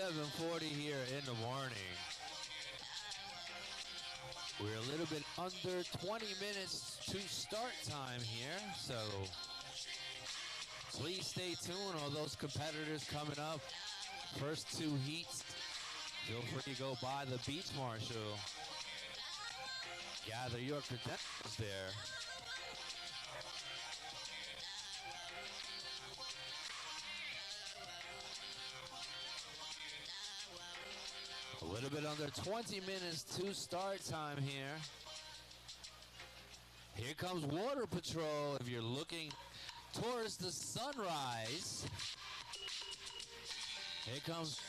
7:40 here in the morning. We're a little bit under 20 minutes to start time here, so please stay tuned. All those competitors coming up. First two heats. Feel free to go by the Beach Marshal. Gather your credentials there. A little bit under 20 minutes to start time here. Here comes Water Patrol if you're looking towards the sunrise. Here comes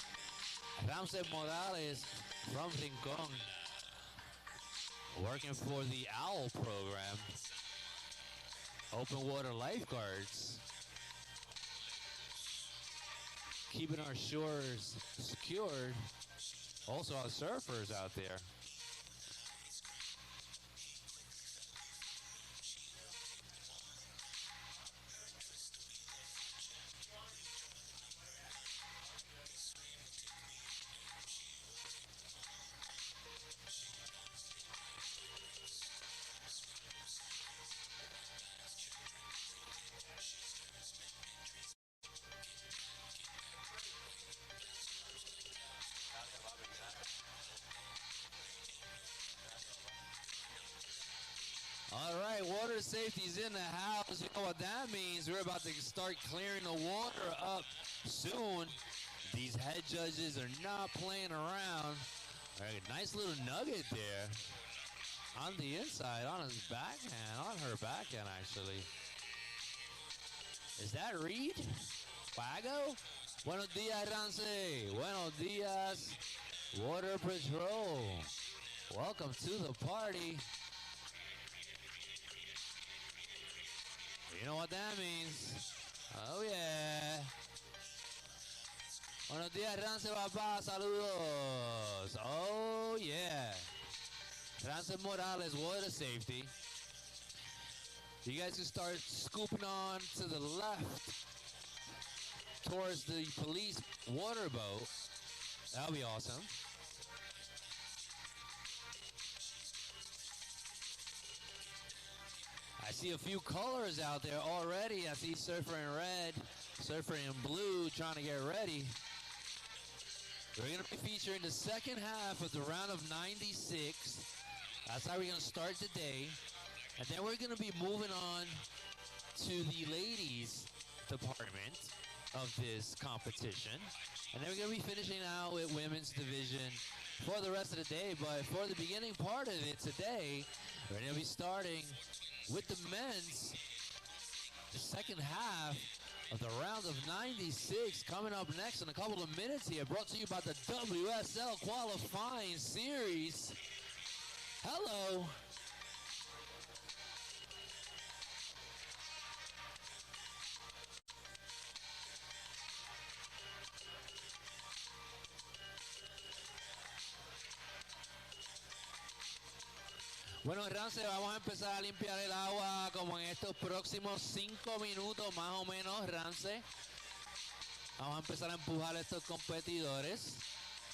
Ramsey Morales from Rincon, working for the OWL program, open water lifeguards, keeping our shores secured. Also our surfers out there. All right, water safety's in the house. You know what that means. We're about to start clearing the water up soon. These head judges are not playing around. All right, nice little nugget there on the inside, on his backhand, on her backhand, actually. Is that Reed? Pago? Buenos dias, Rance. Buenos dias, Water Patrol. Welcome to the party. You know what that means. Oh, yeah. Buenos días, Rance, papá. Saludos. Oh, yeah. Rance Morales, water safety. You guys can start scooping on to the left towards the police water boat. That'll be awesome. I see a few colors out there already. I see surfer in red, surfer in blue trying to get ready. We're going to be featuring the second half of the round of 96. That's how we're going to start the day. And then we're going to be moving on to the ladies department of this competition. And then we're going to be finishing out with women's division for the rest of the day. But for the beginning part of it today, we're going to be starting with the men's second half of the round of 96 coming up next in a couple of minutes here. Brought to you by the WSL qualifying series. Hello. Bueno, Rance, vamos a empezar a limpiar el agua como en estos próximos 5 minutos más o menos, Rance. Vamos a empezar a empujar a estos competidores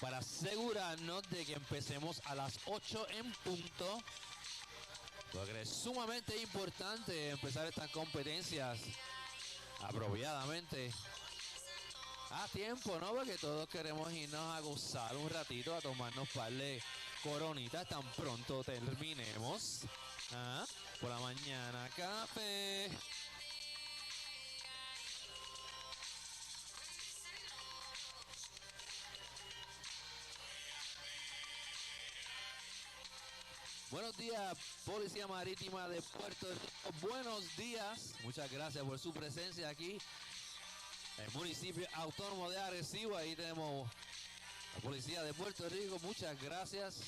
para asegurarnos de que empecemos a las 8 en punto. Porque es sumamente importante empezar estas competencias apropiadamente a tiempo, ¿no? Porque todos queremos irnos a gozar un ratito, a tomarnos par de coronitas tan pronto terminemos. ¿Ah? Por la mañana, café. Buenos días, Policía Marítima de Puerto Rico. Buenos días. Muchas gracias por su presencia aquí en el municipio autónomo de Arecibo. Ahí tenemos la Policía de Puerto Rico. Muchas gracias.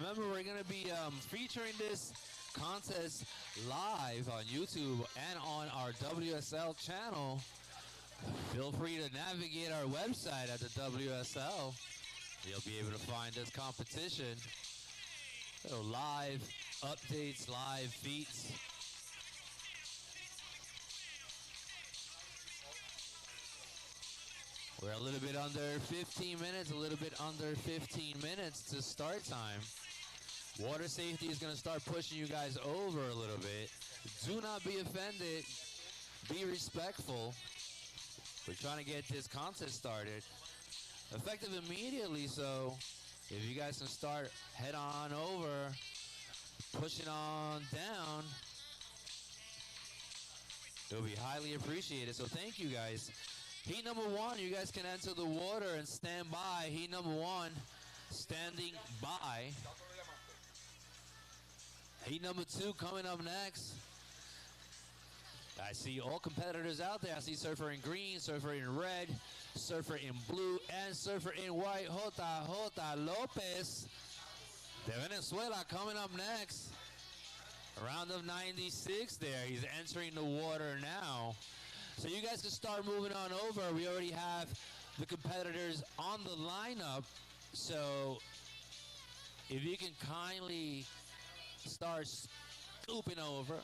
Remember, we're going to be featuring this contest live on YouTube and on our WSL channel. Feel free to navigate our website at the WSL. You'll be able to find this competition. So live updates, live feats. We're a little bit under 15 minutes, a little bit under 15 minutes to start time. Water safety is going to start pushing you guys over a little bit. Do not be offended. Be respectful. We're trying to get this contest started. Effective immediately, so if you guys can start head on over, pushing on down, it'll be highly appreciated. So thank you guys. Heat number 1, you guys can enter the water and stand by. Heat number 1, standing by. Heat number 2 coming up next. I see all competitors out there. I see surfer in green, surfer in red, surfer in blue, and surfer in white. J.J. Lopez de Venezuela coming up next. Round of 96 there. He's entering the water now. So you guys can start moving on over. We already have the competitors on the lineup. So if you can kindly start scooping over.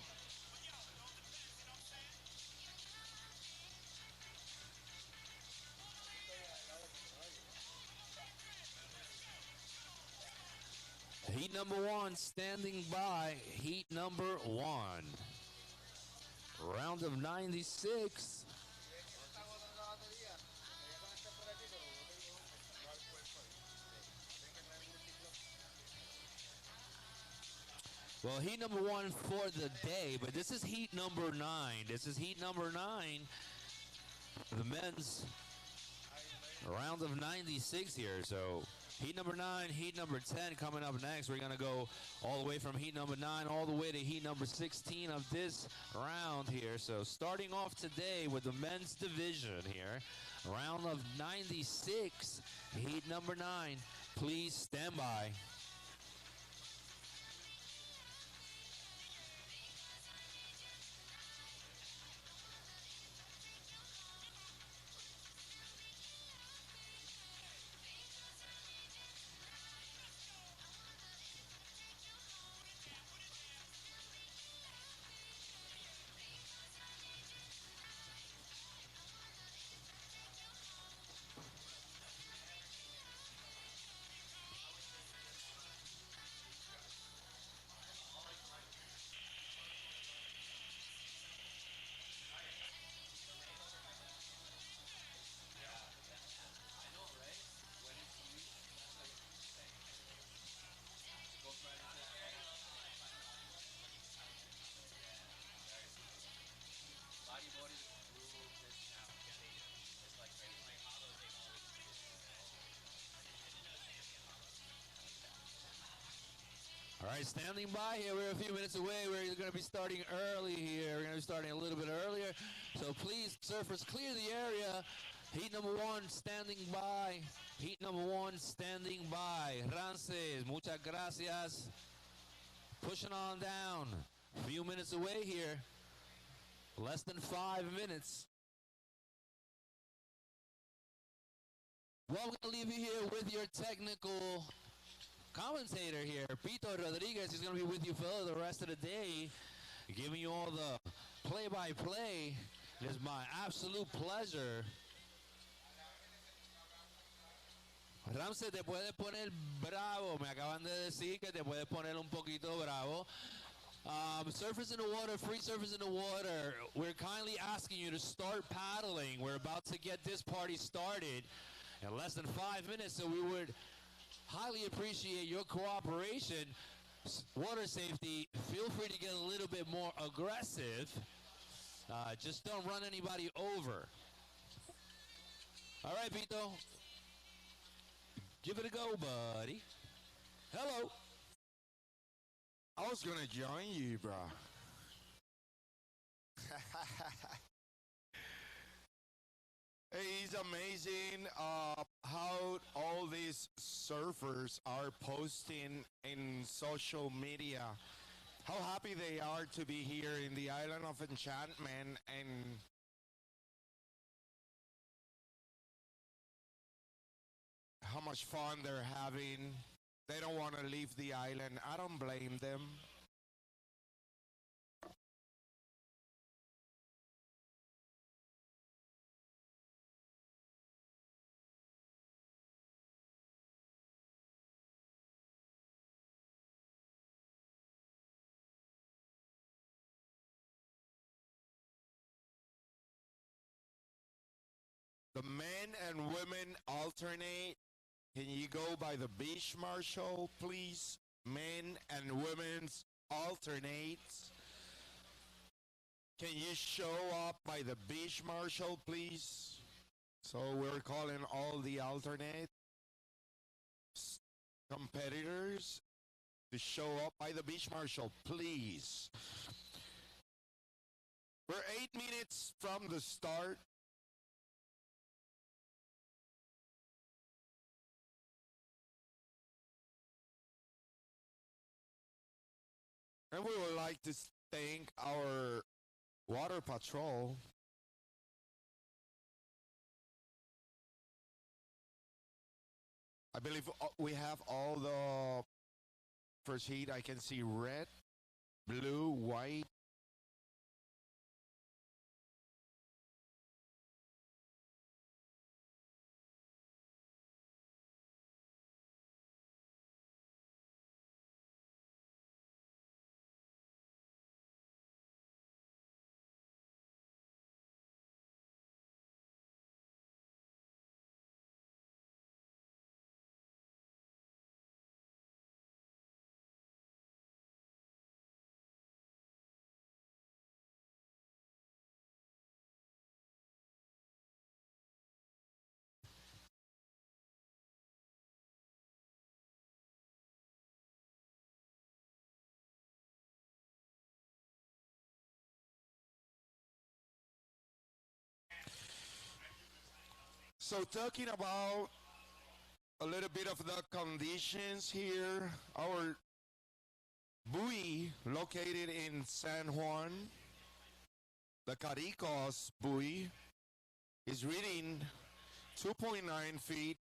Heat number 1 standing by. Heat number 1. Round of 96. Well, heat number 1 for the day, but this is heat number 9. This is heat number 9. The men's round of 96 here. So heat number 9, heat number 10 coming up next. We're going to go all the way from heat number 9 all the way to heat number 16 of this round here. So starting off today with the men's division here, round of 96, heat number 9. Please stand by. standing by here. We're a few minutes away. We're going to be starting early here. We're going to be starting a little bit earlier. So please, surfers, clear the area. Heat number one, standing by. Heat number one, standing by. Rances, muchas gracias. Pushing on down. A few minutes away here. Less than 5 minutes. Well, I'm going to leave you here with your technical commentator here, Pito Rodriguez. Is going to be with you for the rest of the day, giving you all the play-by-play. It is my absolute pleasure. Ramsey, te puedes poner bravo. Me acaban de decir que te puedes poner un poquito bravo. Surfers in the water, free surfers in the water, we're kindly asking you to start paddling. We're about to get this party started in less than 5 minutes, so we would highly appreciate your cooperation. Water safety, feel free to get a little bit more aggressive. Just don't run anybody over. All right, Pito. Give it a go, buddy. Hello. I was gonna join you, bro. Hey, it's amazing how all these surfers are posting in social media. How happy they are to be here in the island of enchantment, and how much fun they're having. They don't want to leave the island. I don't blame them. The men and women alternate. Can you go by the beach marshal, please? Men and women's alternate. Can you show up by the beach marshal, please? So we're calling all the alternate competitors to show up by the beach marshal, please. We're 8 minutes from the start. And we would like to thank our water patrol. I believe we have all the first heat. I can see red, blue, white. So talking about a little bit of the conditions here, our buoy located in San Juan, the Caricos buoy, is reading 2.9 feet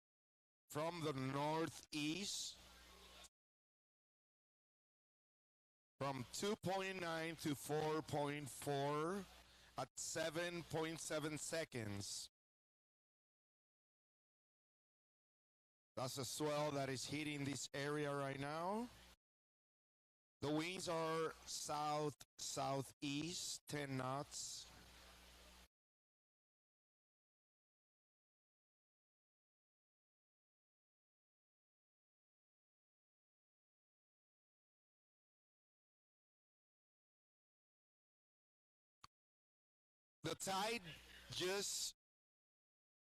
from the northeast, from 2.9 to 4.4 at 7.7 seconds. That's a swell that is hitting this area right now. The winds are south-southeast, 10 knots. The tide just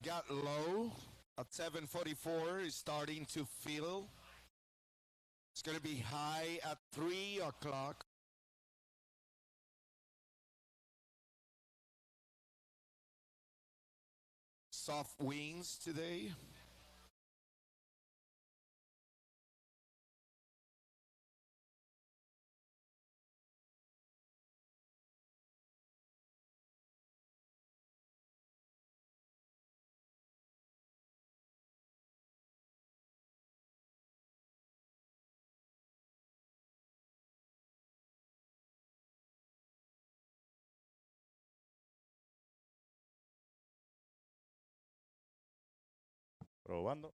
got low at 7:44. Is starting to fill. It's going to be high at 3 o'clock. Soft winds today. Probando.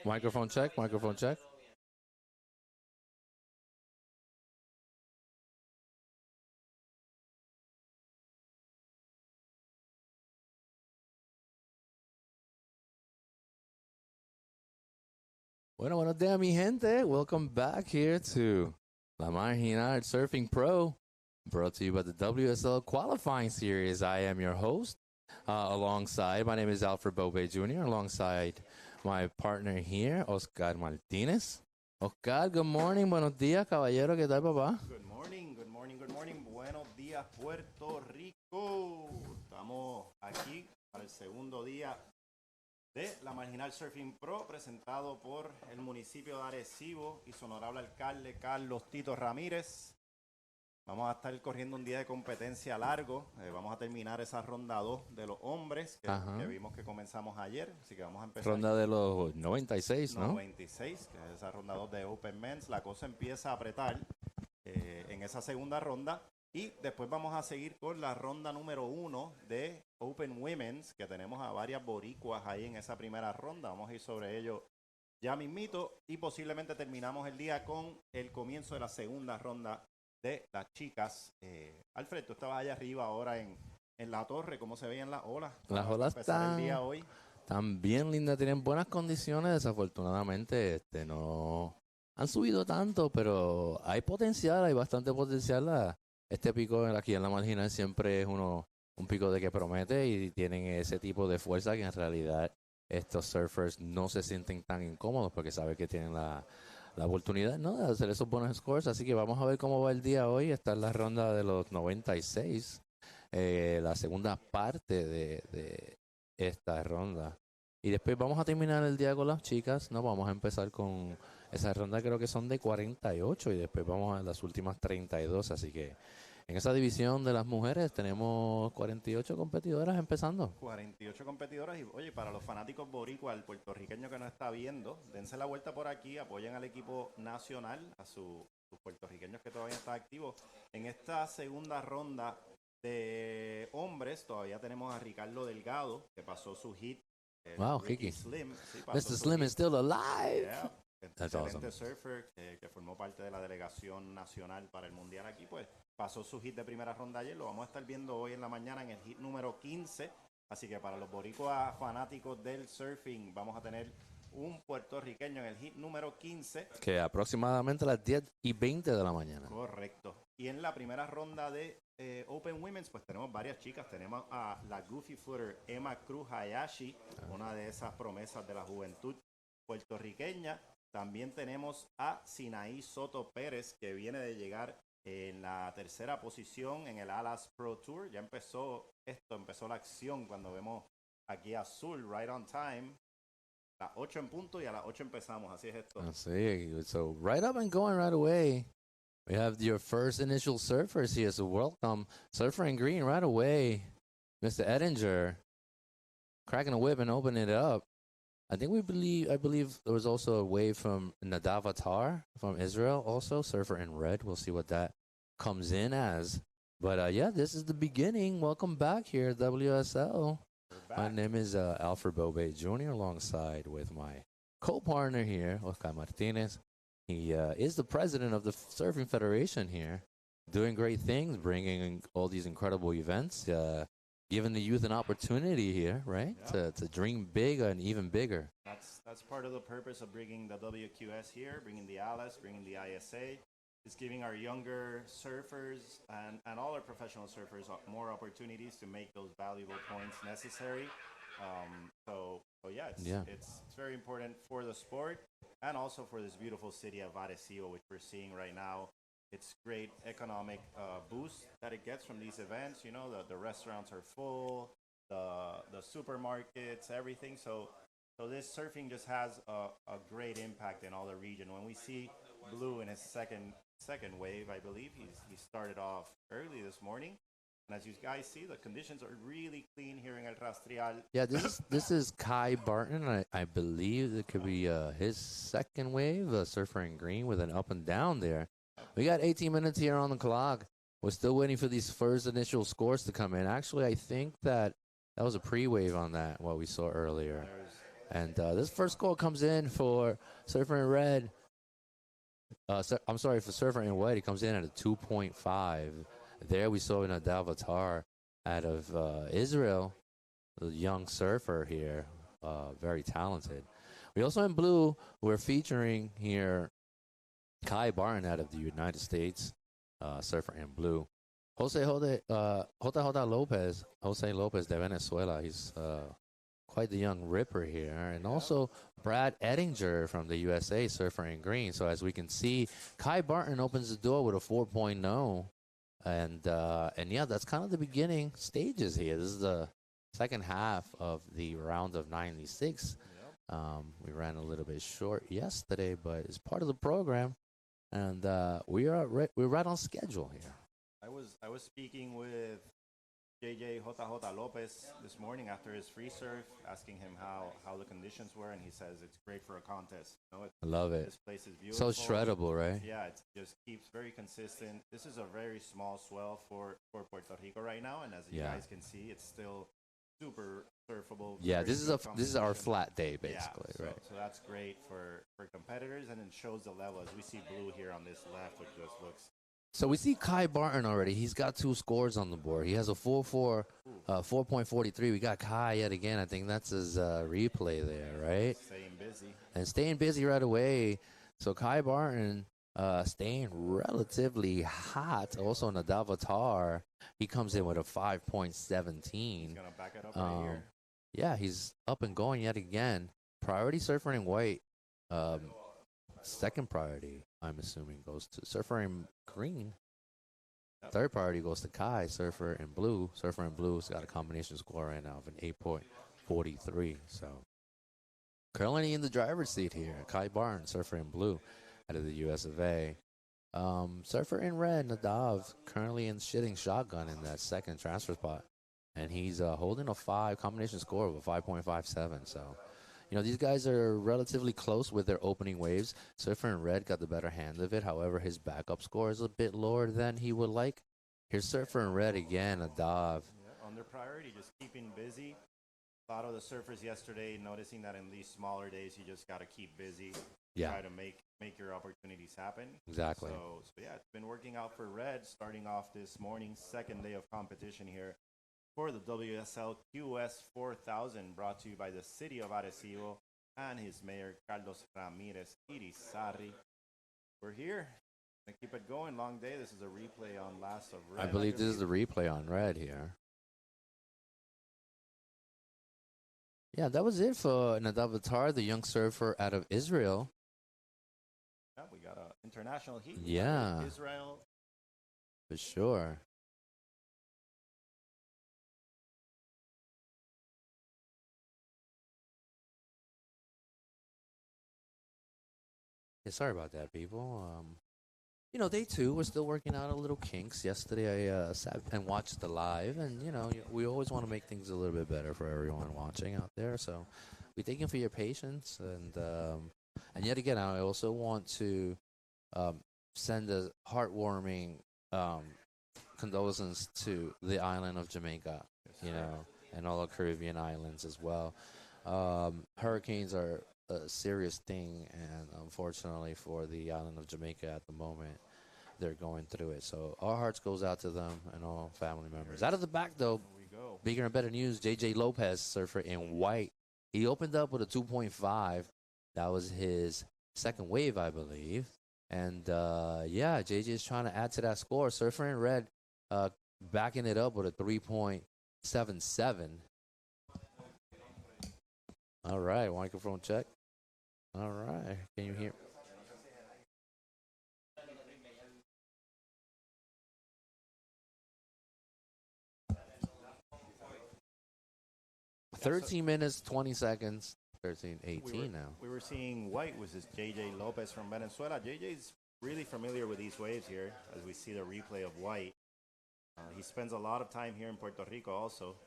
Microphone check, microphone check. Bueno, buenos días, mi gente. Welcome back here to La Marginal Surfing Pro, brought to you by the WSL Qualifying Series. I am your host. Alongside, my name is Alfred Bobe Jr., alongside my partner here, Oscar Martinez. Oscar, good morning. Buenos días, caballero. ¿Qué tal, papá? Good morning, good morning, good morning. Buenos días, Puerto Rico. Estamos aquí para el segundo día de la Marginal Surfing Pro, presentado por el municipio de Arecibo y su honorable alcalde Carlos Tito Ramírez. Vamos a estar corriendo un día de competencia largo. Vamos a terminar esa ronda 2 de los hombres que vimos que comenzamos ayer. Así que vamos a empezar. Ronda de los 96, ¿no? 96, que es esa ronda 2 de Open Men's. La cosa empieza a apretar en esa segunda ronda. Y después vamos a seguir con la ronda número 1 de Open Women's, que tenemos a varias boricuas ahí en esa primera ronda. Vamos a ir sobre ello ya mismito. Y posiblemente terminamos el día con el comienzo de la segunda ronda de las chicas. Alfred, tú estabas allá arriba ahora en la torre. ¿Cómo se veían las olas? Las olas están bien lindas, tienen buenas condiciones. Desafortunadamente no han subido tanto, pero hay potencial, hay bastante potencial. Este pico aquí en la marginal siempre es un pico de que promete, y tienen ese tipo de fuerza que en realidad estos surfers no se sienten tan incómodos porque saben que tienen la oportunidad, ¿no?, de hacer esos buenos scores. Así que vamos a ver cómo va el día hoy. Está en la ronda de los 96, la segunda parte de esta ronda. Y después vamos a terminar el día con las chicas, ¿no? Vamos a empezar con esa ronda, creo que son de 48, y después vamos a las últimas 32. Así que en esa división de las mujeres tenemos 48 competidoras empezando. 48 competidoras y, oye, para los fanáticos boricuas, el puertorriqueño que nos está viendo, dense la vuelta por aquí, apoyen al equipo nacional, a sus puertorriqueños que todavía están activos. En esta segunda ronda de hombres todavía tenemos a Ricardo Delgado, que pasó su hit. Wow, Ricky Kiki. Slim. Sí, Mr. Slim is still alive. Yeah. That's Excelente awesome. surfer que formó parte de la delegación nacional para el mundial aquí, pues pasó su hit de primera ronda ayer. Lo vamos a estar viendo hoy en la mañana en el hit número 15. Así que para los boricuas fanáticos del surfing, vamos a tener un puertorriqueño en el hit número 15. Que aproximadamente a las 10:20 de la mañana. Correcto. Y en la primera ronda de Open Women's, pues tenemos varias chicas. Tenemos a la Goofy Footer Emma Cruz Hayashi, una de esas promesas de la juventud puertorriqueña. También tenemos a Sinaí Soto Pérez, que viene de llegar en la tercera posición en el Alas Pro Tour. Ya empezó la acción cuando vemos aquí azul, right on time. A las 8 en punto y a las 8 empezamos, así es esto. Así, so right up and going right away. We have your first initial surfers here, so welcome. Surfer in green right away. Mr. Edinger, cracking a whip and opening it up. I believe there was also a wave from Nadavatar from Israel, also surfer in red. We'll see what that comes in as. But yeah, this is the beginning. Welcome back here at WSL. My name is Alfred Bobe Jr. alongside with my co-partner here, Oscar Martinez. He is the president of the Surfing Federation here, doing great things, bringing all these incredible events, giving the youth an opportunity here, right, to dream big and even bigger. That's part of the purpose of bringing the WQS here, bringing the ALAS, bringing the ISA. It's giving our younger surfers and all our professional surfers more opportunities to make those valuable points necessary. So yeah, it's very important for the sport and also for this beautiful city of Arecibo, which we're seeing right now. It's great economic boost that it gets from these events. You know, the restaurants are full, the supermarkets, everything. So this surfing just has a great impact in all the region. When we see Blue in his second wave, I believe he started off early this morning. And as you guys see, the conditions are really clean here in El Rastrial. Yeah, this is Kai Barton. I believe it could be his second wave, surfer in green with an up and down there. We got 18 minutes here on the clock. We're still waiting for these first initial scores to come in. Actually, I think that was a pre-wave on that, what we saw earlier. And this first score comes in for Surfer in Red. I'm sorry, for Surfer in White, it comes in at a 2.5. There we saw an Adavatar out of Israel, the young surfer here, very talented. We also in blue, we're featuring here Kai Barton out of the United States, surfer in blue. Jose Lopez de Venezuela. He's quite the young ripper here. And also Brad Ettinger from the USA, surfer in green. So as we can see, Kai Barton opens the door with a 4.0. And yeah, that's kind of the beginning stages here. This is the second half of the round of 96. We ran a little bit short yesterday, but it's part of the program. And we're right on schedule here. I was speaking with JJ Lopez this morning after his free surf, asking him how the conditions were, and he says it's great for a contest. You know, I love it. This place is beautiful. So shreddable, right? Yeah, it just keeps very consistent. This is a very small swell for Puerto Rico right now, and as you guys can see, it's still super surfable. Yeah, this is our flat day basically, right? So that's great for competitors, and it shows the level as we see blue here on this left, which just looks. So we see Kai Barton already. He's got 2 scores on the board. He has a 4.43. We got Kai yet again. I think that's his replay there, right? Staying busy right away. So Kai Barton staying relatively hot. Also on the Davatar, he comes in with a 5.17. He's gonna back it up right here. Yeah, he's up and going yet again. Priority surfer in white. second priority, I'm assuming, goes to Surfer in green. Third priority goes to Kai, Surfer in blue. Surfer in blue's got a combination score right now of an 8.43. So currently in the driver's seat here, Kai Barnes, Surfer in blue, out of the US of A. Surfer in red, Nadav, currently in shitting shotgun in that second transfer spot. And he's holding a combination score of a 5.57. So, these guys are relatively close with their opening waves. Surfer in red got the better hand of it. However, his backup score is a bit lower than he would like. Here's Surfer in red again, Nadav. Yeah, on their priority, just keeping busy. A lot of the surfers yesterday noticing that in these smaller days, you just got to keep busy. Yeah. Try to make your opportunities happen. Exactly. So yeah, it's been working out for Red, starting off this morning, second day of competition here for the WSL QS 4000, brought to you by the city of Arecibo and his mayor, Carlos Ramirez Irizarry. We're here. Gonna keep it going. Long day. This is a replay on last of Red. I believe this is the replay on red here. Yeah, that was it for Nadav Attar, the young surfer out of Israel. Yeah, we got an international heat. Yeah. Israel. For sure. Yeah, sorry about that, people. Day two, we're still working out a little kinks. Yesterday, I sat and watched the live, and we always want to make things a little bit better for everyone watching out there. So, we thank you for your patience, and yet again, I also want to send a heartwarming condolences to the island of Jamaica, and all the Caribbean islands as well. Hurricanes are a serious thing, and unfortunately for the island of Jamaica at the moment, they're going through it. So our hearts goes out to them and all family members. Out of the back, though, bigger and better news, JJ Lopez, surfer in white. He opened up with a 2.5. That was his second wave, I believe. And, JJ is trying to add to that score. Surfer in red, backing it up with a 3.77. All right, microphone check. All right, can you hear? $13 minutes, 20 seconds, 13:18 now. We were seeing white, was this JJ Lopez from Venezuela. JJ's really familiar with these waves here, as we see the replay of white. He spends a lot of time here in Puerto Rico also.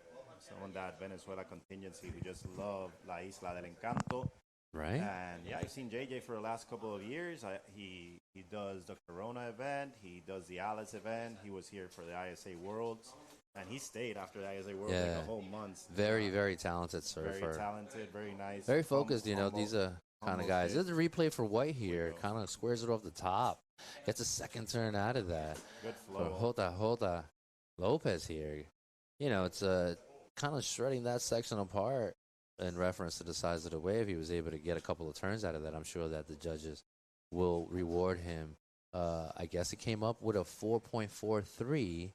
Someone that Venezuela contingency who just love La Isla del Encanto. Right. And yeah, I've seen JJ for the last couple of years. He does the Corona event. He does the Alice event. He was here for the ISA Worlds. And he stayed after the ISA Worlds like a whole month. Very, very talented surfer. Very talented, very nice. Very focused, these are kind of guys. There's a replay for white here. Kind of squares it off the top. Gets a second turn out of that. Good flow. Holda Lopez here. It's kind of shredding that section apart in reference to the size of the wave. He was able to get a couple of turns out of that. I'm sure that the judges will reward him. I guess he came up with a 4.43,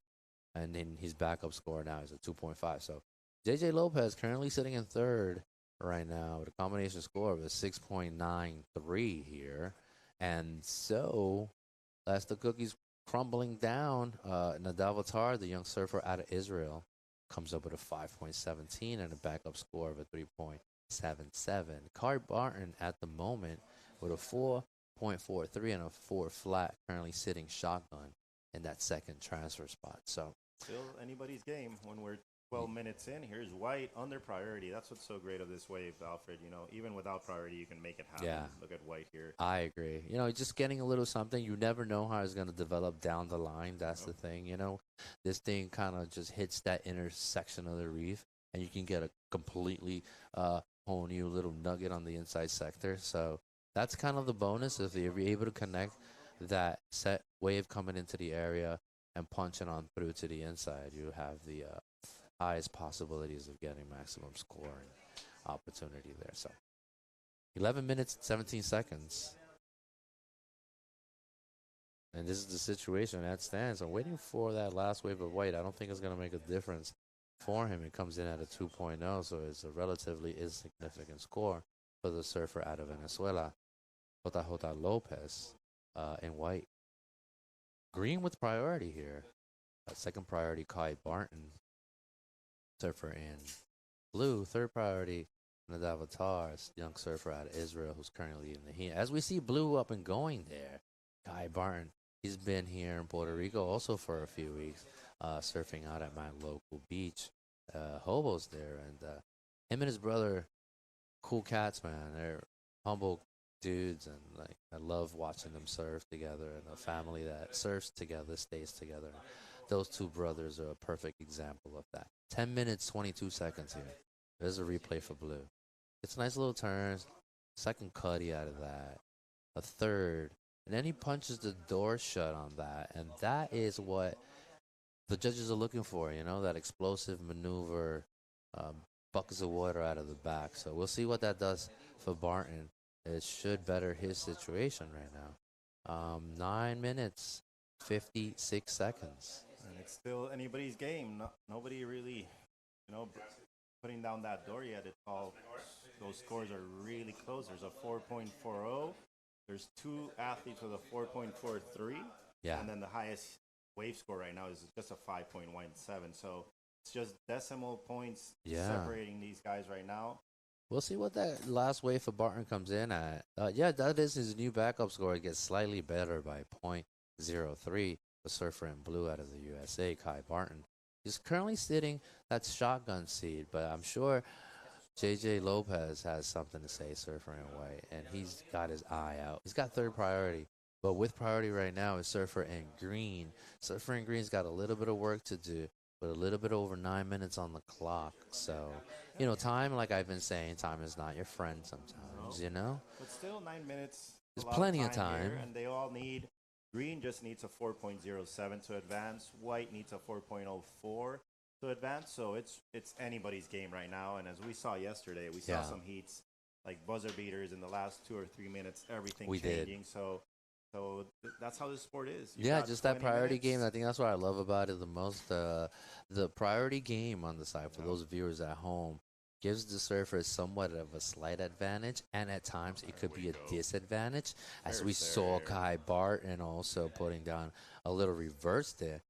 and then his backup score now is a 2.5. So JJ Lopez currently sitting in third right now with a combination score of a 6.93 here. And so that's the cookies crumbling down. Nadav Attar, the young surfer out of Israel, comes up with a 5.17 and a backup score of a 3.77. Kai Barton at the moment with a 4.43 and a 4 flat, currently sitting shotgun in that second transfer spot. So still anybody's game when we're 12 minutes in. Here's white under priority. That's what's so great of this wave, Alfred. Even without priority, you can make it happen. Yeah. Look at white here. I agree. Just getting a little something. You never know how it's going to develop down the line. That's the thing. This thing kind of just hits that intersection of the reef, and you can get a completely whole new little nugget on the inside sector. So that's kind of the bonus. If you're able to connect that set wave coming into the area and punching on through to the inside, you have the highest possibilities of getting maximum scoring opportunity there. So 11 minutes, 17 seconds. And this is the situation that stands. I'm waiting for that last wave of white. I don't think it's going to make a difference for him. It comes in at a 2.0, so it's a relatively insignificant score for the surfer out of Venezuela. Jota Lopez in white. Green with priority here. Second priority, Kai Barton. Surfer in blue. Third priority, Nadav Attar, young surfer out of Israel who's currently in the heat. As we see blue up and going there, Kai Barton, he's been here in Puerto Rico also for a few weeks, surfing out at my local beach. Hobos there, and him and his brother, cool cats, man. They're humble dudes, and like I love watching them surf together. And a family that surfs together stays together. Those two brothers are a perfect example of that. 10 minutes, 22 seconds here. There's a replay for blue. It's a nice little turn. Second cutty out of that. A third. And then he punches the door shut on that. And that is what the judges are looking for, you know, that explosive maneuver, buckets of water out of the back. So we'll see what that does for Barton. It should better his situation right now. 9 minutes, 56 seconds. And it's still anybody's game. Nobody really, putting down that door yet. It's all, those scores are really close. There's a 4.40. There's two athletes with a 4.43. Yeah. And then the highest wave score right now is just a 5.17. So it's just decimal points separating these guys right now. We'll see what that last wave for Barton comes in at. That is his new backup score. It gets slightly better by 0.03. The surfer in blue out of the USA, Kai Barton. He's currently sitting that shotgun seat, but I'm sure JJ Lopez has something to say, surfer in white, and he's got his eye out. He's got third priority, but with priority right now is surfer in green. Surfer in green's got a little bit of work to do, but a little bit over 9 minutes on the clock. So, time, like I've been saying, time is not your friend sometimes, But still 9 minutes. There's plenty of time. Here, and they all need, green just needs a 4.07 to advance. White needs a 4.04 to advance. So it's anybody's game right now. And as we saw yesterday, we saw some heats like buzzer beaters in the last 2 or 3 minutes, everything changing. So that's how this sport is. Just that priority game. I think that's what I love about it the most. The priority game on the side for those viewers at home gives the surfer somewhat of a slight advantage, and at times it could be a disadvantage, as we saw Kai Barton also putting down a little reverse there.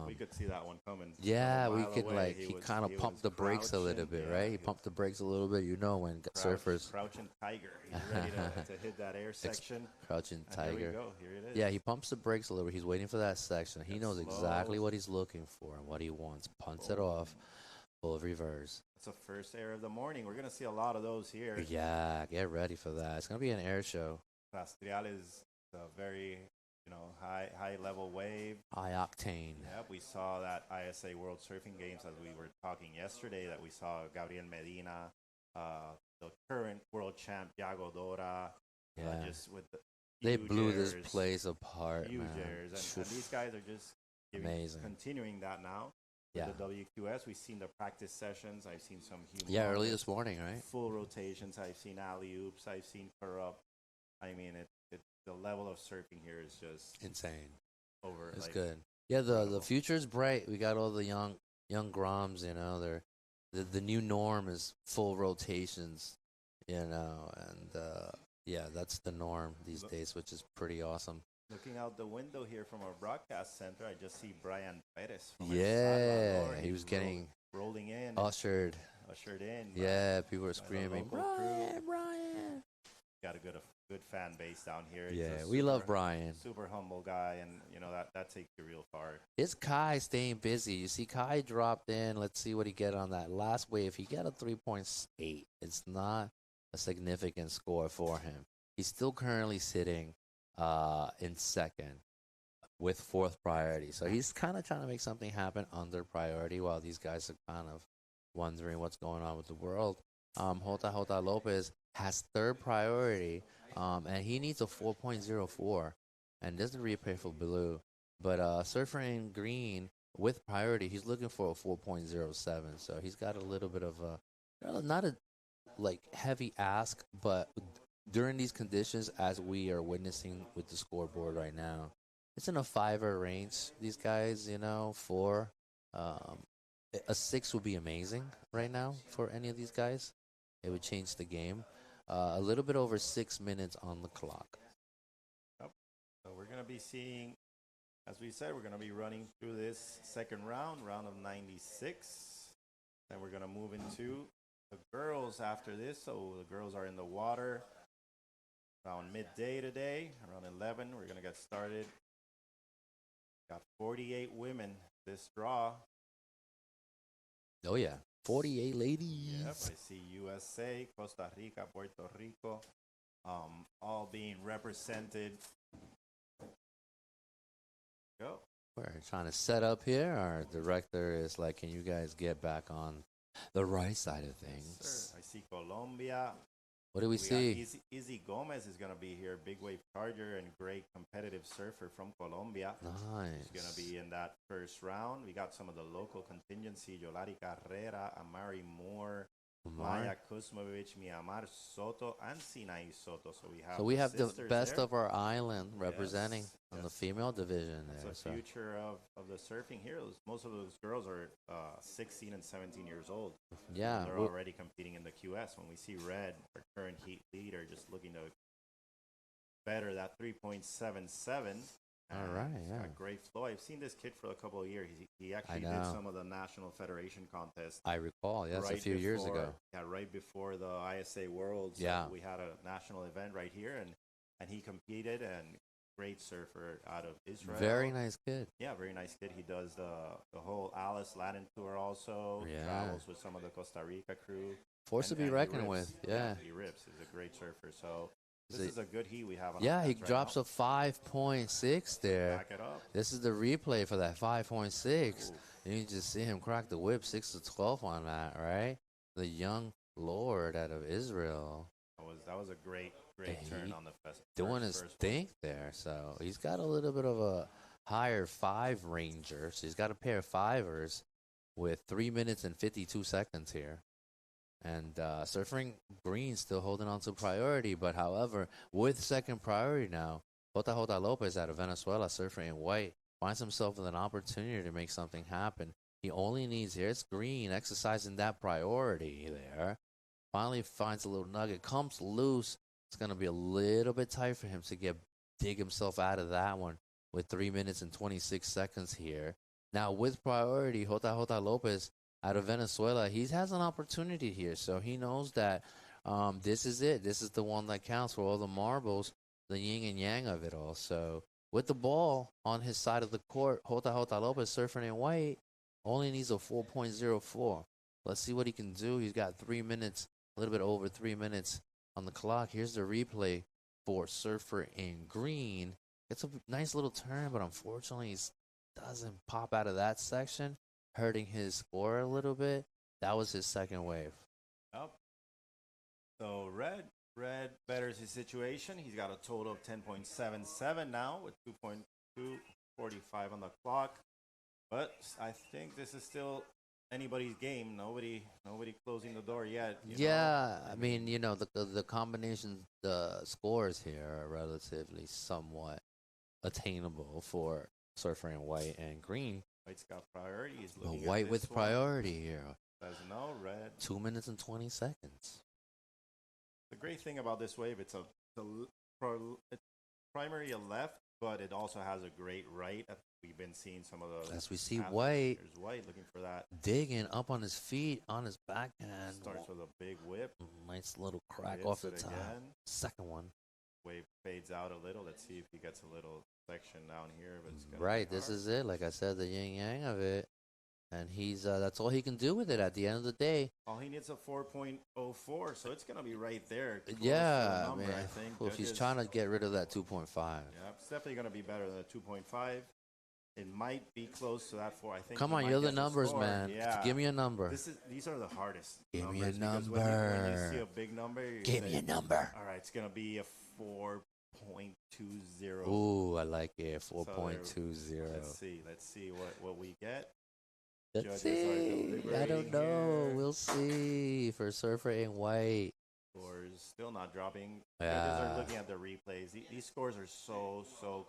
We could see that one coming. Yeah, we could he kind of pumped the brakes a little bit, right? He pumped the brakes a little bit. When surfers crouching tiger, he's ready to hit that air section. Crouching tiger. Here we go. Here it is. Yeah, he pumps the brakes a little bit. He's waiting for that section. He knows exactly what he's looking for and what he wants. Punts it off, full reverse. It's the first air of the morning. We're gonna see a lot of those here. Yeah, get ready for that. It's gonna be an air show. Rastrial is a very high level wave. High octane. Yep, we saw that ISA World Surfing Games as we were talking yesterday, that we saw Gabriel Medina, the current world champ Yago Dora, just with the they blew this place apart, huge man. airs. And these guys are just amazing. Continuing that now. With the WQS, we've seen the practice sessions. I've seen some early this morning, right? Full rotations. I've seen alley-oops. I've seen corrupt. I mean, the level of surfing here is just insane. It's like, good. Yeah, the future's bright. We got all the young Groms, they're the new norm is full rotations, and that's the norm these days, which is pretty awesome. Looking out the window here from our broadcast center, I just see Brian Perez. He was getting rolling in, ushered in. Yeah, people were screaming, Brian. Got a good fan base down here. We love Brian. Super humble guy, and that takes you real far. It's Kai staying busy. You see, Kai dropped in. Let's see what he get on that last wave. He got a 3.8. It's not a significant score for him. He's still currently sitting in second with fourth priority. So he's kind of trying to make something happen under priority while these guys are kind of wondering what's going on with the world. Jota Lopez has third priority, and he needs a 4.04. And there's the replay for blue. But surfer in green with priority, he's looking for a 4.07. So he's got a little bit of not a heavy ask, but during these conditions, as we are witnessing with the scoreboard right now, it's in a 5er range. These guys, 4. A 6 would be amazing right now for any of these guys. It would change the game. a little bit over 6 minutes on the clock. Yep. So we're going to be seeing, as we said, we're going to be running through this second round of 96. Then we're going to move into the girls after this. So the girls are in the water around midday today, around 11. We're going to get started. Got 48 women this draw. Oh, yeah. 48 ladies. Yep, I see USA, Costa Rica, Puerto Rico, all being represented. Go. We're trying to set up here. Our director is like, can you guys get back on the right side of things? Yes, sir. I see Colombia. What do we see? Got Izzy Gomez is going to be here, big wave charger and great competitive surfer from Colombia. Nice. He's going to be in that first round. We got some of the local contingency, Yolari Carrera, Amari Moore, Maya Kuzmovich, Miamar Soto, and Sinai Soto. So we have the best there. of our island representing on the female division there. It's the future of the surfing here. Most of those girls are 16 and 17 years old. Yeah. They're already competing in the QS. When we see Red, our current heat leader, just looking to better that 3.77. All right, yeah. Got great flow. I've seen this kid for a couple of years. He actually did some of the National Federation contests. I recall, yes, a few years ago. Yeah, right before the ISA Worlds. Yeah. We had a national event right here, and he competed, and great surfer out of Israel. Very nice kid. Yeah, very nice kid. He does the whole Alice Latin tour also. Yeah. Travels with some of the Costa Rica crew. Force to be reckoned with, yeah. He rips. He's a great surfer, so... This is a good heat we have on yeah, he right drops now. a 5.6 there. Back it up. This is the replay for that 5.6. And you just see him crack the whip 6 to 12 on that, right? The young lord out of Israel. That was a great turn on the festival. Doing his thing there. So he's got a little bit of a higher 5 ranger. So he's got a pair of 5ers with 3 minutes and 52 seconds here. And Surfing Green still holding on to priority, but however, with second priority now, Jota Lopez out of Venezuela, surfing in white, finds himself with an opportunity to make something happen. He only needs, here's Green exercising that priority there. Finally finds a little nugget, comes loose. It's going to be a little bit tight for him to dig himself out of that one with 3 minutes and 26 seconds here. Now with priority, Jota Lopez out of Venezuela, he has an opportunity here. So he knows that this is it. This is the one that counts for all the marbles, the yin and yang of it all. So with the ball on his side of the court, Jota Lopez surfing in white only needs a 4.04. Let's see what he can do. He's got 3 minutes, a little bit over 3 minutes on the clock. Here's the replay for surfer in green. It's a nice little turn, but unfortunately he doesn't pop out of that section, hurting his score a little bit. That was his second wave. Yep. So Red betters his situation. He's got a total of 10.77 now with 2.245 on the clock. But I think this is still anybody's game. Nobody closing the door yet. I mean, the combination, the scores here are relatively somewhat attainable for surfer in white and green. White's got priority. He's But looking white at with this priority here. Says no, Red. 2 minutes and 20 seconds. The great thing about this wave, it's primary a left, but it also has a great right. We've been seeing some of those. As we see White. There's White looking for that. Digging up on his feet, on his backhand. Starts with a big whip. Nice little crack Hits off the it top. again. Second one. Wave fades out a little. Let's see if he gets a little section down here. But it's gonna Right, be this hard. is it. Like I said, the yin yang of it. And he's that's all he can do with it at the end of the day. All he needs a 4.04, so it's going to be right there. Close to the Yeah, number, man. I think. Well, if he's Judges- trying to get rid of that 2.5. Yeah, it's definitely going to be better than the 2.5. It might be close to that 4. I think. Come he on, might you're the get numbers, score. man. Yeah. Give me a number. These are the hardest. Give me a numbers, because when you number. see a big number, you Give say, me a number. all right, it's going to be a 4.20. Ooh, I like it. So 4.20. Let's see what we get. Let's Judges are see. I don't deliberating know. here. We'll see. For surfer in white. Scores still not dropping. Yeah. Judges are looking at the replays. These scores are so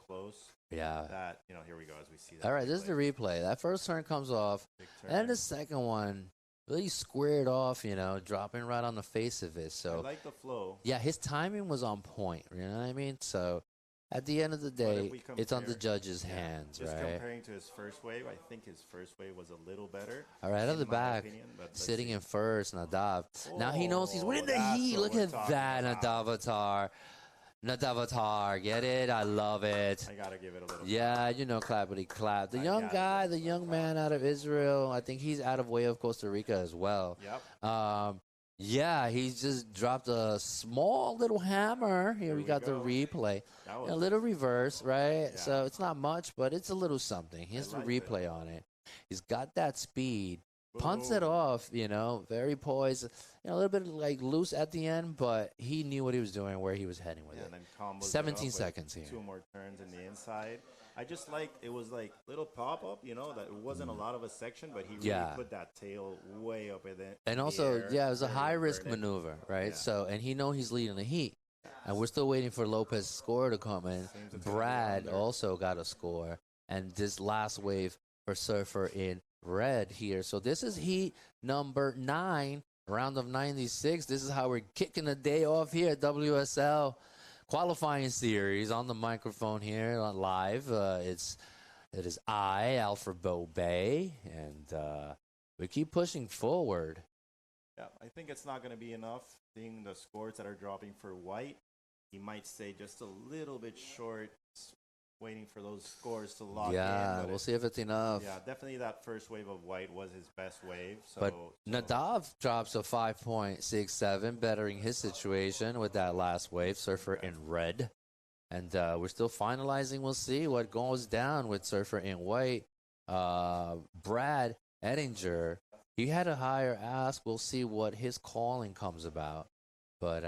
close Yeah. that, here we go as we see that. All right, this is the replay. That first turn comes off. Big And turn. the second one, really squared off, you know, dropping right on the face of it. I So, like the flow. yeah, his timing was on point. You know what I mean? So, at the end of the But if day, we it's on the compare- judge's hands, Just right? comparing to his first wave, I think his first wave was a little better. All right, out of in the my back, opinion, but let's sitting see. in first, Nadav. Now he knows he's winning the that's heat. what Look we're at talking that, about. Nadavatar. Nadavatar, get it? I love it. I gotta give it a little. Yeah, you know, clappity clap. The I young got it. guy, the young man out of Israel, I think he's out of way of Costa Rica as well. Yep. Yeah, he's just dropped a small little hammer. Here we we got the go. replay. That A was little reverse, right? Yeah. So it's not much, but it's a little something. Here's the like it. replay on it. He's got that speed. Punts it Boom. off, you know, very poised. You know, a little bit like loose at the end, but he knew what he was doing, where he was heading with Yeah, it. and then combos it up 17 with seconds here. 2 more turns in the inside. I just like it was like little pop up, you know, that it wasn't a lot of a section, but he really Yeah. put that tail way up in it. And in the also, air, yeah, it was a very high risk inverted. maneuver, right? Yeah. So, and he know he's leading the heat, and we're still waiting for Lopez's score to come in. Seems it's gonna be Brad under. also got a score, and this last wave for Surfer in red here. So this is heat number 9, round of 96. This is how we're kicking the day off here at WSL qualifying series on the microphone here on live. It is I, Alfred Bay, and we keep pushing forward. Yeah, I think it's not going to be enough. Seeing the scores that are dropping for White, he might stay just a little bit short, waiting for those scores to lock in. Yeah, but we'll see if it's enough. Yeah, definitely that first wave of White was his best wave. So, But Nadav drops a 5.67, bettering his situation with that last wave. Surfer in red. And we're still finalizing. We'll see what goes down with Surfer in white. Brad Ettinger, he had a higher ask. We'll see what his calling comes about. But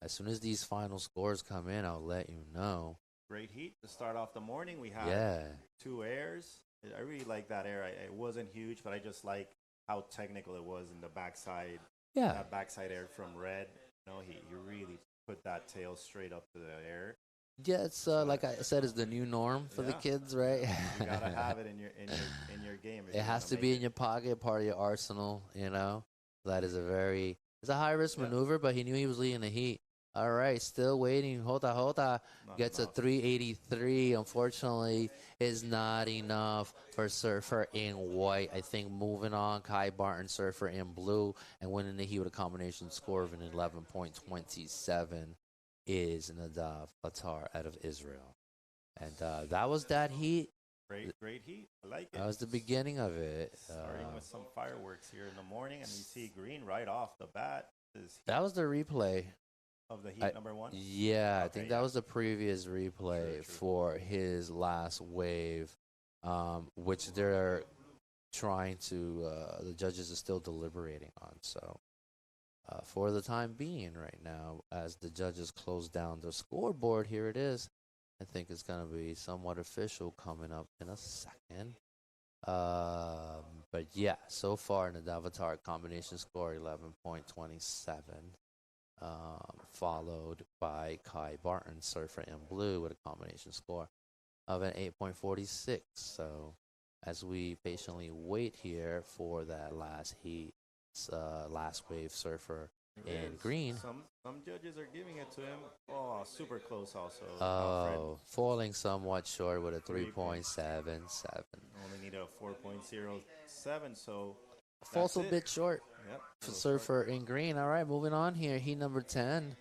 as soon as these final scores come in, I'll let you know. great heat to start off the morning. We had Yeah. 2 airs. I really like that air. It wasn't huge, but I just like how technical it was in the backside. Yeah. That backside air from red. You know, he really put that tail straight up to the air. Yeah, it's like I said, is the new norm for the Yeah. kids, right? You gotta have it in your game. if It you're has gonna to be make in your pocket, part of your arsenal, you know. That is it's a high risk maneuver, but he knew he was leading the heat. All right, still waiting. Hota Not gets a enough. 383. Unfortunately, is not enough for Surfer in white. I think moving on, Kai Barton, Surfer in blue, and winning the heat with a combination score of an 11.27 is Nadav Atar out of Israel. And that was that heat. Great heat. I like it. That was the beginning of it. Starting with some fireworks here in the morning, and you see green right off the bat. Is That was the replay. of the heat number 1. Yeah, I Okay, think that yeah. was the previous replay True. for his last wave, which they're trying to, the judges are still deliberating on. So, for the time being right now, as the judges close down the scoreboard, here it is. I think it's going to be somewhat official coming up in a second. But yeah, so far in the Davatar combination score 11.27, followed by Kai Barton, Surfer in blue, with a combination score of an 8.46. So as we patiently wait here for that last heat, last wave Surfer in green. Some judges are giving it to him. Oh, super close also. Oh, falling somewhat short with a 3.77. Only need a 4.07, so Falls a that's it. bit short Yep. for Surfer in green. All right, moving on here. Heat number 10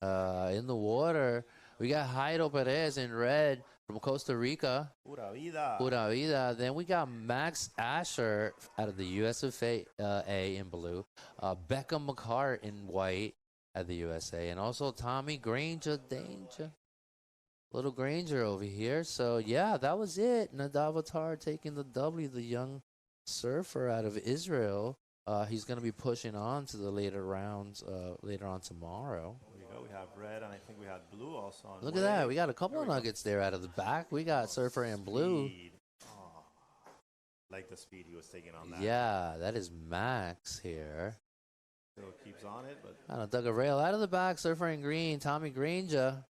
in the water. We got Jairo Perez in red from Costa Rica. Pura vida. Pura vida. Then we got Max Asher out of the USFA in blue. Becca McCart in white at the USA. And also Tommy Granger. Little Granger over here. So, yeah, that was it. Nadavatar taking the W, the young surfer out of Israel. He's going to be pushing on to the later rounds later on tomorrow. There we go. We have red, and I think we had blue also on Look at that. We got a couple of nuggets there out of the back. We got Surfer in blue. Speed. Oh, like the speed he was taking on that. Yeah, that is Max here. Still keeps on it, but I don't know, dug a rail out of the back. Surfer in green. Tommy Granger.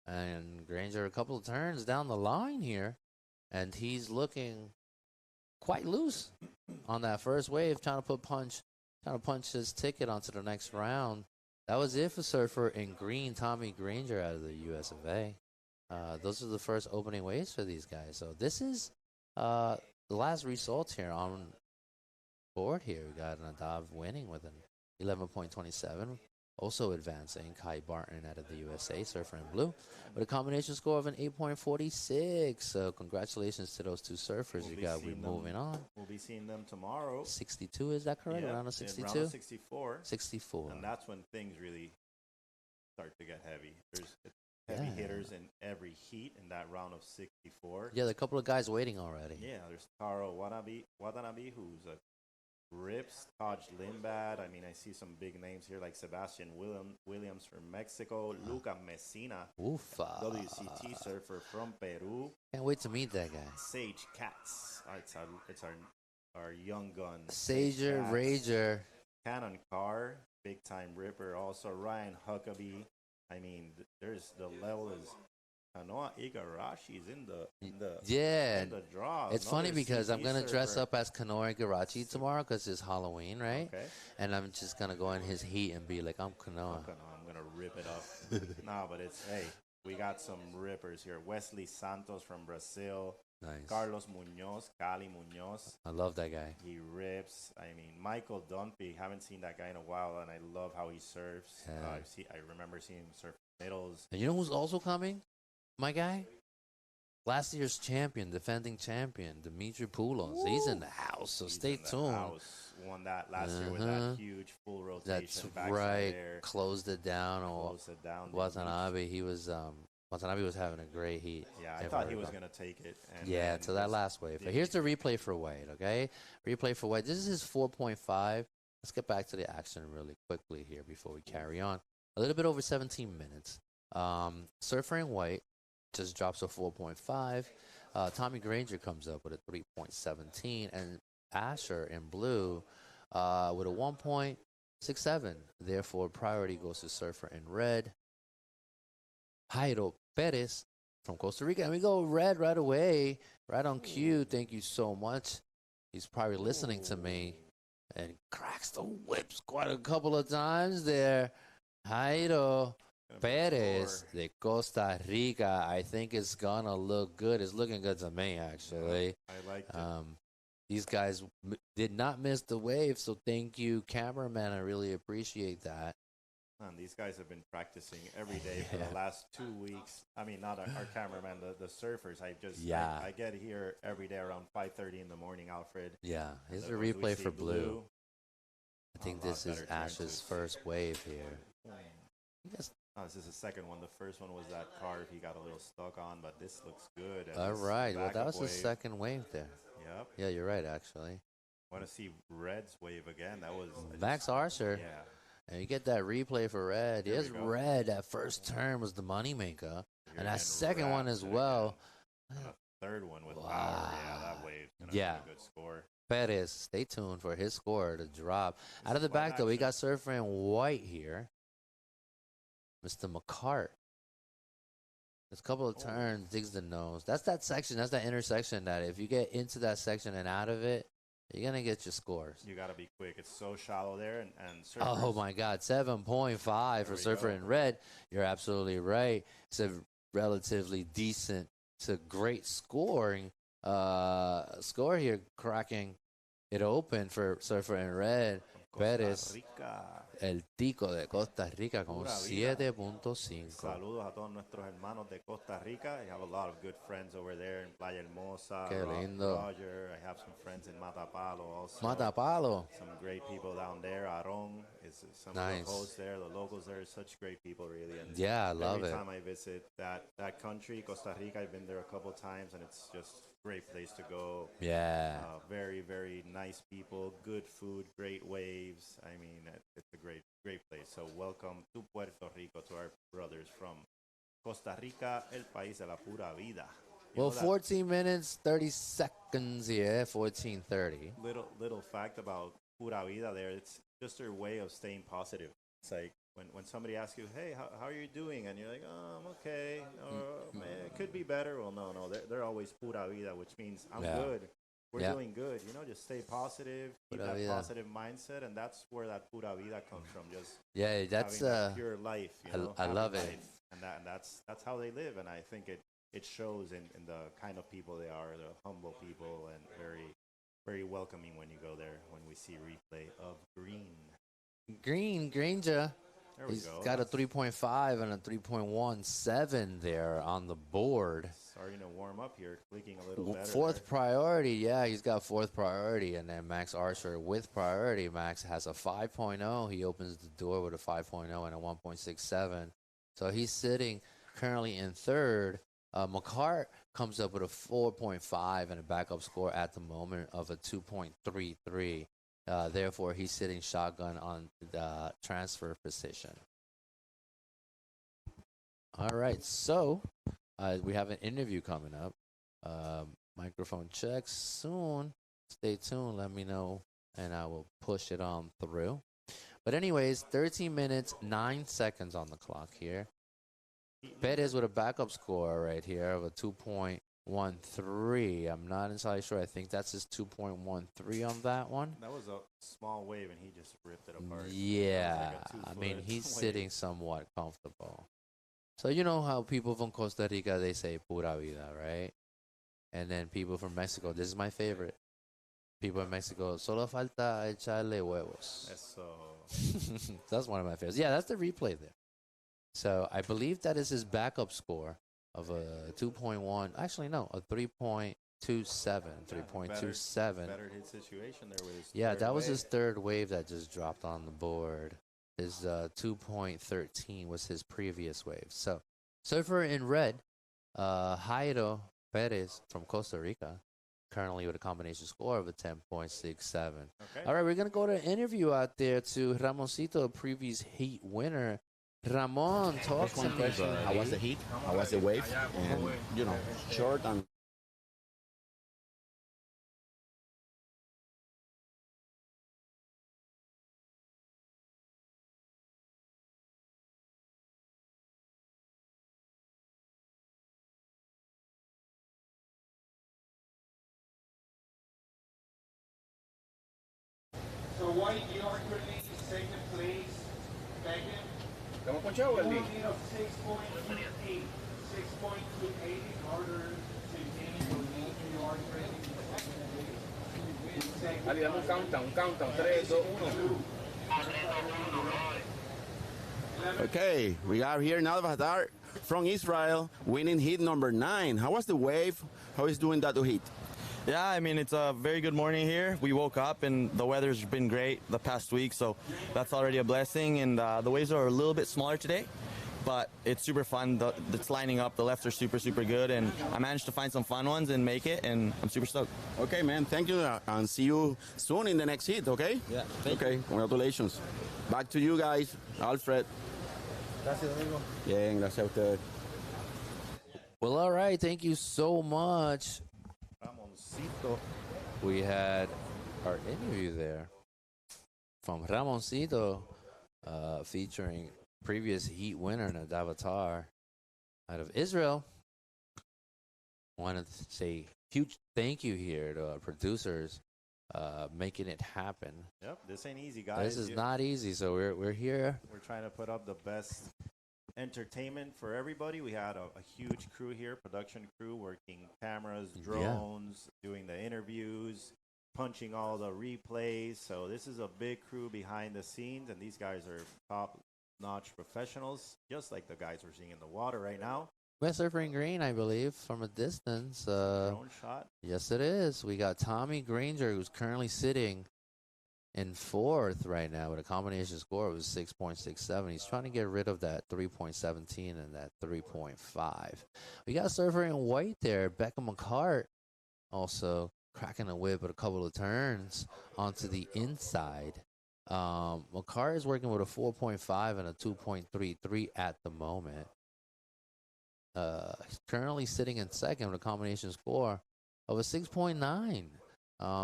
And Granger a couple of turns down the line here. And he's looking quite loose on that first wave, trying to punch his ticket onto the next round. That was it for surfer in green, Tommy Granger out of the US of A. Those are the first opening waves for these guys. So this is the last results here on board here. We got Nadav winning with an 11.27. Also advancing, Kai Barton out of the USA, surfer in blue, with a combination score of an 8.46. So congratulations to those two surfers. We're moving on. We'll be seeing them tomorrow. 62, is that correct? Yep, Around a 62? Round of 64. 64. And that's when things really start to get heavy. There's heavy hitters in every heat in that round of 64. Yeah, there are a couple of guys waiting already. Yeah, there's Taro Watanabe, who's a rips, Taj Limbad. I mean, I see some big names here like Sebastian Williams from Mexico, Luca Messina, Ufa. WCT surfer from Peru. Can't wait to meet that guy. Sage Katz. It's our young gun. Sager, Katz. Rager. Cannon Carr, big time ripper. Also Ryan Huckabee. I mean, there's the level is. Kanoa Igarashi's in the draw. It's funny because I'm gonna dress surfer. up as Kanoa Igarashi tomorrow because it's Halloween, right? Okay. And I'm just gonna go in his heat and be like, I'm Kanoa. I'm gonna rip it up. No, but we got some rippers here. Wesley Santos from Brazil. Nice. Carlos Munoz, Cali Munoz. I love that guy. He rips. I mean, Michael Dunphy. Haven't seen that guy in a while, and I love how he surfs. Yeah. I remember seeing him surf middles. And you know who's also coming? My guy? Last year's champion, defending champion, Dimitri Poulos. He's in the house, so stay tuned. Won that last year with that huge full rotation. That's right. Closed it down. Watanabe, Watanabe was having a great heat. Yeah, I thought he was going to take it. And to that last wave. But here's the replay for Wade, okay? Replay for Wade. This is his 4.5. Let's get back to the action really quickly here before we carry on. A little bit over 17 minutes. Surfer in white just drops a 4.5. Tommy Granger comes up with a 3.17. And Asher in blue with a 1.67. Therefore, priority goes to surfer in red. Jairo Perez from Costa Rica. And we go red right away, right on cue. Thank you so much. He's probably listening to me and cracks the whips quite a couple of times there. Jairo Perez de Costa Rica. I think it's going to look good. It's looking good to me, actually. I like it. These guys did not miss the wave, so thank you, cameraman. I really appreciate that. Man, these guys have been practicing every day for the last 2 weeks. I mean, not our cameraman, the surfers. I get here every day around 5:30 in the morning, Alfred. Yeah, here's a replay for blue. I think this is Ash's first wave here. This is the second one. The first one was that carve he got a little stuck on, but this looks good. All right, well, that was the wave. second wave there. Yep. Yeah, you're right, actually. Want to see Red's wave again? That was Max Archer. Yeah. And you get that replay for Red. Yes, Red, that first turn was the moneymaker. And that second one as well. And a third one with Lauer. Yeah, that wave. Be a good score. Perez, stay tuned for his score to drop. Out of the back, though, we got surfer in white here. Mr. McCart. There's a couple of turns, digs the nose. That's that section. That's that intersection that if you get into that section and out of it, you're going to get your scores. You got to be quick. It's so shallow there. And surfers. Oh, my God. 7.5 for surfer in red. You're absolutely right. It's a relatively decent to great scoring score here, cracking it open for surfer in red. Perez, el tico de Costa Rica con 7.5. Saludos a todos nuestros hermanos de Costa Rica. I have a lot of good friends over there in Playa Hermosa. Qué lindo. Roger. I have some friends in Matapalo also. Matapalo. Some great people down there. Aron is some of the hosts there. The locals there are such great people, really. And yeah, I love it. Every time I visit that country, Costa Rica, I've been there a couple times, and it's just a great place to go. Yeah. Very, very nice people, good food, great waves. I mean, it's a great place. So welcome to Puerto Rico, to our brothers from Costa Rica, el país de la pura vida. Well, 14 minutes, 30 seconds here, 14:30. Little fact about pura vida there, it's just their way of staying positive. It's like when somebody asks you, hey, how are you doing? And you're like, oh, I'm okay. Or, man, it could be better. Well, no, they're always pura vida, which means I'm good. we're doing good. You know, just stay positive, keep Pura that vida. positive mindset, and that's where that pura vida comes from. Just Yeah, that's having that pure life. You know, I happy love it. life. And that's how they live, and I think it shows in the kind of people they are, the humble people, and very welcoming when you go there. When we see replay of Granger. there we He's go. got a 3.5 and a 3.17 there on the board. Starting to warm up here, clicking a little better. Fourth priority, yeah, he's got fourth priority. And then Max Archer with priority. Max has a 5.0. He opens the door with a 5.0 and a 1.67. So he's sitting currently in third. McCart comes up with a 4.5 and a backup score at the moment of a 2.33. Therefore, he's sitting shotgun on the transfer position. All right, so we have an interview coming up. Microphone checks soon. Stay tuned. Let me know, and I will push it on through. But anyways, 13 minutes, 9 seconds on the clock here. Perez with a backup score right here of a 2.13. I'm not entirely sure. I think that's his 2.13 on that one. That was a small wave, and he just ripped it apart. Yeah, Like I mean, he's wave. sitting somewhat comfortable. So you know how people from Costa Rica, they say pura vida, right? And then people from Mexico, this is my favorite. People in Mexico, solo falta echarle huevos. Eso. That's one of my favorites. Yeah, that's the replay there. So I believe that is his backup score of a 2.1. Actually, no, a 3.27. 3.27. Better hit situation there with his That was wave. his third wave that just dropped on the board. His 2.13 was his previous wave. So, surfer in red, Jairo Perez from Costa Rica, currently with a combination score of a 10.67. Okay. All right, we're going to go to an interview out there to Ramoncito, previous heat winner. Ramon, talk to me, How was the heat? How was the wave? And, short and So White, you are currently in second place. Second. ¿Estamos ponchados, You need of 6.28. 6.28 in order to gain your lead. You are currently in second place. Ali, dame un countdown, 3, 2, 1. Okay, we are here in Al-Bahtar from Israel, winning heat number 9. How was the wave? How is doing that to heat? Yeah, I mean, it's a very good morning here. We woke up and the weather's been great the past week, so that's already a blessing. And the waves are a little bit smaller today, but it's super fun. It's lining up. The lefts are super, super good, and I managed to find some fun ones and make it, and I'm super stoked. Okay, man, thank you, and see you soon in the next heat, okay? Yeah, Okay, congratulations. Back to you guys, Alfred. Gracias, amigo. Bien, gracias a ustedes. Well, all right. Thank you so much. Ramoncito. We had our interview there from Ramoncito, featuring previous heat winner and Avatar out of Israel. Wanted to say huge thank you here to our producers making it happen. Yep, this ain't easy, guys. This is not easy, so we're here. We're trying to put up the best entertainment for everybody. We had a huge crew here, production crew, working cameras, drones, doing the interviews, punching all the replays. So this is a big crew behind the scenes, and these guys are top-notch professionals, just like the guys we're seeing in the water right now. West Surfing Green, I believe, from a distance. Drone shot. Yes, it is. We got Tommy Granger, who's currently sitting in fourth right now with a combination score of 6.67. He's trying to get rid of that 3.17 and that 3.5. We got a surfer in white there, Becca McCart, also cracking a whip with a couple of turns onto the inside. McCart is working with a 4.5 and a 2.33 at the moment. He's currently sitting in second with a combination score of a 6.9.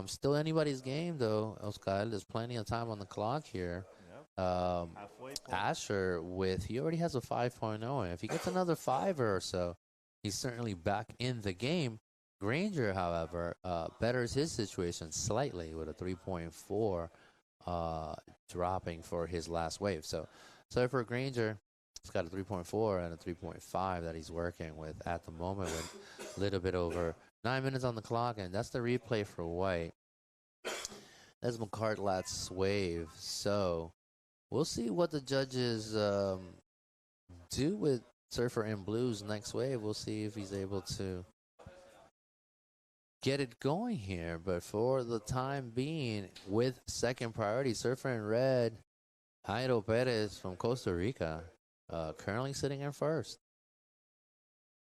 Still anybody's game, though, Oscar. There's plenty of time on the clock here. Yep. Halfway point. Asher, he already has a 5.0. And if he gets another 5 or so, he's certainly back in the game. Granger, however, betters his situation slightly with a 3.4 dropping for his last wave. So for Granger, he's got a 3.4 and a 3.5 that he's working with at the moment with a little bit over 9 minutes on the clock, and that's the replay for White. That's McCartlat's wave. So we'll see what the judges do with Surfer in Blue's next wave. We'll see if he's able to get it going here. But for the time being, with second priority, Surfer in Red, Jairo Perez from Costa Rica, currently sitting in first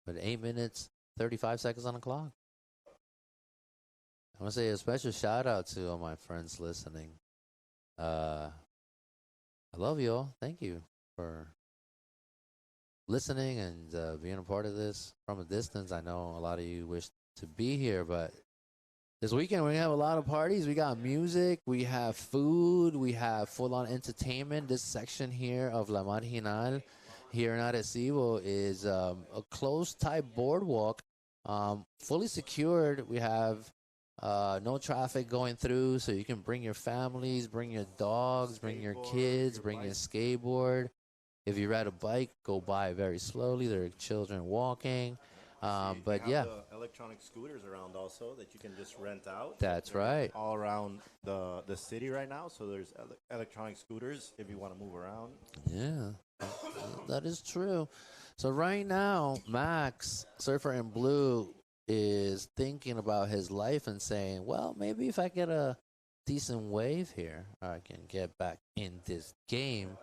with 8 minutes, 35 seconds on the clock. I want to say a special shout out to all my friends listening. I love you all. Thank you for listening and being a part of this from a distance. I know a lot of you wish to be here, but this weekend we have a lot of parties. We got music, we have food, we have full-on entertainment. This section here of La Marginal here in Arecibo is a closed-type boardwalk, fully secured. We have no traffic going through, so you can bring your families, bring your dogs, bring your kids, bring your skateboard. If you ride a bike, go by very slowly. There are children walking. But yeah, the electronic scooters around also that you can just rent out. That's right. All around the city right now. So there's electronic scooters if you want to move around. Yeah, that is true. So right now, Max, Surfer in Blue, is thinking about his life and saying, well, maybe if I get a decent wave here, I can get back in this game.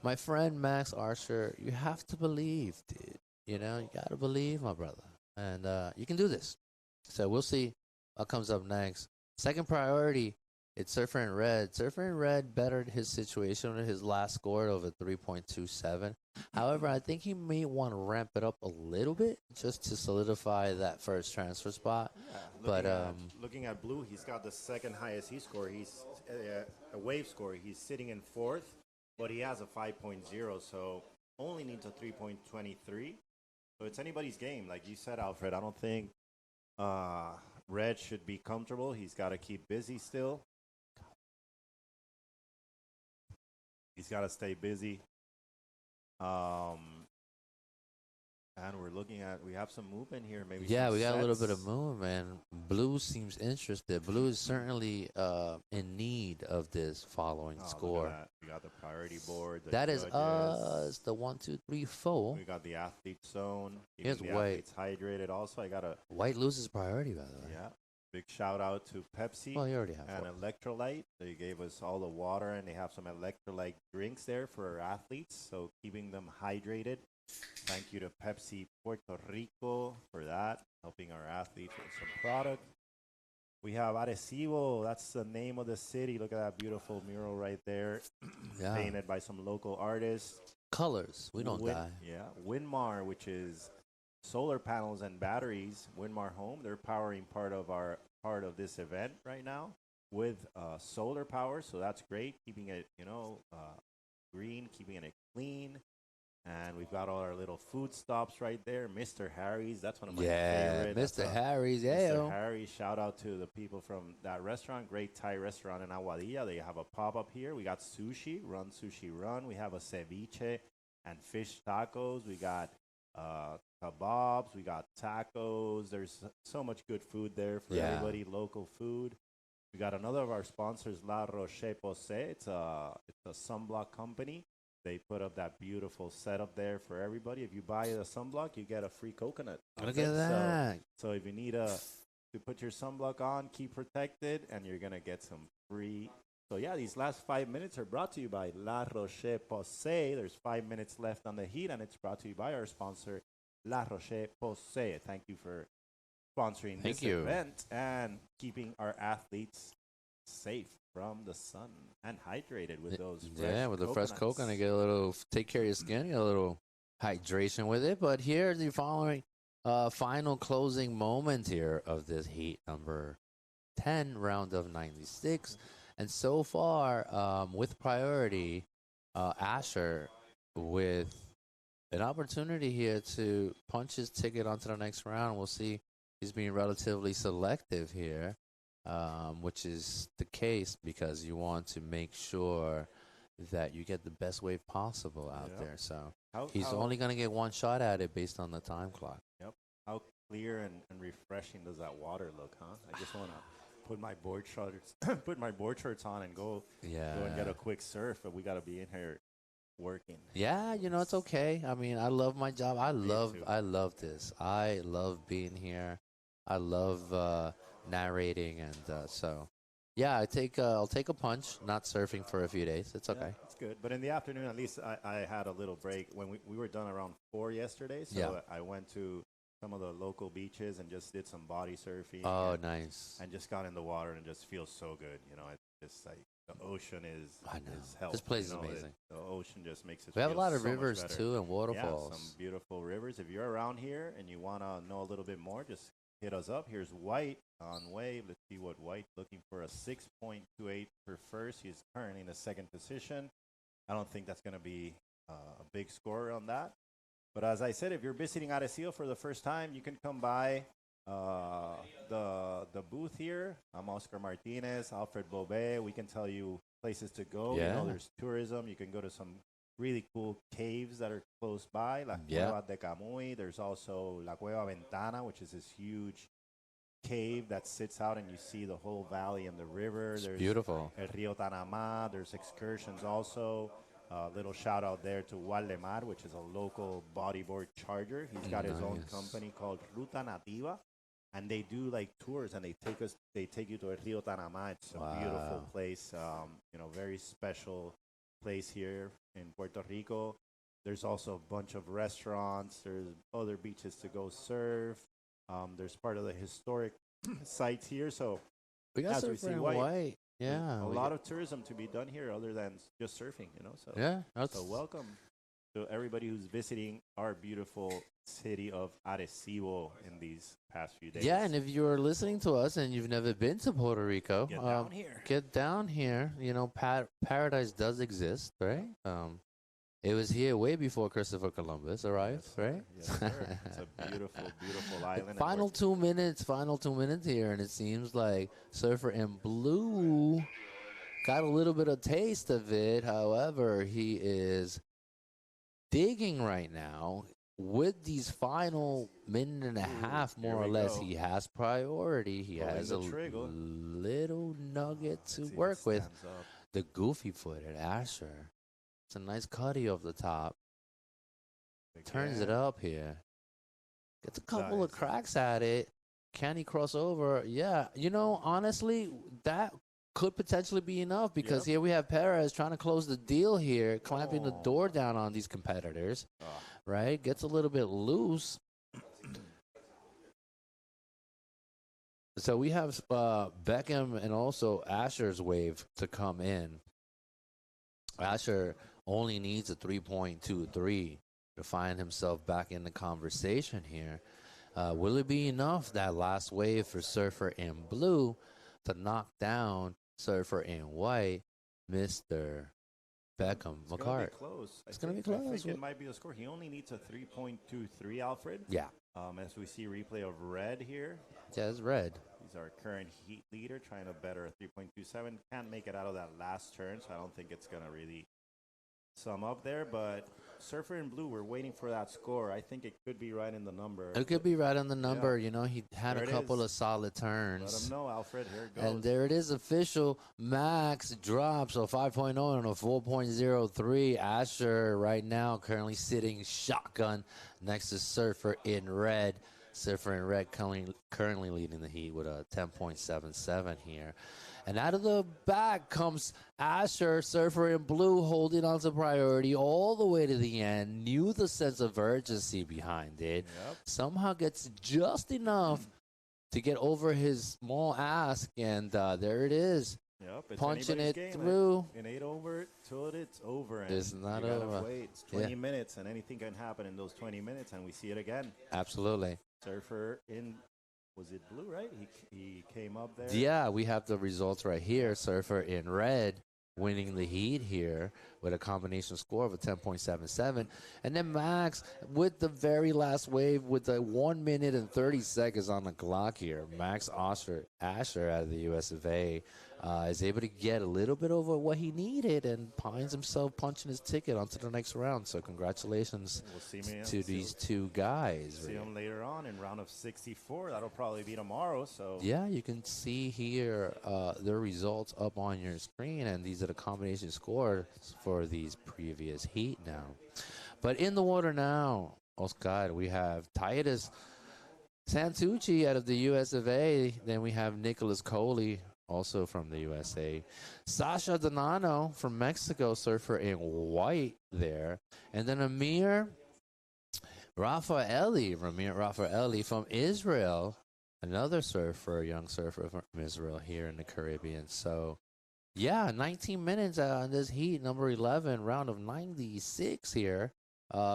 My friend Max Archer, you have to believe, dude. You know, you got to believe, my brother. And you can do this. So we'll see what comes up next. Second priority, it's Surfer in Red. Surfer in Red bettered his situation with his last score of a 3.27. However, I think he may want to ramp it up a little bit just to solidify that first transfer spot. Yeah, looking at Blue, he's got the second highest he score. He's a wave score. He's sitting in fourth, but he has a 5.0, so only needs a 3.23. So it's anybody's game. Like you said, Alfred, I don't think Red should be comfortable. He's got to keep busy still. He's got to stay busy. And we're looking at, we have some movement here. Maybe yeah, we got sets. a little bit of movement. Blue seems interested. Blue is certainly in need of this following score. We got the priority board. That is us. The 1, 2, 3, 4. We got the athlete zone. Here's the White. Athletes hydrated. Also, I got a White loses priority, by the way. yeah. Big shout out to Pepsi Well, you already have and Electrolyte. They gave us all the water, and they have some electrolyte drinks there for our athletes, so keeping them hydrated. Thank you to Pepsi Puerto Rico for that, helping our athletes with some product. We have Arecibo. That's the name of the city. Look at that beautiful mural right there, painted by some local artists. Colors. We don't die. Yeah. Winmar, which is solar panels and batteries. Winmar Home. They're powering part of this event right now with solar power. So that's great. Keeping it, green, keeping it clean. And we've got all our little food stops right there. Mr. Harry's, that's one of my favorites. Mr. Harry's, Mr. Harry's, shout out to the people from that restaurant, great Thai restaurant in Aguadilla. They have a pop-up here. We got sushi, Run Sushi Run. We have a ceviche and fish tacos. We got kebabs. We got tacos. There's so much good food there for everybody, local food. We got another of our sponsors, La Roche-Posay. It's a sunblock company. They put up that beautiful setup there for everybody. If you buy the sunblock, you get a free coconut. Look at that. So if you need to put your sunblock on, keep protected, and you're going to get some free. So, yeah, these last 5 minutes are brought to you by La Roche-Posay. There's 5 minutes left on the heat, and it's brought to you by our sponsor, La Roche-Posay. Thank you for sponsoring this event and keeping our athletes safe from the sun and hydrated with those fresh with the coconuts. fresh coconut. Get a little, take care of your skin, get a little hydration with it. But here's the following final closing moment here of this heat number 10, round of 96. And so far, with priority, Asher with an opportunity here to punch his ticket onto the next round. We'll see if He's being relatively selective here, which is the case because you want to make sure that you get the best wave possible out there. So he's only going to get one shot at it based on the time clock. Yep. How clear and refreshing does that water look, huh? I just want to put my board shorts on and go and get a quick surf, but we got to be in here working. Yeah, it's okay. I mean, I love my job. I love this. I love being here. I love narrating, and so yeah, I'll take a punch. Not surfing for a few days. It's okay. Yeah, it's good. But in the afternoon, at least I had a little break when we were done around 4 yesterday. So I went to some of the local beaches and just did some body surfing. Oh, nice. And just got in the water and it just feels so good. It's just like the ocean is health. This place is amazing. The ocean just makes it. We have a lot of so rivers too and waterfalls. Yeah, some beautiful rivers. If you're around here and you want to know a little bit more, just hit us up. Here's White on wave. Let's see what White looking for a 6.28 for first. He's currently in the second position. I don't think that's going to be a big score on that. But as I said, if you're visiting Arecibo for the first time, you can come by the booth here. I'm Oscar Martinez, Alfred Bobet. We can tell you places to go. Yeah. There's tourism. You can go to some really cool caves that are close by, La Cueva de Camuy. There's also La Cueva Ventana, which is this huge cave that sits out and you see the whole valley and the river. There's beautiful. El Rio Tanamá. There's excursions also. Little shout out there to Waldemar, which is a local bodyboard charger. He's got his own company called Ruta Nativa, and they do like tours, and they take you to El Rio Tanamá. It's a beautiful place, very special place here in Puerto Rico. There's also a bunch of restaurants. There's other beaches to go surf. There's part of the historic sites here. So we got surfing in White. Yeah, a lot of tourism to be done here other than just surfing, So so welcome to everybody who's visiting our beautiful city of Arecibo in these past few days. Yeah, and if you're listening to us and you've never been to Puerto Rico, get down here. Paradise does exist, right? It was here way before Christopher Columbus arrived, right? Yes, sir. It's a beautiful, beautiful island. Final 2 minutes here, and it seems like Surfer in Blue got a little bit of taste of it. However, he is digging right now. With these final minute and a half, more or less, he has priority. He has a little nugget to work with. The goofy-footed Asher. It's a nice cutty off the top. Turns it up here. Gets a couple of cracks at it. Can he cross over? Yeah. Honestly, that could potentially be enough because here we have Perez trying to close the deal here, clamping the door down on these competitors. Right? Gets a little bit loose. So we have Beckham and also Asher's wave to come in. Asher only needs a 3.23 to find himself back in the conversation here. Will it be enough, that last wave for Surfer in Blue, to knock down Surfer in White, Mr. Beckham McCart? It's going to be close. I think it might be the score. He only needs a 3.23, Alfred. Yeah. As we see replay of Red here. Yeah, it's Red. He's our current heat leader, trying to better a 3.27. Can't make it out of that last turn, so I don't think it's going to really sum up there. But Surfer in Blue, we're waiting for that score. I think it could be right in the number. It could be right on the number. He had a couple of solid turns. Let him know, Alfred. Here it goes. And there it is, official. Max drops, so 5.0 and a 4.03. Asher right now currently sitting shotgun next to Surfer in Red. Surfer in Red currently leading the heat with a 10.77 here. And out of the back comes Asher, Surfer in Blue, holding on to priority all the way to the end. Knew the sense of urgency behind it. Somehow gets just enough to get over his small ask, and there it is. Punching it through. In 8 over till it's over. And it's not over. Wait. It's 20 minutes, and anything can happen in those 20 minutes, and we see it again. Absolutely. Surfer in, was it Blue, right? He came up there. Yeah, we have the results right here. Surfer in Red winning the heat here with a combination score of a 10.77. And then Max, with the very last wave, with the 1 minute and 30 seconds on the clock here, Max Asher out of the US of A is able to get a little bit over what he needed and finds himself punching his ticket onto the next round. So congratulations to these two guys. See them later on in round of 64. That'll probably be tomorrow. So yeah, you can see here the results up on your screen, and these are the combination scores for these previous heat now. But in the water now, Oscar, we have Titus Santucci out of the US of A. Then we have Nicholas Coley, also from the USA. Sasha Donano from Mexico, surfer in white there. And then Ramir Rafaeli from Israel, another surfer, young surfer from Israel here in the Caribbean. So, yeah, 19 minutes on this heat, number 11, round of 96 here.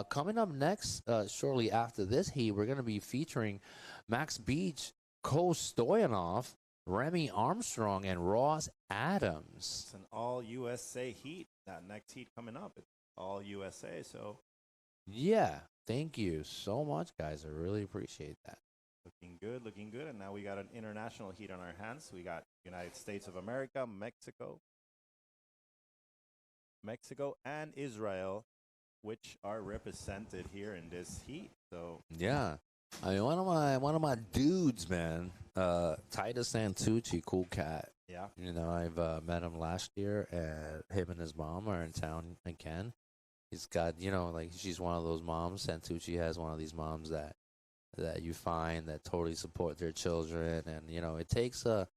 Coming up next, shortly after this heat, we're going to be featuring Max Beach, Cole Stoyanov, Remy Armstrong, and Ross Adams. It's an all USA heat. That next heat coming up, it's all USA. So, yeah, thank you so much, guys. I really appreciate that. looking good, looking good. And now we got an international heat on our hands. We got United States of America, Mexico, and Israel, which are represented here in this heat. So yeah, I mean, one of my dudes, man, Titus Santucci, cool cat. yeah, You know, I've met him last year, and him and his mom are in town again. He's got, you know, like, she's one of those moms. Santucci has one of these moms that you find that totally support their children, and you know, it takes a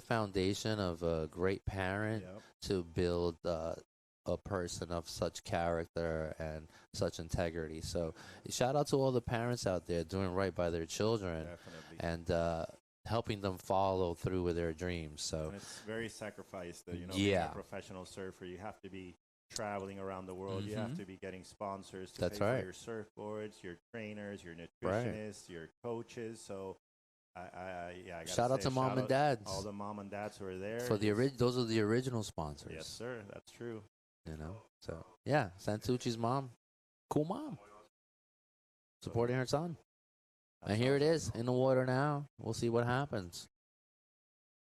foundation of a great parent Yep. to build a person of such character and such integrity. So shout out to all the parents out there doing right by their children Definitely. and helping them follow through with their dreams. So And it's very sacrificed. You know, Yeah. being a professional surfer, you have to be traveling around the world. You have to be getting sponsors to That's pay right. for your surfboards, your trainers, your Right. nutritionists, your coaches. So, I gotta shout out say, to mom and dads all the mom and dads who are there. for the those are the original sponsors. Yes, sir. That's true. You know, so yeah, Santucci's mom, cool mom, supporting her son. And here it is in the water now. We'll see what happens.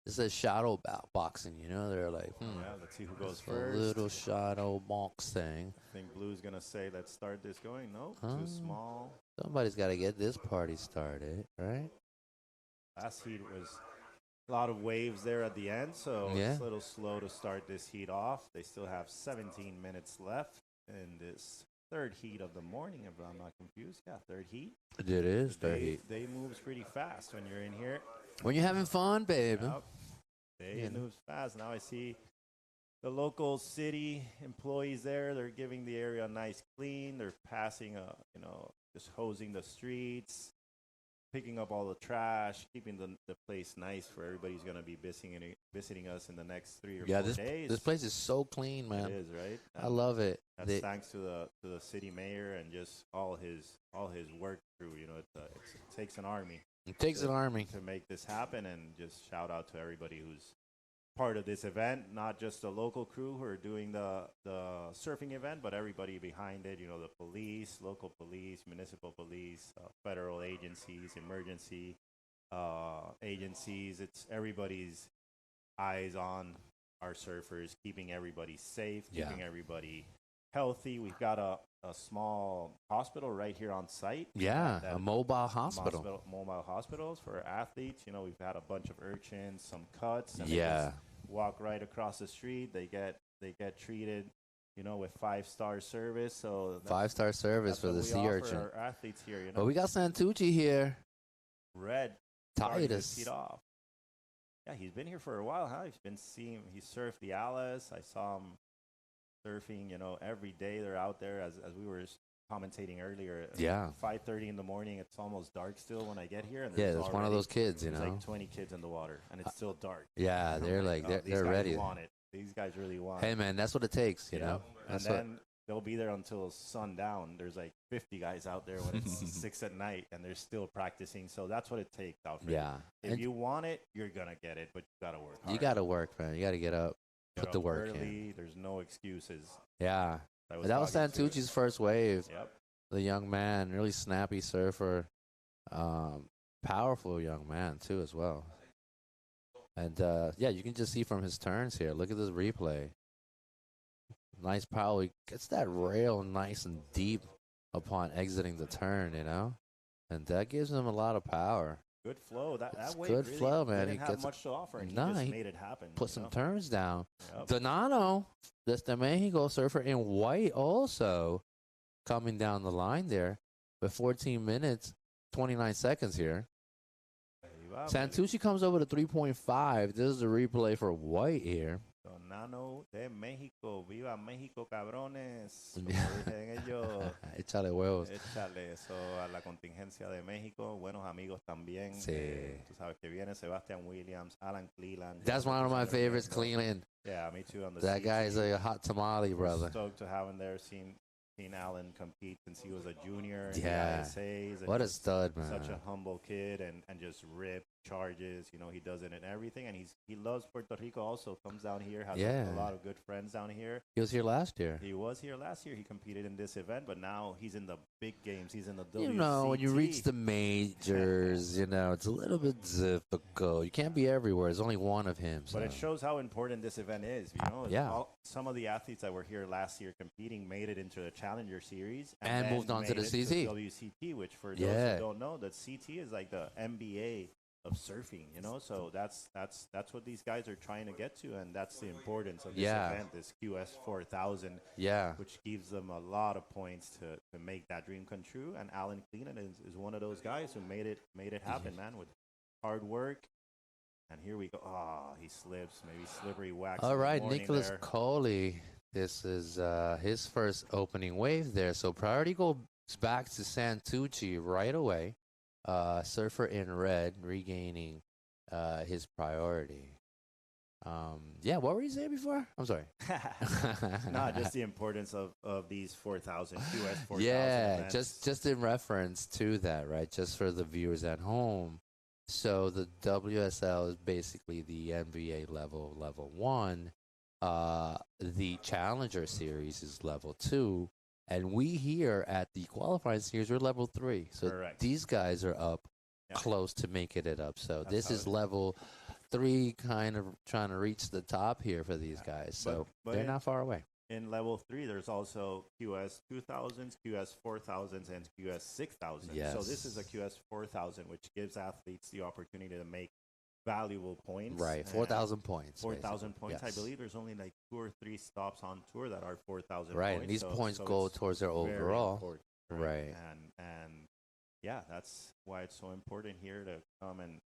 This is shadow boxing, you know. They're like, Yeah, let's see who goes a first. little shadow box thing. I think Blue's gonna say, "Let's start this going." No, Huh? too small. Somebody's got to get this party started, right? Last heat was a lot of waves there at the end, so Yeah. it's a little slow to start this heat off. They still have 17 minutes left in this third heat of the morning, if I'm not confused. Yeah, third heat. It is dirty. They moves pretty fast when you're in here. When you're having fun, baby. Yep. They You know. moves fast. Now I see the local city employees there. They're giving the area a nice clean. They're passing, just hosing the streets, picking up all the trash, keeping the place nice for everybody who's going to be visiting us in the next 3 or 4 days. This place is so clean, man. It is, right? I love it. That's thanks to the city mayor and just all his work crew. You know, it takes an army. It takes an army. To make this happen, and just shout out to everybody who's part of this event, not just the local crew who are doing the surfing event, but everybody behind it. You know, the police, local police, municipal police, federal agencies, emergency agencies. It's everybody's eyes on our surfers, keeping everybody safe, keeping everybody healthy. We've got a small hospital right here on site. Yeah, That a mobile hospital. Mobile hospitals for athletes. You know, we've had a bunch of urchins, some cuts, and they Yeah. just walk right across the street. They get treated, you know, with 5-star service. So that's, 5-star service that's for what the we sea offer urchin. our athletes here. You know, But we got Santucci here. Red starting this Titus. heat off. Yeah, he's been here for a while, huh? He surfed the Alice. I saw him surfing, you know, every day. They're out there, as we were commentating earlier. Yeah. 5:30 in the morning. It's almost dark still when I get here. And Yeah, there's it's one of already- those kids, you there's know. like 20 kids in the water, and it's still dark. Yeah, I'm they're like oh, these they're guys ready. Want it. These guys really want Hey it. man, that's what it takes, you Yeah. know. And That's what. then they'll be there until sundown. There's like 50 guys out there when it's 6 at night, and they're still practicing. So that's what it takes out there. Yeah, If and you want it, you're gonna get it, but you gotta work hard. you got to work, man. You got to get up. Get put the up work in. early. There's no excuses. Yeah. I And that was talking to- Santucci's first wave. Yep. The young man, really snappy surfer. Powerful young man, too, as well. And, yeah, you can just see from his turns here. Look at this replay. Nice power. He gets that rail nice and deep upon exiting the turn, you know? And that gives him a lot of power. Good flow. That It's wave good really flow, man. Didn't He have gets much to offer, and Nah, he just he made it happen. put you some know? turns down. Yep. Donano, that's the Mexico surfer in white also coming down the line there with 14 minutes, 29 seconds here. Ahí va, Santucci comes over to 3.5. This is a replay for white here. Donano de México. Viva México, cabrones. Como Yeah. dicen ellos. Échale huevos. Échale eso a la contingencia de México. Buenos amigos también. Sí. Tú sabes que viene Sebastian Williams, Alan Cleland. That's one of my favorites, Cleveland. Yeah, me too. On the That guy is CT. a hot tamale, brother. Stoked to have him there. Seen Alan compete since he was a junior. In Yeah. The ISAs, and What a just stud, man. Such a humble kid and just rip charges. You know, he does it in everything, and he loves Puerto Rico. Also comes down here, has Yeah. a lot of good friends down here. He was here last year. He was here last year. He competed in this event, but now he's in the big games. He's in the WCT. You know, when you reach the majors, you know, it's a little bit difficult. You can't be everywhere. There's only one of him. So. But it shows how important this event is. You know, Yeah. Some of the athletes that were here last year competing made it into the Challenger Series And then moved on to made the it CT. WCT, which for those Yeah. who don't know, the CT is like the NBA of surfing. You know, so that's what these guys are trying to get to, and that's the importance of this Yeah. event, this QS 4000. Yeah. Which gives them a lot of points to make that dream come true. And Alan Cleland is one of those guys who made it happen, man, with hard work. And here we go. Oh, he slips. Maybe slippery wax. All in the right, morning Nicholas there. Coley. This is his first opening wave there. So priority goes back to Santucci right away. Surfer in red, regaining his priority. Yeah, what were you saying before? I'm sorry. No, just the importance of these 4,000 QS 4,000. Yeah, events. just in reference to that, right? Just for the viewers at home. So the WSL is basically the NBA level 1. The Challenger Series is level 2. And we here at the qualifying series, we're level 3. So Correct. these guys are up Yeah. close to making it up. So That's this how is it- level 3, kind of trying to reach the top here for these guys. So but they're it- not far away. In level 3, there's also QS 2000s, QS 4000s, and QS 6000s. So this is a Yes. QS 4000, which gives athletes the opportunity to make valuable points. Right, And 4,000 points. 4,000 basically. points. Yes. I believe there's only like 2 or 3 stops on tour that are 4,000 Right, points. and these so- points so go it's towards their very overall. important, Right. And yeah, that's why it's so important here to come and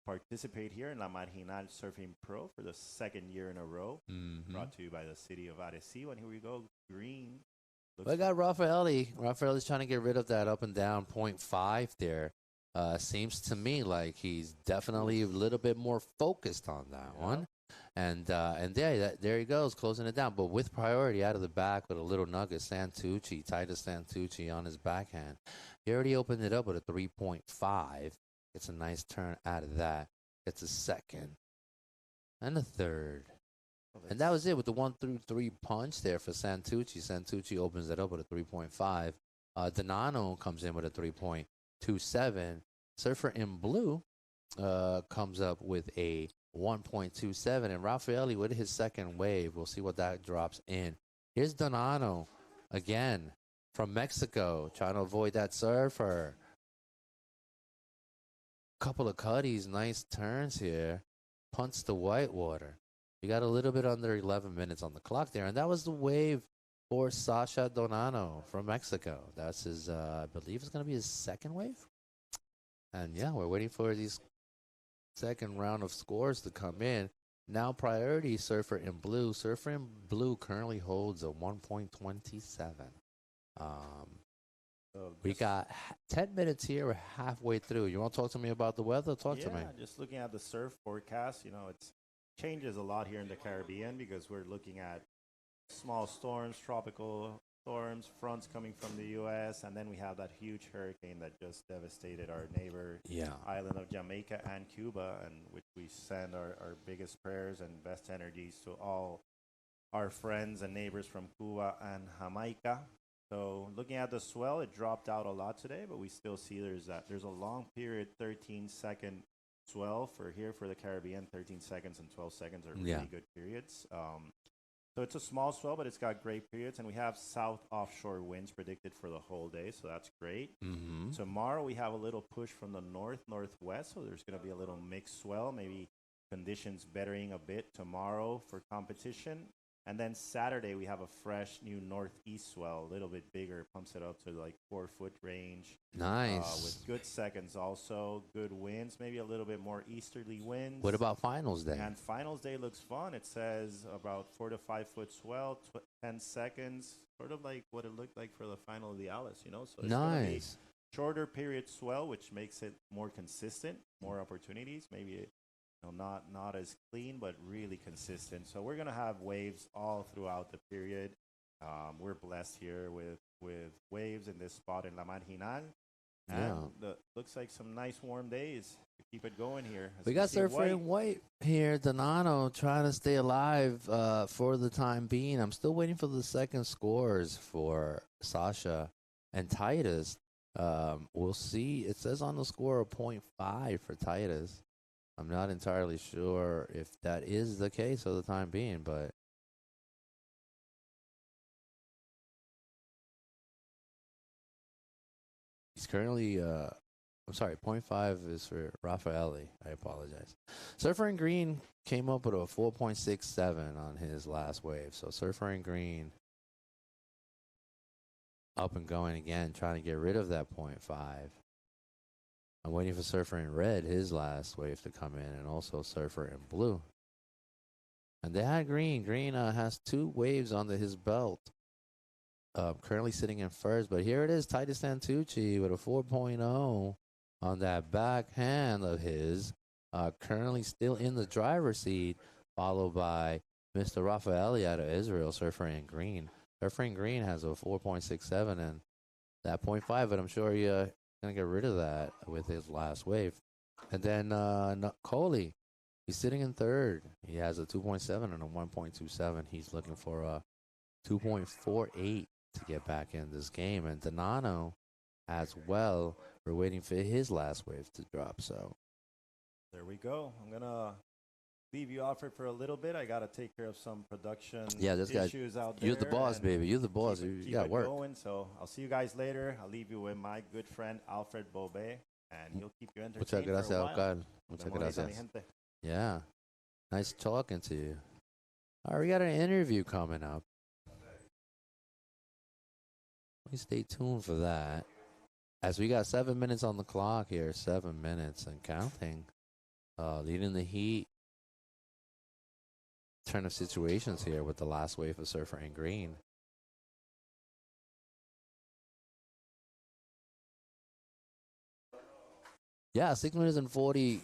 participate here in La Marginal Surfing Pro for the second year in a row. Mhm. Brought to you by the city of Arecibo. And here we go, green. Looks We got Raffaelli. Raffaelli's trying to get rid of that up and down 0.5 there. Seems to me like he's definitely a little bit more focused on that one. And there he goes, closing it down. But with priority out of the back with a little nugget, Titus Santucci on his backhand. He already opened it up with a 3.5. It's a nice turn out of that. It's a second and a third. And that was it with the 1-3 punch there for Santucci. Santucci opens it up with a 3.5. Donano comes in with a 3.27. Surfer in blue comes up with a 1.27. And Raffaelli with his second wave. We'll see what that drops in. Here's Donano again from Mexico, trying to avoid that surfer. Couple of cutties, nice turns here. Punts the whitewater. We got a little bit under 11 minutes on the clock there, and that was the wave for Sasha Donano from Mexico. That's his, I believe it's going to be his second wave. And yeah, we're waiting for these second round of scores to come in. Now priority Surfer in blue. Surfer in blue currently holds a 1.27. So We just- got 10 minutes here. We're halfway through. You want to talk to me about the weather? Talk to me. Yeah, just looking at the surf forecast, you know, it changes a lot here in the Caribbean because we're looking at small storms, tropical storms, fronts coming from the U.S., and then we have that huge hurricane that just devastated our neighbor Yeah. island of Jamaica and Cuba, and which we send our biggest prayers and best energies to all our friends and neighbors from Cuba and Jamaica. So looking at the swell, it dropped out a lot today, but we still see there's a long period, 13-second swell for the Caribbean. 13 seconds and 12 seconds are really good periods. So it's a small swell, but it's got great periods, and we have south offshore winds predicted for the whole day, so that's great. Tomorrow we have a little push from the northwest, so there's going to be a little mixed swell, maybe conditions bettering a bit tomorrow for competition. And then Saturday we have a fresh new northeast swell, a little bit bigger, pumps it up to like 4-foot range. Nice. With good seconds also, good winds, maybe a little bit more easterly winds. What about finals day? And finals day looks fun. It says about 4 to 5 foot swell, 10 seconds, sort of like what it looked like for the final of the Alice, you know? So it's gonna be shorter period swell, which makes it more consistent, more opportunities, maybe not as clean, but really consistent. So we're gonna have waves all throughout the period. We're blessed here with waves in this spot in La Marginal. And looks like some nice warm days to keep it going here. We got Surfer in White here, Donano, trying to stay alive for the time being. I'm still waiting for the second scores for Sasha and Titus. We'll see. It says on the score a 0.5 for Titus. I'm not entirely sure if that is the case for the time being, but he's currently, 0.5 is for Raffaele. I apologize. Surfer in Green came up with a 4.67 on his last wave. So Surfer in Green up and going again, trying to get rid of that 0.5. I'm waiting for Surfer in Red, his last wave, to come in, and also Surfer in Blue. And they had Green. Green has 2 waves under his belt. Currently sitting in first, but here it is, Titus Santucci with a 4.0 on that backhand of his. Currently still in the driver's seat, followed by Mr. Raffaele out of Israel, Surfer in Green. Surfer in Green has a 4.67 and that 0.5, but I'm sure you're going to get rid of that with his last wave. And then Coley, he's sitting in third. He has a 2.7 and a 1.27. He's looking for a 2.48 to get back in this game. And Donano as well. We're waiting for his last wave to drop. So there we go. I'm going to leave you off for a little bit. I got to take care of some production issues out there. You're the boss, baby. You're the boss. You got work. Going. So I'll see you guys later. I'll leave you with my good friend Alfred Bobe, and he'll keep you entertained for a while. Muchas gracias. Yeah. Nice talking to you. All right, we got an interview coming up. Please stay tuned for that. As we got 7 minutes on the clock here, 7 minutes and counting. Leading the heat. Turn of situations here with the last wave of Surfer in Green. Yeah, 6 minutes and 40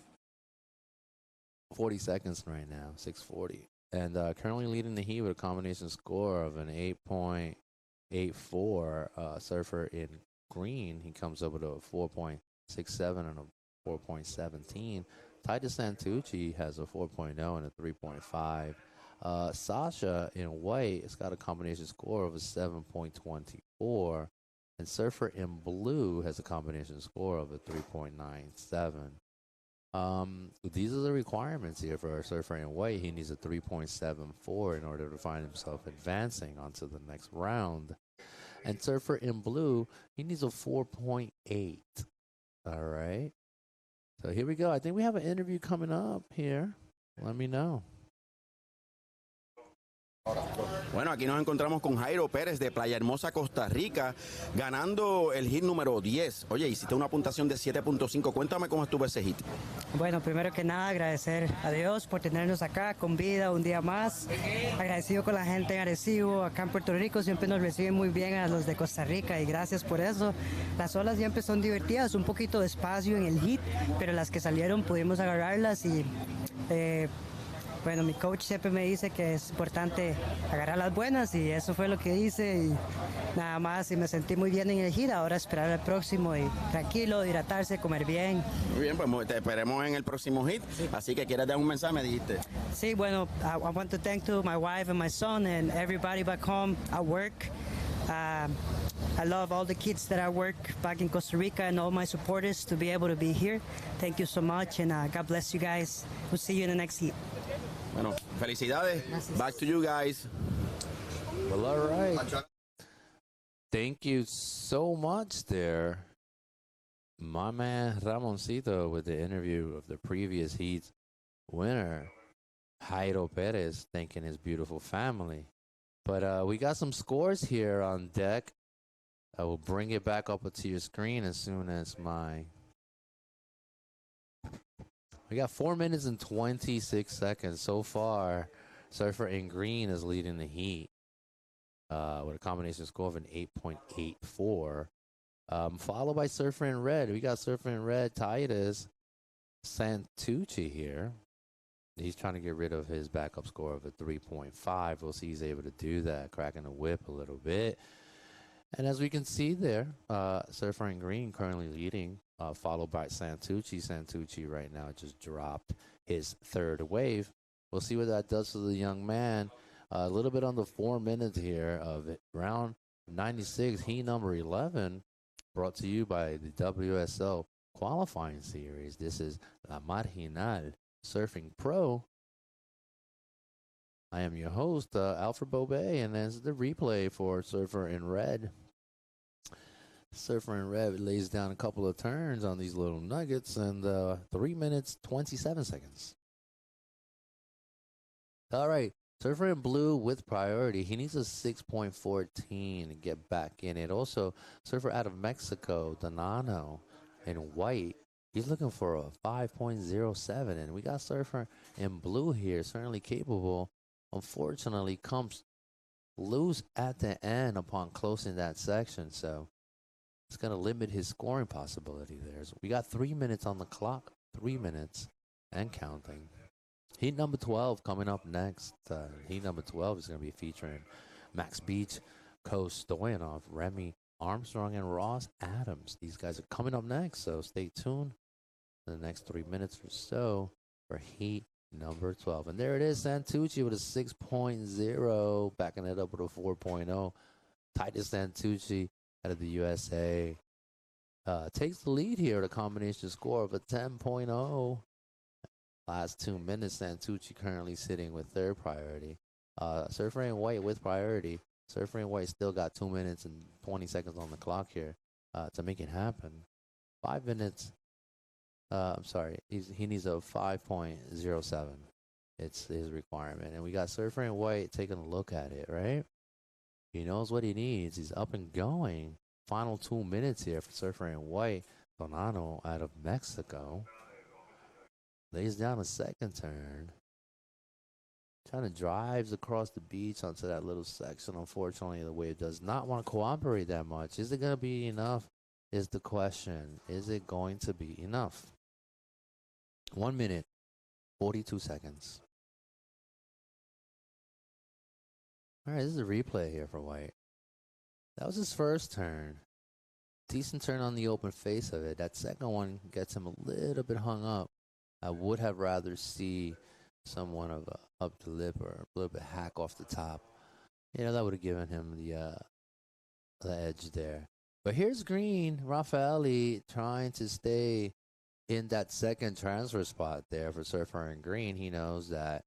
seconds right now, 6:40. And currently leading the heat with a combination score of an 8.84. Surfer in Green, he comes up with a 4.67 and a 4.17. Titus Santucci has a 4.0 and a 3.5. Sasha in White has got a combination score of a 7.24. And Surfer in Blue has a combination score of a 3.97. These are the requirements here for our Surfer in White. He needs a 3.74 in order to find himself advancing onto the next round. And Surfer in Blue, he needs a 4.8. All right. So here we go. I think we have an interview coming up here. Let me know. Bueno, aquí nos encontramos con Jairo Pérez de Playa Hermosa, Costa Rica, ganando el hit número 10. Oye, hiciste una puntuación de 7.5. Cuéntame cómo estuvo ese hit. Bueno, primero que nada, agradecer a Dios por tenernos acá con vida un día más. Agradecido con la gente en Arecibo, acá en Puerto Rico. Siempre nos reciben muy bien a los de Costa Rica y gracias por eso. Las olas siempre son divertidas, un poquito de espacio en el hit, pero las que salieron pudimos agarrarlas y Bueno, mi coach siempre me dice que es importante agarrar las buenas y eso fue lo que hice y nada más y me sentí muy bien en el hit. Ahora esperar al próximo y tranquilo, hidratarse, comer bien. Muy bien, pues te esperemos en el próximo hit. Así que quieres dar un mensaje, me dijiste. Sí, bueno, I want to thank to my wife and my son and everybody back home at work. I love all the kids that I work back in Costa Rica and all my supporters to be able to be here. Thank you so much and God bless you guys. We'll see you in the next heat. Bueno, felicidades. Back to you guys. Well, all right. Thank you so much there, my man Ramoncito, with the interview of the previous heat's winner, Jairo Perez, thanking his beautiful family. But we got some scores here on deck. I will bring it back up to your screen as soon as we got 4 minutes and 26 seconds so far. Surfer in green is leading the heat with a combination score of an 8.84. Followed by Surfer in red. We got Surfer in red, Titus Santucci here. He's trying to get rid of his backup score of a 3.5. We'll see he's able to do that, cracking the whip a little bit. And as we can see there, Surfer in green currently leading, followed by Santucci. Santucci right now just dropped his third wave. We'll see what that does to the young man. A little bit under 4 minutes here of round 96, heat number 11, brought to you by the WSL qualifying series. This is La Marginal Surfing Pro. I am your host, Alfred Bobet, and this is the replay for Surfer in red. Surfer in red lays down a couple of turns on these little nuggets, and 3 minutes, 27 seconds. All right, Surfer in blue with priority. He needs a 6.14 to get back in it. Also, Surfer out of Mexico, Donano, in white. He's looking for a 5.07, and we got Surfer in blue here, certainly capable. Unfortunately, comes loose at the end upon closing that section, so it's going to limit his scoring possibility there. So we got 3 minutes on the clock, 3 minutes and counting. Heat number 12 coming up next. Heat number 12 is going to be featuring Max Beach, Ko Stoyanov, Remy Armstrong, and Ross Adams. These guys are coming up next, so stay tuned in the next 3 minutes or so for Heat number 12. And there it is, Santucci with a 6.0, backing it up with a 4.0. Titus Santucci out of the USA takes the lead here at a combination score of a 10.0. Last 2 minutes, Santucci currently sitting with third priority. Surfer in white with priority. Surfer in white still got 2 minutes and 20 seconds on the clock here to make it happen. 5 minutes. I'm sorry. He needs a 5.07. It's his requirement. And we got Surfer in white taking a look at it, right? He knows what he needs. He's up and going. Final 2 minutes here for Surfer in white. Donano out of Mexico lays down a second turn. Kind of drives across the beach onto that little section. Unfortunately, the wave does not want to cooperate that much. Is it going to be enough is the question. Is it going to be enough? 1 minute, 42 seconds. All right, this is a replay here for White. That was his first turn. Decent turn on the open face of it. That second one gets him a little bit hung up. I would have rather see someone of a up the lip or a little bit hack off the top. You know, that would have given him the edge there. But here's Green, Raffaelli trying to stay in that second transfer spot there for Surfer and Green. He knows that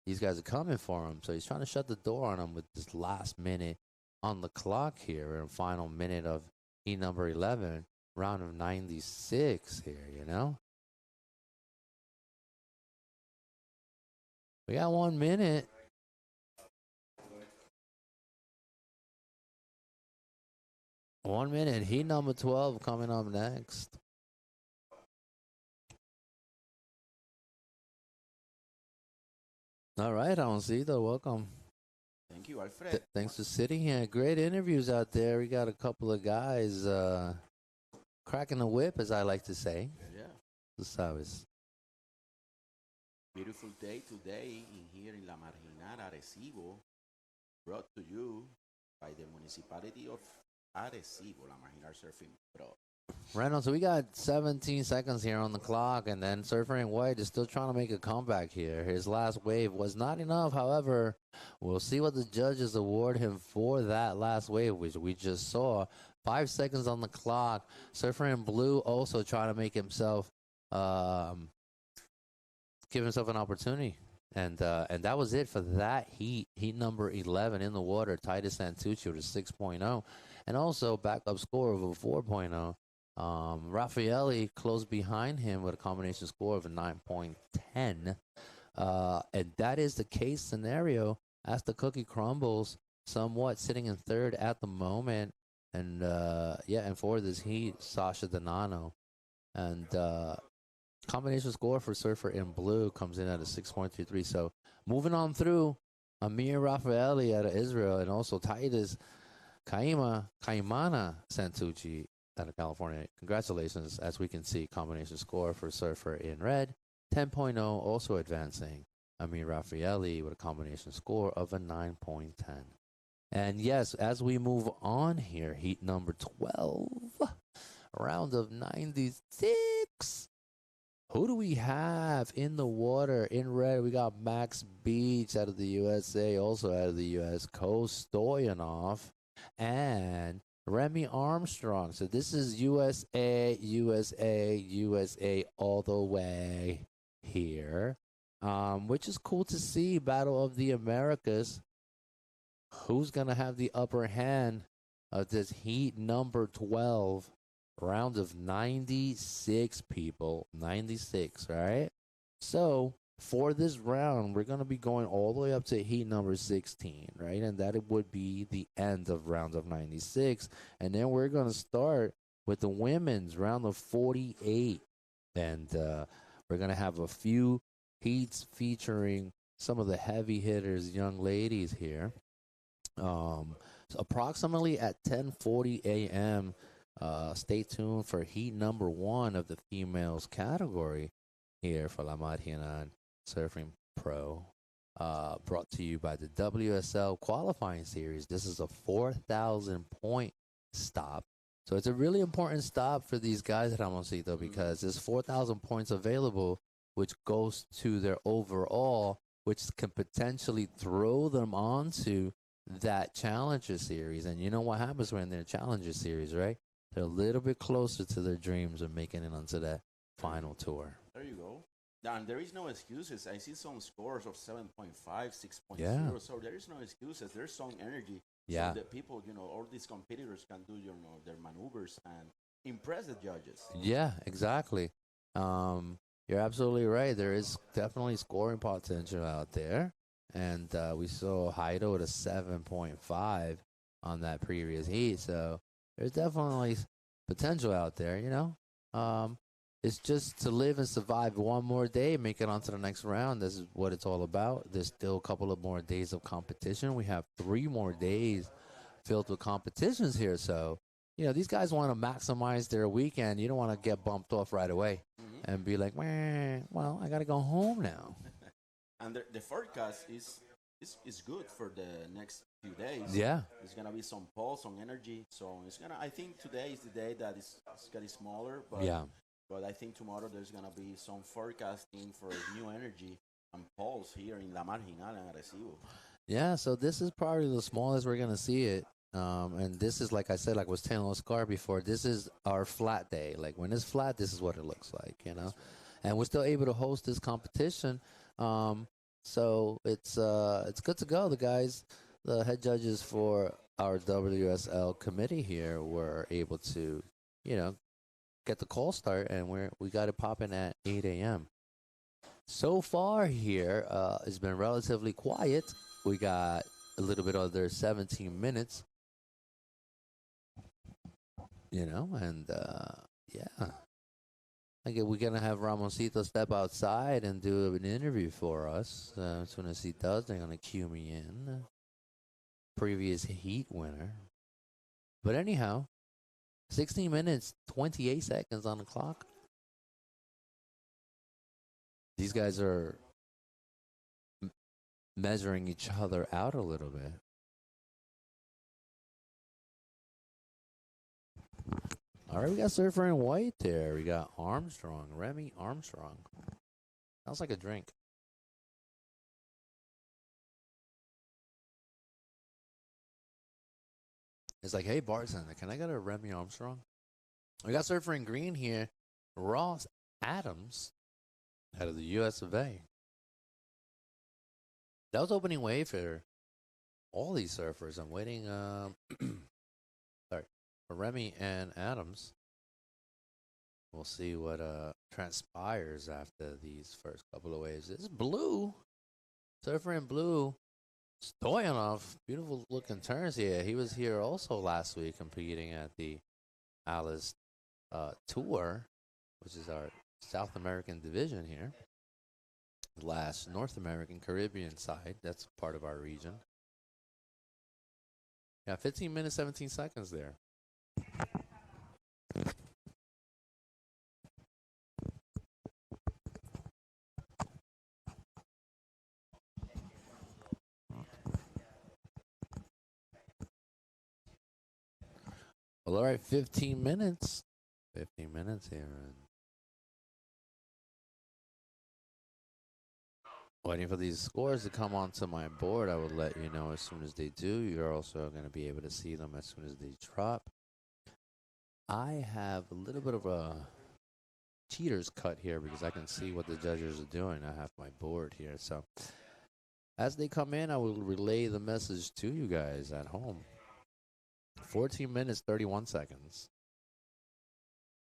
these guys are coming for him, so he's trying to shut the door on him with this last minute on the clock here, in final minute of heat number 11, round of 96 here, you know? We got 1 minute. One minute. Heat number 12 coming up next. All right, Aloncito, welcome. Thank you, Alfred. Thanks for sitting here. Great interviews out there. We got a couple of guys cracking the whip, as I like to say. Yeah. Tú sabes. beautiful day today here in La Marginal, Arecibo, brought to you by the municipality of Arecibo, La Marginal Surfing Pro. Reynolds, so we got 17 seconds here on the clock, and then Surfer and White is still trying to make a comeback here. His last wave was not enough. However, we'll see what the judges award him for that last wave, which we just saw. 5 seconds on the clock. Surfer in Blue also trying to make himself, give himself an opportunity. And that was it for that heat. Heat number 11 in the water. Titus Santucci with a 6.0. And also backup score of a 4.0. Raffaelli close behind him with a combination score of a 9.10. And that is the case scenario as the cookie crumbles, somewhat sitting in third at the moment. And and for this heat, Sasha Donano. And combination score for Surfer in Blue comes in at a 6.33. So moving on through, Amir Raffaelli out of Israel, and also Titus Kaimana Santucci out of California. Congratulations, as we can see, combination score for Surfer in red, 10.0, also advancing. Amir Raffaelli with a combination score of a 9.10. And yes, as we move on here, heat number 12, round of 96. Who do we have in the water? In red, we got Max Beach out of the USA, also out of the U.S. Coast, Stoyanov, and Remy Armstrong. So this is USA all the way here, which is cool to see. Battle of the Americas. Who's going to have the upper hand of this heat number 12? Round of 96 people. 96, right? So for this round, we're going to be going all the way up to heat number 16, right? And that it would be the end of round of 96. And then we're going to start with the women's round of 48. And we're going to have a few heats featuring some of the heavy hitters, young ladies here. So approximately at 10:40 a.m., stay tuned for heat number 1 of the females category here for La Marginal Surfing Pro, brought to you by the WSL qualifying series. This is a 4,000 point stop. So it's a really important stop for these guys at Ramoncito because there's 4,000 points available, which goes to their overall, which can potentially throw them onto that Challenger Series. And you know what happens when they're Challenger Series, right? They're a little bit closer to their dreams of making it onto that final tour. There you go. And there is no excuses. I see some scores of 7.5, 6.0. Yeah. So there is no excuses. There's some energy. Yeah. So that people, all these competitors can do, their maneuvers and impress the judges. Yeah, exactly. You're absolutely right. There is definitely scoring potential out there. And we saw Heido at a 7.5 on that previous heat. So there's definitely potential out there, It's just to live and survive one more day, make it onto the next round. This is what it's all about. There's still a couple of more days of competition. We have 3 more days filled with competitions here. So, these guys want to maximize their weekend. You don't want to get bumped off right away and be like, well, I got to go home now. And the forecast is good for the next few days. Yeah. It's going to be some pulse, some energy. So I think today is the day that it's getting smaller. But yeah. But I think tomorrow there's going to be some forecasting for new energy and pulse here in La Marginal and Arecibo. Yeah, so this is probably the smallest we're going to see it. And this is, like I said, like I was telling Oscar before, this is our flat day. Like when it's flat, this is what it looks like, And we're still able to host this competition. So it's good to go. The guys, the head judges for our WSL committee here were able to, get the call start, and we got it popping at 8 a.m. So far here, it's been relatively quiet. We got a little bit under 17 minutes, and yeah. We're going to have Ramoncito step outside and do an interview for us. As soon as he does, they're going to cue me in. Previous heat winner. But anyhow, 16 minutes, 28 seconds on the clock. These guys are measuring each other out a little bit. All right, we got surfer in white there. We got Armstrong, Remy Armstrong. Sounds like a drink. It's like, hey, bartender, can I get a Remy Armstrong? We got surfer in green here, Ross Adams, out of the US of A. That was opening wave for all these surfers. I'm waiting, sorry, for Remy and Adams. We'll see what transpires after these first couple of waves. This is blue. Surfer in blue. Stoyanov. Beautiful looking turns here. He was here also last week competing at the Alice Tour, which is our South American division here. Last North American Caribbean side. That's part of our region. Yeah, 15 minutes, 17 seconds there. Well, all right, 15 minutes. 15 minutes here. Waiting for these scores to come onto my board. I will let you know as soon as they do. You're also going to be able to see them as soon as they drop. I have a little bit of a cheater's cut here because I can see what the judges are doing. I have my board here. So as they come in, I will relay the message to you guys at home. 14 minutes, 31 seconds.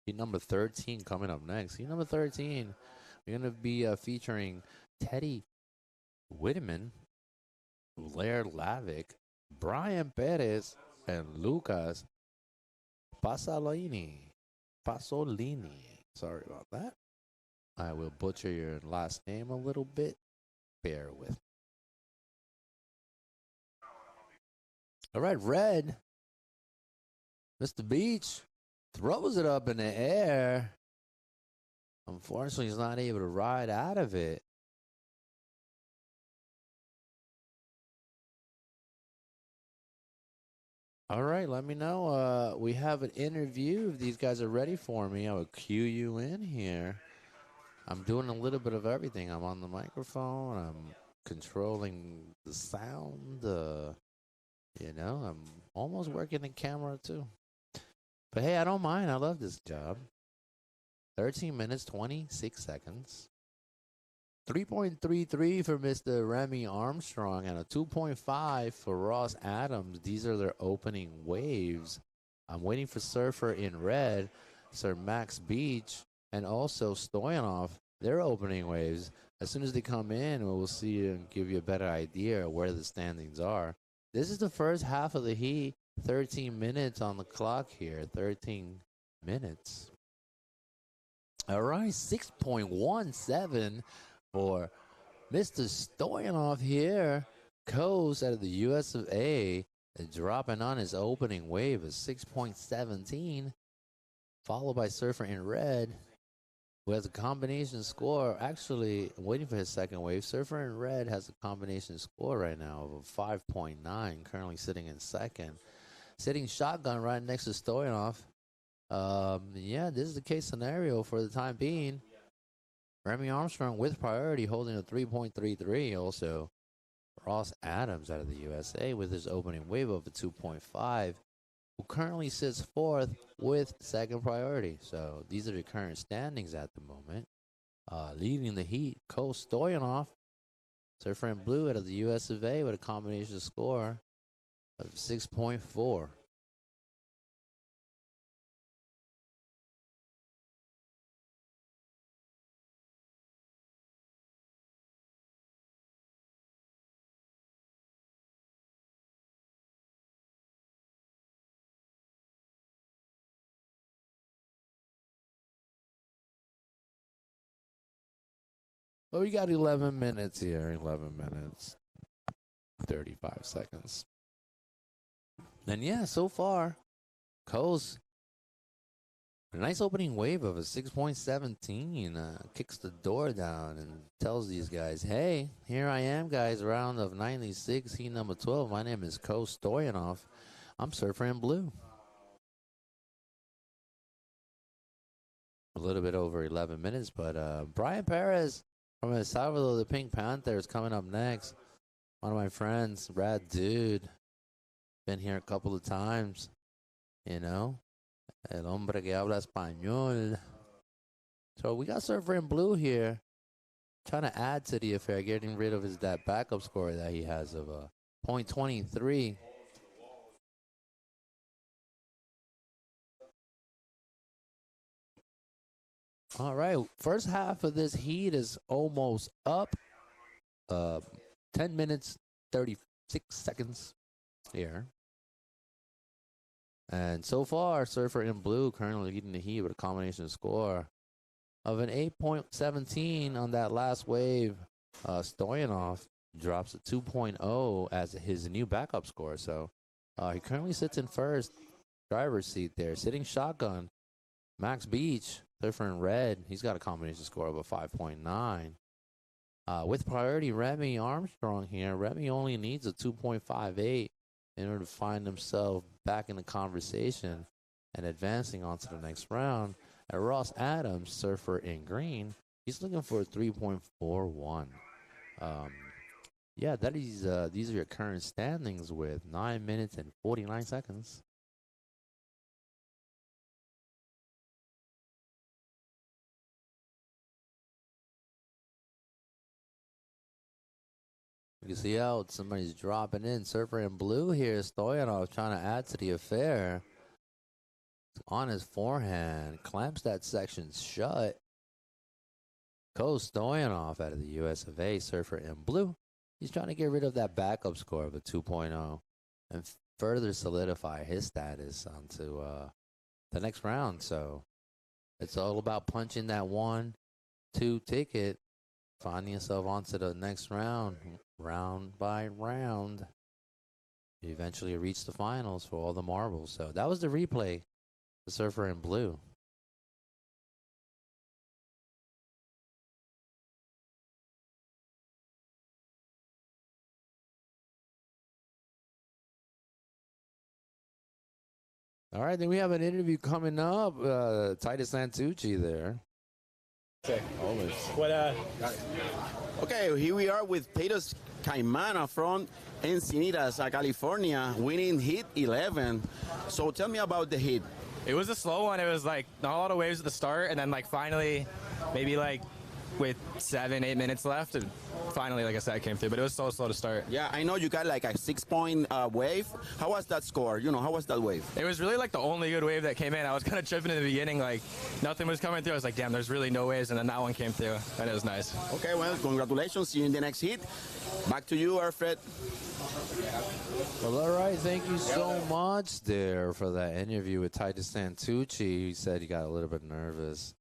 Heat number 13 coming up next. Heat number 13, we're going to be featuring Teddy Whitman, Laird Lavick, Brian Perez, and Lucas Pasolini. Sorry about that. I will butcher your last name a little bit. Bear with me. All right, red. Mr. Beach throws it up in the air. Unfortunately, he's not able to ride out of it. All right, let me know. We have an interview. If these guys are ready for me, I will cue you in here. I'm doing a little bit of everything. I'm on the microphone. I'm controlling the sound. I'm almost working the camera too. But hey, I don't mind. I love this job. 13 minutes, 26 seconds. 3.33 for Mr. Remy Armstrong and a 2.5 for Ross Adams. These are their opening waves. I'm waiting for Surfer in red, Sir Max Beach, and also Stoyanov, their opening waves. As soon as they come in, we'll see and give you a better idea of where the standings are. This is the first half of the heat. 13 minutes on the clock here. 13 minutes. All right, 6.17 for Mr. Stoyanov here. Coast out of the US of A, dropping on his opening wave of 6.17, followed by Surfer in red, who has a combination score. Actually, waiting for his second wave. Surfer in red has a combination score right now of a 5.9, currently sitting in second. Sitting shotgun right next to Stoyanov. This is the case scenario for the time being. Remy Armstrong with priority holding a 3.33. Also, Ross Adams out of the USA with his opening wave of a 2.5, who currently sits fourth with second priority. So these are the current standings at the moment. Leading the heat, Coast Stoyanov, Surfer in blue out of the US of A with a combination score of 6.4. Well, we got 11 minutes here. 11 minutes, 35 seconds. And yeah, so far, Coast A nice opening wave of a 6.17 kicks the door down and tells these guys, hey, here I am, guys, round of 96, heat number 12. My name is Ko Stoyanov. I'm surfer in blue. A little bit over 11 minutes, but Brian Perez from El Salvador, the Pink Panther, is coming up next. One of my friends, rad dude. Been here a couple of times, you know. El hombre que habla español. So we got surfer in blue here, trying to add to the affair, getting rid of that backup score that he has of .23. All right, first half of this heat is almost up. 10 minutes, 36 seconds here. And so far, surfer in blue currently leading the heat with a combination score of an 8.17 on that last wave. Stoyanov drops a 2.0 as his new backup score. So he currently sits in first driver's seat there, sitting shotgun. Max Beach, surfer in red, he's got a combination score of a 5.9. With priority, Remy Armstrong here. Remy only needs a 2.58 in order to find himself back in the conversation and advancing on to the next round. And Ross Adams, surfer in green, he's looking for a 3.41. Yeah, that is these are your current standings with 9 minutes and 49 seconds. You can see how somebody's dropping in. Surfer in blue here. Stoyanov trying to add to the affair. On his forehand. Clamps that section shut. Ko Stoyanov out of the US of A. Surfer in blue. He's trying to get rid of that backup score of a 2.0 and further solidify his status onto the next round. So it's all about punching that 1-2 ticket. Finding yourself onto the next round, round by round. You eventually reach the finals for all the marbles. So that was the replay. The surfer in blue. All right, then we have an interview coming up. Titus Santucci there. Okay. Always. What, Okay, here we are with Titus Caimana from Encinitas, California, winning heat 11. So tell me about the heat. it was a slow one. It was like not a lot of waves at the start, and then like finally, maybe like with 7-8 minutes left, and finally, like I said, I came through. But it was so slow to start. Yeah, I know you got like a 6-point wave. How was that score? You know, how was that wave? It was really like the only good wave that came in. I was kind of tripping in the beginning, like nothing was coming through. I was like, damn, there's really no waves, and then that one came through, and it was nice. Okay, well, congratulations. See you in the next heat. Back to you, Alfred. Well, all right. Thank you so much there for that interview with Titus Santucci. He said he got a little bit nervous.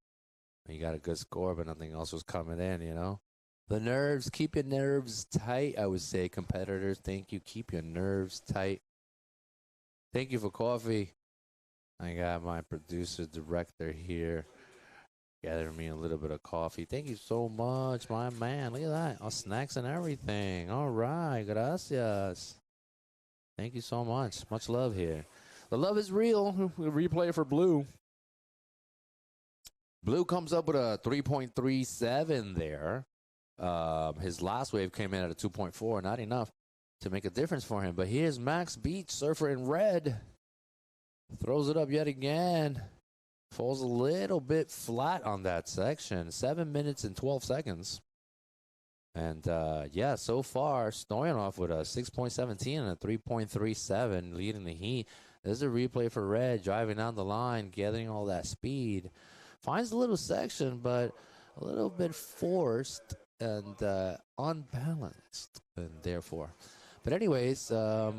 He got a good score, but nothing else was coming in, you know. The nerves, keep your nerves tight, I would say, competitors. Thank you. Keep your nerves tight. Thank you for coffee. I got my producer, director here, gathering me a little bit of coffee. Thank you so much, my man. Look at that. All snacks and everything. All right. Gracias. Thank you so much. Much love here. The love is real. We replay for Blue. Blue comes up with a 3.37 there. His last wave came in at a 2.4. Not enough to make a difference for him. But here's Max Beach, surfer in red. Throws it up yet again. Falls a little bit flat on that section. 7 minutes and 12 seconds. And, yeah, so far, Stoyanov with a 6.17 and a 3.37 leading the heat. There's a replay for red, driving down the line, gathering all that speed. Finds a little section, but a little bit forced and unbalanced, and therefore. But anyways, I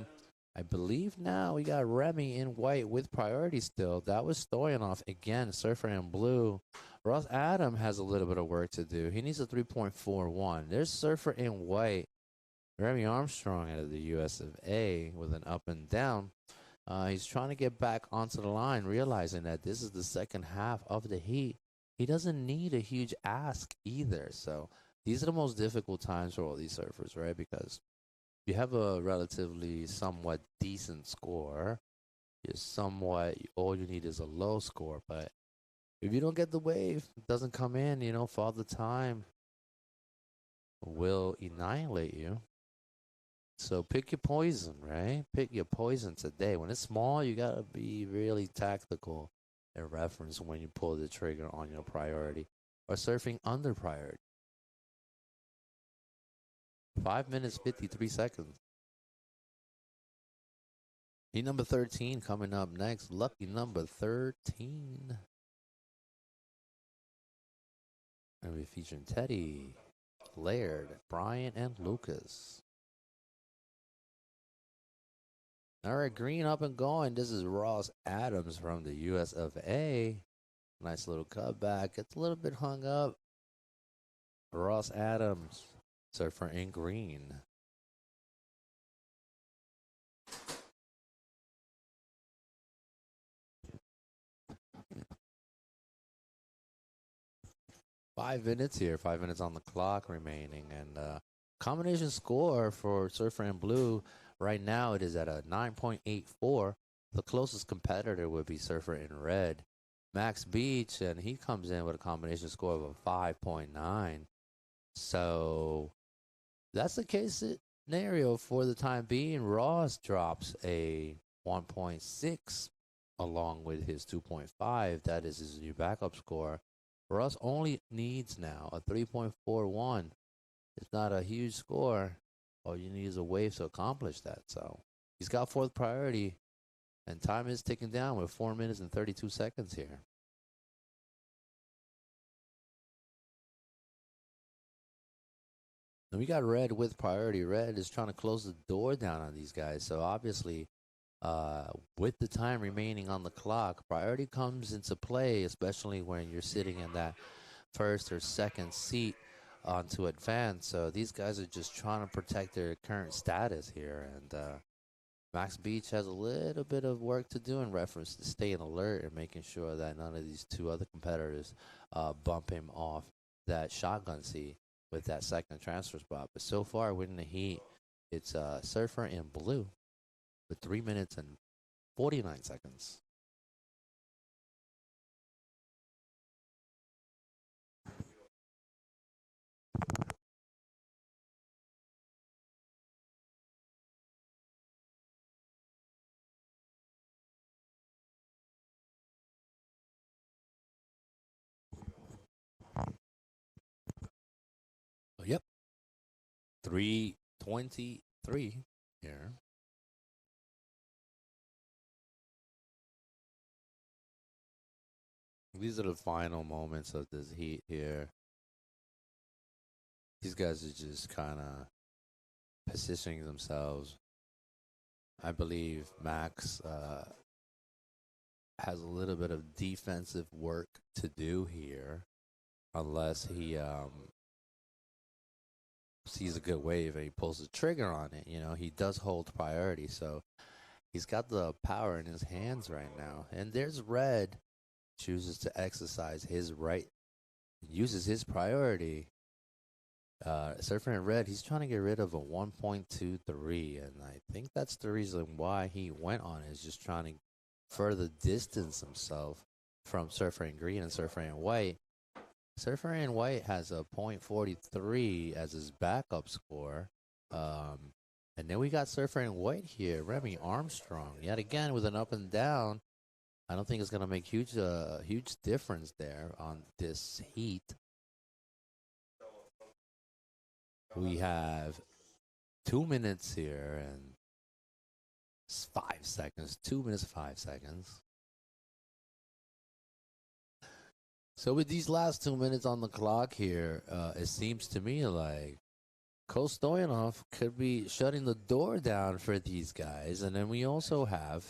believe now we got Remy in white with priority still. That was Stoyanov again, surfer in blue. Ross Adam has a little bit of work to do. He needs a 3.41. There's surfer in white. Remy Armstrong out of the US of A with an up and down. He's trying to get back onto the line, realizing that this is the second half of the heat. He doesn't need a huge ask either. So these are the most difficult times for all these surfers, right? Because you have a relatively somewhat decent score. All you need is a low score. But if you don't get the wave, it doesn't come in, Father Time will annihilate you. So pick your poison, right? Pick your poison today. When it's small, you got to be really tactical in reference when you pull the trigger on your priority or surfing under priority. 5 minutes, 53 seconds. Heat number 13 coming up next. Lucky number 13. And we're featuring Teddy, Laird, Brian, and Lucas. All right, green up and going. This is Ross Adams from the US of A. Nice little cutback. Gets a little bit hung up. Ross Adams, surfer in green. Five minutes here. 5 minutes on the clock remaining. And combination score for surfer in blue. Right now, it is at a 9.84. The closest competitor would be surfer in red, Max Beach, and he comes in with a combination score of a 5.9. So that's the case scenario for the time being. Ross drops a 1.6 along with his 2.5. That is his new backup score. Ross only needs now a 3.41. It's not a huge score. All you need is a wave to accomplish that. So he's got fourth priority, and time is ticking down with 4 minutes and 32 seconds here. And we got red with priority. Red is trying to close the door down on these guys. So obviously, with the time remaining on the clock, priority comes into play, especially when you're sitting in that first or second seat onto advance. So these guys are just trying to protect their current status here. And Max Beach has a little bit of work to do in reference to staying alert and making sure that none of these two other competitors bump him off that shotgun seat with that second transfer spot. But so far, winning the heat, it's surfer in blue with 3 minutes and 49 seconds. Yep. 3:23 here. These are the final moments of this heat here. These guys are just kind of positioning themselves. I believe Max has a little bit of defensive work to do here, unless he sees a good wave and he pulls the trigger on it. He does hold priority, so he's got the power in his hands right now. And there's red, chooses to exercise his right, uses his priority. Surfer in red, he's trying to get rid of a 1.23, and I think that's the reason why he went on it, is just trying to further distance himself from surfer in green and surfer in white. Surfer in white has a 0.43 as his backup score. And then we got surfer in white here, Remy Armstrong, yet again with an up and down. I don't think it's going to make huge difference there on this heat. We have 2 minutes here and 5 seconds. 2 minutes, 5 seconds. So with these last 2 minutes on the clock here, it seems to me like Ko Stoyanov could be shutting the door down for these guys. And then we also have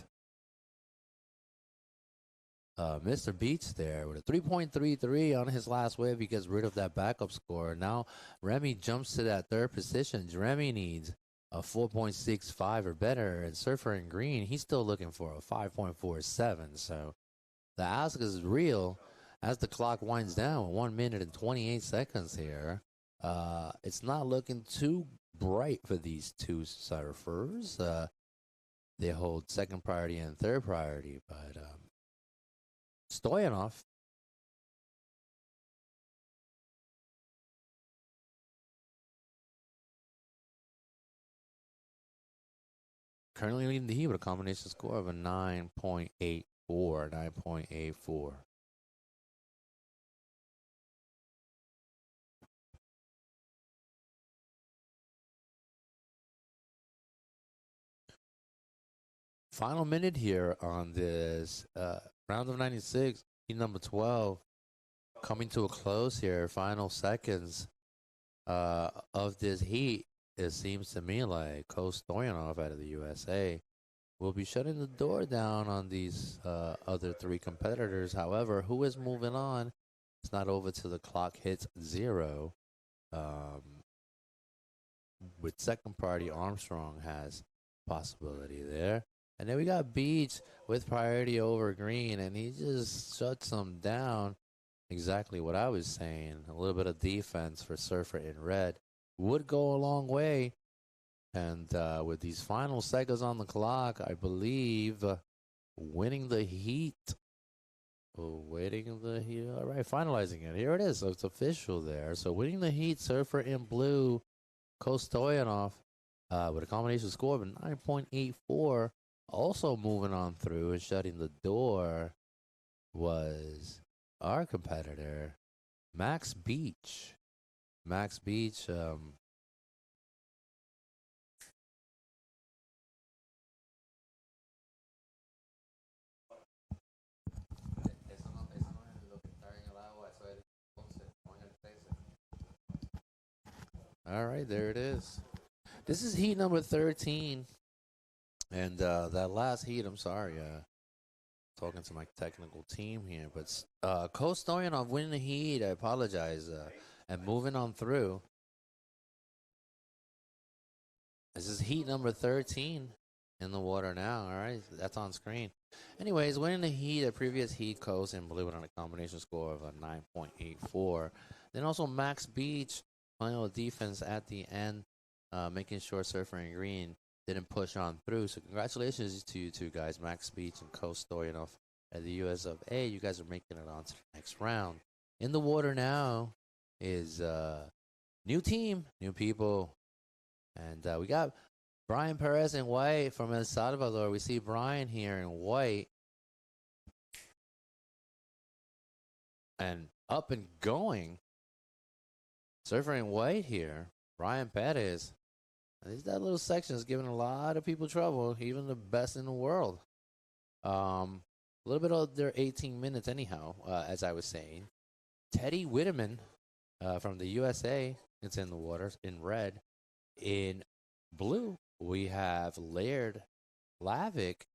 Mr. Beach there with a 3.33 on his last wave. He gets rid of that backup score. Now Remy jumps to that third position. Remy needs a 4.65 or better, and Surfer in green, he's still looking for a 5.47. So the ask is real as the clock winds down. 1 minute and 28 seconds here. It's not looking too bright for these two surfers. They hold second priority and third priority, but Stoyanov currently leading the heat with a combination score of a 9.84. 9.84. Final minute here on this round of 96, heat number 12, coming to a close here. Final seconds of this heat. It seems to me like Stoyanov out of the USA will be shutting the door down on these other three competitors. However, who is moving on? It's not over till the clock hits 0. With second priority, Armstrong has possibility there. And then we got Beach with priority over green, and he just shuts them down. Exactly what I was saying. A little bit of defense for Surfer in red would go a long way. And with these final seconds on the clock, I believe winning the heat. Waiting the heat. All right, finalizing it. Here it is. So it's official there. So winning the heat, Surfer in blue, Stoyanov with a combination score of a 9.84. Also moving on through and shutting the door was our competitor, Max Beach. Max Beach, all right, there it is. This is heat number 13. And that last heat, I'm sorry, talking to my technical team here, but Stoyanov winning the heat, I apologize, and moving on through. This is heat number 13 in the water now, all right? That's on screen. Anyways, winning the heat, a previous heat, Coast in blue on a combination score of a 9.84. Then also Max Beach, playing with defense at the end, making sure Surfer in green didn't push on through. So congratulations to you two guys, Max Beach and Stoyanov at the US of A. You guys are making it on to the next round. In the water now is new team, new people. And we got Brian Perez in white from El Salvador. We see Brian here in white. And up and going. Surfer in white here, Brian Perez. That little section is giving a lot of people trouble, even the best in the world. A little bit of their 18 minutes anyhow, as I was saying. Teddy Whitteman from the USA, it's in the waters, in red. In blue, we have Laird Lavick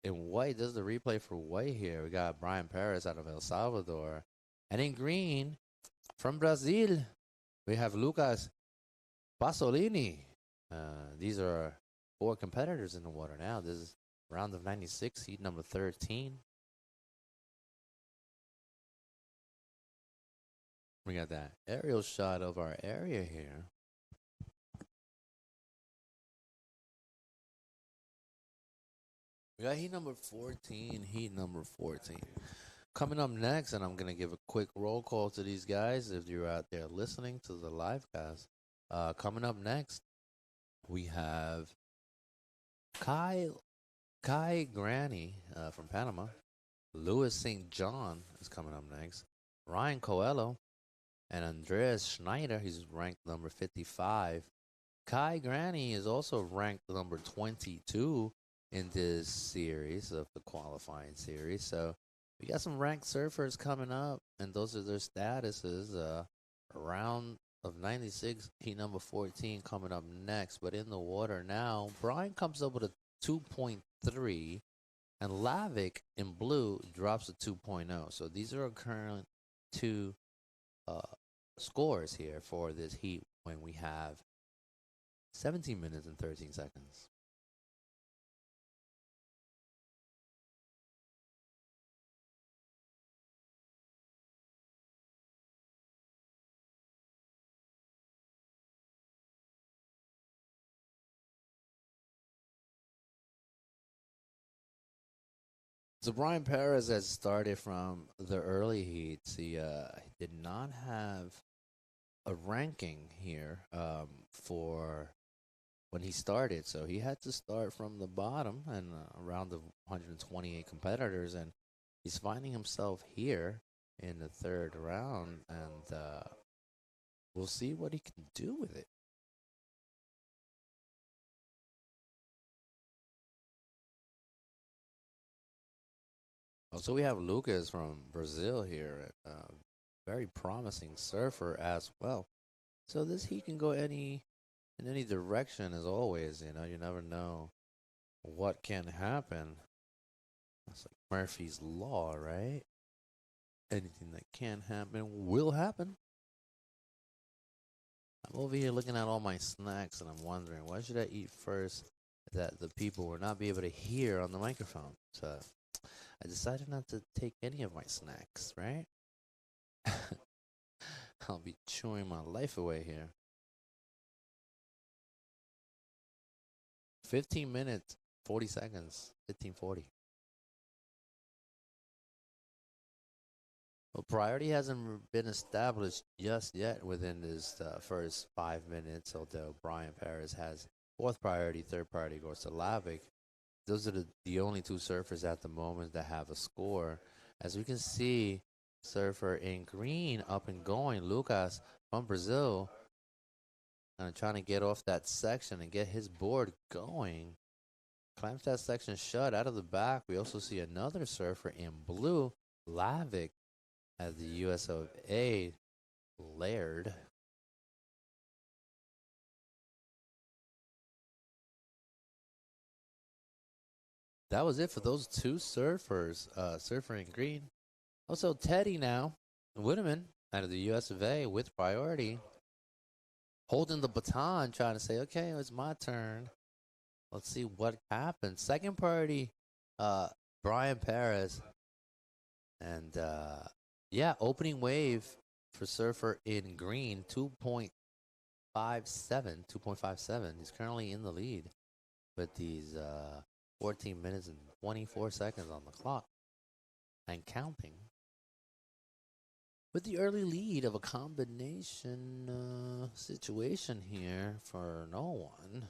in white. This is the replay for white here. We got Brian Perez out of El Salvador. And in green, from Brazil, we have Lucas Pasolini. These are 4 competitors in the water now. This is round of 96, heat number 13. We got that aerial shot of our area here. We got heat number 14, heat number 14. Coming up next, and I'm going to give a quick roll call to these guys if you're out there listening to the live cast. Coming up next, we have Kai Granny from Panama. Louis St. John is coming up next. Ryan Coelho and Andreas Schneider. He's ranked number 55. Kai Granny is also ranked number 22 in this series of the qualifying series. So we got some ranked surfers coming up, and those are their statuses. Round of 96, heat number 14 coming up next. But in the water now, Brian comes up with a 2.3, and Lavick in blue drops a 2.0. So these are our current 2 scores here for this heat when we have 17 minutes and 13 seconds. So Brian Perez has started from the early heats. He did not have a ranking here for when he started, so he had to start from the bottom and around the 128 competitors, and he's finding himself here in the third round, and we'll see what he can do with it. Also, we have Lucas from Brazil here, very promising surfer as well. So this he can go in any direction as always. You know, you never know what can happen. That's like Murphy's law, right? Anything that can happen will happen. I'm over here looking at all my snacks and I'm wondering what should I eat first that the people will not be able to hear on the microphone. So I decided not to take any of my snacks, right? I'll be chewing my life away here. 15 minutes, 40 seconds, 15:40. Well, priority hasn't been established just yet within this first 5 minutes, although Brian Perez has fourth priority, third priority goes to Lavic. Those are the only two surfers at the moment that have a score. As we can see, surfer in green up and going, Lucas from Brazil, trying to get off that section and get his board going. Clamps that section shut out of the back. We also see another surfer in blue, Lavic, at the US of A, Laird. That was it for those two surfers, surfer in green. Also, Teddy now, Whitman, out of the US of A with priority, holding the baton, trying to say, okay, it's my turn. Let's see what happens. Second priority, Brian Perez. And, yeah, opening wave for surfer in green, 2.57. He's currently in the lead with these 14 minutes and 24 seconds on the clock and counting. With the early lead of a combination situation here for no one.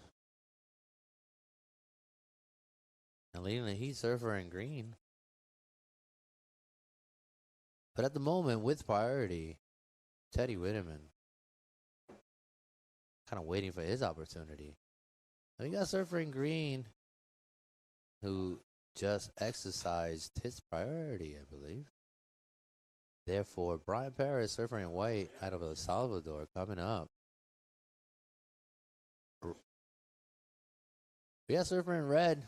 And leading the heat, surfer in green. But at the moment, with priority, Teddy Whitman kind of waiting for his opportunity. And we got surfer in green who just exercised his priority, I believe. Therefore, Brian Perez, surfer in white out of El Salvador, coming up. We got surfer in red,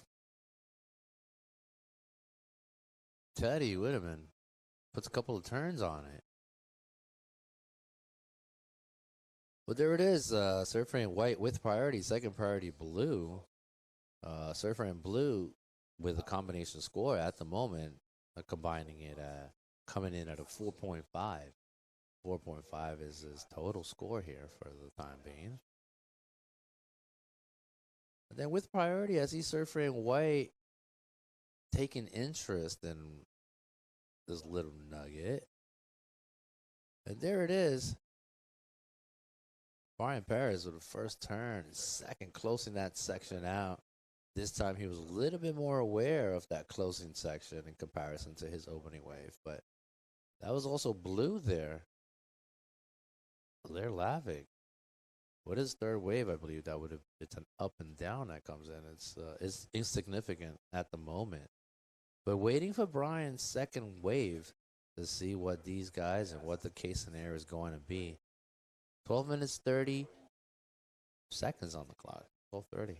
Teddy Whitman. Puts a couple of turns on it. Well, there it is. Surfer in white with priority. Second priority blue. Surfer in blue with a combination score at the moment. Combining it, coming in at a 4.5. 4.5 is his total score here for the time being. And then with priority, I see surfer in white taking interest in this little nugget. And there it is. Brian Perez with the first turn, second closing that section out. This time he was a little bit more aware of that closing section in comparison to his opening wave. But that was also blue there. They're laughing. What is third wave? I believe that would have, it's an up and down that comes in. It's insignificant at the moment. But waiting for Brian's second wave to see what these guys and what the case scenario is going to be. 12 minutes, 30 seconds on the clock. 12:30.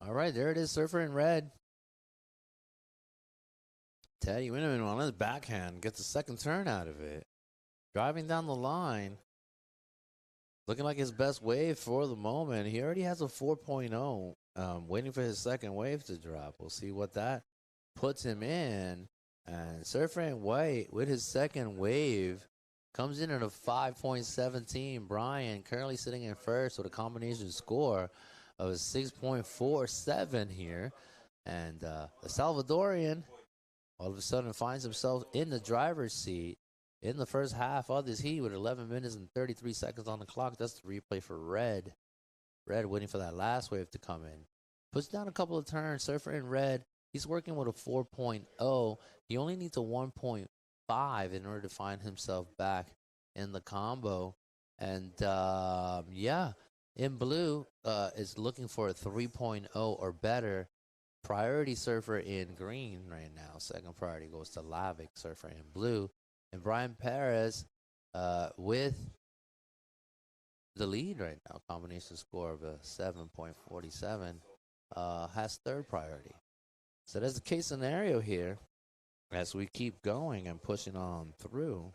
All right, there it is, Surfer in red. Teddy Winneman on his backhand gets a second turn out of it. Driving down the line. Looking like his best wave for the moment. He already has a 4.0. Waiting for his second wave to drop. We'll see what that puts him in. And Surfer in white with his second wave comes in at a 5.17. Brian currently sitting in first with a combination score of a 6.47 here. And the Salvadorian all of a sudden finds himself in the driver's seat in the first half of this heat with 11 minutes and 33 seconds on the clock. That's the replay for red. Red waiting for that last wave to come in. Puts down a couple of turns. Surfer in red. He's working with a 4.0. He only needs a 1.5 in order to find himself back in the combo. And yeah, in blue is looking for a 3.0 or better. Priority Surfer in green right now. Second priority goes to Lavic, Surfer in blue. And Brian Perez with the lead right now. Combination score of a 7.47 has third priority. So that's the case scenario here as we keep going and pushing on through.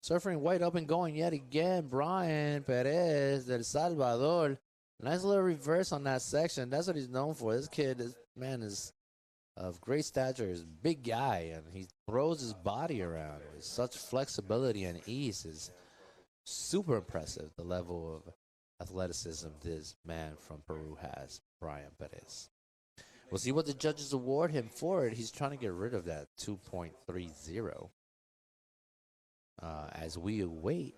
Surfing white up and going yet again. Brian Perez del Salvador. Nice little reverse on that section. That's what he's known for. This kid, this man is of great stature, is a big guy, and he throws his body around with such flexibility and ease. Is super impressive, the level of athleticism this man from Peru has, Brian Perez. We'll see what the judges award him for it. He's trying to get rid of that 2.30. As we await,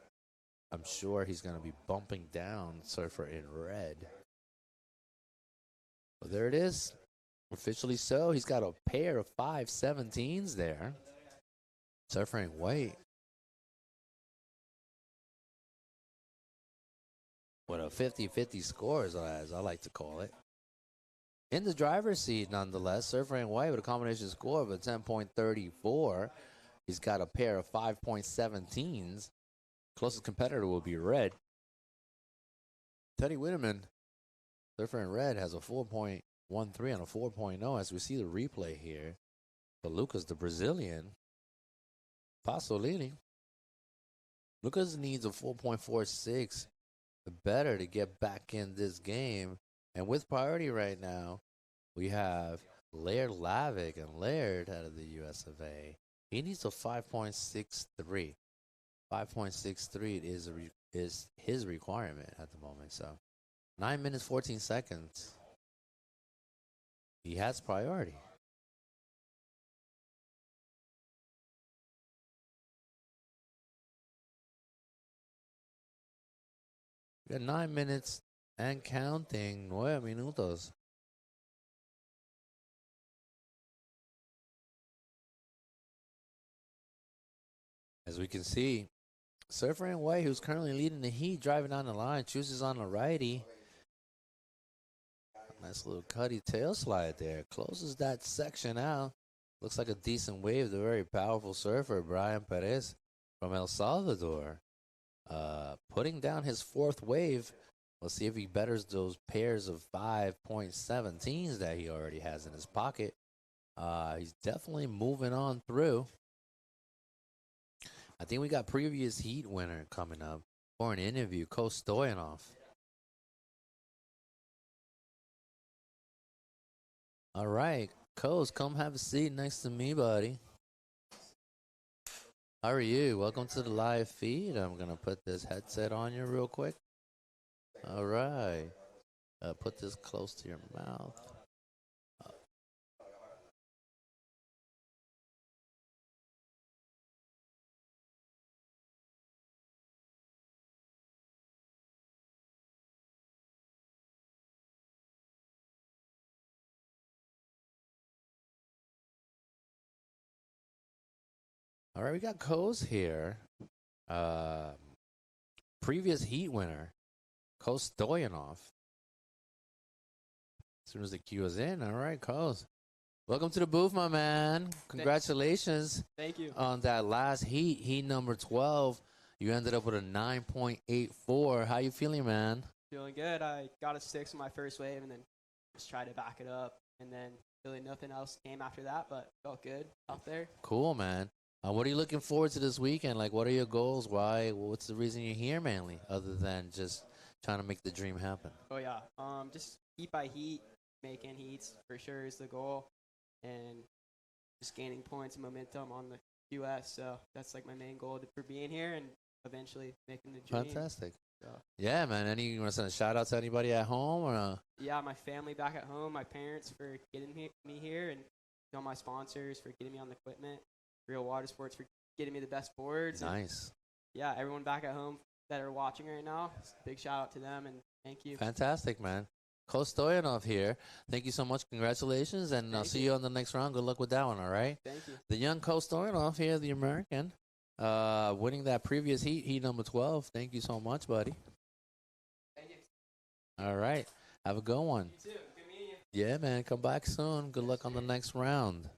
I'm sure he's going to be bumping down Surfer in red. Well, there it is. Officially so. He's got a pair of 5.17s there. Surfer in white. With a 50-50 score, as I like to call it. In the driver's seat, nonetheless, Surfer in white with a combination score of a 10.34. He's got a pair of 5.17s. Closest competitor will be red. Teddy Winneman, Surfer in red, has a 4.13 and a 4.0 as we see the replay here. But Lucas, the Brazilian, Pasolini. Lucas needs a 4.46 better to get back in this game. And with priority right now, we have Laird Lavic, and Laird out of the US of A. He needs a 5.63. 5.63 is his requirement at the moment. So 9 minutes, 14 seconds. He has priority. We got 9 minutes and counting. 9 minutos. As we can see, Surfer in white, who's currently leading the heat, driving down the line, chooses on the righty. Nice little cutty tail slide there. Closes that section out. Looks like a decent wave. The very powerful surfer, Brian Perez from El Salvador. Putting down his fourth wave. We'll see if he betters those pairs of 5.17s that he already has in his pocket. He's definitely moving on through. I think we got previous heat winner coming up for an interview, Ko Stoyanov. All right, Kos, come have a seat next to me, buddy. How are you? Welcome to the live feed. I'm going to put this headset on you real quick. All right. Put this close to your mouth. All right, we got Kos here. Previous heat winner, Ko Stoyanov. As soon as the queue is in, all right, Kos. Welcome to the booth, my man. Congratulations. Thank you. On that last heat number 12. You ended up with a 9.84. How you feeling, man? Feeling good. I got a 6 in my first wave and then just try to back it up. And then really nothing else came after that, but felt good out there. Cool, man. What are you looking forward to this weekend? Like, what are your goals? Why? What's the reason you're here, mainly, other than just trying to make the dream happen? Oh yeah, just heat by heat, making heats for sure is the goal, and just gaining points and momentum on the QS. So that's like my main goal for being here and eventually making the dream. Fantastic. So. Yeah, man. You want to send a shout out to anybody at home or? Yeah, my family back at home, my parents for getting me here, and all my sponsors for getting me on the equipment. Real Water Sports for getting me the best boards. Nice. And yeah, everyone back at home that are watching right now, big shout out to them and thank you. Fantastic, man. Coach Stoyanov here. Thank you so much. Congratulations, and I'll see you on the next round. Good luck with that one, all right? Thank you. The young Coach Stoyanov here, the American, winning that previous heat number 12. Thank you so much, buddy. Thank you. All right. Have a good one. You too. Good meeting you. Yeah, man. Come back soon. Good luck on the next round.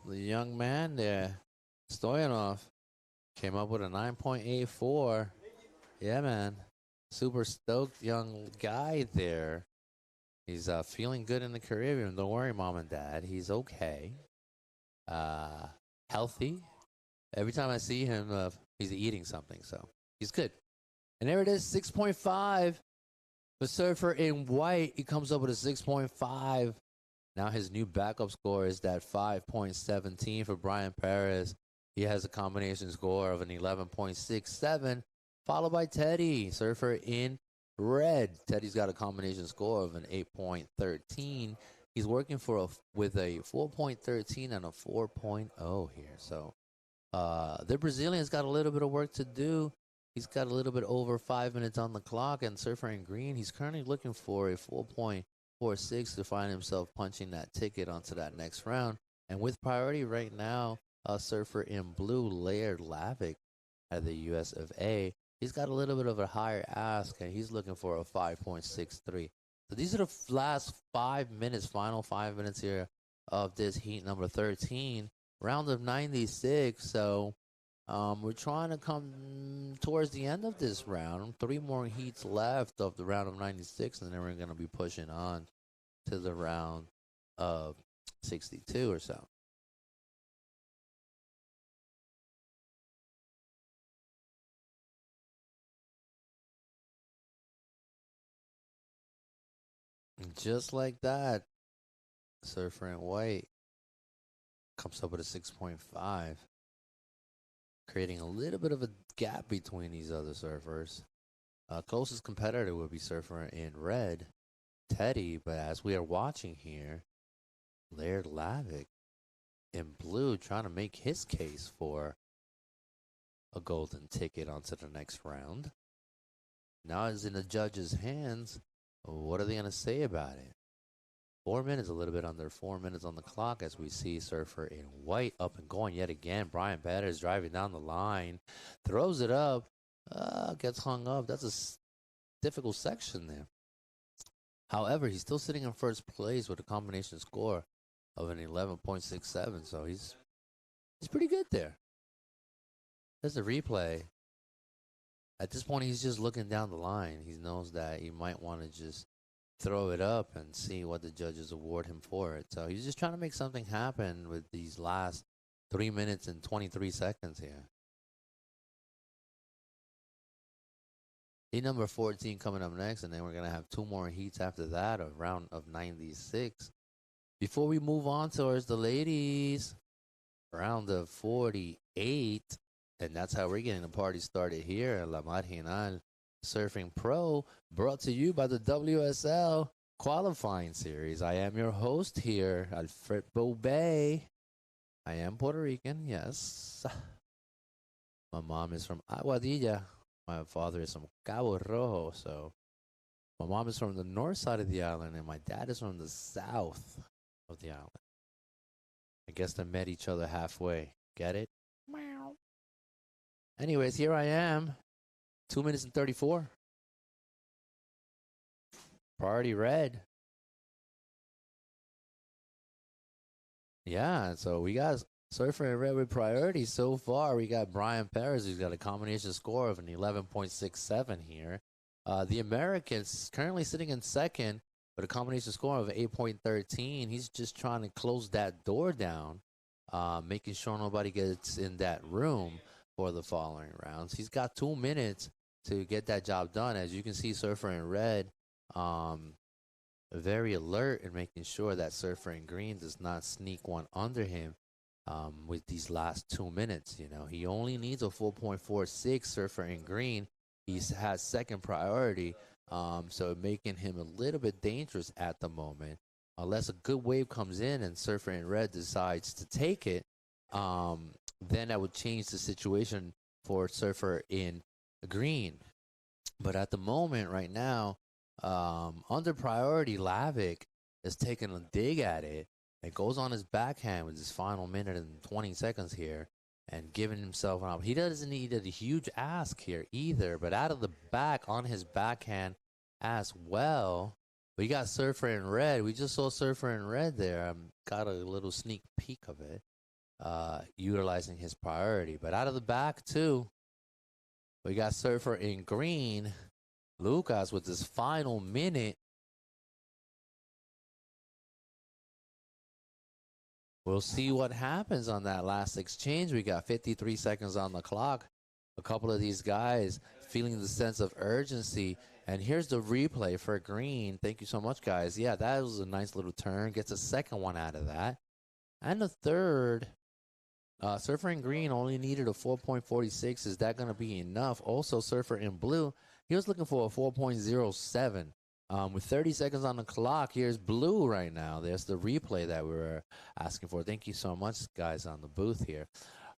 The young man there, Stoyanov, came up with a 9.84. Yeah, man. Super stoked young guy there. He's feeling good in the Caribbean. Don't worry, Mom and Dad. He's okay. Healthy. Every time I see him, he's eating something, so he's good. And there it is, 6.5. The surfer in white, he comes up with a 6.5. Now his new backup score is that 5.17 for Brian Perez. He has a combination score of an 11.67, followed by Teddy, surfer in red. Teddy's got a combination score of an 8.13. He's working with a 4.13 and a 4.0 here. So the Brazilian's got a little bit of work to do. He's got a little bit over 5 minutes on the clock, and surfer in green, he's currently looking for a 4.46 to find himself punching that ticket onto that next round. And with priority right now, surfer in blue, Laird Lavick at the US of A. He's got a little bit of a higher ask, and he's looking for a 5.63. So these are the last 5 minutes, final 5 minutes here of this heat number 13, round of 96. So we're trying to come towards the end of this round. 3 more heats left of the round of 96, and then we're going to be pushing on to the round of 62 or so. And just like that, surfer in white comes up with a 6.5. Creating a little bit of a gap between these other surfers. Closest competitor would be surfer in red, Teddy, but as we are watching here, Laird Lavick in blue trying to make his case for a golden ticket onto the next round. Now it's in the judges' hands. What are they going to say about it? 4 minutes, a little bit under 4 minutes on the clock as we see surfer in white up and going yet again. Brian Batter is driving down the line, throws it up, gets hung up. That's a difficult section there. However, he's still sitting in first place with a combination score of an 11.67, so he's pretty good there. There's a replay. At this point, he's just looking down the line. He knows that he might want to just throw it up and see what the judges award him for it. So he's just trying to make something happen with these last 3 minutes and 23 seconds here. Heat number 14 coming up next, and then we're going to have 2 more heats after that, a round of 96. Before we move on towards the ladies, round of 48, and that's how we're getting the party started here at La Marginal Surfing Pro, brought to you by the WSL Qualifying Series. I am your host here, Alfredo Bay. I am Puerto Rican, yes. My mom is from Aguadilla. My father is from Cabo Rojo, so my mom is from the north side of the island, and my dad is from the south of the island. I guess they met each other halfway. Get it? Meow. Anyways, here I am. 2 minutes and 34. Priority red. Yeah, so we got surfer in red with priority so far. We got Brian Perez, who's got a combination score of an 11.67 here. The Americans currently sitting in second But a combination score of 8.13, he's just trying to close that door down, making sure nobody gets in that room for the following rounds. He's got 2 minutes to get that job done. As you can see, Surfer in red, very alert and making sure that Surfer in green does not sneak one under him with these last 2 minutes. You know, he only needs a 4.46 Surfer in green. He has second priority, so making him a little bit dangerous at the moment. Unless a good wave comes in and Surfer in red decides to take it, then that would change the situation for Surfer in green. But at the moment, right now, under priority, Lavick is taking a dig at it. It goes on his backhand with his final minute and 20 seconds here and giving himself an opportunity. He doesn't need a huge ask here either, but out of the back on his backhand as well. We got Surfer in red. We just saw Surfer in red there. Got a little sneak peek of it, utilizing his priority. But out of the back, too, we got Surfer in green. Lucas with his final minute. We'll see what happens on that last exchange. We got 53 seconds on the clock. A couple of these guys feeling the sense of urgency. And here's the replay for green. Thank you so much, guys. Yeah, that was a nice little turn. Gets a second one out of that. And the third, Surfer in green only needed a 4.46. Is that going to be enough? Also, Surfer in blue, he was looking for a 4.07. With 30 seconds on the clock, here's blue right now. There's the replay that we were asking for. Thank you so much, guys, on the booth here.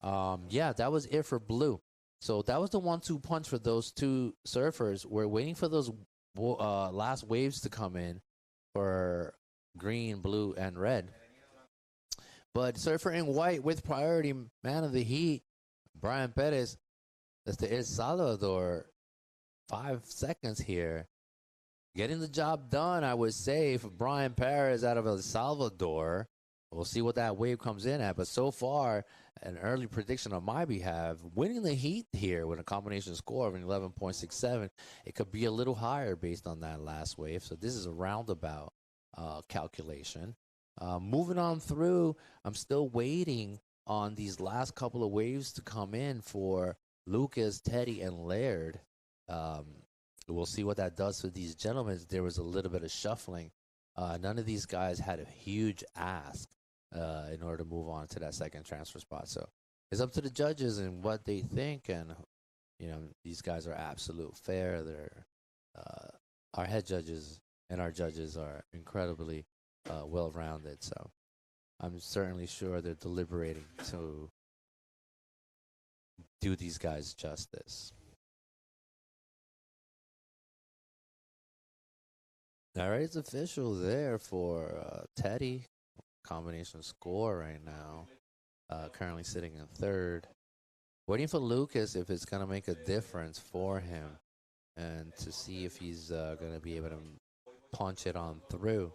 Yeah, that was it for blue. So that was the 1-2 punch for those two surfers. We're waiting for those last waves to come in for green, blue, and red. But Surfer in white with priority, man of the heat, Brian Perez. That's the El Salvador. 5 seconds here. Getting the job done, I would say, for Brian Perez out of El Salvador. We'll see what that wave comes in at. But so far, an early prediction on my behalf, winning the heat here with a combination score of an 11.67. It could be a little higher based on that last wave. So this is a roundabout calculation. Moving on through, I'm still waiting on these last couple of waves to come in for Lucas, Teddy, and Laird. We'll see what that does for these gentlemen. There was a little bit of shuffling. None of these guys had a huge ask in order to move on to that second transfer spot. So it's up to the judges and what they think. And, you know, these guys are absolute fair. They're our head judges and our judges are incredibly well-rounded. So I'm certainly sure they're deliberating to do these guys justice. All right, it's official there for Teddy. Combination score right now. Currently sitting in third. Waiting for Lucas if it's going to make a difference for him and to see if he's going to be able to punch it on through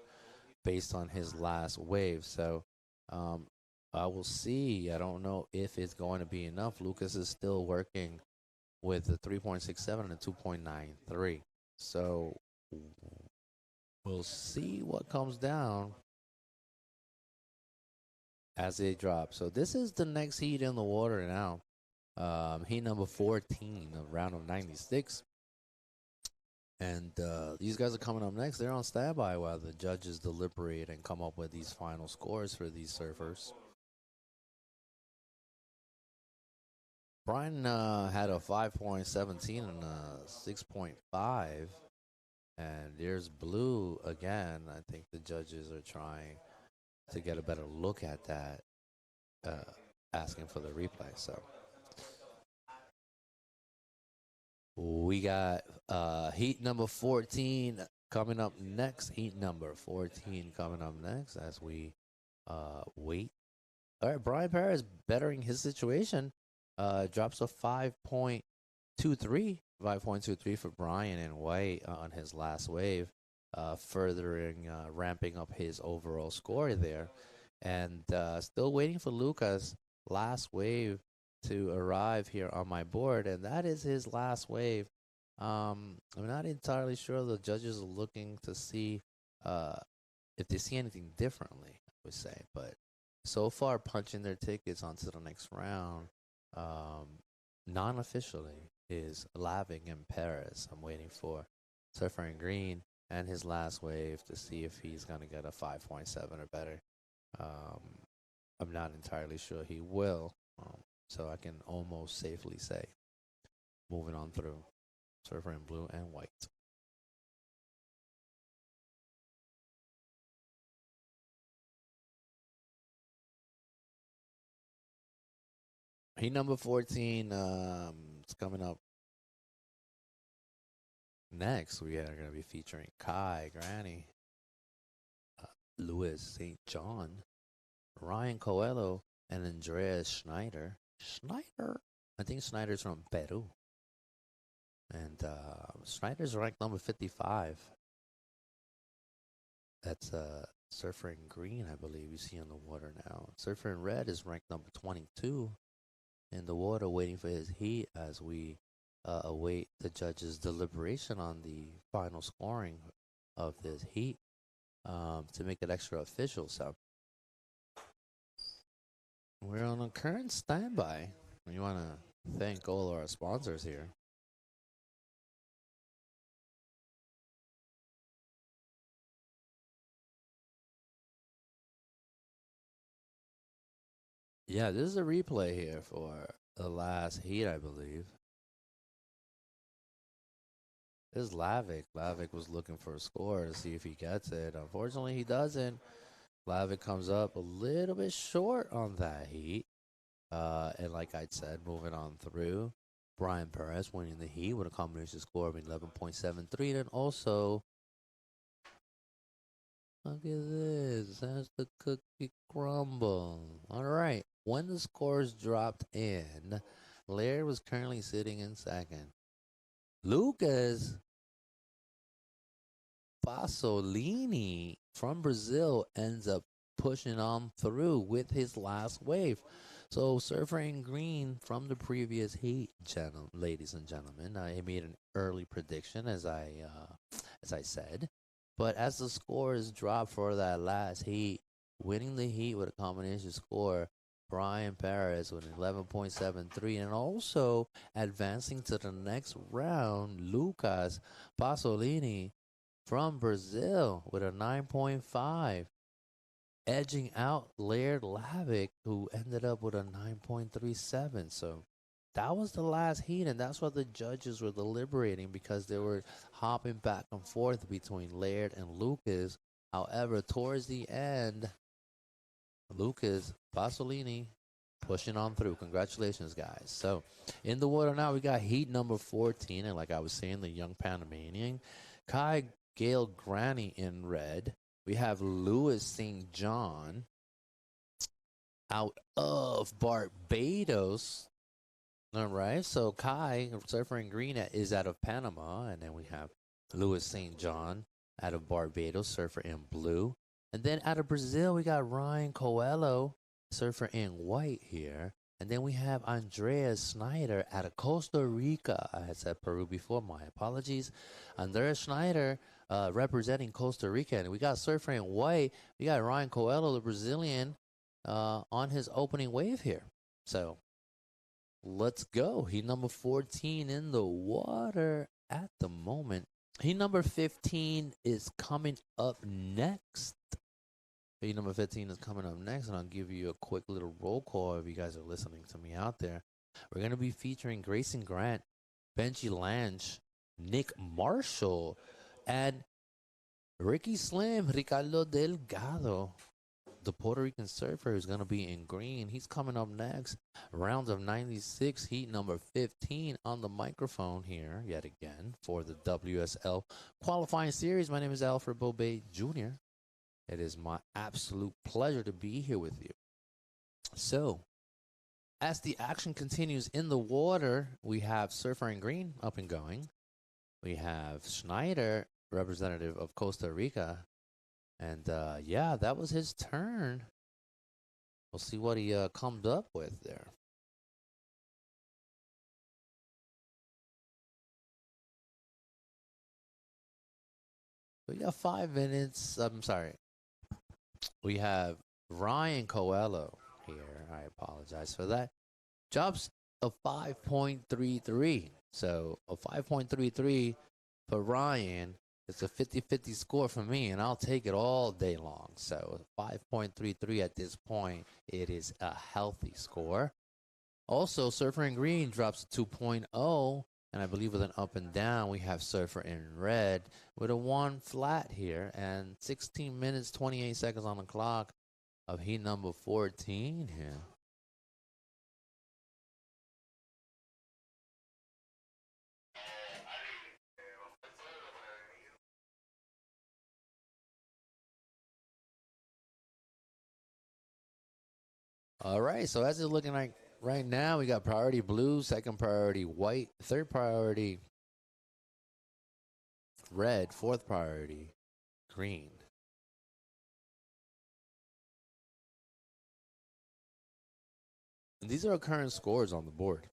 based on his last wave. So I will see. I don't know if it's going to be enough. Lucas is still working with a 3.67 and a 2.93. So we'll see what comes down as they drop. So this is the next heat in the water now. Heat number 14 of round of 96. And these guys are coming up next. They're on standby while the judges deliberate and come up with these final scores for these surfers. Brian had a 5.17 and a 6.5. And there's blue again. I think the judges are trying to get a better look at that, asking for the replay. So we got heat number 14 coming up next. Heat number 14 coming up next as we wait. All right, Brian Perez bettering his situation. Drops a 5.23. 5.23 for Brian in white on his last wave, furthering, ramping up his overall score there. And still waiting for Lucas' last wave to arrive here on my board, and that is his last wave. I'm not entirely sure the judges are looking to see if they see anything differently, I would say. But so far, punching their tickets onto the next round, non-officially, is Lavik and Paris. I'm waiting for Surfer in Green and his last wave to see if he's going to get a 5.7 or better. I'm not entirely sure he will, so I can almost safely say, moving on through Surfer in Blue and White. Heat number 14 is coming up next. We are going to be featuring Kai Granny, Louis St. John, Ryan Coelho, and Andreas Schneider. Schneider? I think Schneider's from Peru. And Schneider's ranked number 55. That's Surfer in Green, I believe you see on the water now. Surfer in Red is ranked number 22 in the water, waiting for his heat as we await the judges' deliberation on the final scoring of this heat to make it extra official. So we're on a current standby. We want to thank all our sponsors here. Yeah, this is a replay here for the last heat, I believe. This is Lavik. Lavik was looking for a score to see if he gets it. Unfortunately, he doesn't. Lavik comes up a little bit short on that heat. And like I said, moving on through, Brian Perez winning the heat with a combination score of 11.73. And also, look at this. That's the cookie crumble. All right. When the scores dropped in, Laird was currently sitting in second. Lucas Pasolini from Brazil ends up pushing on through with his last wave. So Surfer in Green from the previous heat, ladies and gentlemen, he made an early prediction as I said, but as the scores dropped for that last heat, winning the heat with a combination score, Brian Perez with an 11.73, and also advancing to the next round, Lucas Pasolini from Brazil with a 9.5, edging out Laird Lavik, who ended up with a 9.37. So that was the last heat, and that's what the judges were deliberating because they were hopping back and forth between Laird and Lucas. However, towards the end, Lucas Pasolini pushing on through. Congratulations, guys. So in the water now, we got heat number 14, and like I was saying, the young Panamanian, Kai Gail Granny in red. We have Louis St. John out of Barbados. All right, so Kai, Surfer in Green, is out of Panama. And then we have Louis St. John out of Barbados, Surfer in blue. And then out of Brazil, we got Ryan Coelho, Surfer in white here. And then we have Andreas Schneider out of Costa Rica. I had said Peru before, my apologies. Andreas Schneider representing Costa Rica. And we got Surfer in white. We got Ryan Coelho, the Brazilian, on his opening wave here. So let's go. Heat number 14 in the water at the moment. Heat number 15 is coming up next. Heat number 15 is coming up next, and I'll give you a quick little roll call if you guys are listening to me out there. We're going to be featuring Grayson Grant, Benji Lange, Nick Marshall, and Ricky Slim, Ricardo Delgado, the Puerto Rican surfer, who's going to be in green. He's coming up next. Round of 96, heat number 15 on the microphone here yet again for the WSL qualifying series. My name is Alfred Bobet Jr. It is my absolute pleasure to be here with you. So, as the action continues in the water, we have Surfer in Green up and going. We have Schneider, representative of Costa Rica. And, yeah, that was his turn. We'll see what he comes up with there. We got 5 minutes. I'm sorry. We have Ryan Coelho here. I apologize for that. Drops a 5.33. So a 5.33 for Ryan. It's a 50-50 score for me, and I'll take it all day long. So 5.33 at this point. It is a healthy score. Also, Surfer in Green drops a 2.0. And I believe with an up and down, we have Surfer in Red with a 1 flat here. And 16 minutes, 28 seconds on the clock of heat number 14 here. All right, so as it's looking like right now, we got priority blue, second priority white, third priority red, fourth priority green. And these are our current scores on the board.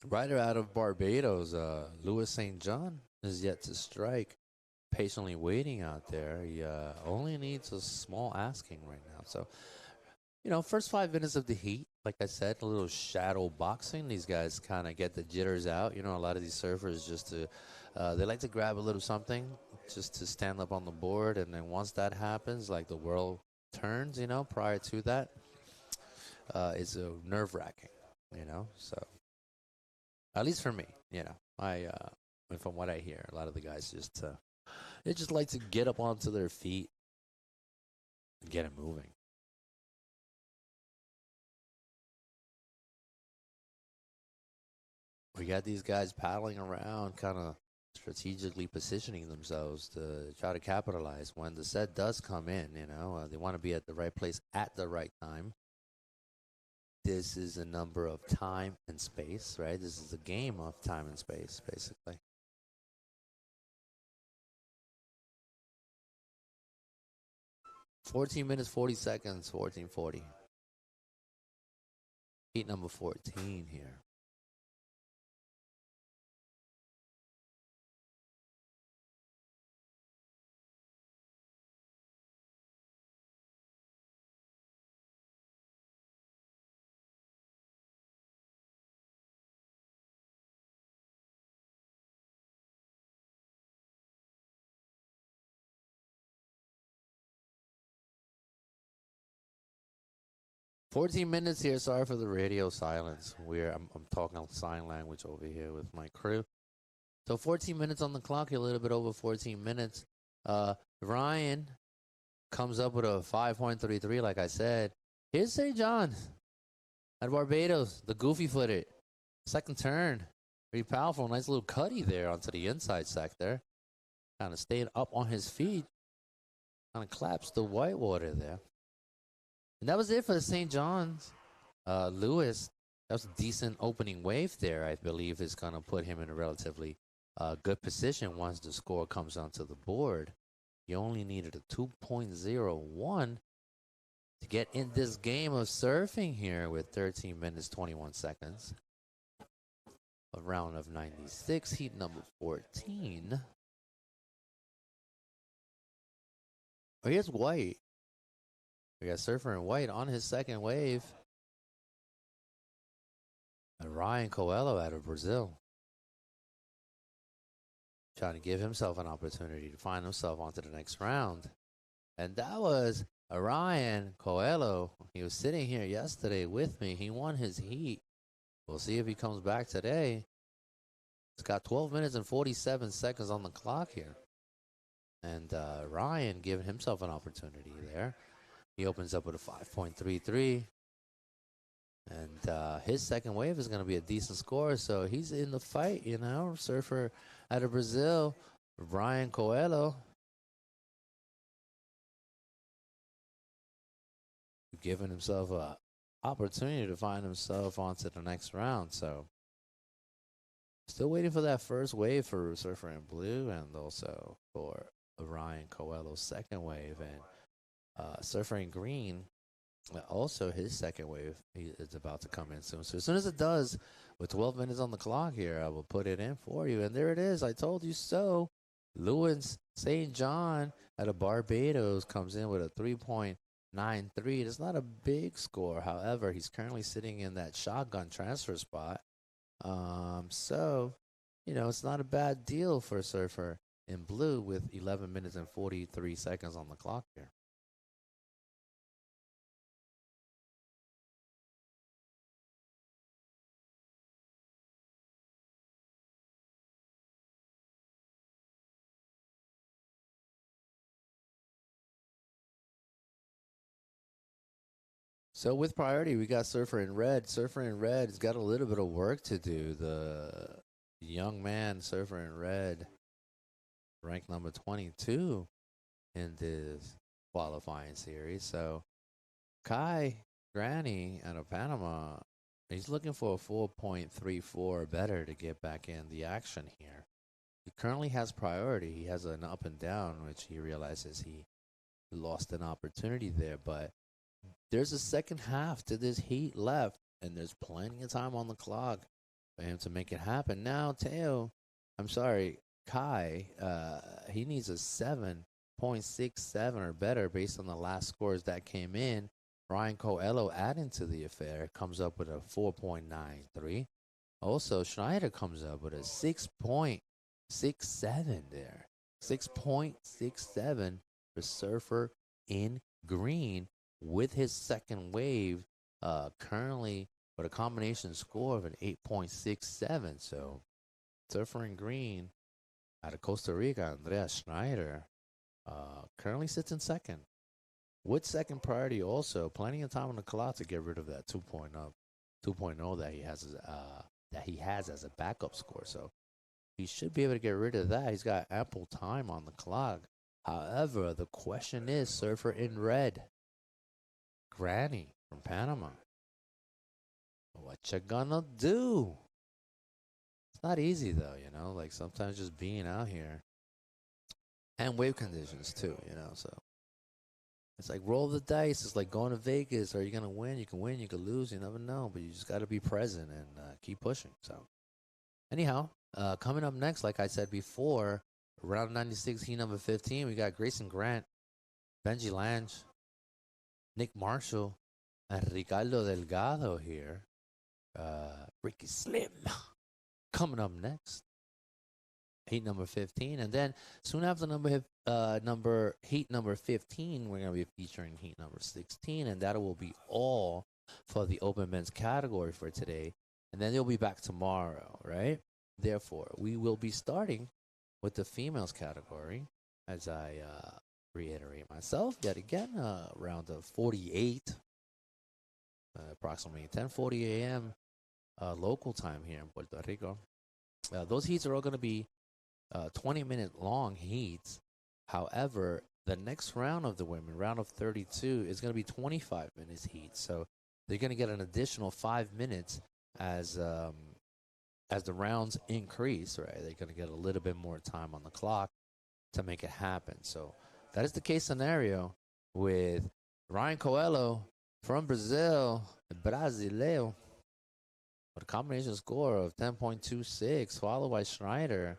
Rider out of Barbados, Louis St. John, is yet to strike. Patiently waiting out there. He only needs a small asking right now. So, you know, first 5 minutes of the heat, like I said, a little shadow boxing. These guys kind of get the jitters out. You know, a lot of these surfers just to, they like to grab a little something just to stand up on the board. And then once that happens, like the world turns, you know, prior to that, it's a nerve-wracking, you know. So, at least for me, you know, from what I hear, a lot of the guys just, they just like to get up onto their feet and get it moving. We got these guys paddling around, kind of strategically positioning themselves to try to capitalize when the set does come in. You know, they want to be at the right place at the right time. This is a number of time and space, right? This is a game of time and space, basically. $14 minutes, 40 seconds, 14:40. Heat number 14 here. $14 minutes here. Sorry for the radio silence. I'm talking sign language over here with my crew. So 14 minutes on the clock, a little bit over 14 minutes. Ryan comes up with a 5.33, like I said. Here's St. John at Barbados, the goofy footed. Second turn. Pretty powerful. Nice little cutty there onto the inside sector. Kind of staying up on his feet. Kind of claps the whitewater there. And that was it for the St. John's. Lewis, that was a decent opening wave there. I believe is going to put him in a relatively good position once the score comes onto the board. You only needed a 2.01 to get in this game of surfing here with 13 minutes, 21 seconds. A round of 96, heat number 14. Oh, here's White. We got Surfer in White on his second wave. And Ryan Coelho out of Brazil. Trying to give himself an opportunity to find himself onto the next round. And that was Ryan Coelho. He was sitting here yesterday with me. He won his heat. We'll see if he comes back today. It's got 12 minutes and 47 seconds on the clock here. And Ryan giving himself an opportunity there. He opens up with a 5.33. And his second wave is going to be a decent score. So he's in the fight, you know. Surfer out of Brazil, Ryan Coelho. Giving himself an opportunity to find himself onto the next round. So still waiting for that first wave for Surfer in Blue and also for Ryan Coelho's second wave. And Surfer in Green, also his second wave is about to come in soon. So as soon as it does, with 12 minutes on the clock here, I will put it in for you. And there it is. I told you so. Lewis St. John out of Barbados comes in with a 3.93. It's not a big score. However, he's currently sitting in that shotgun transfer spot. So, it's not a bad deal for a surfer in blue with 11 minutes and 43 seconds on the clock here. So with priority, we got Surfer in red. Surfer in red has got a little bit of work to do. The young man, Surfer in red, ranked number 22 in this qualifying series. So Kai Granny out of Panama, he's looking for a 4.34 or better to get back in the action here. He currently has priority. He has an up and down, which he realizes he lost an opportunity there, but there's a second half to this heat left, and there's plenty of time on the clock for him to make it happen. Now, Kai, he needs a 7.67 or better based on the last scores that came in. Ryan Coelho adding to the affair comes up with a 4.93. Also, Schneider comes up with a 6.67 there. 6.67 for Surfer in green with his second wave currently with a combination score of an 8.67. So Surfer in green out of Costa Rica, Andreas Schneider, currently sits in second. With second priority also, plenty of time on the clock to get rid of that 2.0 that he has as a backup score. So he should be able to get rid of that. He's got ample time on the clock. However, the question is, Surfer in red, Granny from Panama, what you gonna do? It's not easy though, like sometimes just being out here, and wave conditions too, so it's like roll the dice. It's like going to Vegas. Are you gonna win? You can win, you can lose, you never know, but you just got to be present and keep pushing. So anyhow, coming up next, like I said before, round 96, heat number 15, we got Grayson Grant, Benji Lange, Nick Marshall, and Ricardo Delgado here. Ricky Slim coming up next. Heat number 15. And then soon after heat number 15, we're going to be featuring heat number 16. And that will be all for the open men's category for today. And then they'll be back tomorrow, right? Therefore, we will be starting with the females category as I reiterate myself yet again, round of 48, approximately 10:40 a.m. Local time here in Puerto Rico. Those heats are all going to be 20-minute long heats. However, the next round of the women, round of 32, is going to be 25 minutes heat. So they're going to get an additional 5 minutes as the rounds increase, right? They're going to get a little bit more time on the clock to make it happen. So that is the case scenario with Ryan Coelho from Brazil, Brasileo, with a combination score of 10.26, followed by Schneider,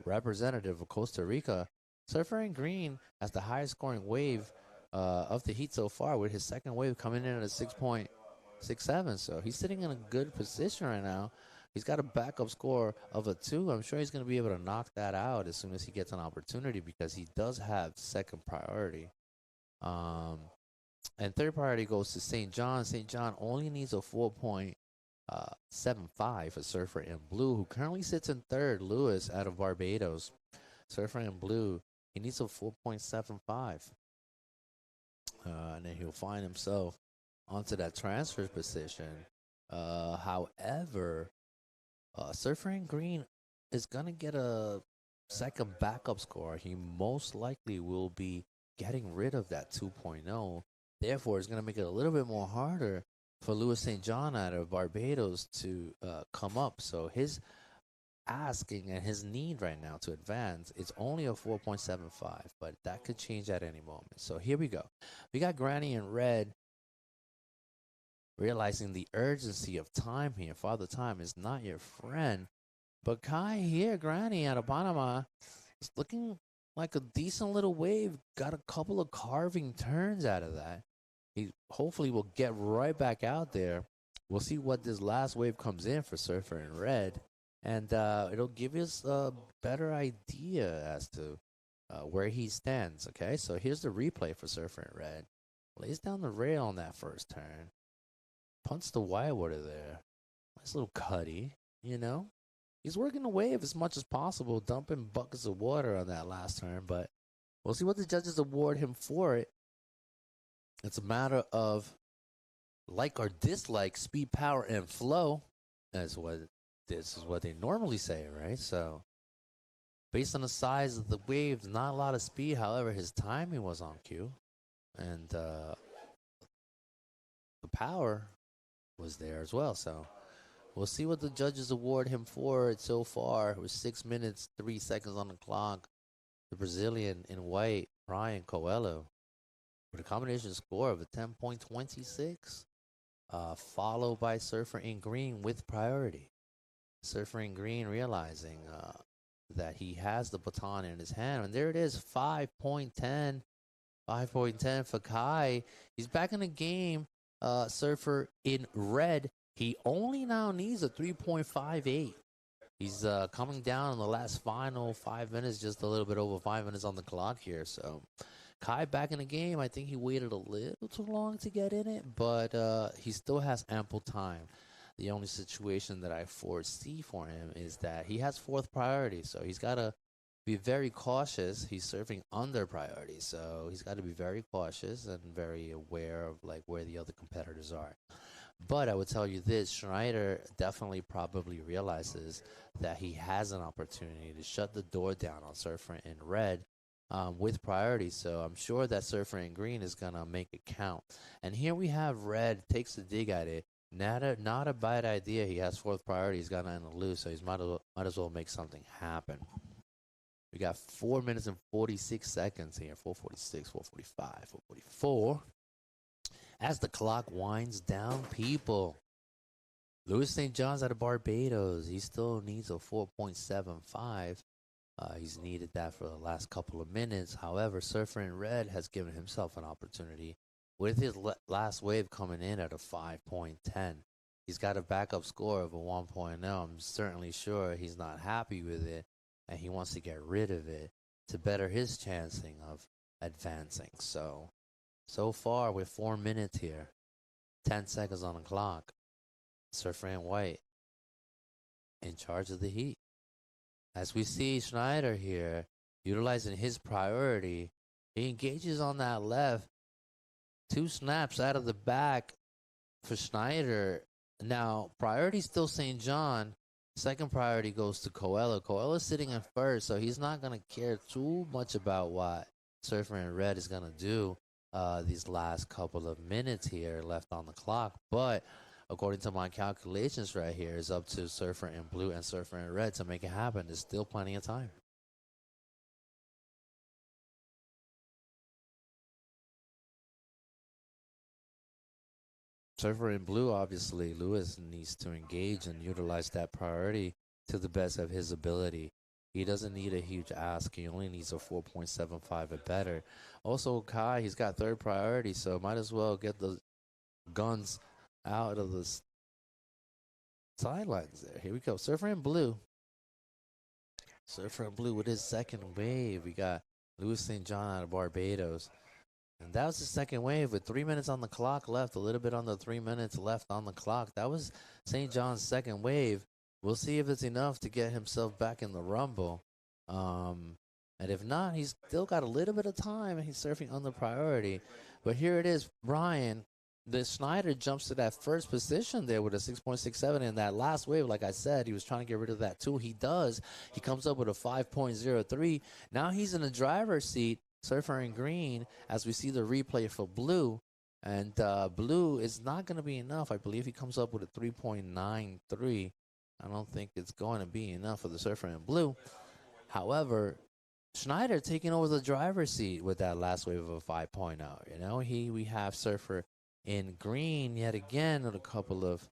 representative of Costa Rica. Surfer in green has the highest scoring wave of the heat so far, with his second wave coming in at a 6.67. So he's sitting in a good position right now. He's got a backup score of a 2. I'm sure he's going to be able to knock that out as soon as he gets an opportunity, because he does have second priority. And third priority goes to St. John. St. John only needs a 4.75 for Surfer in blue, who currently sits in third. Lewis out of Barbados. Surfer in blue, he needs a 4.75. And then he'll find himself onto that transfer position. However, Surfer in green is going to get a second backup score. He most likely will be getting rid of that 2.0. Therefore, it's going to make it a little bit more harder for Louis St. John out of Barbados to come up. So his asking and his need right now to advance is only a 4.75, but that could change at any moment. So here we go. We got Granny in red realizing the urgency of time here. Father Time is not your friend. But Kai here, Granny out of Panama, is looking like a decent little wave. Got a couple of carving turns out of that. He hopefully will get right back out there. We'll see what this last wave comes in for Surfer in Red. And it'll give us a better idea as to where he stands. Okay, so here's the replay for Surfer in Red. Lays down the rail on that first turn. Punts the wide water there. Nice little cutty, you know. He's working the wave as much as possible, dumping buckets of water on that last turn. But we'll see what the judges award him for it. It's a matter of like or dislike, speed, power, and flow. This is what they normally say, right? So based on the size of the waves, not a lot of speed. However, his timing was on cue. And the power was there as well. So we'll see what the judges award him for it so far. With 6 minutes, 3 seconds on the clock. The Brazilian in white, Brian Coelho, with a combination score of a 10.26, followed by Surfer in green with priority. Surfer in green realizing that he has the baton in his hand. And there it is, 5.10. 5.10 for Kai. He's back in the game. Surfer in red. He only now needs a 3.58. He's coming down in the last final 5 minutes, just a little bit over 5 minutes on the clock here. So Kai back in the game. I think he waited a little too long to get in it, but he still has ample time. The only situation that I foresee for him is that he has fourth priority, so he's got to be very cautious. He's surfing under priority, so he's got to be very cautious and very aware of like where the other competitors are. But I would tell you this, Schneider definitely probably realizes that he has an opportunity to shut the door down on Surfer in red with priority. So I'm sure that Surfer in green is going to make it count. And here we have red takes a dig at it. Not a bad idea. He has fourth priority. He's got nothing to lose, so he's might as well make something happen. We got 4 minutes and 46 seconds here. 4:46, 4:45, 4:44. As the clock winds down, people. Louis St. John's out of Barbados. He still needs a 4.75. He's needed that for the last couple of minutes. However, Surfer in red has given himself an opportunity with his last wave coming in at a 5.10. He's got a backup score of a 1.0. I'm certainly sure he's not happy with it, and he wants to get rid of it to better his chancing of advancing. So far, with 4 minutes here, 10 seconds on the clock, Surfer in white in charge of the heat. As we see Schneider here, utilizing his priority, he engages on that left. 2 snaps out of the back for Schneider. Now, priority still St. John. Second priority goes to Coelho. Coelho's sitting in first, so he's not going to care too much about what Surfer in red is going to do these last couple of minutes here left on the clock. But according to my calculations right here, it's up to Surfer in blue and Surfer in red to make it happen. There's still plenty of time. Surfer in blue, obviously, Lewis needs to engage and utilize that priority to the best of his ability. He doesn't need a huge ask. He only needs a 4.75 or better. Also, Kai, he's got third priority, so might as well get the guns out of the sidelines there. Here we go. Surfer in blue. Surfer in blue with his second wave. We got Louis St. John out of Barbados. And that was the second wave with 3 minutes on the clock left, a little bit under 3 minutes left on the clock. That was St. John's second wave. We'll see if it's enough to get himself back in the rumble. And if not, he's still got a little bit of time and he's surfing under priority. But here it is, Brian. The Schneider jumps to that first position there with a 6.67. And that last wave, like I said, he was trying to get rid of that too. He does. He comes up with a 5.03. Now he's in the driver's seat. Surfer in green, as we see the replay for blue, and blue is not going to be enough. I believe he comes up with a 3.93. I don't think it's going to be enough for the Surfer in blue. However, Schneider taking over the driver's seat with that last wave of a 5.0. You know, we have Surfer in green yet again with a couple of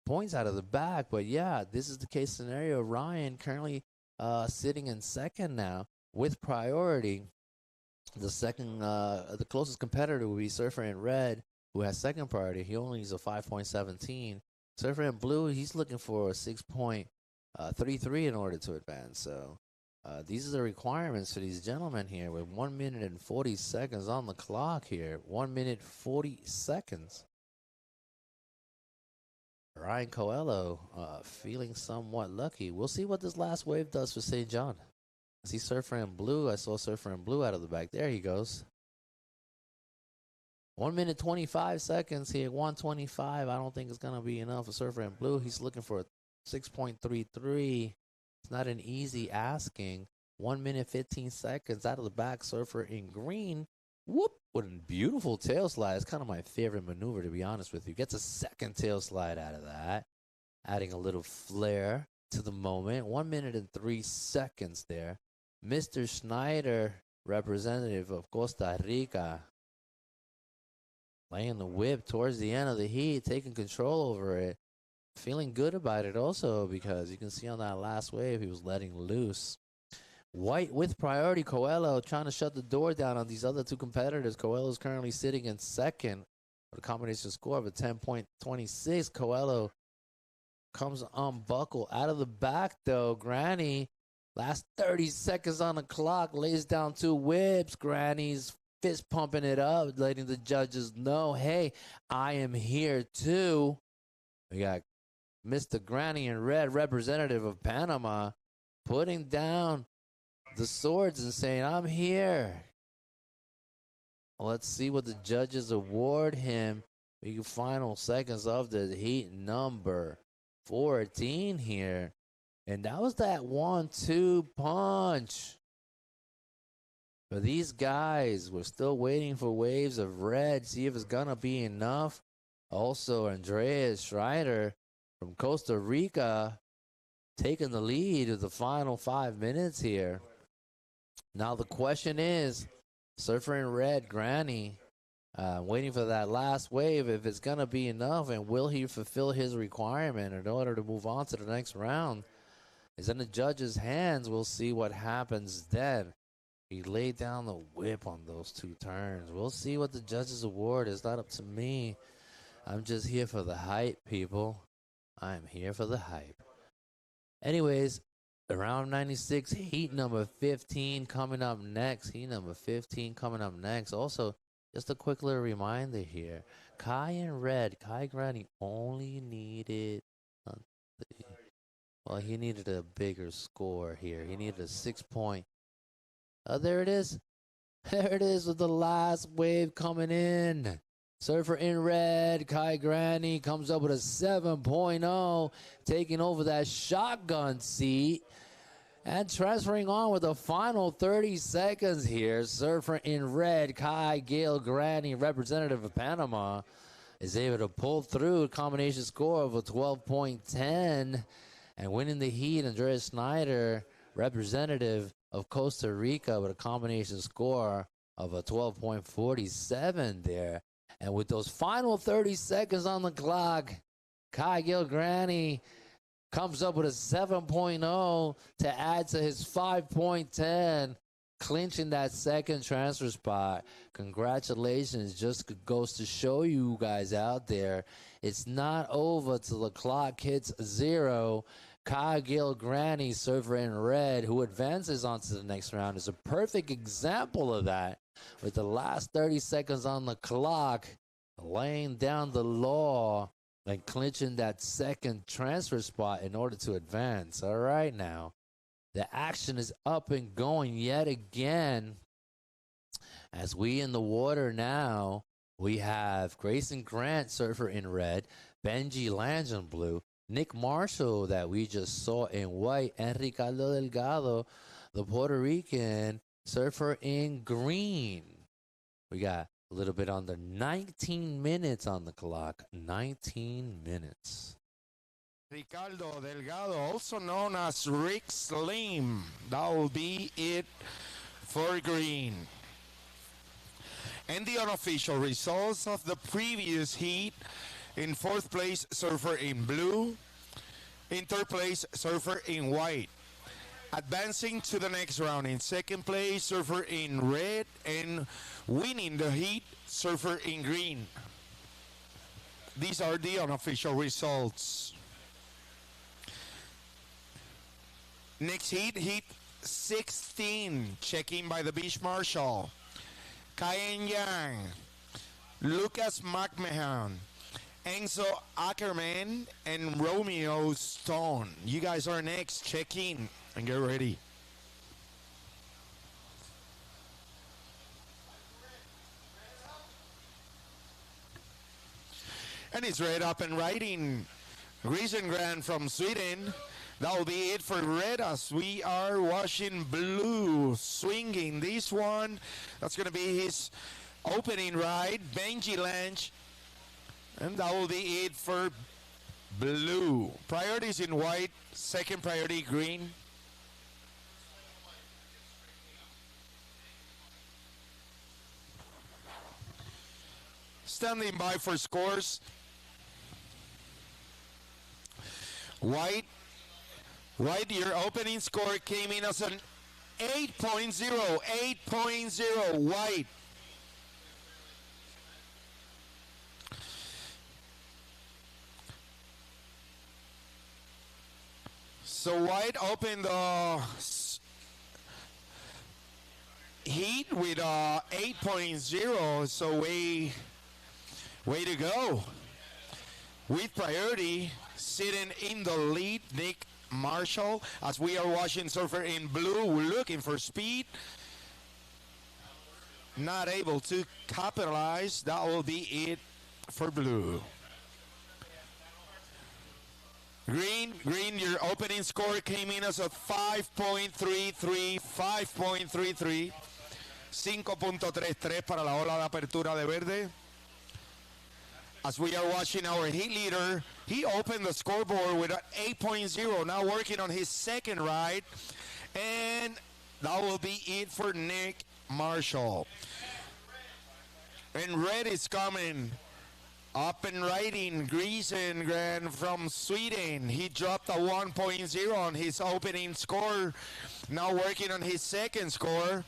points out of the back. But yeah, this is the case scenario. Ryan currently sitting in second now with priority. The second, the closest competitor will be Surfer in red, who has second priority. He only needs a 5.17. Surfer in blue, he's looking for a 6.33 in order to advance. So these are the requirements for these gentlemen here with 1 minute and 40 seconds on the clock here. 1 minute, 40 seconds. Ryan Coelho feeling somewhat lucky. We'll see what this last wave does for St. John. I see Surfer in blue. I saw Surfer in blue out of the back. There he goes. 1 minute, 25 seconds here. 125. I don't think it's going to be enough for Surfer in blue. He's looking for a 6.33. It's not an easy asking. 1 minute, 15 seconds out of the back. Surfer in green. Whoop. What a beautiful tail slide. It's kind of my favorite maneuver, to be honest with you. Gets a second tail slide out of that. Adding a little flair to the moment. 1 minute and 3 seconds there. Mr. Schneider, representative of Costa Rica, laying the whip towards the end of the heat, taking control over it. Feeling good about it also because you can see on that last wave he was letting loose. White with priority. Coelho trying to shut the door down on these other two competitors. Coelho is currently sitting in second with a combination score of a 10.26. Coelho comes unbuckled out of the back though. Granny, last 30 seconds on the clock, lays down two whips. Granny's fist pumping it up, letting the judges know, hey, I am here too. We got Mr. Granny in red, representative of Panama, putting down the swords and saying, I'm here. Let's see what the judges award him. The final seconds of the heat, number 14 here. And that was that 1-2 punch. But these guys were still waiting for waves of red, see if it's going to be enough. Also, Andreas Schreider from Costa Rica taking the lead with the final 5 minutes here. Now the question is, Surfer in red, Granny, waiting for that last wave, if it's going to be enough, and will he fulfill his requirement in order to move on to the next round? It's in the judge's hands. We'll see what happens then. He laid down the whip on those two turns. We'll see what the judges award. It's not up to me. I'm just here for the hype, people. I'm here for the hype. Anyways, round 96, heat number 15 coming up next. Heat number 15 coming up next. Also, just a quick little reminder here. Kai in red, Kai Granny only needed, well, he needed a bigger score here. He needed a 6 point. There it is. There it is with the last wave coming in. Surfer in red, Kai Granny comes up with a 7.0, taking over that shotgun seat and transferring on with the final 30 seconds here. Surfer in red, Kai Gail Granny, representative of Panama, is able to pull through a combination score of a 12.10 and winning the heat. Andreas Schneider, representative of Costa Rica, with a combination score of a 12.47 there. And with those final 30 seconds on the clock, Kai Gilgrani comes up with a 7.0 to add to his 5.10, clinching that second transfer spot. Congratulations. Just goes to show you guys out there, it's not over till the clock hits 0. Kai Gilgrani, surfer in red, who advances on to the next round, is a perfect example of that. With the last 30 seconds on the clock, laying down the law and clinching that second transfer spot in order to advance. All right, now, the action is up and going yet again. As we in the water now, we have Grayson Grant, surfer in red, Benji Lange in blue, Nick Marshall that we just saw in white, and Ricardo Delgado, the Puerto Rican, surfer in green. We got a little bit under 19 minutes on the clock. 19 minutes. Ricardo Delgado, also known as Rick Slim. That will be it for green. And the unofficial results of the previous heat: in fourth place, surfer in blue. In third place, surfer in white. Advancing to the next round, in second place, surfer in red. And winning the heat, surfer in green. These are the unofficial results. Next heat, heat 16, check-in by the beach marshal. Kayen Yang, Lucas McMahon, Enzo Ackerman, and Romeo Stone. You guys are next. Check in and get ready. And it's red up and riding. Rysengren from Sweden. That will be it for red as we are watching blue swinging. This one, that's going to be his opening ride, Benji Lange. And that will be it for blue. Priorities in white, second priority green. Standing by for scores. White, your opening score came in as an 8.0, 8.0, white. So white opened the heat with 8.0, so way to go. With priority, sitting in the lead, Nick Marshall, as we are watching surfer in blue, looking for speed. Not able to capitalize. That will be it for blue. Green, your opening score came in as a 5.33, 5.33. 5.33 para la ola de apertura de verde. As we are watching our heat leader, he opened the scoreboard with an 8.0, now working on his second ride. And that will be it for Nick Marshall. And red is coming. Up and riding, Rysengren from Sweden. He dropped a 1.0 on his opening score. Now working on his second score.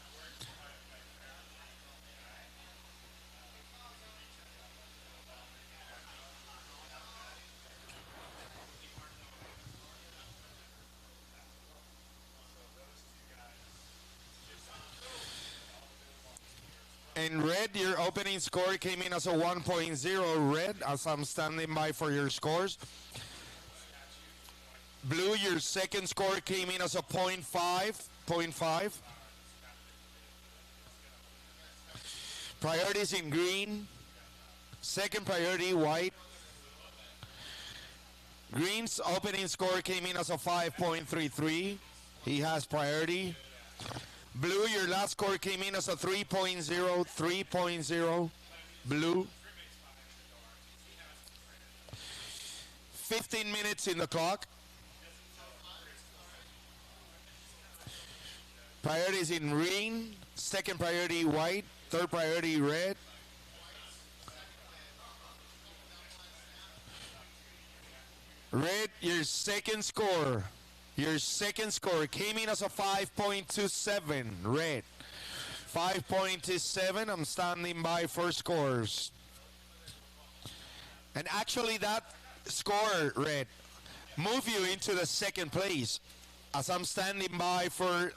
And red, your opening score came in as a 1.0, red, as I'm standing by for your scores. Blue, your second score came in as a 0.5. Priorities in green. Second priority, white. Green's opening score came in as a 5.33. He has priority. Blue, your last score came in as a 3.0, 3.0, blue. 15 minutes in the clock. Priorities in green, second priority white, third priority red. Red, your second score. Your second score came in as a 5.27, red. 5.27, I'm standing by for scores. And actually that score, red, move you into the second place as I'm standing by for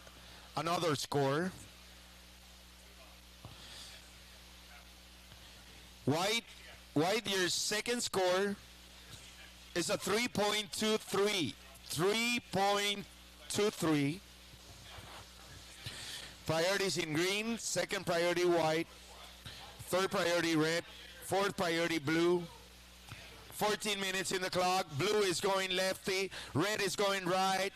another score. White, your second score is a 3.23. 3.23. Priorities in green, second priority white, third priority red, fourth priority blue. 14 minutes in the clock. Blue is going lefty, red is going right.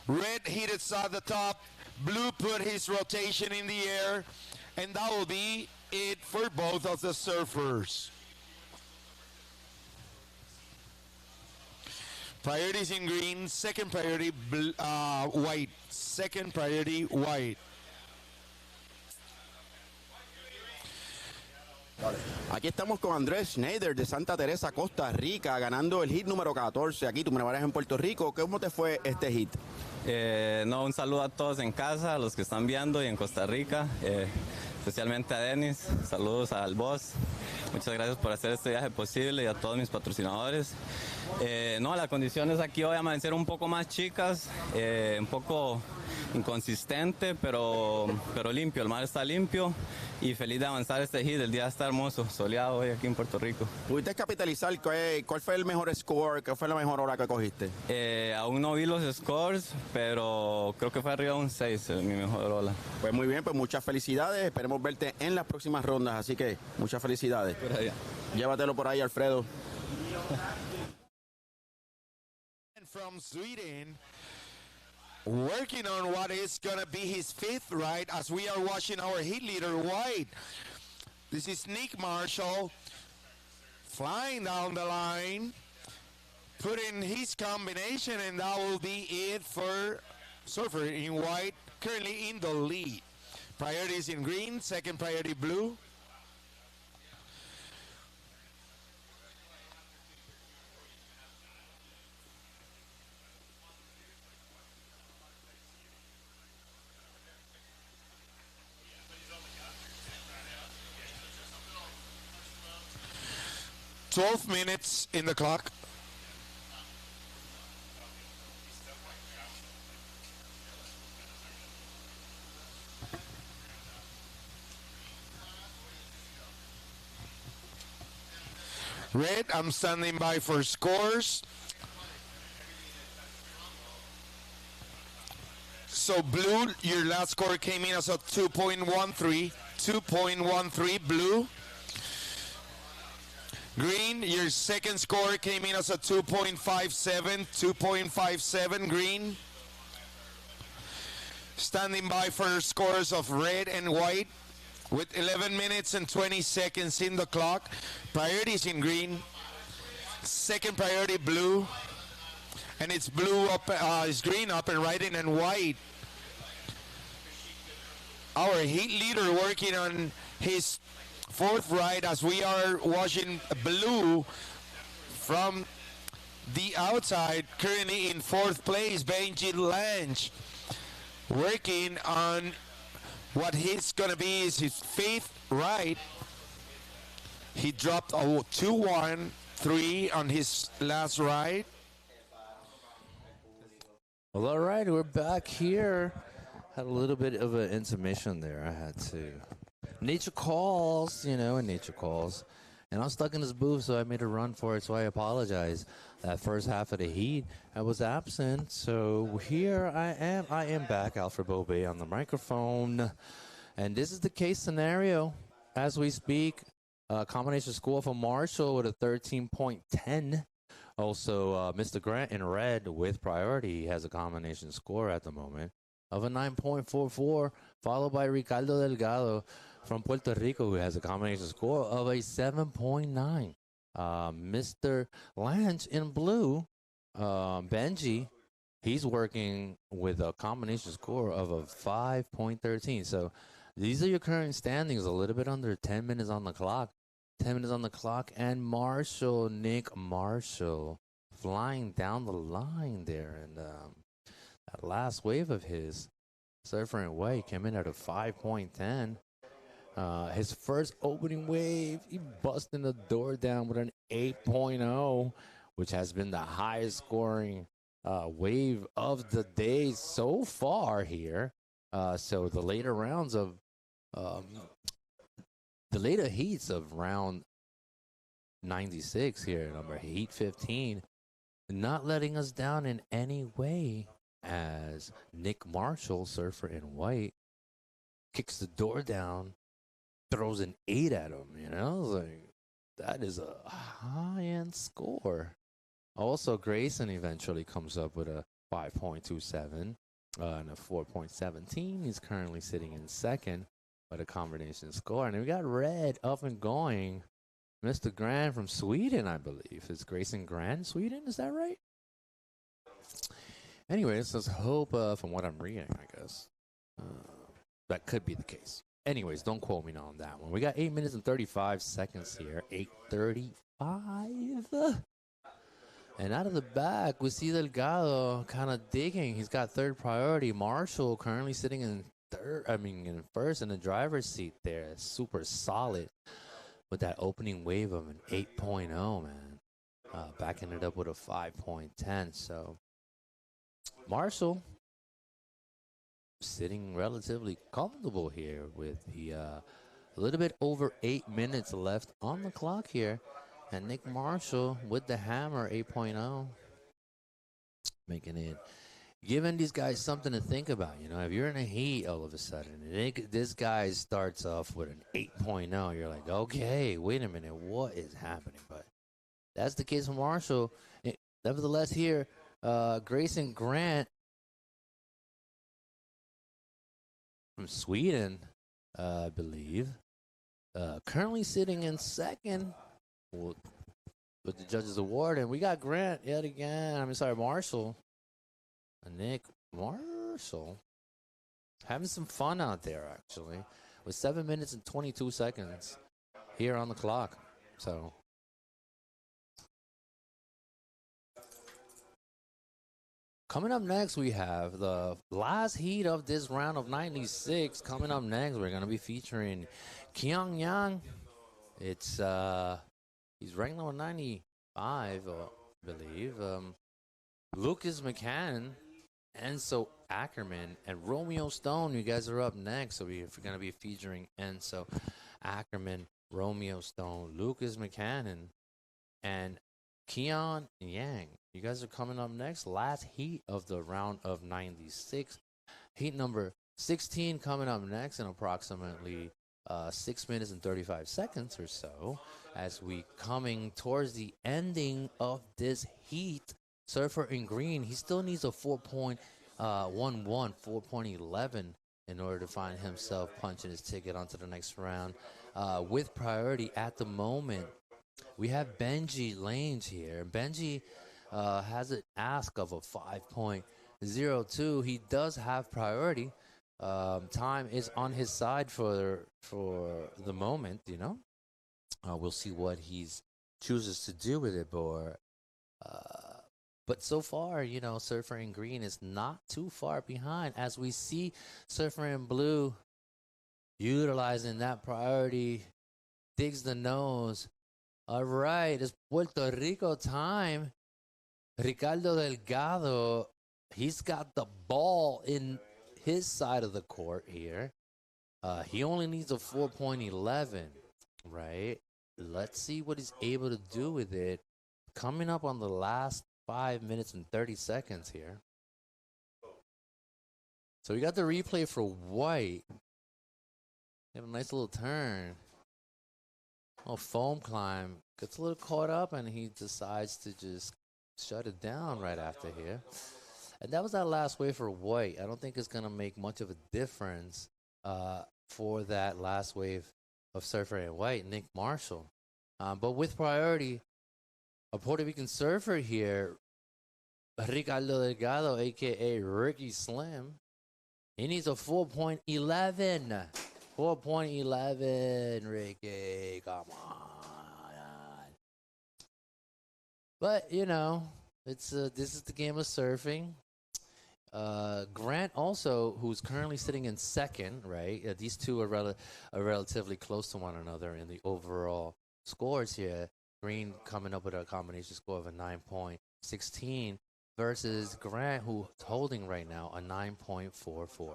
Red hit it at the top. Blue put his rotation in the air. And that will be it for both of the surfers. Priorities in green, second priority white. Second priority white. Aquí estamos con Andrés Schneider de Santa Teresa, Costa Rica, ganando el hit número 14. Aquí tú me varas en Puerto Rico. ¿Cómo te fue este hit? Un saludo a todos en casa, a los que están viendo y en Costa Rica, especialmente a Denis. Saludos al boss. Muchas gracias por hacer este viaje posible y a todos mis patrocinadores. Las condiciones aquí hoy amanecer un poco más chicas, un poco inconsistente, pero limpio. El mar está limpio y feliz de avanzar este hit. El día está hermoso, soleado hoy aquí en Puerto Rico. ¿Pudiste capitalizar? ¿Cuál fue el mejor score? ¿Qué fue la mejor hora que cogiste? Aún no vi los scores, pero creo que fue arriba de un 6, mi mejor ola. Pues muy bien, pues muchas felicidades. Esperemos verte en las próximas rondas, así que muchas felicidades. Llévatelo por ahí, Alfredo. From Sweden, working on what is going to be his fifth ride as we are watching our heat leader White. This is Nick Marshall flying down the line, putting his combination, and that will be it for Surfer in White, currently in the lead. Priorities in green, second priority blue. $12 minutes in the clock. Red, I'm standing by for scores. So blue, your last score came in as a 2.13. 2.13 blue. Green, your second score came in as a 2.57. 2.57 green. Standing by for scores of red and white with 11 minutes and 20 seconds in the clock. Priorities in green. Second priority blue. And it's blue up, it's green up and right in and white. Our heat leader working on his fourth ride as we are watching blue from the outside, currently in fourth place, Benji Lange, working on what he's going to be is his fifth ride. He dropped a 2-1-3 on his last ride. Well, all right, we're back here. Had a little bit of an intermission there. I had to. Nature calls, and nature calls. And I'm stuck in this booth, so I made a run for it, so I apologize. That first half of the heat, I was absent. So here I am. I am back, Alfred Bobe on the microphone. And this is the case scenario as we speak. Combination score for Marshall with a 13.10. Also, Mr. Grant in red with priority. He has a combination score at the moment of a 9.44, followed by Ricardo Delgado from Puerto Rico, who has a combination score of a 7.9. Mr. Lange in blue, Benji, he's working with a combination score of a 5.13. So these are your current standings, a little bit under 10 minutes on the clock. 10 minutes on the clock, and Marshall, Nick Marshall, flying down the line there. And that last wave of his, Surfer and White, came in at a 5.10. His first opening wave, he busted the door down with an 8.0, which has been the highest scoring wave of the day so far here. So the later rounds of the later heats of round 96 here, number heat 15, not letting us down in any way as Nick Marshall, Surfer in White, kicks the door down, throws an 8 at him, like, that is a high-end score. Also, Grayson eventually comes up with a 5.27 and a 4.17. He's currently sitting in second. But a combination score. And we got red up and going. Mr. Grant from Sweden, I believe. Is Grayson Grant Sweden? Is that right? Anyways, let's hope, from what I'm reading, I guess, that could be the case. Anyways, don't quote me on that one. We got 8 minutes and 35 seconds here. 8:35. And out of the back, we see Delgado kind of digging. He's got third priority. Marshall currently sitting in in first in the driver's seat there. Super solid with that opening wave of an 8.0, man. Backing it up with a 5.10. So Marshall sitting relatively comfortable here with the a little bit over 8 minutes left on the clock here. And Nick Marshall with the hammer 8.0, making it, giving these guys something to think about. You know, if you're in a heat all of a sudden, this guy starts off with an 8.0, you're like, okay, wait a minute, what is happening? But that's the case for Marshall. Nevertheless, here, Grayson Grant from Sweden, I believe, currently sitting in second with the judges' award. And we got Grant yet again. Marshall. Nick Marshall having some fun out there, actually, with 7 minutes and 22 seconds here on the clock. So coming up next, we have the last heat of this round of 96. Coming up next, we're going to be featuring Kyung Yang. It's he's ranked number 95, I believe. Lucas McCann, Enzo Ackerman, and Romeo Stone. You guys are up next. So we're going to be featuring Enzo Ackerman, Romeo Stone, Lucas McCann, and Keon Yang. You guys are coming up next. Last heat of the round of 96. Heat number 16 coming up next in approximately 6 minutes and 35 seconds or so. As we coming towards the ending of this heat, Surfer in green, he still needs a 4.11, 4.11 in order to find himself punching his ticket onto the next round. With priority at the moment, we have Benji Lange here. Benji has an ask of a 5.02. He does have priority. Time is on his side for the moment, you know. We'll see what he chooses to do with it, but so far, you know, Surfer in green is not too far behind as we see Surfer in blue utilizing that priority, digs the nose. All right, it's Puerto Rico time. Ricardo Delgado, he's got the ball in his side of the court here. He only needs a 4.11, right? Let's see what he's able to do with it. Coming up on the last 5 minutes and 30 seconds here. So we got the replay for White. Have a nice little turn. Oh, foam climb. Gets a little caught up and he decides to just shut it down right after here. And that was that last wave for White. I don't think it's going to make much of a difference for that last wave of Surfer and White, Nick Marshall. But with priority, a Puerto Rican surfer here, Ricardo Delgado, a.k.a. Ricky Slim. He needs a 4.11. 4.11, Ricky. Come on. But, you know, it's this is the game of surfing. Grant also, who's currently sitting in second, right? These two are relatively close to one another in the overall scores here. Green coming up with a combination score of a 9.16 versus Grant, who's holding right now a 9.44.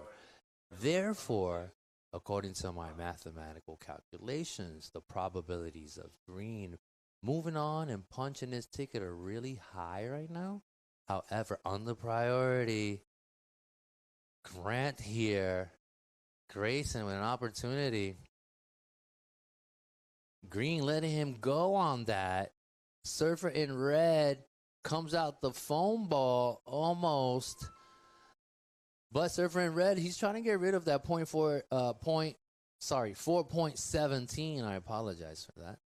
Therefore, according to my mathematical calculations, the probabilities of Green moving on and punching his ticket are really high right now. However, on the priority, Grant here, Grayson with an opportunity. Green letting him go on that. Surfer in red comes out the foam ball almost. But Surfer in red, he's trying to get rid of that 4.17. I apologize for that.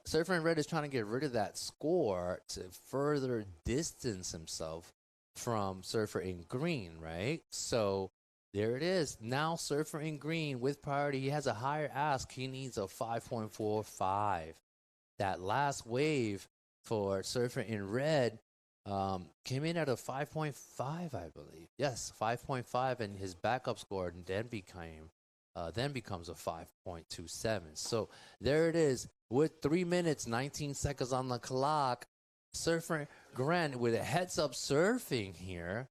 Surfer in red is trying to get rid of that score to further distance himself from Surfer in green, right? So there it is. Now Surfer in green with priority. He has a higher ask. He needs a 5.45. That last wave for Surfer in red came in at a 5.5, I believe. Yes, 5.5, and his backup score then becomes a 5.27. So there it is. With 3 minutes, 19 seconds on the clock, Surfer Grant with a heads-up surfing here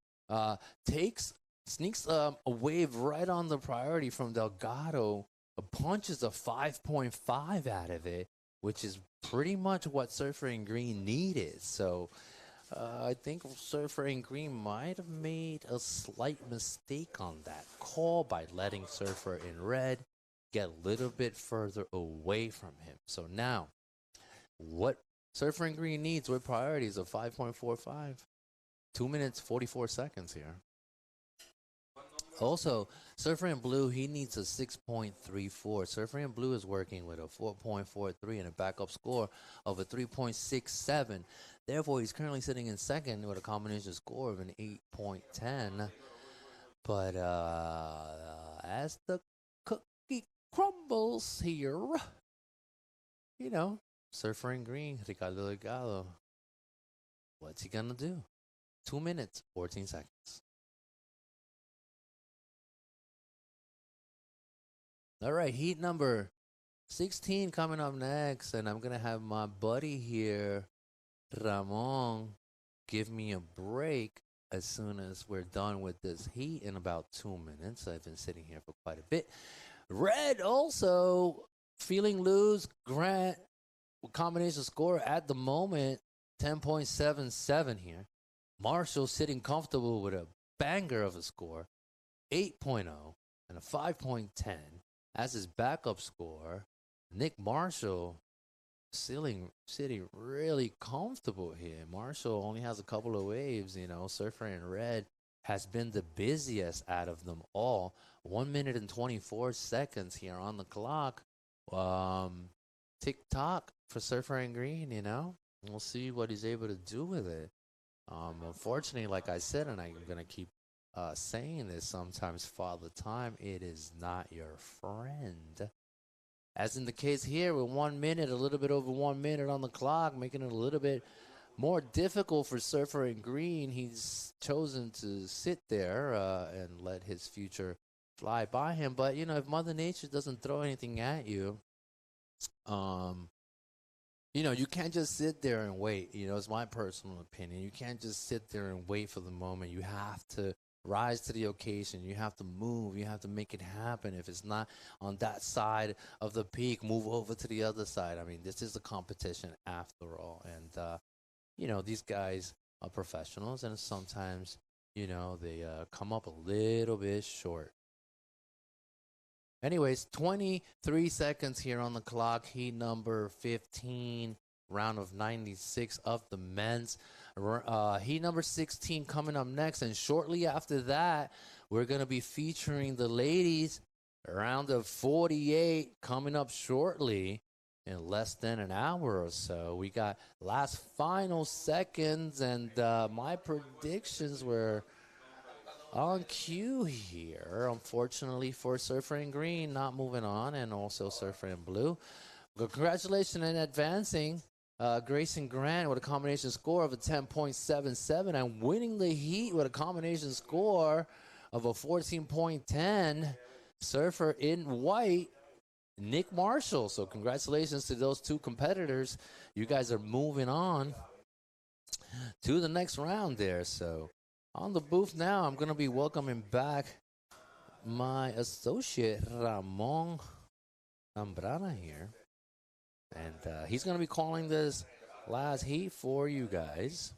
sneaks a wave right on the priority from Delgado, punches a 5.5 out of it, which is pretty much what Surfer in green needed. So I think Surfer in green might have made a slight mistake on that call by letting Surfer in red get a little bit further away from him. So now, what Surfer in green needs with priorities of 5.45. 2 minutes, 44 seconds here. Also, Surfer in blue, he needs a 6.34. Surfer in blue is working with a 4.43 and a backup score of a 3.67. Therefore, he's currently sitting in second with a combination score of an 8.10. But as the cookie crumbles here, you know, Surfer in green, Ricardo Delgado, what's he going to do? 2 minutes, 14 seconds. All right, heat number 16 coming up next, and I'm going to have my buddy here, Ramon, give me a break as soon as we're done with this heat in about 2 minutes. I've been sitting here for quite a bit. Red also feeling loose. Grant combination score at the moment, 10.77 here. Marshall sitting comfortable with a banger of a score, 8.0 and a 5.10. As his backup score, Nick Marshall sitting really comfortable here. Marshall only has a couple of waves, you know. Surfer in red has been the busiest out of them all. 1 minute and 24 seconds here on the clock. Tick-tock for Surfer in green, you know. We'll see what he's able to do with it. Unfortunately, like I said, and I'm going to keep saying this sometimes, Father Time, it is not your friend. As in the case here with 1 minute, a little bit over 1 minute on the clock, making it a little bit more difficult for Surfer in green. He's chosen to sit there and let his future fly by him. But, you know, if Mother Nature doesn't throw anything at you, you know, you can't just sit there and wait. You know, it's my personal opinion. You can't just sit there and wait for the moment. You have to rise to the occasion. You have to move. You have to make it happen. If it's not on that side of the peak, move over to the other side. I mean, this is a competition after all. And, you know, these guys are professionals, and sometimes, you know, they come up a little bit short. Anyways, 23 seconds here on the clock. Heat number 15, round of 96 of the men's. Heat number 16 coming up next. And shortly after that, we're going to be featuring the ladies. Round of 48 coming up shortly in less than an hour or so. We got last final seconds, and my predictions were on cue here, unfortunately, for Surfer in green not moving on, and also Surfer in blue. Congratulations in advancing Grayson Grant with a combination score of a 10.77 and winning the heat with a combination score of a 14.10. Surfer in white, Nick Marshall. So congratulations to those two competitors. You guys are moving on to the next round there. So on the booth now, I'm going to be welcoming back my associate, Ramon Zambrana here. And he's going to be calling this last heat for you guys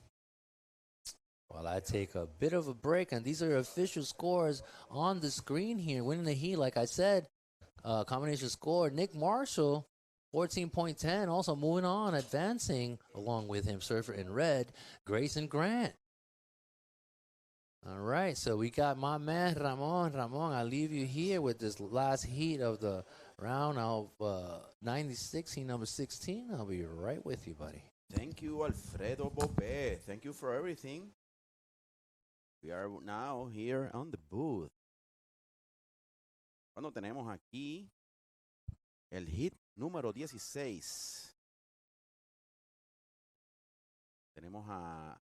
while I take a bit of a break. And these are official scores on the screen here. Winning the heat, like I said, combination score, Nick Marshall, 14.10. Also moving on, advancing along with him, Surfer in red, Grayson Grant. All right, so we got my man, Ramon. Ramon, I leave you here with this last heat of the round of 96, heat number 16. I'll be right with you, buddy. Thank you, Alfredo Bope. Thank you for everything. We are now here on the booth. Cuando tenemos aquí el hit número 16. Tenemos a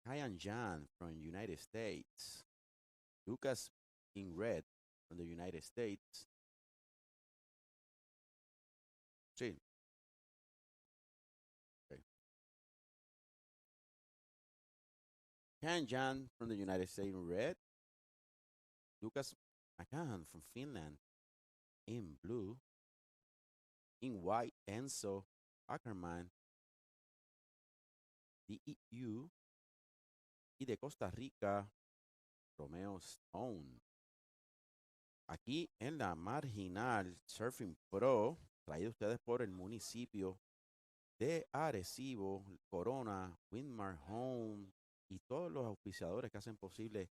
Kyan Jan from United States. Lucas in red from the United States. Sí. Okay. Kyan Jan from the United States in red. Lucas McCann from Finland in blue. In white, Enzo Ackerman, the EU. Y de Costa Rica, Romeo Stone. Aquí en la Marginal Surfing Pro, traído ustedes por el municipio de Arecibo, Corona, Windmar Home y todos los auspiciadores que hacen posible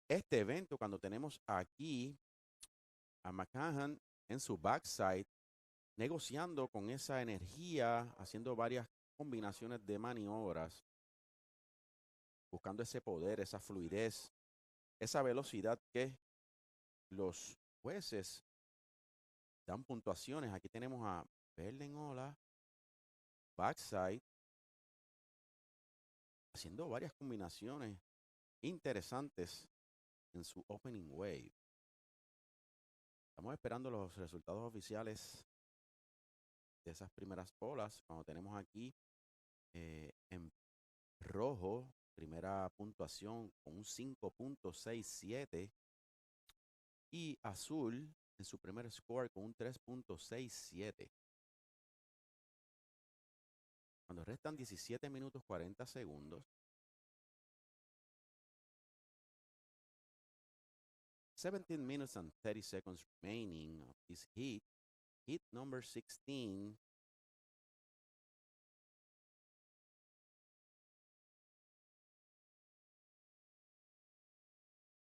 este evento. Cuando tenemos aquí a McCann en su backside, negociando con esa energía, haciendo varias combinaciones de maniobras, buscando ese poder, esa fluidez, esa velocidad que los jueces dan puntuaciones. Aquí tenemos a Berlenola, backside, haciendo varias combinaciones interesantes en su opening wave. Estamos esperando los resultados oficiales de esas primeras olas. Cuando tenemos aquí en rojo, primera puntuación con un 5.67 y azul en su primer score con un 3.67. Cuando restan 17 minutos 40 segundos, 17 minutes and 30 seconds remaining of this heat. Heat number 16.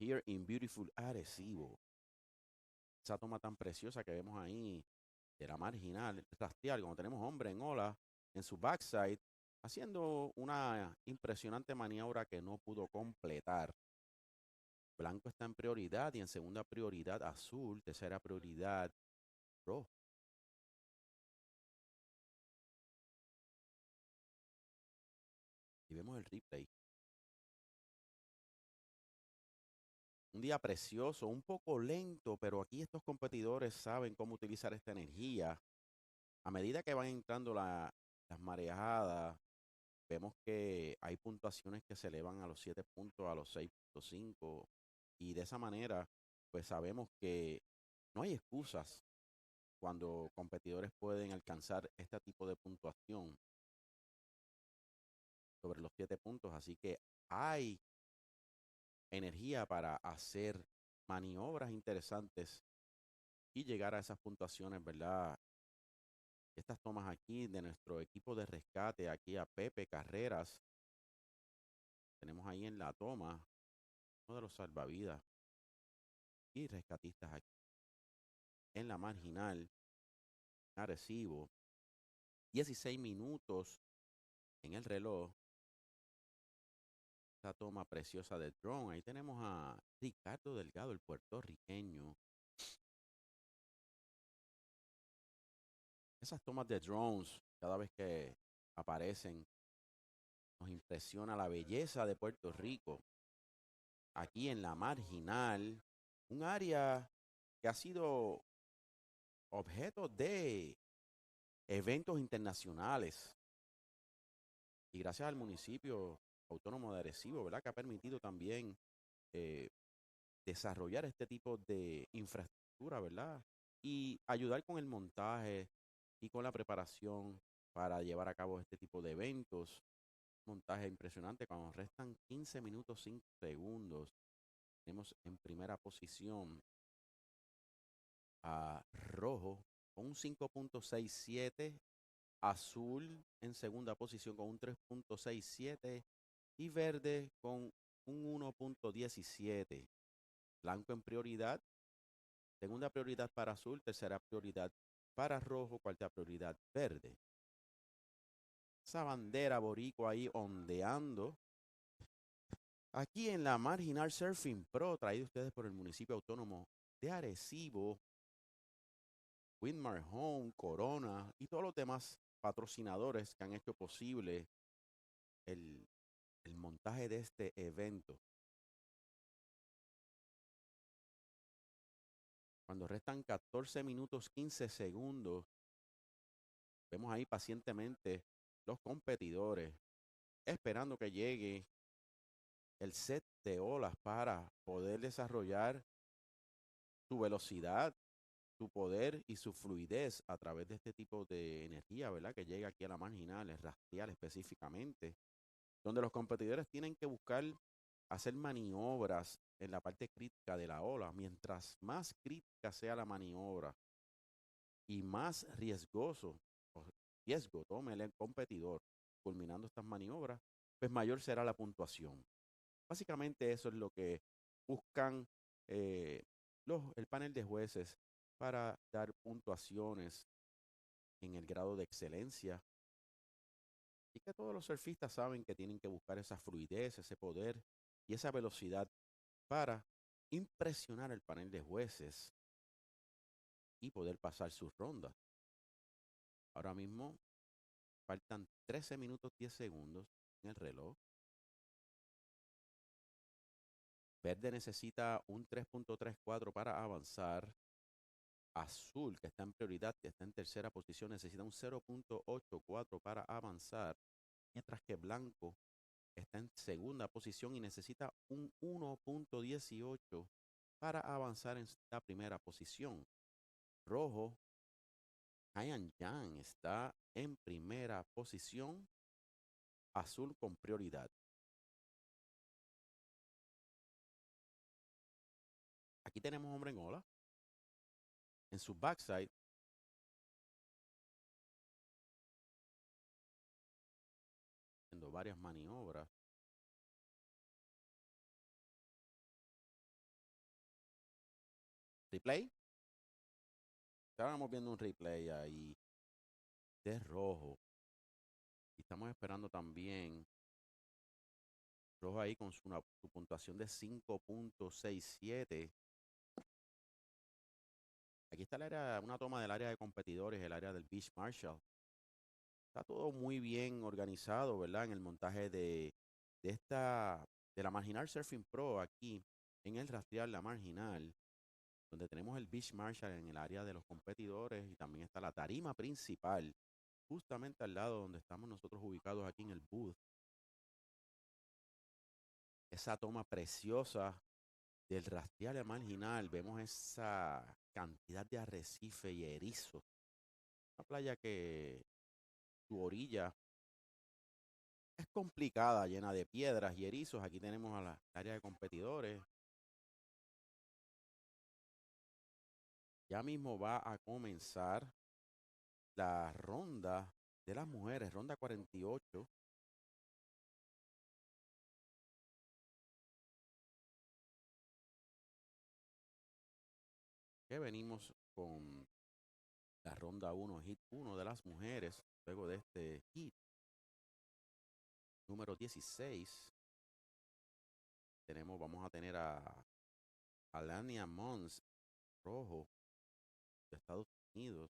Here in beautiful Arecibo. Esa toma tan preciosa que vemos ahí de la Marginal, Rastrial, como tenemos hombre en ola en su backside, haciendo una impresionante maniobra que no pudo completar. Blanco está en prioridad y en segunda prioridad azul, tercera prioridad rojo. Y vemos el replay. Un día precioso, un poco lento, pero aquí estos competidores saben cómo utilizar esta energía. A medida que van entrando las marejadas, vemos que hay puntuaciones que se elevan a los 7 puntos, a los 6.5. Y de esa manera, pues sabemos que no hay excusas cuando competidores pueden alcanzar este tipo de puntuación sobre los 7 puntos. Así que hay energía para hacer maniobras interesantes y llegar a esas puntuaciones, ¿verdad? Estas tomas aquí de nuestro equipo de rescate, aquí a Pepe Carreras. Tenemos ahí en la toma uno de los salvavidas y rescatistas aquí en la Marginal, Arecibo. 16 minutos en el reloj. Esta toma preciosa de drone. Ahí tenemos a Ricardo Delgado, el puertorriqueño. Esas tomas de drones, cada vez que aparecen, nos impresiona la belleza de Puerto Rico. Aquí en la Marginal, un área que ha sido objeto de eventos internacionales. Y gracias al municipio autónomo de Arecibo, ¿verdad? Que ha permitido también desarrollar este tipo de infraestructura, ¿verdad? Y ayudar con el montaje y con la preparación para llevar a cabo este tipo de eventos. Montaje impresionante. Cuando restan 15 minutos 5 segundos, tenemos en primera posición a rojo con un 5.67, azul en segunda posición con un 3.67 y verde con un 1.17. Blanco en prioridad, segunda prioridad para azul, tercera prioridad para rojo, cuarta prioridad verde. Esa bandera boricua ahí ondeando. Aquí en la Marginal Surfing Pro, traído ustedes por el municipio autónomo de Arecibo, Winmar Home, Corona y todos los demás patrocinadores que han hecho posible el, el montaje de este evento. Cuando restan 14 minutos 15 segundos, vemos ahí pacientemente los competidores esperando que llegue el set de olas para poder desarrollar su velocidad, su poder y su fluidez a través de este tipo de energía, ¿verdad? Que llega aquí a la marginal, el Rastrial específicamente, donde los competidores tienen que buscar hacer maniobras en la parte crítica de la ola. Mientras más crítica sea la maniobra y más riesgo tome el competidor culminando estas maniobras, pues mayor será la puntuación. Básicamente eso es lo que buscan el panel de jueces para dar puntuaciones en el grado de excelencia. Y que todos los surfistas saben que tienen que buscar esa fluidez, ese poder y esa velocidad para impresionar al panel de jueces y poder pasar sus rondas. Ahora mismo faltan 13 minutos 10 segundos en el reloj. Verde necesita un 3.34 para avanzar. Azul, que está en prioridad, que está en tercera posición, necesita un 0.84 para avanzar. Mientras que blanco está en segunda posición y necesita un 1.18 para avanzar en la primera posición. Rojo, Haiyan Yang está en primera posición. Azul con prioridad. Aquí tenemos hombre en ola. En su backside, haciendo varias maniobras. Replay. Estábamos viendo un replay ahí de rojo. Y estamos esperando también rojo ahí con su puntuación de 5.67. Aquí está el área, una toma del área de competidores, el área del Beach Marshall. Está todo muy bien organizado, ¿verdad? En el montaje de la Marginal Surfing Pro aquí en el Rastrial La Marginal, donde tenemos el Beach Marshall en el área de los competidores y también está la tarima principal, justamente al lado donde estamos nosotros ubicados aquí en el booth. Esa toma preciosa del Rastrial marginal, vemos esa cantidad de arrecife y erizo. Una playa que su orilla es complicada, llena de piedras y erizos. Aquí tenemos a la área de competidores. Ya mismo va a comenzar la ronda de las mujeres, ronda 48. Que venimos con la ronda 1, hit 1 de las mujeres, luego de este hit número 16. Vamos a tener a Alania Mons, rojo, de Estados Unidos,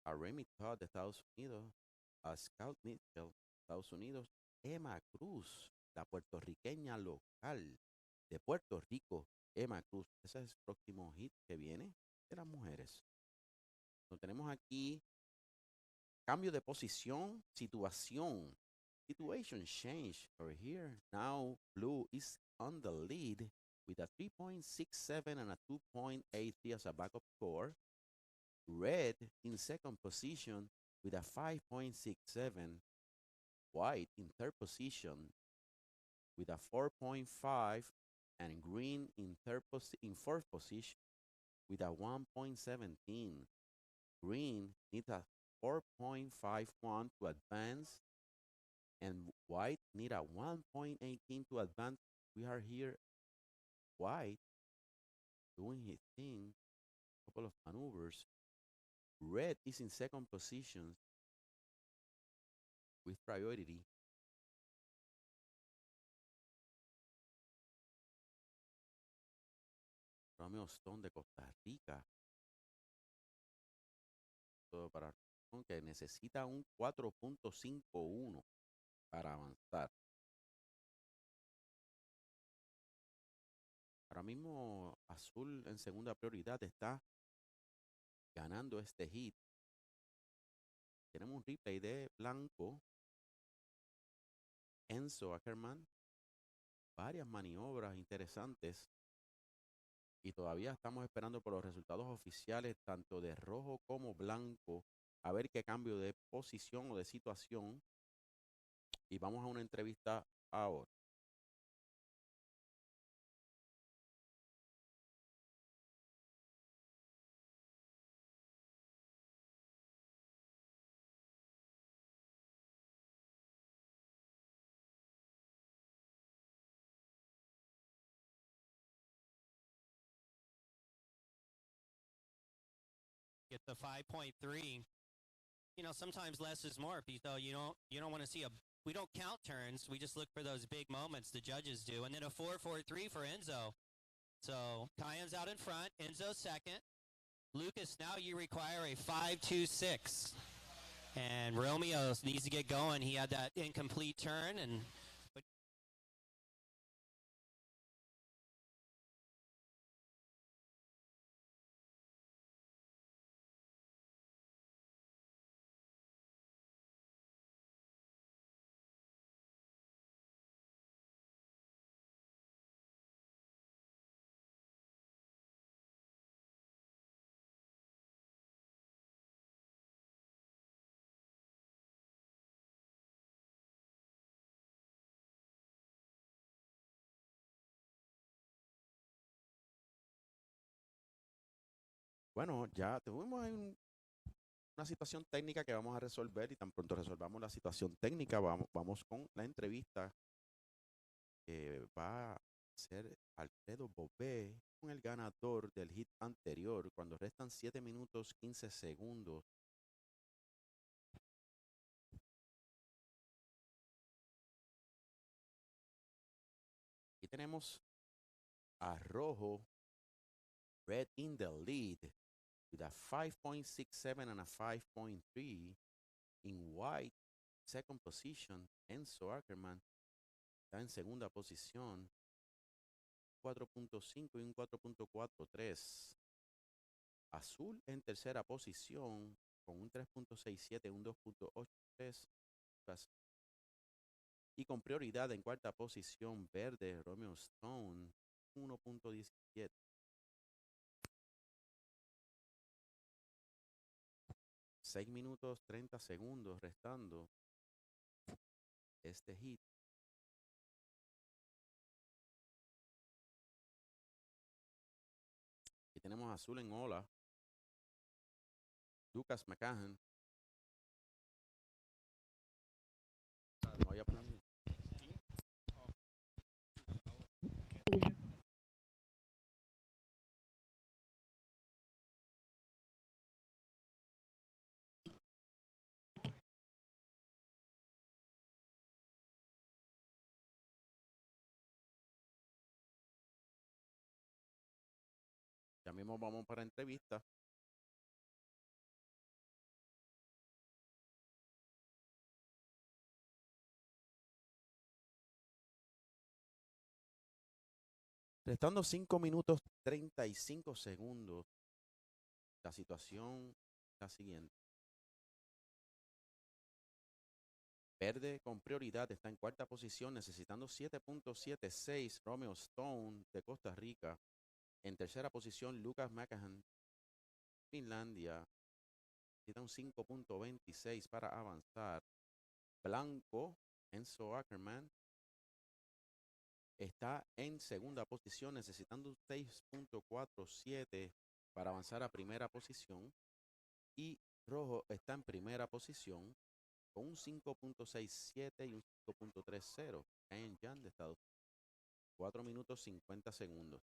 a Remy Todd de Estados Unidos, a Scout Mitchell de Estados Unidos, Emma Cruz, la puertorriqueña local de Puerto Rico, Emma Cruz. Ese es el próximo hit que viene de las mujeres. Lo tenemos aquí. Cambio de posición, situación. Situation change over here. Now blue is on the lead with a 3.67 and a 2.83 as a backup score. Red in second position with a 5.67. White in third position with a 4.5. And green in fourth position with a 1.17. Green needs a 4.51 to advance, and white need a 1.18 to advance. We are here, white doing his thing, couple of maneuvers. Red is in second position with priority. Ahora Romeo Stone de Costa Rica. Todo para que necesita un 4.51 para avanzar. Ahora mismo Azul en segunda prioridad está ganando este hit. Tenemos un replay de Blanco, Enzo Ackerman, varias maniobras interesantes y todavía estamos esperando por los resultados oficiales tanto de rojo como blanco, a ver qué cambio de posición o de situación, y vamos a una entrevista ahora. Get the 5.3. You know, sometimes less is more. So you don't want to see we don't count turns. We just look for those big moments. The judges do, and then a 4.43 for Enzo. So Kyan's out in front. Enzo second. Lucas, now you require a 5.26, and Romeo needs to get going. He had that incomplete turn, and Bueno, ya tuvimos una situación técnica que vamos a resolver y tan pronto resolvamos la situación técnica, vamos con la entrevista que va a ser Alfredo Bobé con el ganador del hit anterior cuando restan 7 minutos 15 segundos. Aquí tenemos a Rojo, Red in the lead with a 5.67 and a 5.3. In white, second position, Enzo Ackerman está en segunda posición, 4.5 y un 4.43. Azul en tercera posición con un 3.67, un 2.83. Y con prioridad en cuarta posición, verde, Romeo Stone, 1.17. 6 minutos 30 segundos restando este hit. Y tenemos Azul en ola. Lucas McCahan. No había plan. Ya mismo vamos para entrevista. Restando 5 minutos 35 segundos. La situación es la siguiente. Verde con prioridad está en cuarta posición necesitando 7.76. Romeo Stone de Costa Rica. En tercera posición Lucas McCahan, Finlandia. Necesita un 5.26 para avanzar. Blanco, Enzo Ackerman, está en segunda posición necesitando un 6.47 para avanzar a primera posición. Y Rojo está en primera posición con un 5.67 y un 5.30. En Jan de Estados Unidos. 4 minutos 50 segundos.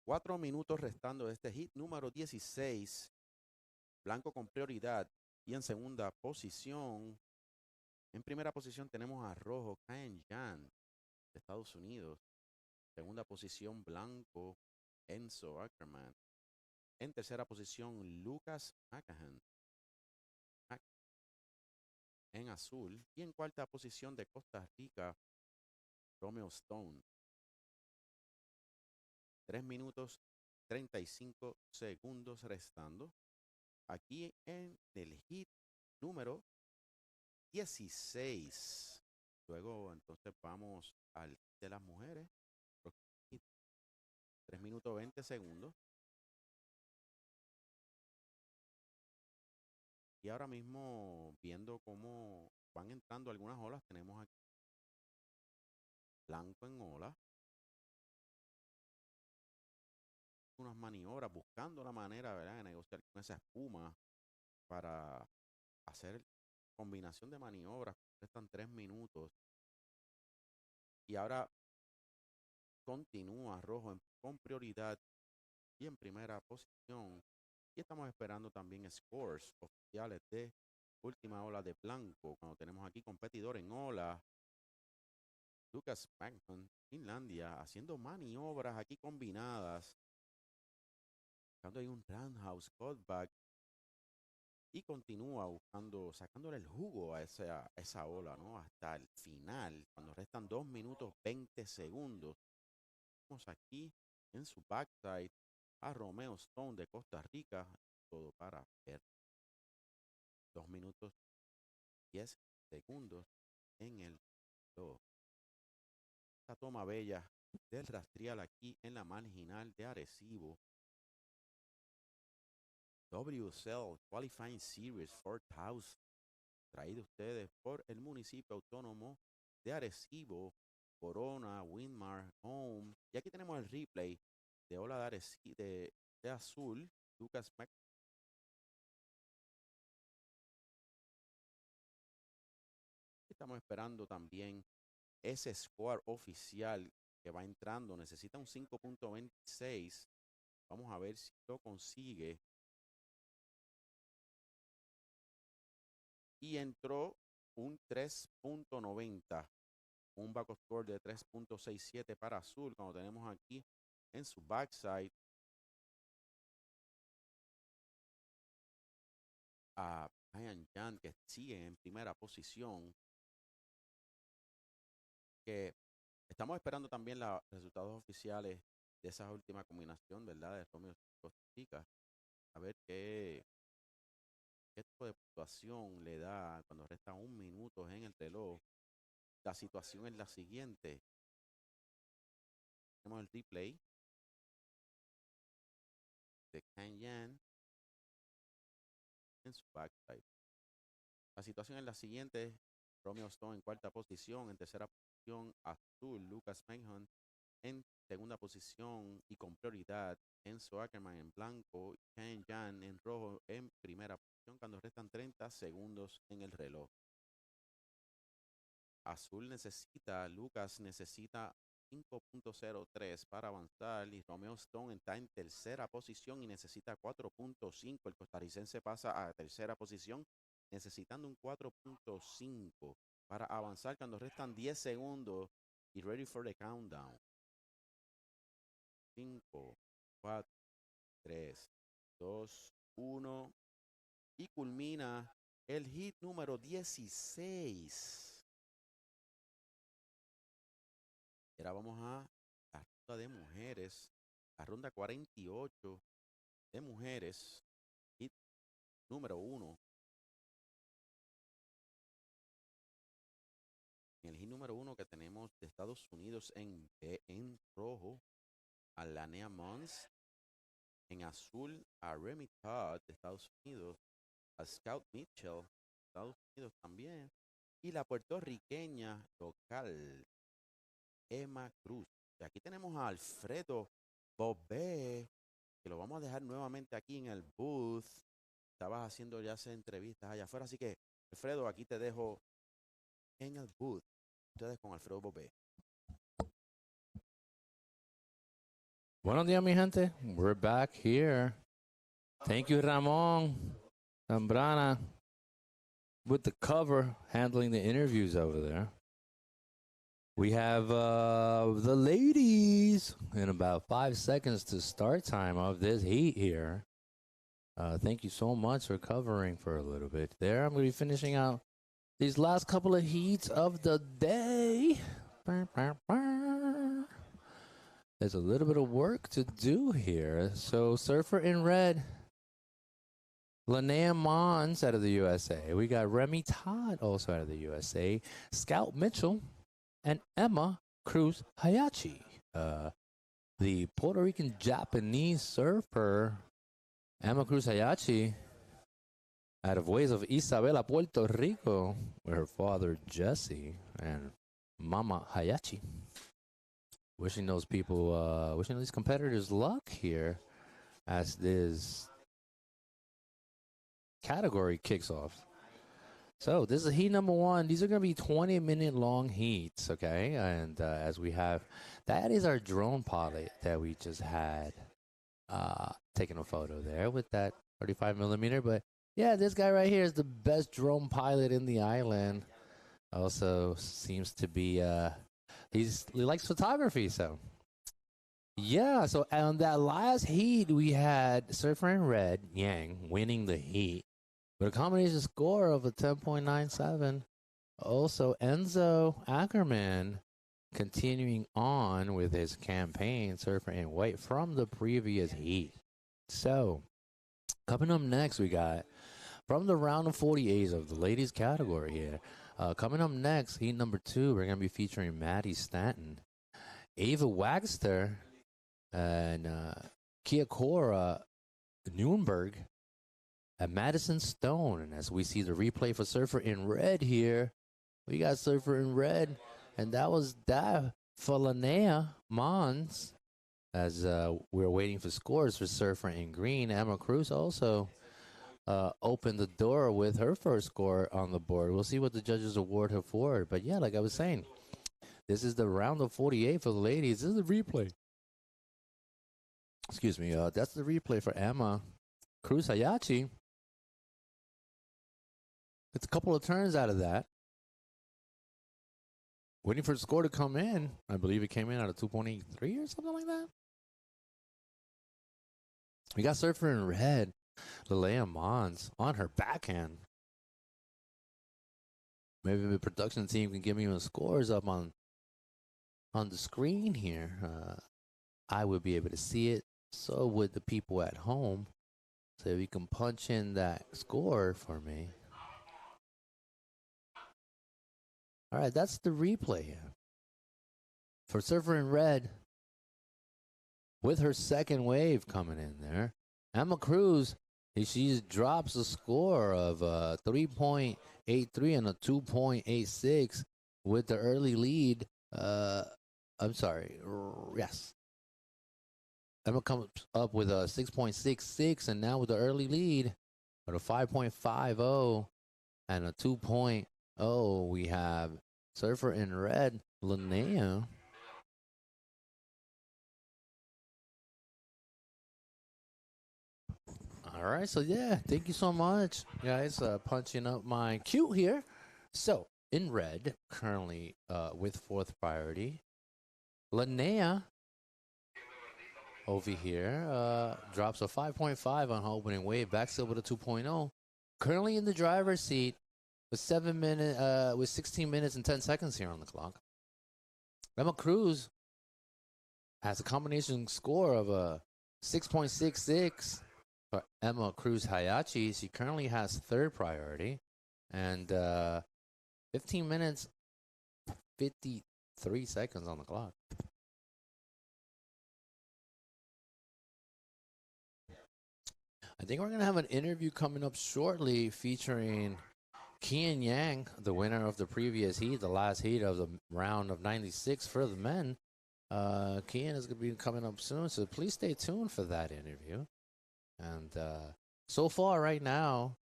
4 minutos restando de este hit número 16. Blanco con prioridad. Y en segunda posición, en primera posición tenemos a rojo, Kyan Jan, de Estados Unidos. Segunda posición, blanco, Enzo Ackerman. En tercera posición, Lucas McCahan. En azul. Y en cuarta posición de Costa Rica, Romeo Stone. 3 minutos 35 segundos restando. Aquí en el hit número 16. Luego entonces vamos al hit de las mujeres. 3 minutos 20 segundos. Y ahora mismo viendo cómo van entrando algunas olas, tenemos aquí blanco en ola. Unas maniobras buscando la manera, ¿verdad?, de negociar con esa espuma para hacer combinación de maniobras. Restan 3 minutos. Y ahora continúa rojo con prioridad y en primera posición. Y estamos esperando también scores oficiales de última ola de blanco. Cuando tenemos aquí competidor en ola, Lucas McCahan, Finlandia, haciendo maniobras aquí combinadas. Buscando ahí un roundhouse cutback. Y continúa buscando, sacándole el jugo a esa ola, ¿no? Hasta el final, cuando restan 2 minutos 20 segundos. Vamos aquí en su backside a Romeo Stone de Costa Rica. Todo para ver. 2 minutos 10 segundos en el 2. Esta toma bella del Rastrial aquí en la marginal de Arecibo. WSL Qualifying Series 4000. Traído ustedes por el municipio autónomo de Arecibo, Corona, Windmar, Home. Y aquí tenemos el replay de ola de Arecibo, de azul, Lucas Mac. Estamos esperando también ese score oficial que va entrando. Necesita un 5.26. Vamos a ver si lo consigue. Y entró un 3.90. Un back score de 3.67 para azul. Cuando tenemos aquí en su backside a Kyan Jan, que sigue en primera posición. Que estamos esperando también los resultados oficiales de esa última combinación, ¿verdad?, de Romeo y Costa Rica. A ver qué tipo de puntuación le da cuando resta 1 minuto en el reloj. La situación es la siguiente. Tenemos el replay de Kyan Jan en su backside. La situación es la siguiente. Romeo Stone en cuarta posición. En tercera posición, azul, Lucas McCahan. En segunda posición y con prioridad, Enzo Ackerman en blanco. Y Kyan Jan en rojo en primera posición cuando restan 30 segundos en el reloj. Azul Lucas necesita 5.03 para avanzar y Romeo Stone está en tercera posición y necesita 4.5. El costarricense pasa a tercera posición necesitando un 4.5 para avanzar cuando restan 10 segundos y ready for the countdown. 5, 4, 3, 2, 1 y culmina el hit número 16. Ahora vamos a la ronda de mujeres, la ronda 48 de mujeres, hit número 1. En el hit número 1 que tenemos de Estados Unidos en rojo, a Lanea Mons. En azul, a Remy Todd de Estados Unidos, a Scout Mitchell de Estados Unidos también. Y la puertorriqueña local, Emma Cruz. Y aquí tenemos a Alfredo Bobé, que lo vamos a dejar nuevamente aquí en el booth. Estabas haciendo ya esas entrevistas allá afuera, así que Alfredo, aquí te dejo en el booth. Ustedes con Alfredo Bobé. Buenos dias, mi gente. We're back here. Thank you, Ramon Zambrana, with the cover, handling the interviews over there. We have the ladies in about 5 seconds to start time of this heat here. Thank you so much for covering for a little bit there. I'm going to be finishing out these last couple of heats of the day. There's a little bit of work to do here. So, Surfer in red, Linnea Mons out of the USA. We got Remy Todd also out of the USA. Scout Mitchell and Emma Cruz Hayachi. The Puerto Rican Japanese surfer, Emma Cruz Hayachi, out of ways of Isabela, Puerto Rico, with her father Jesse and Mama Hayachi. Wishing those people, wishing these competitors luck here as this category kicks off. So this is heat number 1. These are going to be 20-minute long heats, okay? And as we have, that is our drone pilot that we just had taking a photo there with that 35 millimeter. But yeah, this guy right here is the best drone pilot in the island. Also seems to be, he likes photography, so. Yeah, so on that last heat, we had Surfer in red, Yang, winning the heat with a combination score of a 10.97. Also, Enzo Ackerman continuing on with his campaign, Surfer in white, from the previous heat. So, coming up next, we got from the round of 48s of the ladies category here. Coming up next, heat number 2, we're going to be featuring Maddie Stanton, Ava Wagster, and Kiakora Nuremberg, and Madison Stone. And as we see the replay for Surfer in red here, we got Surfer in red, and that was that for Linnea Mons. As we're waiting for scores for Surfer in green, Emma Cruz also opened the door with her first score on the board. We'll see what the judges award her for. But yeah, like I was saying, this is the round of 48 for the ladies. This is the replay. Excuse me. That's the replay for Emma Cruz Hayachi. It's a couple of turns out of that. Waiting for the score to come in. I believe it came in at a 2.83 or something like that. We got Surfer in red, Linnea Mons, on her backhand. Maybe the production team can give me the scores up on the screen here. I would be able to see it. So would the people at home. So if you can punch in that score for me. All right, that's the replay for Surfer in red with her second wave coming in there. Emma Cruz, she drops a score of 3.83 and a 2.86 with the early lead. I'm sorry. Yes. Emma comes up with a 6.66, and now with the early lead with a 5.50 and a 2.0, we have Surfer in red, Linnea. All right, so yeah, thank you so much, guys, punching up my cue here. So, in red, currently with fourth priority, Linnea over here drops a 5.5 on her opening wave, backs up with a 2.0. Currently in the driver's seat with 16 minutes and 10 seconds here on the clock. Emma Cruz has a combination score of a 6.66 for Emma Cruz Hayachi. She currently has third priority and 15 minutes 53 seconds on the clock. I think we're going to have an interview coming up shortly featuring Kian Yang, the winner of the previous heat, the last heat of the round of 96 for the men. Kian is going to be coming up soon, so please stay tuned for that interview. And so far right now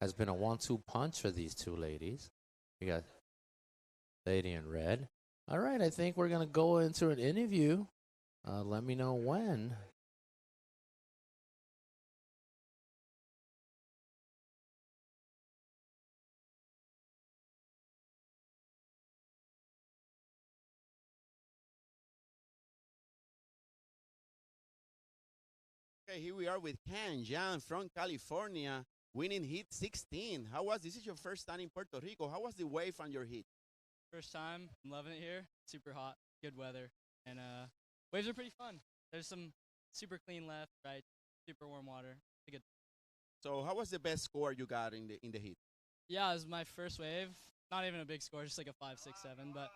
has been a 1-2 punch for these two ladies. We got lady in red. All right, I think we're going to go into an interview Let me know when. Okay, here we are with Ken Jan from California, winning heat 16. How was this? Is your first time in Puerto Rico. How was the wave on your heat? First time. I'm loving it here. Super hot, good weather, and waves are pretty fun. There's some super clean left, right? Super warm water. It's a good. So, how was the best score you got in the heat? Yeah, it was my first wave. Not even a big score, just like a 5, 6, 7, but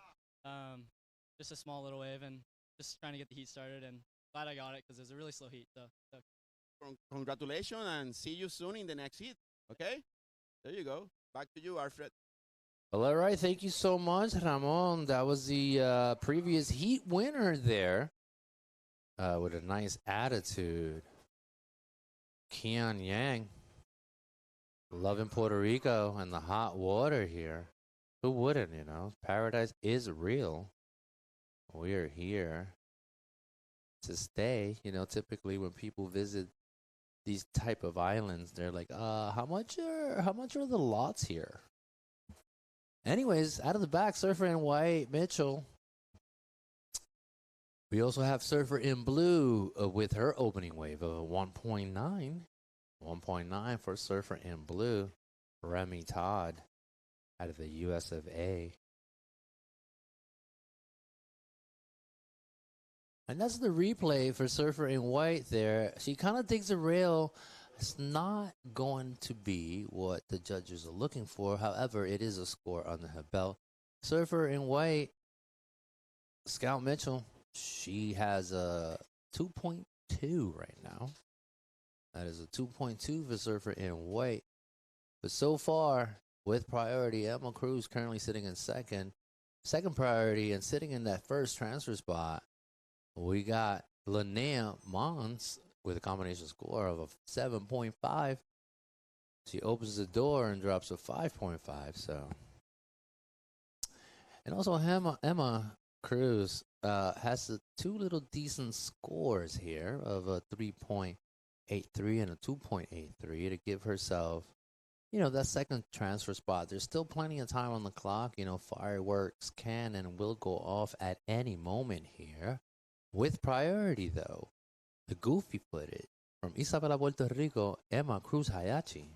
just a small little wave, and just trying to get the heat started. And glad I got it because it was a really slow heat. So. Congratulations and see you soon in the next heat. Okay, there you go. Back to you, Alfred. Well, all right. Thank you so much, Ramon. That was the previous heat winner there with a nice attitude. Kian Yang. Loving Puerto Rico and the hot water here. Who wouldn't, you know? Paradise is real. We are here to stay. You know, typically when people visit these type of islands, they're like, how much are the lots here? Anyways, out of the back, Surfer in White, Mitchell. We also have Surfer in Blue with her opening wave of a 1.9. 1.9 for Surfer in Blue, Remy Todd out of the US of A. And that's the replay for Surfer in White there. She kind of takes a rail. It's not going to be what the judges are looking for. However, it is a score under her belt. Surfer in White, Scout Mitchell, she has a 2.2 right now. That is a 2.2 for Surfer in White. But so far, with priority, Emma Cruz currently sitting in second priority, and sitting in that first transfer spot, we got Linnea Mons with a combination score of a 7.5. She opens the door and drops a 5.5. So, and also Emma Cruz has two little decent scores here of a 3.83 and a 2.83 to give herself, you know, that second transfer spot. There's still plenty of time on the clock. You know, fireworks can and will go off at any moment here. With priority, though, the goofy-footed from Isabela, Puerto Rico, Emma Cruz Hayachi.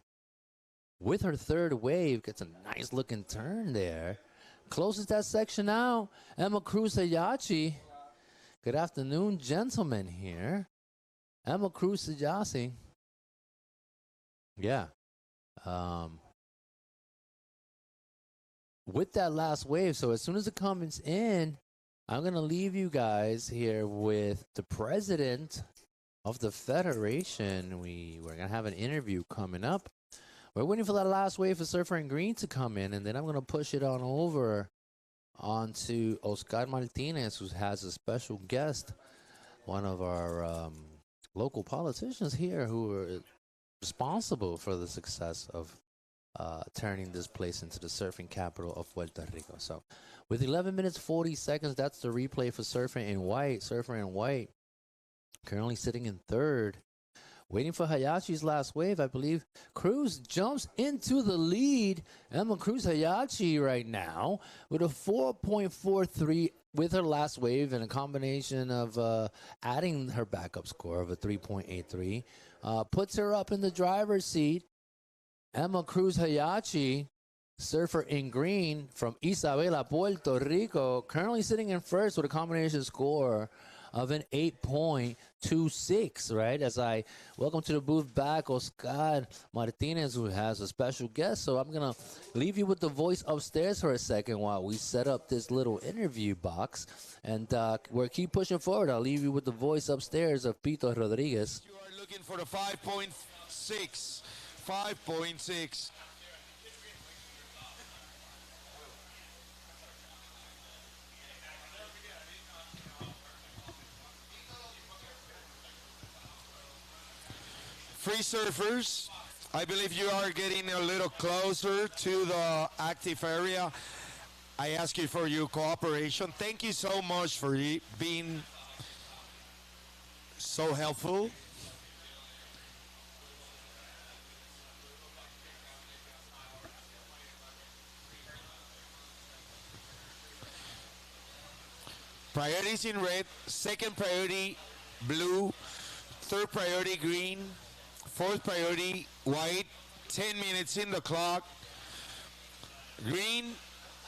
With her third wave, gets a nice-looking turn there. Closes that section out, Emma Cruz Hayachi. Good afternoon, gentlemen here. Emma Cruz Hayachi. Yeah. With that last wave, so as soon as it comes in, I'm going to leave you guys here with the president of the federation. We're going to have an interview coming up. We're waiting for that last wave for Surfer in Green to come in, and then I'm going to push it on over onto Oscar Martinez, who has a special guest, one of our local politicians here who are responsible for the success of turning this place into the surfing capital of Puerto Rico. So with 11 minutes, 40 seconds, that's the replay for Surfer in White. Surfer in White currently sitting in third, waiting for Hayachi's last wave. I believe Cruz jumps into the lead. Emma Cruz Hayachi right now with a 4.43 with her last wave, and a combination of adding her backup score of a 3.83 puts her up in the driver's seat. Emma Cruz Hayachi, Surfer in Green from Isabela, Puerto Rico, currently sitting in first with a combination score of an 8.26, right? As I welcome to the booth back Oscar Martinez, who has a special guest. So I'm going to leave you with the voice upstairs for a second while we set up this little interview box. And we'll keep pushing forward. I'll leave you with the voice upstairs of Pito Rodriguez. You are looking for the 5.6. 5.6. Free surfers, I believe you are getting a little closer to the active area. I ask you for your cooperation. Thank you so much for being So helpful. Priorities in red, second priority blue, third priority green, fourth priority white, 10 minutes in the clock. Green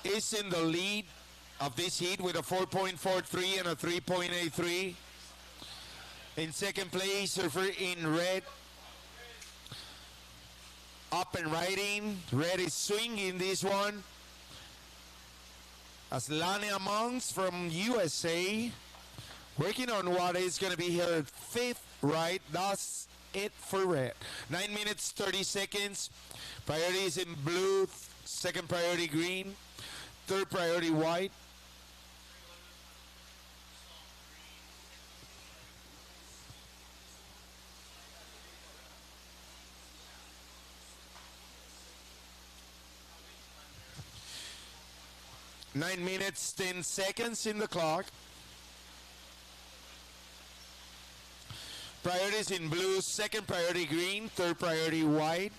is in the lead of this heat with a 4.43 and a 3.83. In second place, surfer in red. Up and riding. Red is swinging this one. As Lania Monks from USA, working on what is going to be her fifth ride. That's it for red. 9 minutes, 30 seconds. Priorities in blue, second priority green, third priority white. Nine minutes, 10 seconds in the clock. Priorities in blue, second priority green, third priority white.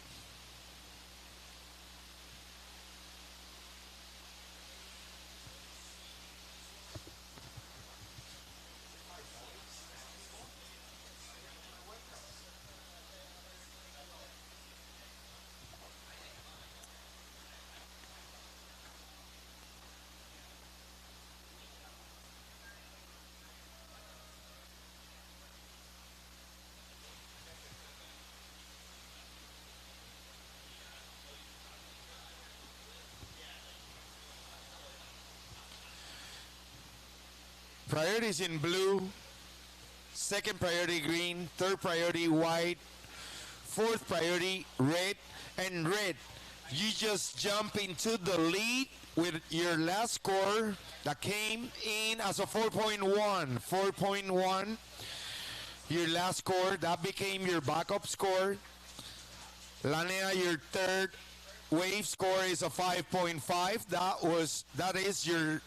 Priorities in blue, second priority green, third priority white, fourth priority red, and red. You just jump into the lead with your last score that came in as a 4.1. 4.1. Your last score, that became your backup score. Lanea, your third wave score is a 5.5. That is your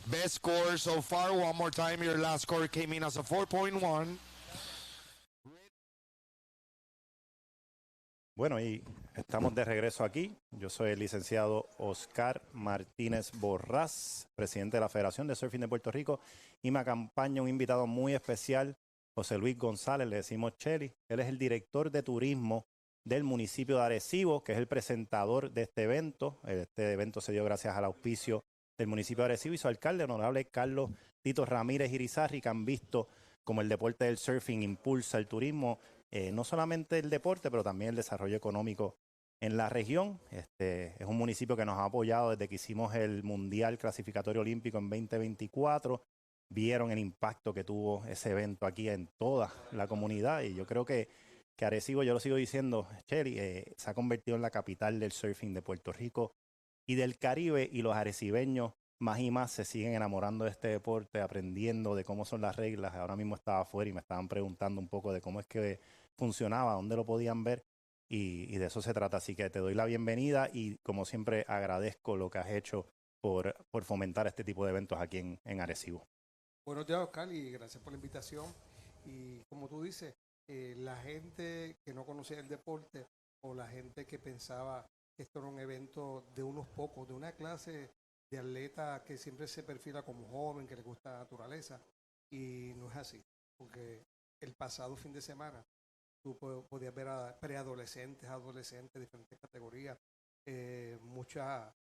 best score so far. One more time, your last score came in as a 4.1. Bueno, y estamos de regreso aquí. Yo soy el licenciado Oscar Martínez Borrás, presidente de la Federación de Surfing de Puerto Rico, y me acompaña un invitado muy especial, José Luis González, le decimos Cheli. Él es el director de turismo del municipio de Arecibo, que es el presentador de este evento. Este evento se dio gracias al auspicio del municipio de Arecibo y su alcalde, honorable Carlos Tito Ramírez Irizarry, que han visto como el deporte del surfing impulsa el turismo, no solamente el deporte, pero también el desarrollo económico en la región. Es un municipio que nos ha apoyado desde que hicimos el Mundial Clasificatorio Olímpico en 2024. Vieron el impacto que tuvo ese evento aquí en toda la comunidad, y yo creo que Arecibo, yo lo sigo diciendo, Cheli, se ha convertido en la capital del surfing de Puerto Rico y del Caribe, y los arecibeños más y más se siguen enamorando de este deporte, aprendiendo de cómo son las reglas. Ahora mismo estaba afuera y me estaban preguntando un poco de cómo es que funcionaba, dónde lo podían ver, y de eso se trata. Así que te doy la bienvenida y, como siempre, agradezco lo que has hecho por fomentar este tipo de eventos aquí en Arecibo. Buenos días, Oscar, y gracias por la invitación. Y como tú dices, la gente que no conocía el deporte, o la gente que pensaba que esto era un evento de unos pocos, de una clase de atleta que siempre se perfila como joven, que le gusta la naturaleza, y no es así, porque el pasado fin de semana tú podías ver a preadolescentes, adolescentes, diferentes categorías, muchas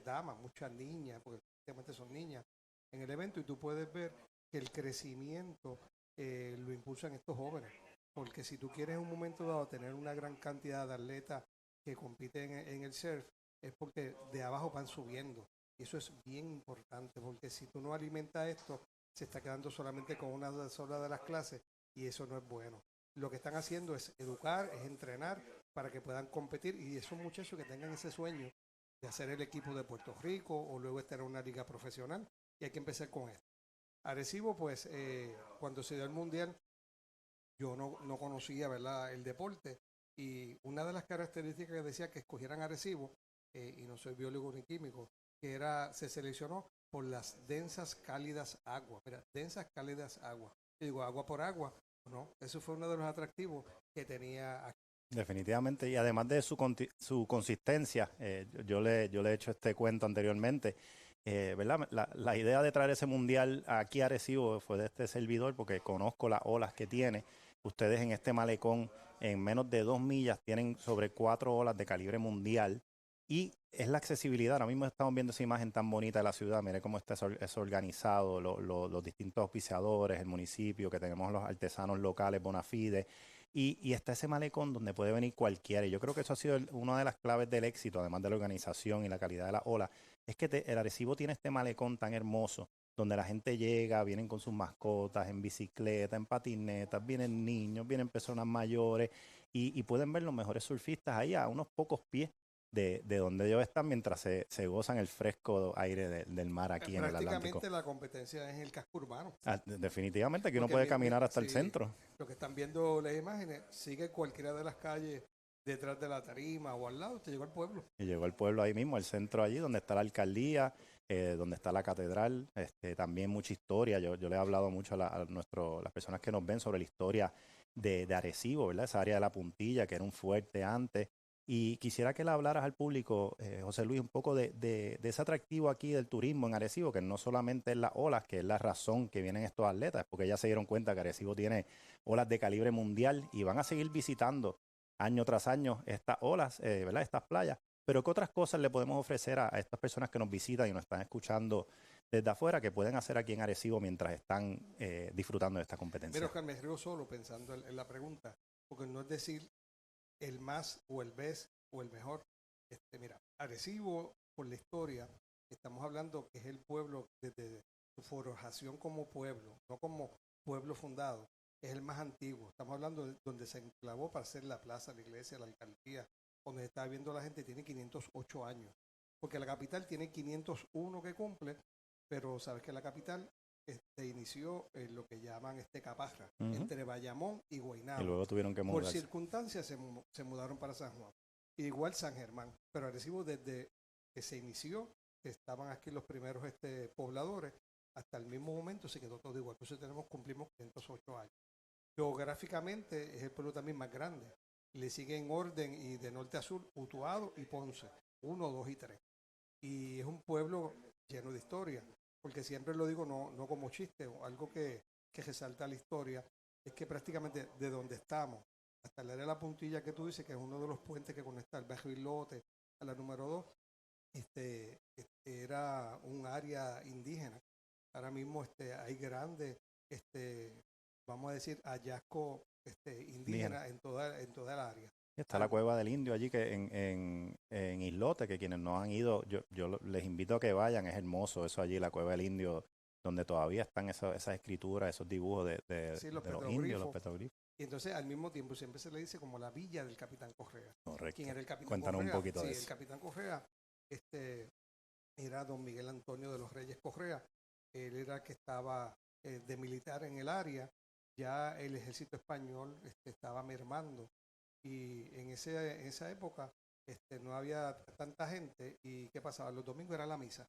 damas, muchas niñas, porque prácticamente son niñas en el evento, y tú puedes ver que el crecimiento lo impulsan estos jóvenes, porque si tú quieres en un momento dado tener una gran cantidad de atletas que compiten en el surf, es porque de abajo van subiendo. Y eso es bien importante, porque si tú no alimentas esto, se está quedando solamente con una sola de las clases, y eso no es bueno. Lo que están haciendo es educar, es entrenar para que puedan competir, y esos muchachos que tengan ese sueño de hacer el equipo de Puerto Rico o luego estar en una liga profesional, y hay que empezar con esto. Arecibo, pues, cuando se dio el Mundial, yo no conocía, ¿verdad?, el deporte, y una de las características que decía que escogieran Arecibo, y no soy biólogo ni químico, que se seleccionó por las densas cálidas aguas. Mira, densas cálidas aguas. Yo digo, agua por agua, ¿no? Eso fue uno de los atractivos que tenía aquí. Definitivamente, y además de su consistencia, yo le he hecho este cuento anteriormente, ¿verdad? La idea de traer ese mundial aquí a Arecibo fue de este servidor, porque conozco las olas que tiene. Ustedes en este malecón, en menos de 2 millas, tienen sobre 4 olas de calibre mundial, y es la accesibilidad. Ahora mismo estamos viendo esa imagen tan bonita de la ciudad. Mire cómo está eso organizado, los distintos auspiciadores, el municipio, que tenemos los artesanos locales, bona fide. Y está ese malecón donde puede venir cualquiera. Y yo creo que eso ha sido una de las claves del éxito, además de la organización y la calidad de la ola, es que el Arecibo tiene este malecón tan hermoso, donde la gente llega, vienen con sus mascotas, en bicicleta, en patinetas, vienen niños, vienen personas mayores, y pueden ver los mejores surfistas ahí a unos pocos pies de donde ellos están, mientras se gozan el fresco aire del mar aquí en el Atlántico. Prácticamente la competencia es en el casco urbano. Definitivamente, que uno Porque puede caminar hasta el sí, centro. Lo que están viendo las imágenes, sigue cualquiera de las calles detrás de la tarima o al lado, te llegó al pueblo. Y llegó al pueblo ahí mismo, al centro allí, donde está la alcaldía, donde está la catedral. También mucha historia. Yo le he hablado mucho a las personas que nos ven sobre la historia de Arecibo, ¿verdad? Esa área de la Puntilla, que era un fuerte antes. Y quisiera que le hablaras al público, José Luis, un poco de ese atractivo aquí del turismo en Arecibo, que no solamente es las olas, que es la razón que vienen estos atletas, porque ya se dieron cuenta que Arecibo tiene olas de calibre mundial y van a seguir visitando año tras año estas olas, ¿verdad? Estas playas. Pero ¿qué otras cosas le podemos ofrecer a estas personas que nos visitan y nos están escuchando desde afuera, que pueden hacer aquí en Arecibo mientras están disfrutando de esta competencia? Pero Oscar, me río solo pensando en la pregunta, porque no es decir el más o el best o el mejor. Mira, Arecibo, por la historia, estamos hablando que es el pueblo desde su forjación como pueblo, no como pueblo fundado, es el más antiguo. Estamos hablando de donde se enclavó para hacer la plaza, la iglesia, la alcaldía, donde está viendo la gente, tiene 508 años. Porque la capital tiene 501 que cumple, pero sabes que la capital inició en lo que llaman Caparra, entre Bayamón y Guaynabo. Y luego tuvieron que mudarse. Por circunstancias se mudaron para San Juan. Igual San Germán. Pero Arecibo, desde que se inició, estaban aquí los primeros pobladores, hasta el mismo momento se quedó todo igual. Entonces cumplimos 508 años. Geográficamente es el pueblo también más grande. Le sigue en orden y de norte a sur Utuado y Ponce, 1, 2 y 3. Y es un pueblo lleno de historia, porque siempre lo digo no como chiste, o algo que resalta la historia, es que prácticamente de donde estamos hasta el área de la Puntilla que tú dices, que es uno de los puentes que conecta el barrio Islote a la número 2, era un área indígena. Ahora mismo hay grandes, vamos a decir, hallazgos indígenas en toda el área. Está la Cueva del Indio allí, que en Islote, que quienes no han ido, yo les invito a que vayan. Es hermoso eso allí, la Cueva del Indio, donde todavía están esas escrituras, esos dibujos de los indios, los petroglifos. Y entonces al mismo tiempo siempre se le dice como la villa del Capitán Correa. Correcto. ¿Quién era el Capitán Cuéntanos Correa? un poquito de eso. El Capitán Correa era don Miguel Antonio de los Reyes Correa. Él era el que estaba de militar en el área. Ya el ejército español estaba mermando. Y en esa época no había tanta gente. ¿Y qué pasaba? Los domingos era la misa.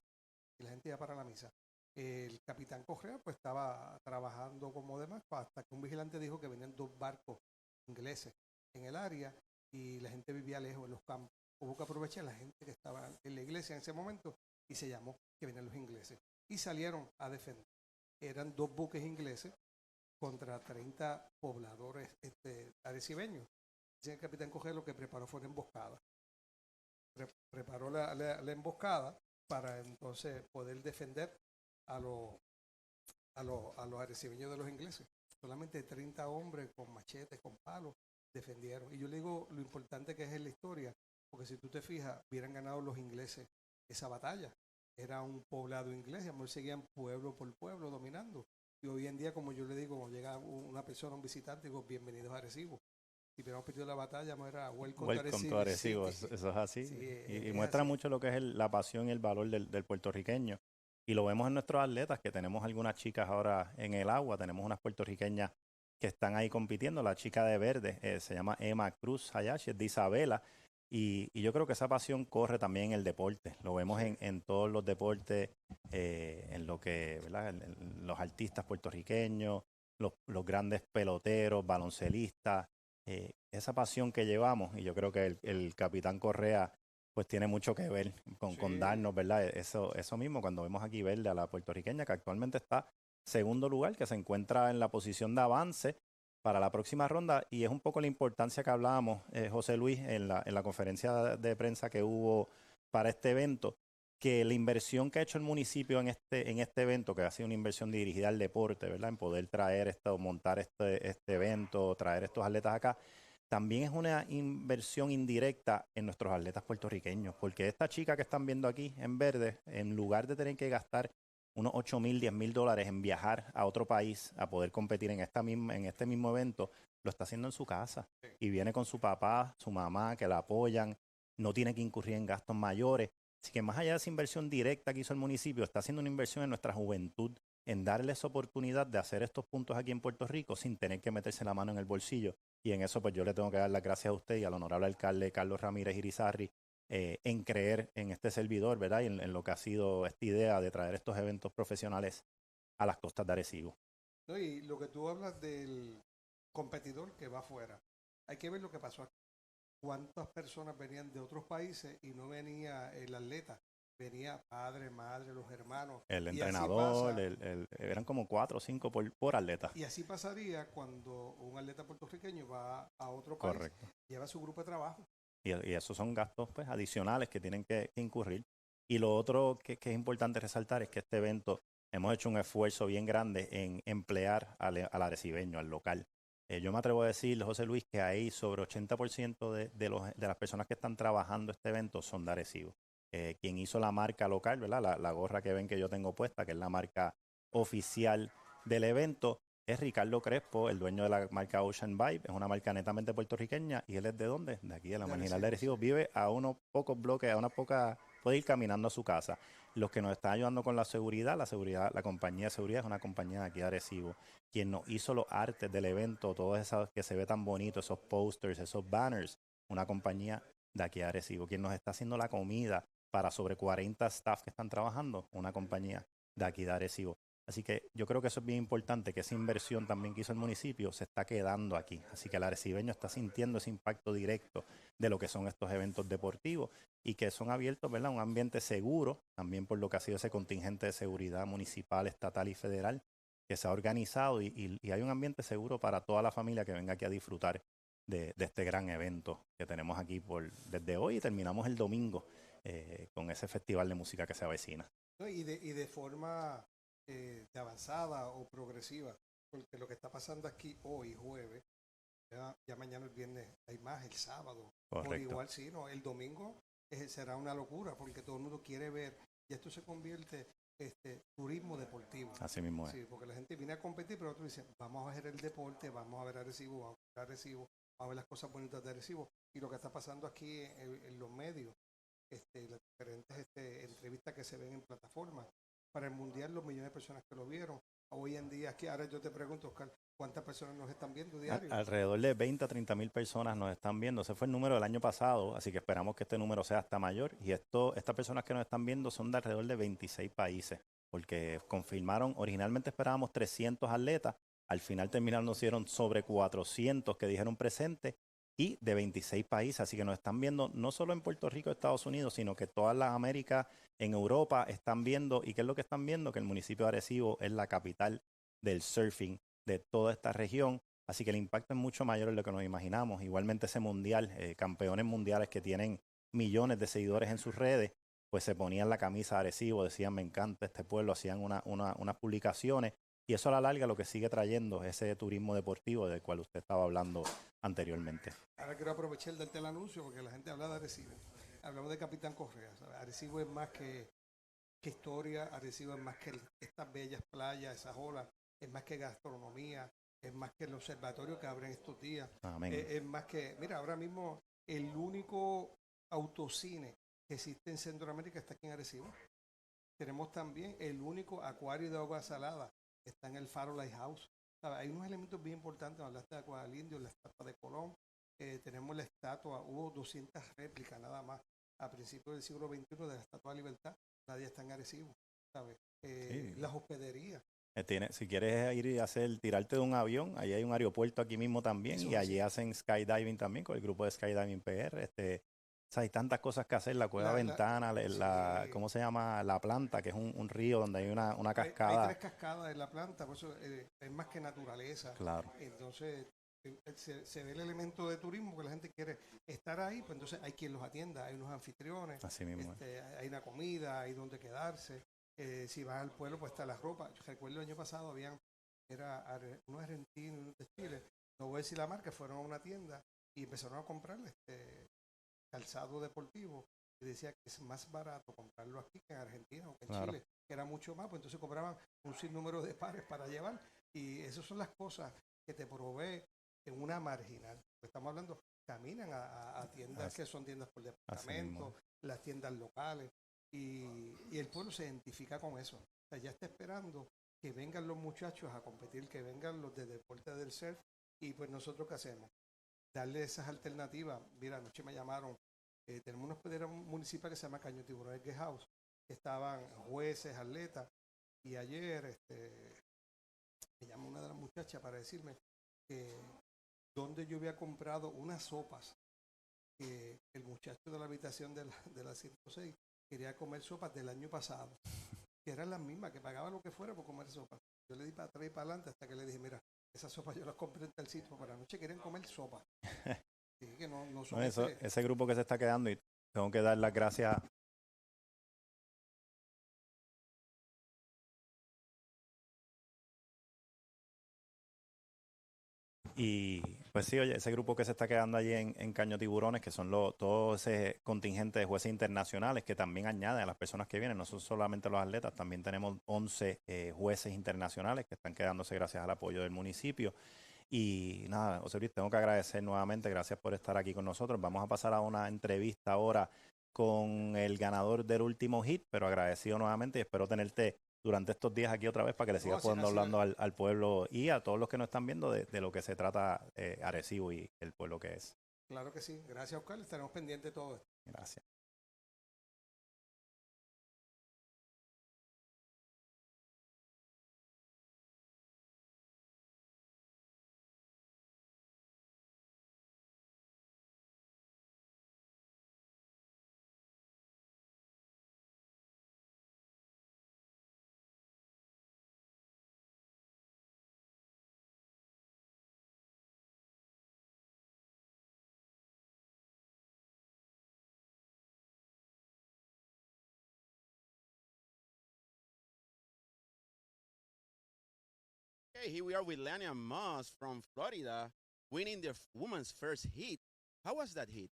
Y la gente iba para la misa. El Capitán Correa pues estaba trabajando como demás, hasta que un vigilante dijo que venían 2 barcos ingleses en el área y la gente vivía lejos en los campos. Hubo que aprovechar la gente que estaba en la iglesia en ese momento y se llamó que venían los ingleses. Y salieron a defender. Eran 2 buques ingleses contra 30 pobladores arecibeños. El Capitán Correa lo que preparó fue una emboscada. Preparó la emboscada para entonces poder defender a los arecibeños de los ingleses. Solamente 30 hombres con machetes, con palos, defendieron. Y yo le digo lo importante que es en la historia, porque si tú te fijas, hubieran ganado los ingleses esa batalla. Era un poblado inglés, y a lo mejor seguían pueblo por pueblo dominando. Y hoy en día, como yo le digo, cuando llega una persona, un visitante, digo, bienvenidos a Arecibo. Si hubiéramos perdido la batalla, no era welcome to Arecibo. Eso es así. Sí, y muestra así. mucho lo que es la pasión y el valor del puertorriqueño. Y lo vemos en nuestros atletas, que tenemos algunas chicas ahora en el agua. Tenemos unas puertorriqueñas que están ahí compitiendo. La chica de verde se llama Emma Cruz Hayashi, es de Isabela. Y yo creo que esa pasión corre también en el deporte. Lo vemos en todos los deportes, en lo que, ¿verdad? En los artistas puertorriqueños, los grandes peloteros, baloncelistas, esa pasión que llevamos, y yo creo que el capitán Correa pues tiene mucho que ver con darnos, ¿verdad? Eso mismo, cuando vemos aquí verde a la puertorriqueña, que actualmente está segundo lugar, que se encuentra en la posición de avance para la próxima ronda, y es un poco la importancia que hablábamos, José Luis, en la conferencia de prensa que hubo para este evento, que la inversión que ha hecho el municipio en este evento, que ha sido una inversión dirigida al deporte, ¿verdad? En poder traer montar este evento, traer estos atletas acá, también es una inversión indirecta en nuestros atletas puertorriqueños, porque esta chica que están viendo aquí en verde, en lugar de tener que gastar unos $8,000, $10,000 en viajar a otro país a poder competir en este mismo evento, lo está haciendo en su casa. Y viene con su papá, su mamá, que la apoyan, no tiene que incurrir en gastos mayores. Así que más allá de esa inversión directa que hizo el municipio, está haciendo una inversión en nuestra juventud, en darles oportunidad de hacer estos puntos aquí en Puerto Rico sin tener que meterse la mano en el bolsillo. Y en eso pues yo le tengo que dar las gracias a usted y al honorable alcalde Carlos Ramírez Irizarry en creer en este servidor, ¿verdad? Y en lo que ha sido esta idea de traer estos eventos profesionales a las costas de Arecibo. No, y lo que tú hablas del competidor que va afuera, hay que ver lo que pasó aquí. ¿Cuántas personas venían de otros países y no venía el atleta? Venía padre, madre, los hermanos. El Y entrenador, eran como 4 o 5 por atleta. Y así pasaría cuando un atleta puertorriqueño va a otro país, correcto, lleva su grupo de trabajo. Y esos son gastos pues adicionales que tienen que incurrir. Y lo otro que es importante resaltar es que este evento hemos hecho un esfuerzo bien grande en emplear al arecibeño, al local. Yo me atrevo a decir, José Luis, que ahí sobre 80% de las personas que están trabajando este evento son de Arecibo. Quien hizo la marca local, ¿verdad? La gorra que ven que yo tengo puesta, que es la marca oficial del evento, es Ricardo Crespo, el dueño de la marca Ocean Vibe. Es una marca netamente puertorriqueña. ¿Y él es de dónde? De aquí, de la Marginal de Arecibo. Vive a unos pocos bloques, puede ir caminando a su casa. Los que nos están ayudando con la seguridad, la compañía de seguridad es una compañía de aquí de Arecibo. Quien nos hizo los artes del evento, todo eso que se ve tan bonito, esos posters, esos banners, una compañía de aquí de Arecibo. Quien nos está haciendo la comida para sobre 40 staff que están trabajando, una compañía de aquí de Arecibo. Así que yo creo que eso es bien importante, que esa inversión también que hizo el municipio se está quedando aquí. Así que el arecibeño está sintiendo ese impacto directo de lo que son estos eventos deportivos y que son abiertos, ¿verdad? Un ambiente seguro, también por lo que ha sido ese contingente de seguridad municipal, estatal y federal que se ha organizado y hay un ambiente seguro para toda la familia que venga aquí a disfrutar de este gran evento que tenemos aquí desde hoy y terminamos el domingo con ese festival de música que se avecina. ¿No? Y de forma de avanzada o progresiva, porque lo que está pasando aquí hoy, jueves, ya mañana el viernes hay más, el sábado, por igual sí, ¿no? El domingo será una locura, porque todo el mundo quiere ver, y esto se convierte turismo deportivo. Así mismo es. Sí, porque la gente viene a competir, pero otros dicen, vamos a ver el deporte, vamos a ver Arecibo, vamos a ver Arecibo, vamos a ver las cosas bonitas de Arecibo, y lo que está pasando aquí en los medios, las diferentes entrevistas que se ven en plataformas. Para el Mundial, los millones de personas que lo vieron. Hoy en día, aquí, ahora yo te pregunto, Oscar, ¿cuántas personas nos están viendo diario? Alrededor de 20 a 30 mil personas nos están viendo. Ese fue el número del año pasado, así que esperamos que este número sea hasta mayor. Y estas personas que nos están viendo son de alrededor de 26 países, porque confirmaron, originalmente esperábamos 300 atletas, al final terminaron siendo sobre 400 que dijeron presente y de 26 países, así que nos están viendo no solo en Puerto Rico, Estados Unidos, sino que todas las Américas, en Europa están viendo. ¿Y qué es lo que están viendo? Que el municipio de Arecibo es la capital del surfing de toda esta región, así que el impacto es mucho mayor de lo que nos imaginamos. Igualmente ese mundial, campeones mundiales que tienen millones de seguidores en sus redes, pues se ponían la camisa de Arecibo, decían me encanta este pueblo, hacían unas publicaciones, y eso a la larga lo que sigue trayendo es ese turismo deportivo del cual usted estaba hablando anteriormente. Ahora quiero aprovechar y darte el anuncio porque la gente habla de Arecibo. Hablamos de Capitán Correa. ¿Sabes? Arecibo es más que historia, Arecibo es más que estas bellas playas, esas olas, es más que gastronomía, es más que el observatorio que abren estos días. Amén. Es más que, mira, ahora mismo el único autocine que existe en Centroamérica está aquí en Arecibo. Tenemos también el único acuario de agua salada, está en el Faro Lighthouse. ¿Sabes? Hay unos elementos bien importantes, hablaste de Agua del Indio, la estatua de Colón, tenemos la estatua, hubo 200 réplicas nada más a principios del siglo XXI de la Estatua de Libertad, nadie está en Arecibo, ¿sabes? Sí. Las hospederías, Si quieres ir y tirarte de un avión, ahí hay un aeropuerto aquí mismo también, Eso y allí sí. hacen skydiving también con el grupo de Skydiving PR. O sea, hay tantas cosas que hacer, la cueva Ventana, ¿cómo se llama? La Planta, que es un río donde hay una Hay cascada. 3 cascadas en la planta, por eso es más que naturaleza. Claro. Entonces, se ve el elemento de turismo que la gente quiere estar ahí, pues entonces hay quien los atienda, hay unos anfitriones, Así mismo hay una comida, hay donde quedarse. Si vas al pueblo, pues está la ropa. Yo recuerdo el año pasado unos argentinos y unos de Chile, no voy a decir la marca, fueron a una tienda y empezaron a comprar calzado deportivo, y decía que es más barato comprarlo aquí que en Argentina o que en Claro. Chile, que era mucho más, pues entonces cobraban un sinnúmero de pares para llevar, y esas son las cosas que te provee en una marginal. Estamos hablando, caminan a tiendas que son tiendas por departamento, las tiendas locales, y el pueblo se identifica con eso. O sea, ya está esperando que vengan los muchachos a competir, que vengan los de deporte del surf, y pues nosotros ¿qué hacemos? Darle esas alternativas. Mira, anoche me llamaron, tenemos una hospedera municipal que se llama Caño Tiburón Guest House, que estaban jueces, atletas, y ayer me llamó una de las muchachas para decirme que donde yo había comprado unas sopas, que el muchacho de la habitación de la 106 quería comer sopas del año pasado, que eran las mismas, que pagaba lo que fuera por comer sopas. Yo le di para atrás y para adelante hasta que le dije, mira, esas sopas yo las compré en tal sitio, para la noche querían comer sopa. Sí, que no son Ese grupo que se está quedando, y tengo que dar las gracias. Y pues sí, oye, ese grupo que se está quedando allí en Caño Tiburones, que son todo ese contingente de jueces internacionales que también añaden a las personas que vienen, no son solamente los atletas, también tenemos 11 jueces internacionales que están quedándose gracias al apoyo del municipio. Y nada, José Luis, tengo que agradecer nuevamente, gracias por estar aquí con nosotros. Vamos a pasar a una entrevista ahora con el ganador del último hit, pero agradecido nuevamente, y espero tenerte durante estos días aquí otra vez para que le sigas hablando al pueblo y a todos los que nos están viendo de lo que se trata Arecibo y el pueblo que es. Claro que sí. Gracias, Oscar. Estaremos pendientes de todo esto. Gracias. Okay, here we are with Lania Moss from Florida, winning the women's first heat. How was that heat?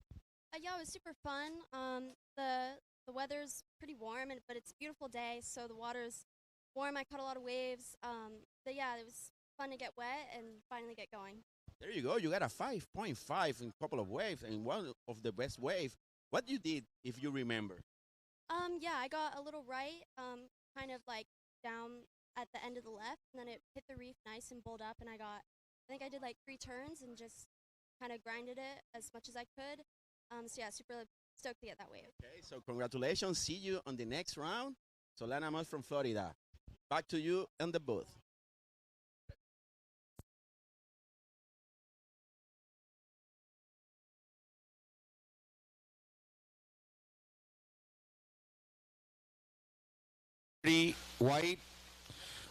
Yeah, it was super fun. The weather's pretty warm, but it's a beautiful day, so the water's warm. I caught a lot of waves. But yeah, it was fun to get wet and finally get going. There you go. You got a 5.5 in a couple of waves, and one of the best wave. What you did, if you remember? Yeah, I got a little right, kind of like down at the end of the left, and then it hit the reef nice and bowled up, and I think I did like 3 turns and just kind of grinded it as much as I could. So yeah, super stoked to get that wave. Okay, so congratulations. See you on the next round. Solana Moss from Florida. Back to you in the booth.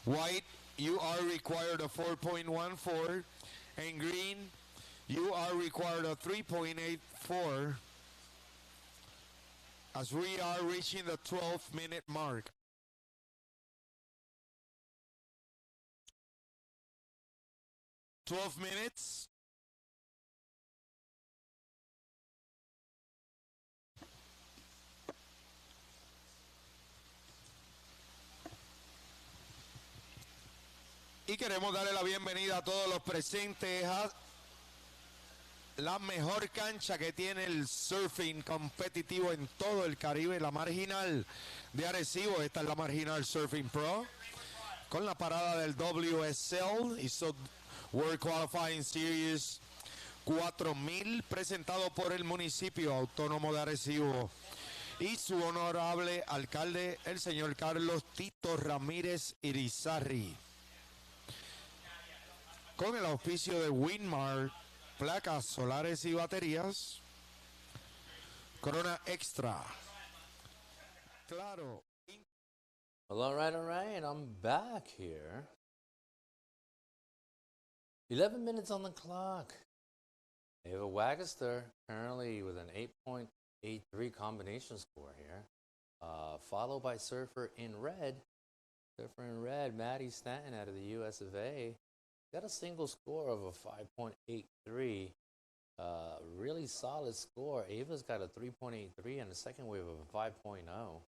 White, you are required a 4.14, and green, you are required a 3.84, as we are reaching the 12-minute mark. $12 minutes. Y queremos darle la bienvenida a todos los presentes a la mejor cancha que tiene el surfing competitivo en todo el Caribe, la Marginal de Arecibo. Esta es la Marginal Surfing Pro, con la parada del WSL y World Qualifying Series 4000, presentado por el municipio autónomo de Arecibo y su honorable alcalde, el señor Carlos Tito Ramírez Irizarry. con el auspicio de Winmar, placas solares y baterías, Corona Extra. Claro. Well, all right. I'm back here. 11 minutes on the clock. Ava Wagaster currently with an 8.83 combination score here. Followed by Surfer in red. Surfer in red, Maddie Stanton out of the US of A. Got a single score of a 5.83. Really solid score. Ava's got a 3.83 and a second wave of a 5.0.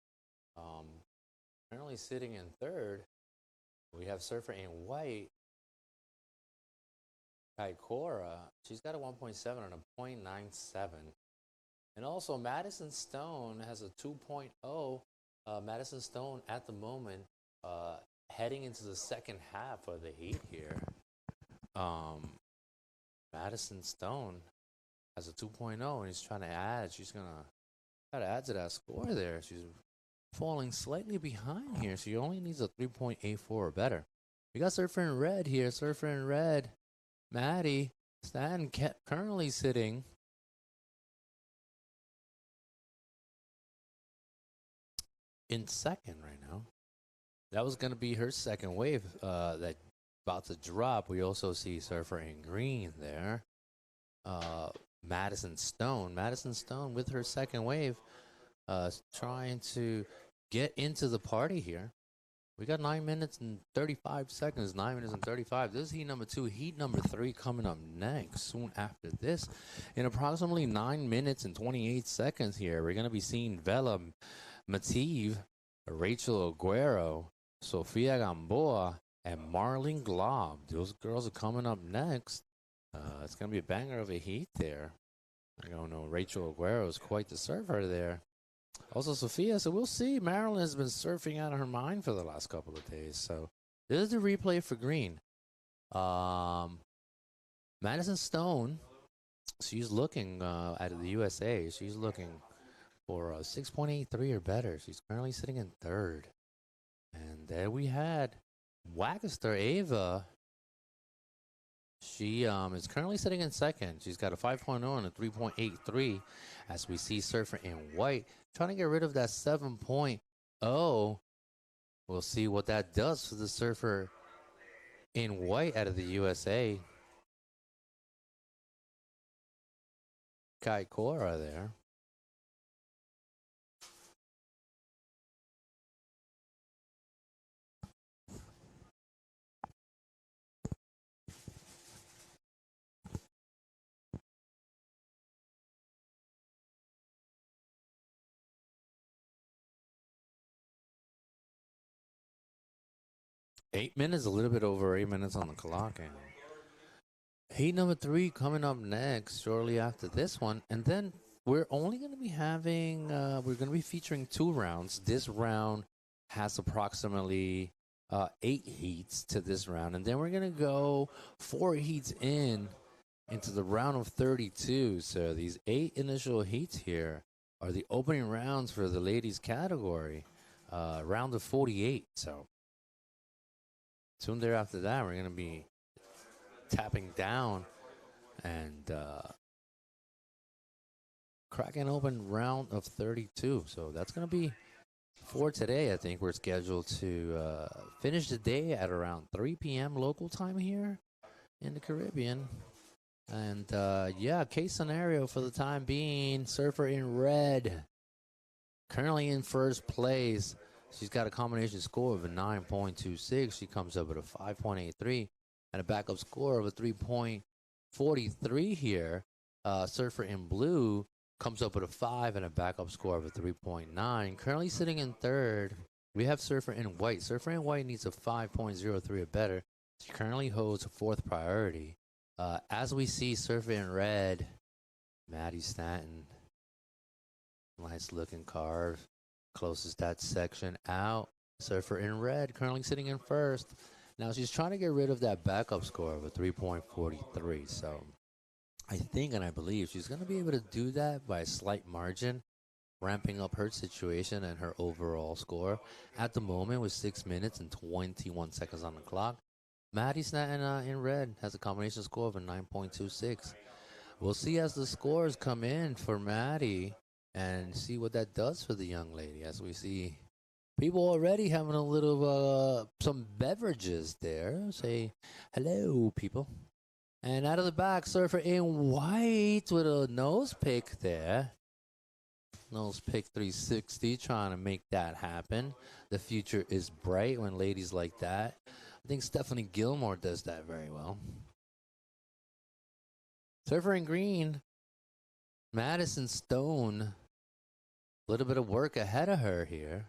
Currently sitting in third. We have Surfer in white. Kaikora, she's got a 1.7 and a 0.97. And also Madison Stone has a 2.0. Madison Stone at the moment heading into the second half of the heat here. Madison Stone has a 2.0 and he's trying to add. She's going to try to add to that score there. She's falling slightly behind here. She only needs a 3.84 or better. We got Surfer in red here. Surfer in red. Maddie Stanton currently sitting in second right now. That was going to be her second wave that about to drop. We also see Surfer in green there. Madison Stone with her second wave trying to get into the party here. We got 9 minutes and 35 seconds. 9 minutes and 35. This is heat number 2. Heat number 3 coming up next soon after this. In approximately 9 minutes and 28 seconds here, we're going to be seeing Vela Mative, Rachel Aguero, Sofia Gamboa, and Marlene Glob. Those girls are coming up next. It's going to be a banger of a heat there. I don't know. Rachel Aguero is quite the surfer there. Also, Sophia, so we'll see. Marilyn has been surfing out of her mind for the last couple of days. So this is the replay for green. Madison Stone, she's looking out of the USA. She's looking for a 6.83 or better. She's currently sitting in third. And there we had Wagaster Ava. She is currently sitting in second. She's got a 5.0 and a 3.83 as we see Surfer in white trying to get rid of that 7.0. We'll see what that does for the Surfer in white out of the USA. Kai Cora there. A little bit over 8 minutes on the clock. And heat number 3 coming up next shortly after this one. And then we're only going to be having, we're going to be featuring 2 rounds. This round has approximately 8 heats to this round. And then we're going to go 4 heats into the round of 32. So these 8 initial heats here are the opening rounds for the ladies category. Round of 48. So soon thereafter that, we're going to be tapping down and cracking open round of 32. So that's going to be for today. I think we're scheduled to finish the day at around 3 p.m. local time here in the Caribbean. And yeah, case scenario for the time being, Surfer in red, currently in first place. She's got a combination score of a 9.26. She comes up with a 5.83 and a backup score of a 3.43 here. Surfer in blue comes up with a 5 and a backup score of a 3.9. Currently sitting in third, we have Surfer in white. Surfer in white needs a 5.03 or better. She currently holds 4th priority. As we see Surfer in red, Maddie Stanton, nice looking carve. Closes that section out. Surfer in red, currently sitting in first. Now she's trying to get rid of that backup score of a 3.43. So I think and I believe she's going to be able to do that by a slight margin, ramping up her situation and her overall score. At the moment, with 6 minutes and 21 seconds on the clock, Maddie Stanton in red has a combination score of a 9.26. We'll see as the scores come in for Maddie and see what that does for the young lady as we see people already having a little, some beverages there. Say hello, people. And out of the back, surfer in white with a nose pick there. Nose pick 360, trying to make that happen. The future is bright when ladies like that. I think Stephanie Gilmore does that very well. Surfer in green, Madison Stone. A little bit of work ahead of her here.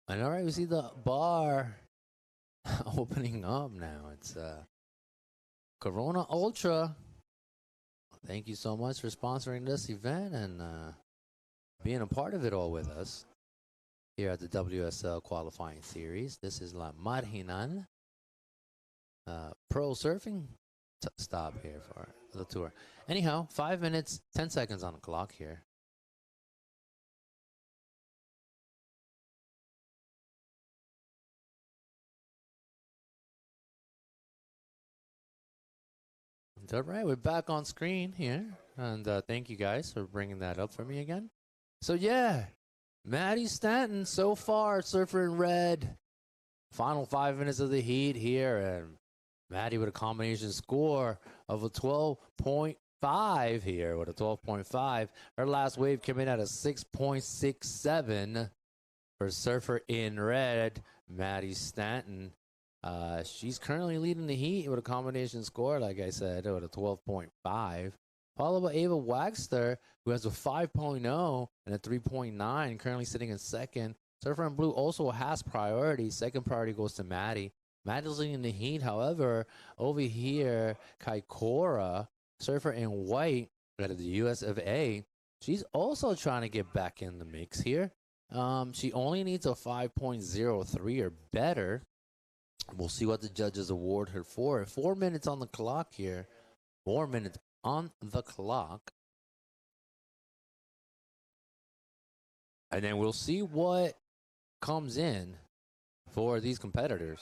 And all right, we see the bar opening up now. It's Corona Ultra. Thank you so much for sponsoring this event and being a part of it all with us here at the WSL qualifying series. This is La Marginal Pro Surfing stop here for the tour. Anyhow, 5 minutes, 10 seconds on the clock here. All right, we're back on screen here, and thank you guys for bringing that up for me again. So yeah, Maddie Stanton so far, surfer in red. Final 5 minutes of the heat here, and Maddie with a combination score of a 12.5 here with a 12.5. Her last wave came in at a 6.67 for surfer in red, Maddie Stanton. She's currently leading the heat with a combination score, like I said, with a 12.5. Followed by Ava Wagster, who has a 5.0 and a 3.9, currently sitting in second. Surfer in blue also has priority. Second priority goes to Maddie. Maddie's leading the heat. However, over here, Kaikora, surfer in white out of the US of A, she's also trying to get back in the mix here. She only needs a 5.03 or better. We'll see what the judges award her for. 4 minutes on the clock here. 4 minutes on the clock. And then we'll see what comes in for these competitors.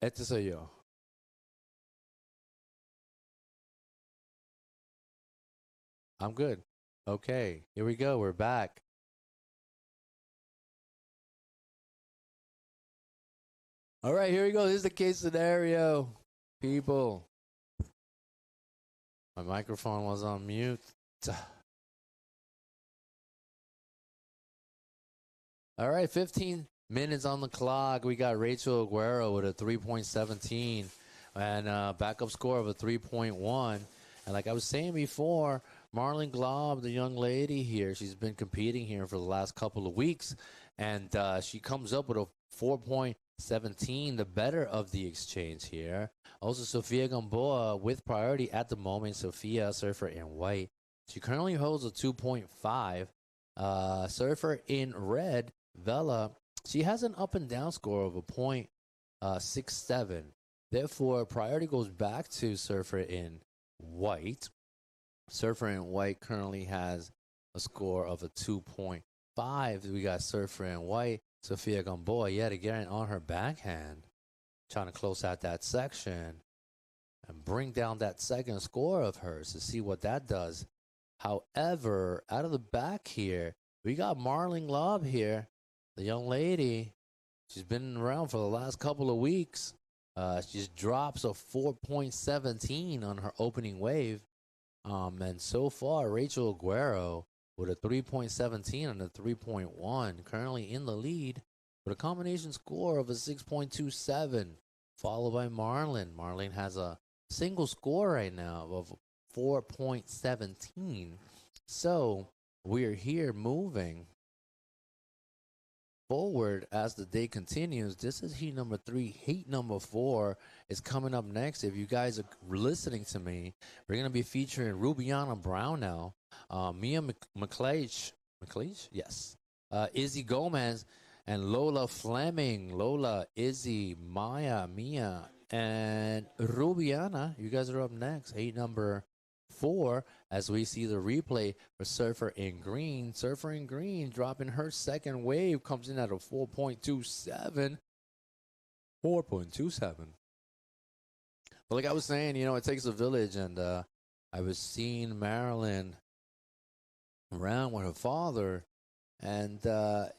Este soy yo. I'm good. Okay, here we go. We're back. All right, here we go. This is the case scenario, people. My microphone was on mute. All right, 15 minutes on the clock. We got Rachel Aguero with a 3.17 and a backup score of a 3.1. And like I was saying before, Marlon Glob, the young lady here, she's been competing here for the last couple of weeks, and she comes up with a 4.17, the better of the exchange here. Also, Sofia Gamboa with priority at the moment. Sofia, surfer in white. She currently holds a 2.5. Surfer in red, Vela, she has an up and down score of a 0.67. Therefore, priority goes back to surfer in white. Surfer in white currently has a score of a 2.5. We got surfer in white, Sofia Gamboa yet again on her backhand, trying to close out that section and bring down that second score of hers to see what that does. However, out of the back here, we got Marlon Glob here, the young lady. She's been around for the last couple of weeks. She just drops a 4.17 on her opening wave. And so far, Rachel Aguero with a 3.17 and a 3.1, currently in the lead with a combination score of a 6.27, followed by Marlon. Marlon has a single score right now of 4.17. So we're here moving forward as the day continues. This is heat number 3. Heat number 4 is coming up next. If you guys are listening to me, we're going to be featuring Rubiana Brownell, Mia McLeish, yes, Izzy Gomez, and Lola Fleming. Lola, Izzy, Maya, Mia, and Rubiana. You guys are up next. Heat number 4, as we see the replay for Surfer in green. Surfer in green dropping her second wave, comes in at a 4.27. 4.27. But like I was saying, you know, it takes a village, and I was seeing Marilyn around with her father, and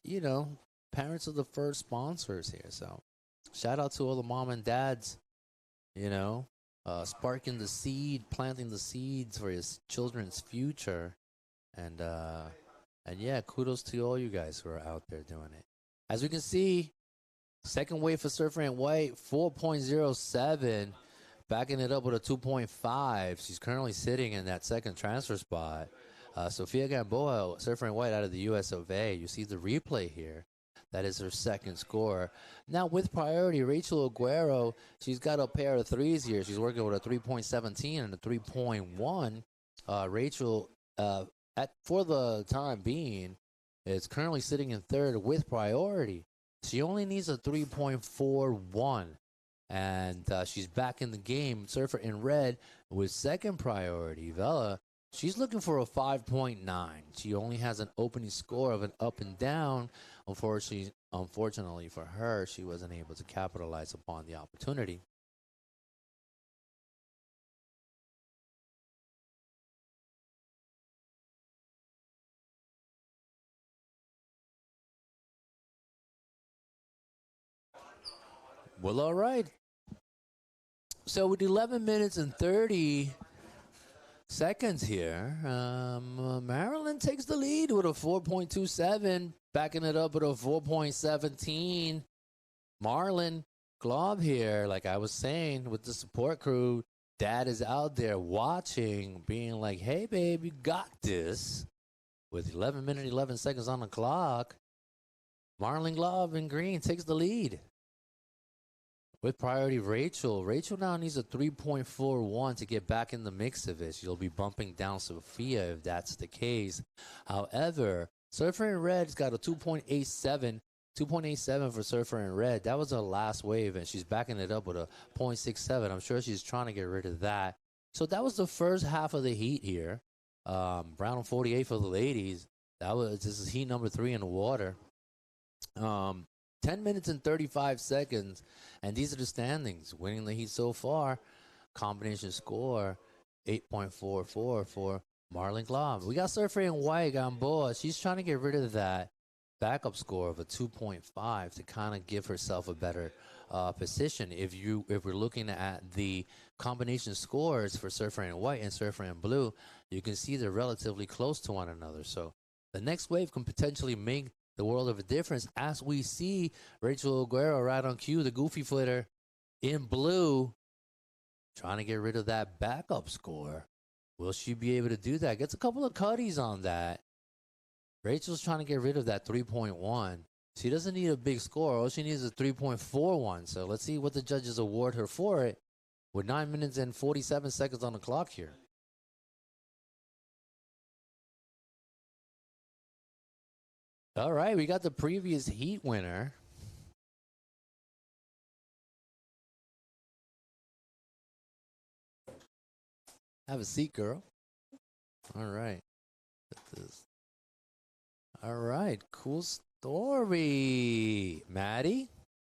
you know, parents are the first sponsors here. So shout out to all the mom and dads, you know, sparking the seed, planting the seeds for his children's future. And yeah, kudos to all you guys who are out there doing it. As we can see, second wave for Surfer in white, 4.07, backing it up with a 2.5. She's currently sitting in that second transfer spot. Sofia Gamboa, Surfer in white out of the US of A. You see the replay here. That is her second score. Now, with priority, Rachel Aguero, she's got a pair of threes here. She's working with a 3.17 and a 3.1. Rachel, for the time being, is currently sitting in third with priority. She only needs a 3.41. And she's back in the game. Surfer in red with second priority. Vela, she's looking for a 5.9. She only has an opening score of an up and down. Unfortunately for her, she wasn't able to capitalize upon the opportunity. Well, all right. So with 11 minutes and 30 seconds here, Maryland takes the lead with a 4.27, backing it up with a 4.17. Marlon Glob here, like I was saying, with the support crew. Dad is out there watching, being like, hey, babe, you got this. With 11 minutes, 11 seconds on the clock, Marlon Glob in green takes the lead. With priority, Rachel. Rachel now needs a 3.41 to get back in the mix of it. She'll be bumping down Sofia if that's the case. However, Surfer in Red's got a 2.87. 2.87 for Surfer in Red. That was her last wave, and she's backing it up with a 0.67. I'm sure she's trying to get rid of that. So that was the first half of the heat here. Brown on 48 for the ladies. This is heat number 3 in the water. 10 minutes and 35 seconds. And these are the standings. Winning the heat so far. Combination score 8.44 for Marlon Glob. We got Surfer in White on board. She's trying to get rid of that backup score of a 2.5 to kind of give herself a better position. If we're looking at the combination scores for Surfer in White and Surfer in Blue, you can see they're relatively close to one another. So the next wave can potentially make the world of a difference, as we see Rachel Aguero right on cue, the goofy footer in blue, trying to get rid of that backup score. Will she be able to do that? Gets a couple of cutties on that. Rachel's trying to get rid of that 3.1. She doesn't need a big score. All she needs is a 3.41. So let's see what the judges award her for it with 9 minutes and 47 seconds on the clock here. All right, we got the previous heat winner. Have a seat, girl. All right. All right, cool story. Maddie?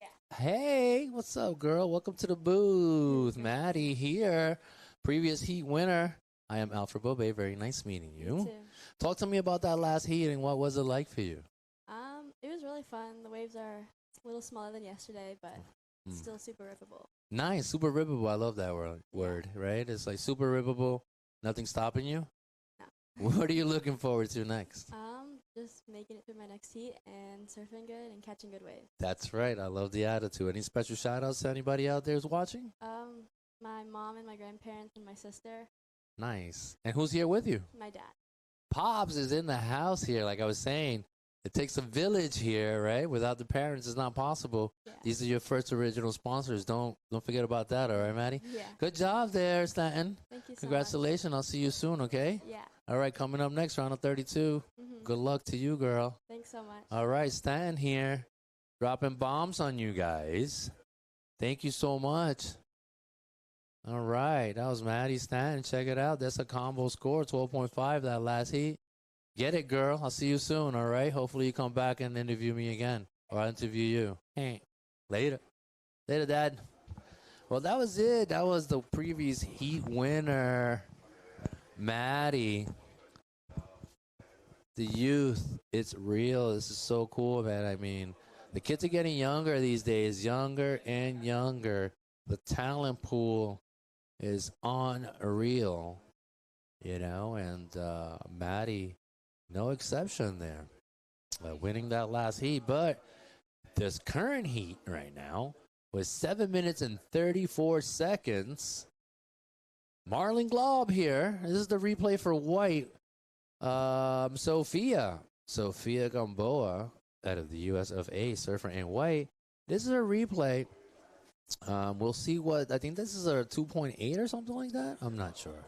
Yeah. Hey, what's up, girl? Welcome to the booth. Maddie here, previous heat winner. I am Alfred Bobe. Very nice meeting you. You too. Talk to me about that last heat and what was it like for you? It was really fun. The waves are a little smaller than yesterday, but still super rippable. Nice, super rippable. I love that word, right? It's like super rippable. Nothing stopping you? No. What are you looking forward to next? Just making it through my next heat and surfing good and catching good waves. That's right. I love the attitude. Any special shout outs to anybody out there who's watching? My mom and my grandparents and my sister. Nice. And who's here with you? My dad. Pops is in the house here. Like I was saying, it takes a village here, right? Without the parents, it's not possible. Yeah. These are your first original sponsors. Don't forget about that, all right, Maddie? Yeah. Good job there, Stanton. Thank you so Congratulations. much. I'll see you soon, okay? Yeah. All right, coming up next, round of 32. Good luck to you, girl. Thanks so much. All right, Stanton here, dropping bombs on you guys. Thank you so much. All right, that was Maddie Stanton. Check it out. That's a combo score, 12.5 that last heat. Get it, girl. I'll see you soon, all right? Hopefully you come back and interview me again, or I'll interview you. Hey, later. Later, Dad. Well, that was it. That was the previous heat winner, Maddie. The youth, it's real. This is so cool, man. I mean, the kids are getting younger these days, younger and younger. The talent pool is unreal, you know, and Maddie, no exception there, winning that last heat. But this current heat right now was 7 minutes and 34 seconds. Marlon Glob here. This is the replay for White. Sophia Gamboa out of the US of A, Surfer in White. This is a replay. We'll see what, I think this is a 2.8 or something like that. I'm not sure.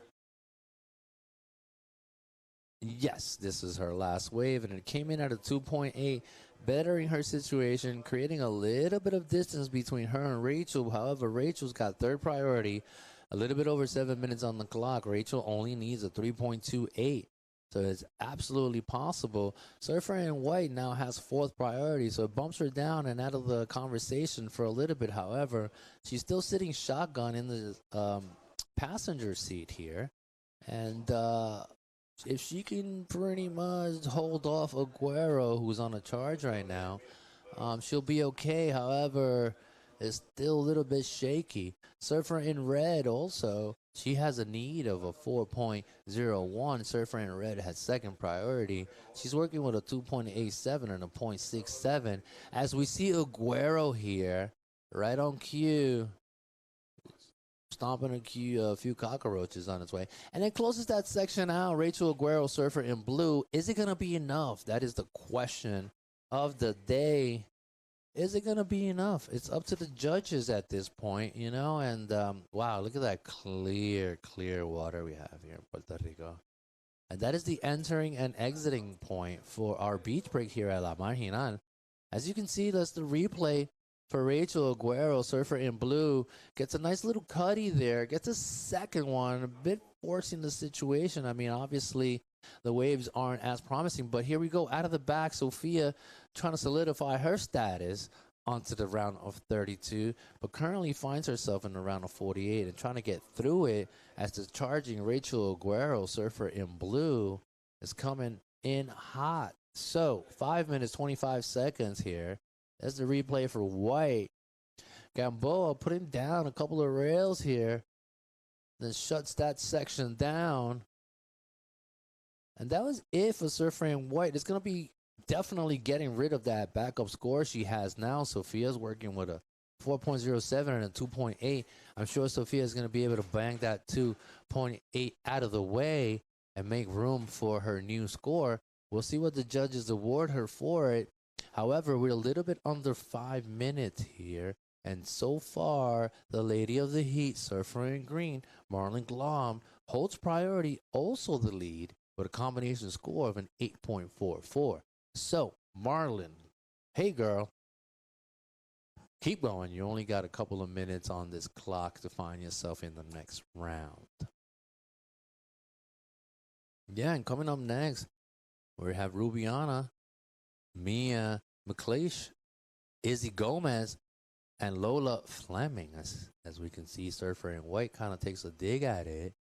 Yes, this is her last wave, and it came in at a 2.8, bettering her situation, creating a little bit of distance between her and Rachel. However, Rachel's got third priority, a little bit over 7 minutes on the clock. Rachel only needs a 3.28. So it's absolutely possible. Surfer in White now has fourth priority, so it bumps her down and out of the conversation for a little bit. However, she's still sitting shotgun in the passenger seat here. And if she can pretty much hold off Aguero, who's on a charge right now, she'll be okay. However, it's still a little bit shaky. Surfer in Red also, she has a need of a 4.01. Surfer in Red has second priority. She's working with a 2.87 and a 0.67. As we see Aguero here, right on cue, stomping a few cockroaches on its way. And then closes that section out. Rachel Aguero, Surfer in Blue. Is it going to be enough? That is the question of the day. Is it going to be enough? It's up to the judges at this point, you know? And, wow, look at that clear water we have here in Puerto Rico. And that is the entering and exiting point for our beach break here at La Marginal. As you can see, that's the replay for Rachel Aguero, Surfer in Blue. Gets a nice little cutty there. Gets a second one, a bit forcing the situation. I mean, obviously, the waves aren't as promising, but here we go out of the back. Sophia trying to solidify her status onto the round of 32, but currently finds herself in the round of 48 and trying to get through it as the charging Rachel Aguero, surfer in blue, is coming in hot. So 5 minutes, 25 seconds here. That's the replay for white. Gamboa putting down a couple of rails here, then shuts that section down. And that was it for surfer in white. It's going to be definitely getting rid of that backup score she has now. Sophia's working with a 4.07 and a 2.8. I'm sure Sophia's going to be able to bang that 2.8 out of the way and make room for her new score. We'll see what the judges award her for it. However, we're a little bit under 5 minutes here. And so far, the lady of the heat, surfer in green, Marlon Glom, holds priority, also the lead, with a combination score of an 8.44. So, Marlon, hey girl, keep going. You only got a couple of minutes on this clock to find yourself in the next round. Yeah, and coming up next, we have Rubiana, Mia McLeish, Izzy Gomez, and Lola Fleming. As we can see, surfer in white kind of takes a dig at it.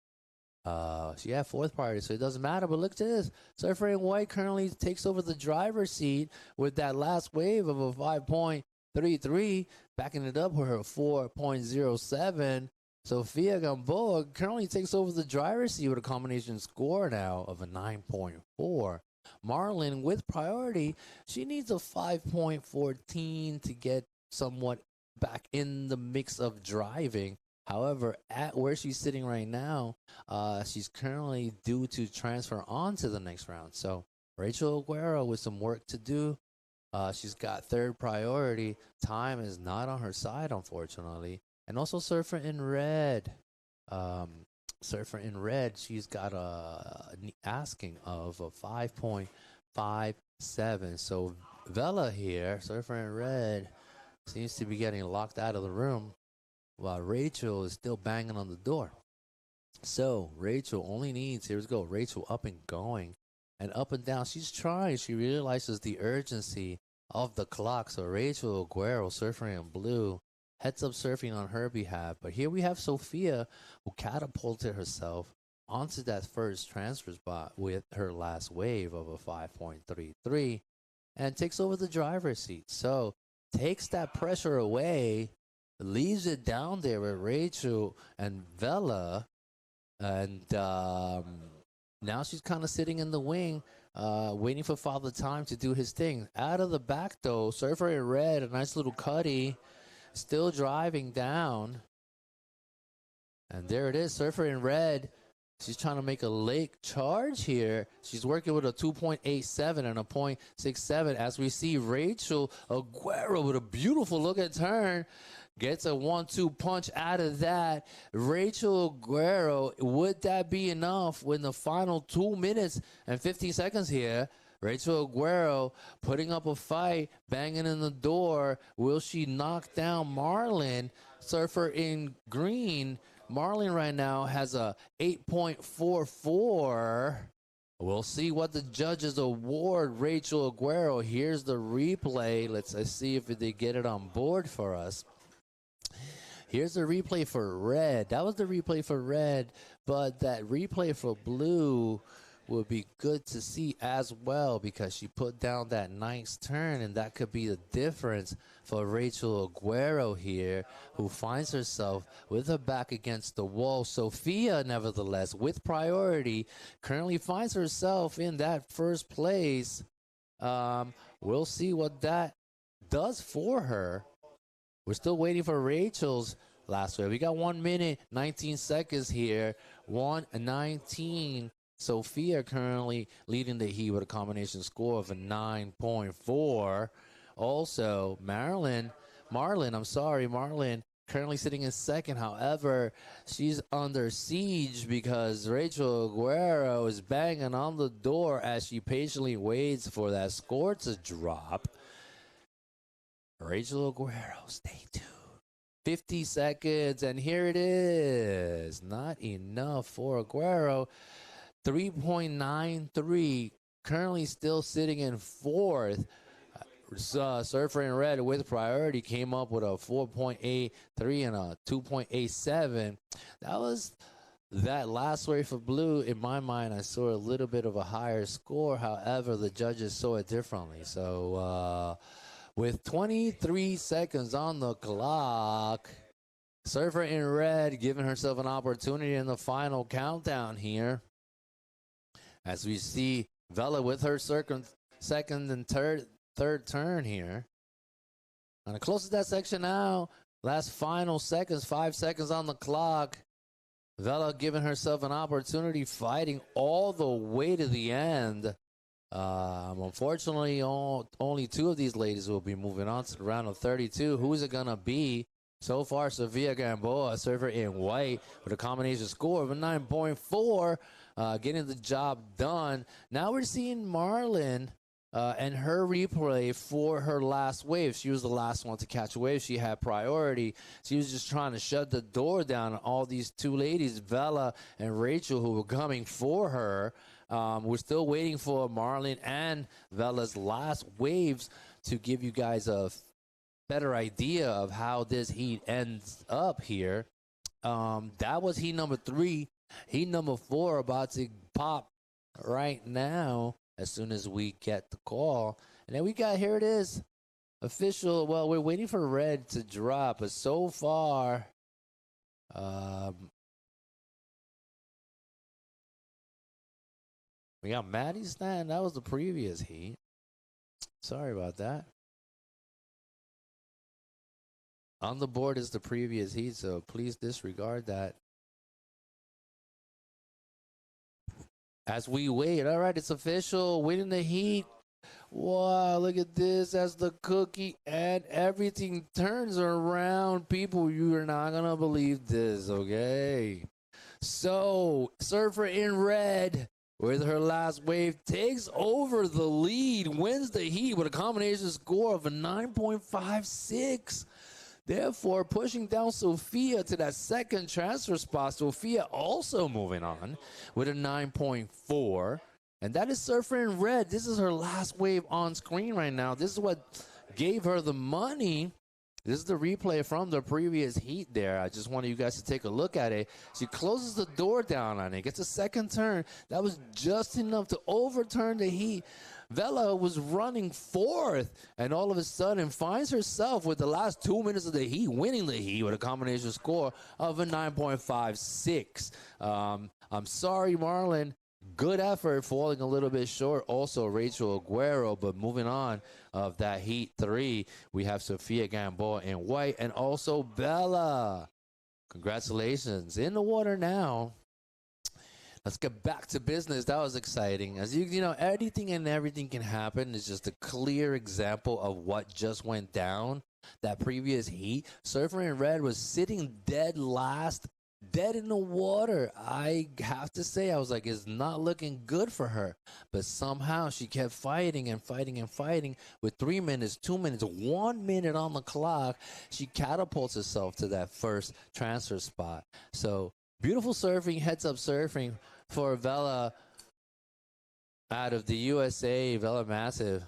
She had fourth priority, so it doesn't matter. But look at this. Surfer in white currently takes over the driver's seat with that last wave of a 5.33, backing it up with her 4.07. Sophia Gamboa currently takes over the driver's seat with a combination score now of a 9.4. Marlon with priority, she needs a 5.14 to get somewhat back in the mix of driving. However, at where she's sitting right now, she's currently due to transfer on to the next round. So Rachel Aguero with some work to do. She's got third priority. Time is not on her side, unfortunately. And also Surfer in red. Surfer in red, she's got a asking of a 5.57. So Vela here, Surfer in red, seems to be getting locked out of the room, while Rachel is still banging on the door. So Rachel only needs, here we go, Rachel up and going and up and down. She's trying. She realizes the urgency of the clock. So Rachel Aguero, surfer in blue, heads up surfing on her behalf. But here we have Sophia, who catapulted herself onto that first transfer spot with her last wave of a 5.33 and takes over the driver's seat. So takes that pressure away, leaves it down there with Rachel and Vela, and now she's kind of sitting in the wing, waiting for Father Time to do his thing. Out of the back, though, surfer in red, a nice little cutty, still driving down. And there it is, surfer in red. She's trying to make a lake charge here. She's working with a 2.87 and a 0.67. As we see Rachel Aguero with a beautiful looking turn, gets a 1-2 punch out of that. Rachel Aguero, would that be enough in the final 2 minutes and 15 seconds here? Rachel Aguero putting up a fight, banging in the door. Will she knock down Marlon? Surfer in green. Marlon right now has a 8.44. We'll see what the judges award Rachel Aguero. Here's the replay. Let's see if they get it on board for us. Here's the replay for red. That was the replay for red, but that replay for blue would be good to see as well, because she put down that nice turn, and that could be the difference for Rachel Aguero here, who finds herself with her back against the wall. Sophia, nevertheless, with priority, currently finds herself in that first place. We'll see what that does for her. We're still waiting for Rachel's last wave. We got 1 minute, 19 seconds here. 1:19. Sophia currently leading the heat with a combination score of a 9.4. Also, Marlon currently sitting in second. However, she's under siege because Rachel Aguero is banging on the door as she patiently waits for that score to drop. Rachel Aguero, stay tuned. 50 seconds, and here it is. Not enough for Aguero. 3.93, currently still sitting in fourth. Surfer in red with priority came up with a 4.83 and a 2.87. That last wave for blue. In my mind, I saw a little bit of a higher score. However, the judges saw it differently. So with 23 seconds on the clock, Surfer in red giving herself an opportunity in the final countdown here. As we see Vela with her second and third turn here. And it closes that section now. Last final seconds, 5 seconds on the clock. Vela giving herself an opportunity, fighting all the way to the end. Unfortunately, only 2 of these ladies will be moving on to the round of 32. Who is it going to be? So far, Sofia Gamboa, surfer in white, with a combination score of a 9.4, getting the job done. Now we're seeing Marlon and her replay for her last wave. She was the last one to catch a wave. She had priority. She was just trying to shut the door down on all these 2 ladies, Vela and Rachel, who were coming for her. We're still waiting for Marlon and Vela's last waves to give you guys a better idea of how this heat ends up here. That was heat number 3. Heat number 4 about to pop right now as soon as we get the call. And then we got, here it is, official. Well, we're waiting for red to drop, but so far, we got Maddie Stan. That was the previous heat. Sorry about that. On the board is the previous heat, so please disregard that. As we wait, all right, it's official. Winning the heat. Wow, look at this. As the cookie and everything turns around. People, you are not going to believe this, okay? So, Surfer in red, with her last wave, takes over the lead, wins the heat with a combination score of a 9.56. Therefore, pushing down Sofia to that second transfer spot. Sofia also moving on with a 9.4. And that is Surfer in red. This is her last wave on screen right now. This is what gave her the money. This is the replay from the previous heat there. I just wanted you guys to take a look at it. She closes the door down on it, gets a second turn. That was just enough to overturn the heat. Vela was running 4th, and all of a sudden finds herself with the last 2 minutes of the heat, winning the heat with a combination score of a 9.56. I'm sorry, Marlon. Good effort, falling a little bit short. Also, Rachel Aguero, but moving on of that heat 3, we have Sofia Gamboa in white, and also Bella. Congratulations. In the water now. Let's get back to business. That was exciting. As you know, anything and everything can happen. It's just a clear example of what just went down. That previous heat, Surfer in red was sitting dead last, dead in the water. I have to say, I was like, it's not looking good for her. But somehow she kept fighting and fighting and fighting. With 3 minutes, 2 minutes, 1 minute on the clock, she catapults herself to that first transfer spot. So beautiful surfing, heads up surfing for Vela out of the USA, Vela Massive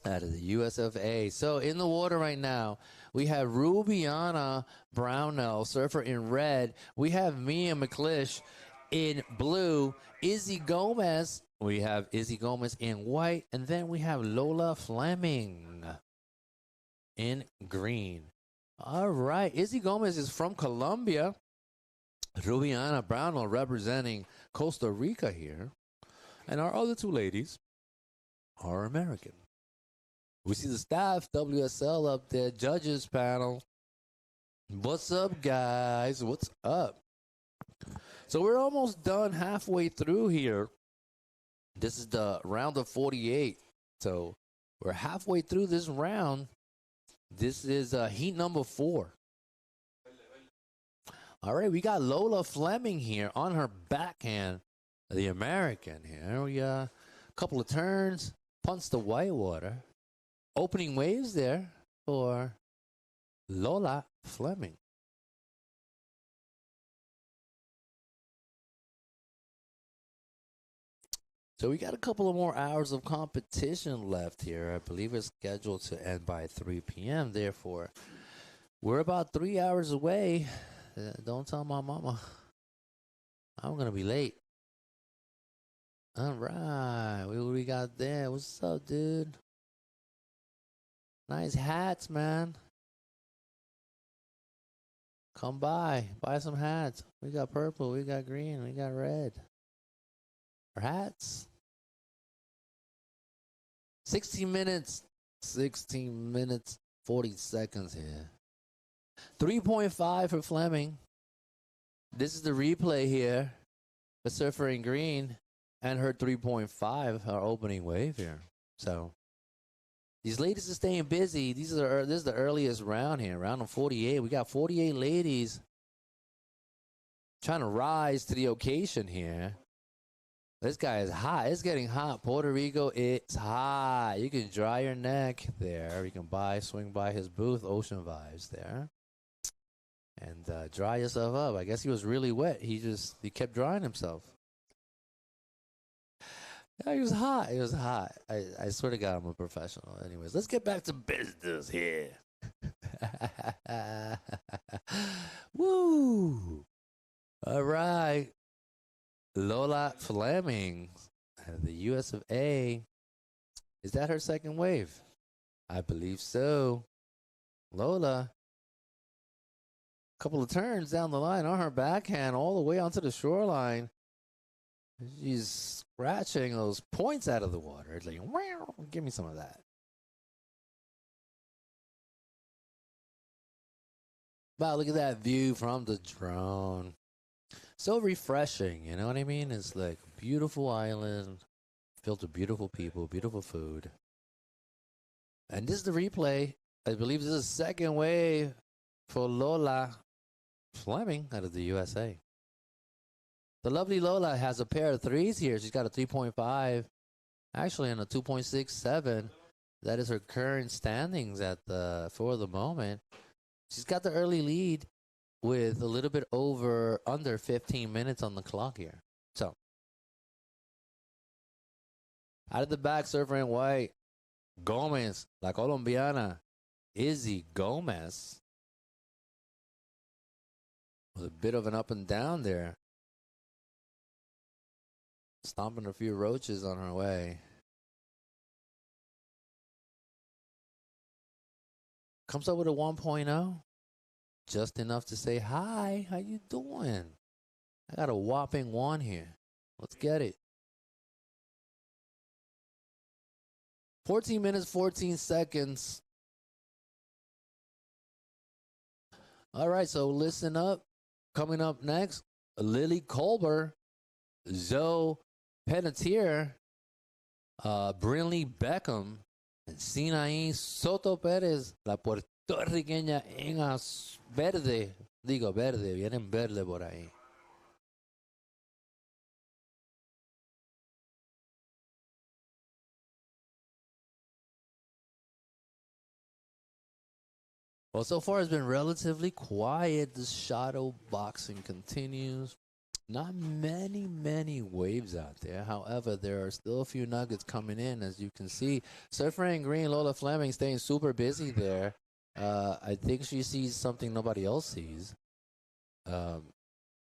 out of the USFA. So in the water right now, we have Rubiana Brownell, surfer in red. We have Mia McClish in blue. Izzy Gomez, we have Izzy Gomez in white. And then we have Lola Fleming in green. All right, Izzy Gomez is from Colombia. Rubiana Brownell representing Costa Rica here. And our other 2 ladies are American. We see the staff, WSL up there, judges panel. What's up, guys? What's up? So we're almost done halfway through here. This is the round of 48. So we're halfway through this round. This is heat number 4. All right, we got Lola Fleming here on her backhand, the American here. We a couple of turns, punts the whitewater. Opening waves there for Lola Fleming. So we got a couple of more hours of competition left here. I believe it's scheduled to end by 3 p.m. Therefore, we're about 3 hours away. Don't tell my mama. I'm going to be late. All right. What we got there? What's up, dude? Nice hats, man. Come by. Buy some hats. We got purple. We got green. We got red. Our hats. 16 minutes. 16 minutes, 40 seconds here. 3.5 for Fleming. This is the replay here. The surfer in green and her 3.5, her opening wave here. So these ladies are staying busy. This is the earliest round here, round of 48. We got 48 ladies trying to rise to the occasion here. This guy is hot. It's getting hot. Puerto Rico, it's hot. You can dry your neck there. You can swing by his booth, Ocean Vibes there, and dry yourself up. I guess he was really wet. He kept drying himself. Yeah, he was hot. He was hot. I swear to God, I'm a professional. Anyways, let's get back to business here. Woo! All right. Lola Fleming, the US of A. Is that her second wave? I believe so. Lola, a couple of turns down the line on her backhand all the way onto the shoreline. She's scratching those points out of the water. It's like, wow, give me some of that. Wow, look at that view from the drone. So refreshing, you know what I mean? It's like a beautiful island, filled with beautiful people, beautiful food. And this is the replay. I believe this is the second wave for Lola Fleming out of the USA. The lovely Lola has a pair of threes here. She's got a 3.5, actually, and a 2.67. That is her current standings for the moment. She's got the early lead with a little bit under 15 minutes on the clock here. So, out of the back, surfer in white, Gomez, la colombiana, Izzy Gomez, with a bit of an up and down there. Stomping a few roaches on her way. Comes up with a 1.0. Just enough to say, hi, how you doing? I got a whopping 1 here. Let's get it. 14 minutes, 14 seconds. All right, so listen up. Coming up next, Lily Colbert, Zoe Pelletier, Brinley Beckham, and Sinaí Soto Pérez, la puertorriqueña en verde. Digo verde, vienen verde por ahí. Well, so far it's been relatively quiet. The shadow boxing continues. Not many waves out there. However, there are still a few nuggets coming in, as you can see. Surfer in green, Lola Fleming staying super busy there. I think she sees something nobody else sees.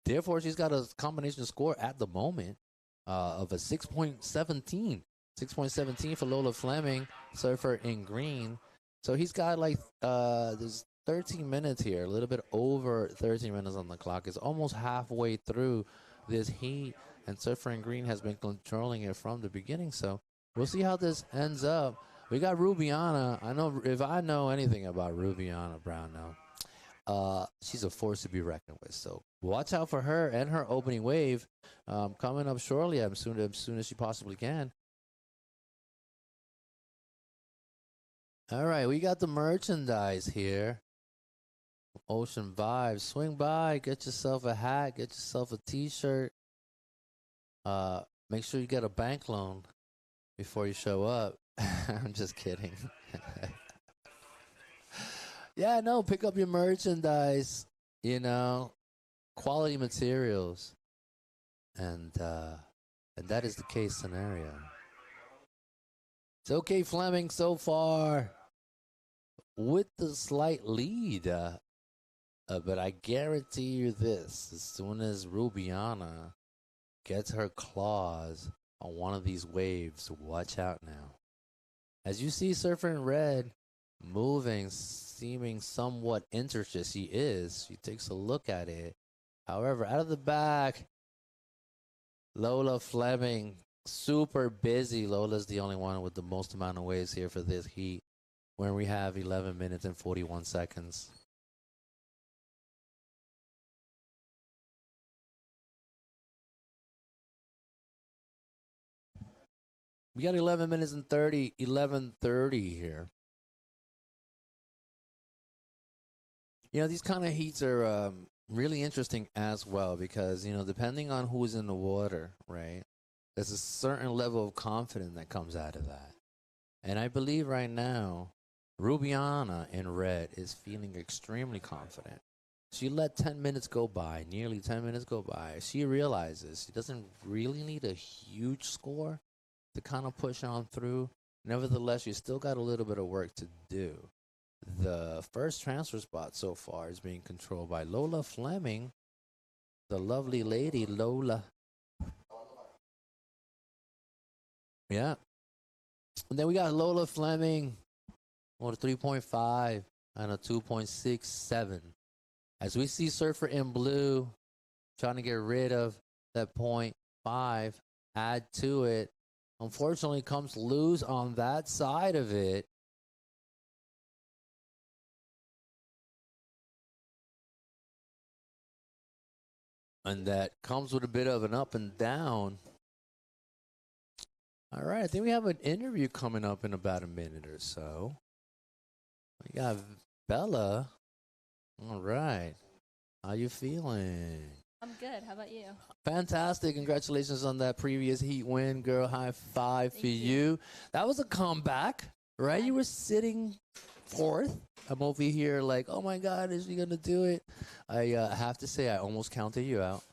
Therefore, she's got a combination score at the moment of a 6.17. 6.17 for Lola Fleming, surfer in green. So he's got like there's 13 minutes here, a little bit over 13 minutes on the clock. It's almost halfway through this heat, and surfer in green has been controlling it from the beginning. So we'll see how this ends up. We got Rubiana. I know if I know anything about Rubiana Brownell, she's a force to be reckoned with. So watch out for her and her opening wave coming up shortly, as soon as she possibly can. All right, we got the merchandise here. Ocean Vibes. Swing by, get yourself a hat, get yourself a t-shirt. Make sure you get a bank loan before you show up. I'm just kidding. Yeah, no, pick up your merchandise, you know, quality materials. And And that is the case scenario. It's okay, Fleming, so far with the slight lead. But I guarantee you this, as soon as Rubiana gets her claws on one of these waves, watch out now. As you see Surfer in Red moving, seeming somewhat interested, she takes a look at it. However, out of the back, Lola Fleming, super busy. Lola's the only one with the most amount of waves here for this heat, when we have 11 minutes and 41 seconds. We got 11 minutes and 11:30 here. You know, these kind of heats are really interesting as well because, you know, depending on who's in the water, right, there's a certain level of confidence that comes out of that. And I believe right now, Rubiana in red is feeling extremely confident. She let 10 minutes go by, nearly 10 minutes go by. She realizes she doesn't really need a huge score to kind of push on through. Nevertheless, you still got a little bit of work to do. The first transfer spot so far is being controlled by Lola Fleming, the lovely lady Lola. Yeah. And then we got Lola Fleming on a 3.5 and a 2.67. As we see Surfer in blue trying to get rid of that 0.5, add to it. Unfortunately, comes loose on that side of it. And that comes with a bit of an up and down. All right, I think we have an interview coming up in about a minute or so. We got Bella. All right. How you feeling? I'm good. How about you? Fantastic. Congratulations on that previous heat win, girl. High five for you. That was a comeback, right? You were sitting fourth. I'm over here like, oh my God, is she going to do it? I have to say, I almost counted you out,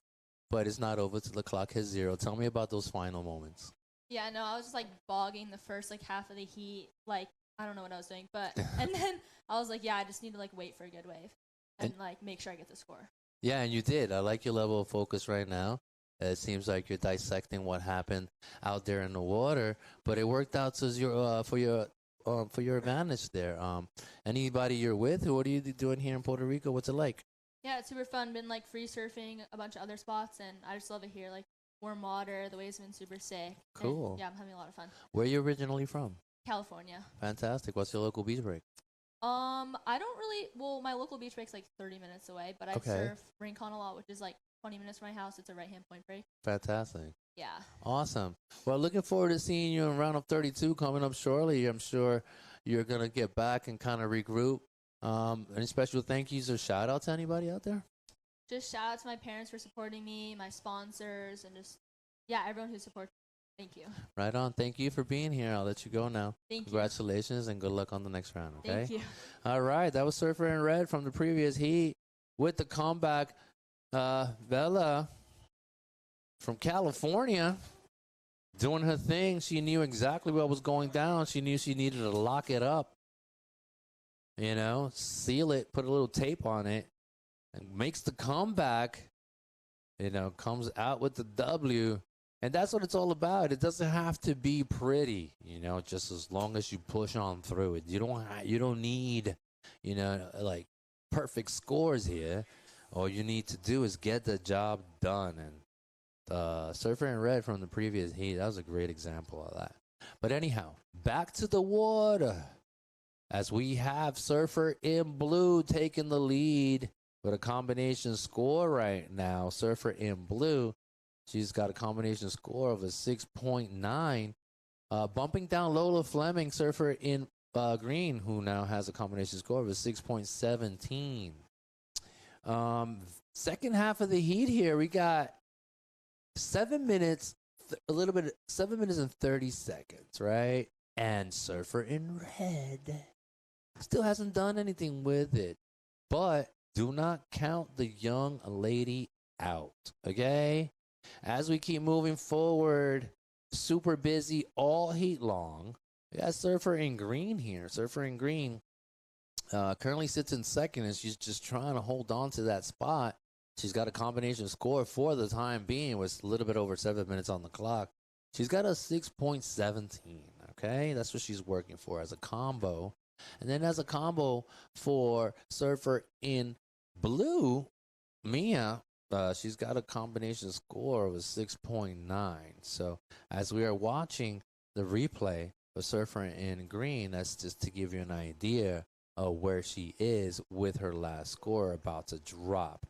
but it's not over till the clock hits 0. Tell me about those final moments. Yeah, no, I was just like bogging the first like half of the heat. Like, I don't know what I was doing, but, and then I was like, yeah, I just need to like wait for a good wave and like make sure I get the score. Yeah, and you did. I like your level of focus right now. It seems like you're dissecting what happened out there in the water, but it worked out as for your advantage there. Anybody you're with? What are you doing here in Puerto Rico? What's it like? Yeah, it's super fun. Been like free surfing a bunch of other spots, and I just love it here. Like warm water, the waves have been super sick. Cool. And, yeah, I'm having a lot of fun. Where are you originally from? California. Fantastic. What's your local beach break? I don't really. Well, my local beach break's like 30 minutes away, but I surf Rincon a lot, which is like 20 minutes from my house. It's a right-hand point break. Fantastic. Yeah. Awesome. Well, looking forward to seeing you in round of 32 coming up shortly. I'm sure you're going to get back and kind of regroup. Any special thank yous or shout out to anybody out there? Just shout out to my parents for supporting me, my sponsors, and just, yeah, everyone who supports me. Thank you. Right on. Thank you for being here. I'll let you go now. Thank you. Congratulations and good luck on the next round, okay? Thank you. All right. That was Surfer in Red from the previous heat with the comeback. Bella from California doing her thing. She knew exactly what was going down. She knew she needed to lock it up, you know, seal it, put a little tape on it, and makes the comeback, you know, comes out with the W. And that's what it's all about. It doesn't have to be pretty, you know, just as long as you push on through it. You don't need, you know, like perfect scores here. All you need to do is get the job done. And Surfer in Red from the previous heat, that was a great example of that. But anyhow, back to the water. As we have Surfer in Blue taking the lead with a combination score right now. Surfer in Blue. She's got a combination score of a 6.9. Bumping down Lola Fleming, Surfer in Green, who now has a combination score of a 6.17. Second half of the heat here, we got 7 minutes, 7 minutes and 30 seconds, right? And Surfer in Red still hasn't done anything with it. But do not count the young lady out, okay? As we keep moving forward, super busy all heat long. We got Surfer in green here. Surfer in green currently sits in second, and she's just trying to hold on to that spot. She's got a combination score for the time being with a little bit over 7 minutes on the clock. She's got a 6.17, okay? That's what she's working for as a combo. And then as a combo for Surfer in blue, Mia, she's got a combination score of a 6.9. So as we are watching the replay of Surfer in green, that's just to give you an idea of where she is with her last score about to drop.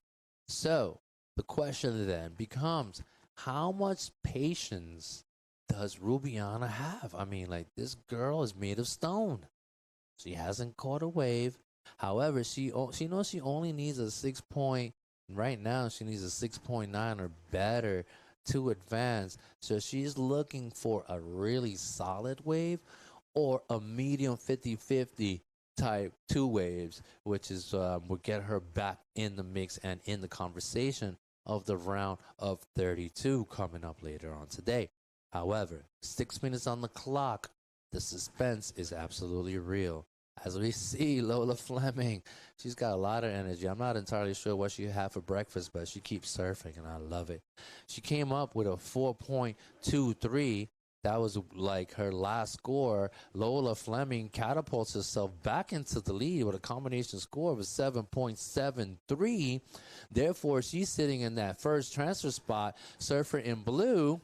So the question then becomes, how much patience does Rubiana have? I mean, like, this girl is made of stone. She hasn't caught a wave. However, she knows she only needs a 6 point. Right now, she needs a 6.9 or better to advance. So she's looking for a really solid wave or a medium 50-50 type 2 waves, which is will get her back in the mix and in the conversation of the round of 32 coming up later on today. However, 6 minutes on the clock. The suspense is absolutely real. As we see Lola Fleming, she's got a lot of energy. I'm not entirely sure what she had for breakfast, but she keeps surfing, and I love it. She came up with a 4.23. That was like her last score. Lola Fleming catapults herself back into the lead with a combination score of a 7.73. Therefore, she's sitting in that first transfer spot. Surfer in blue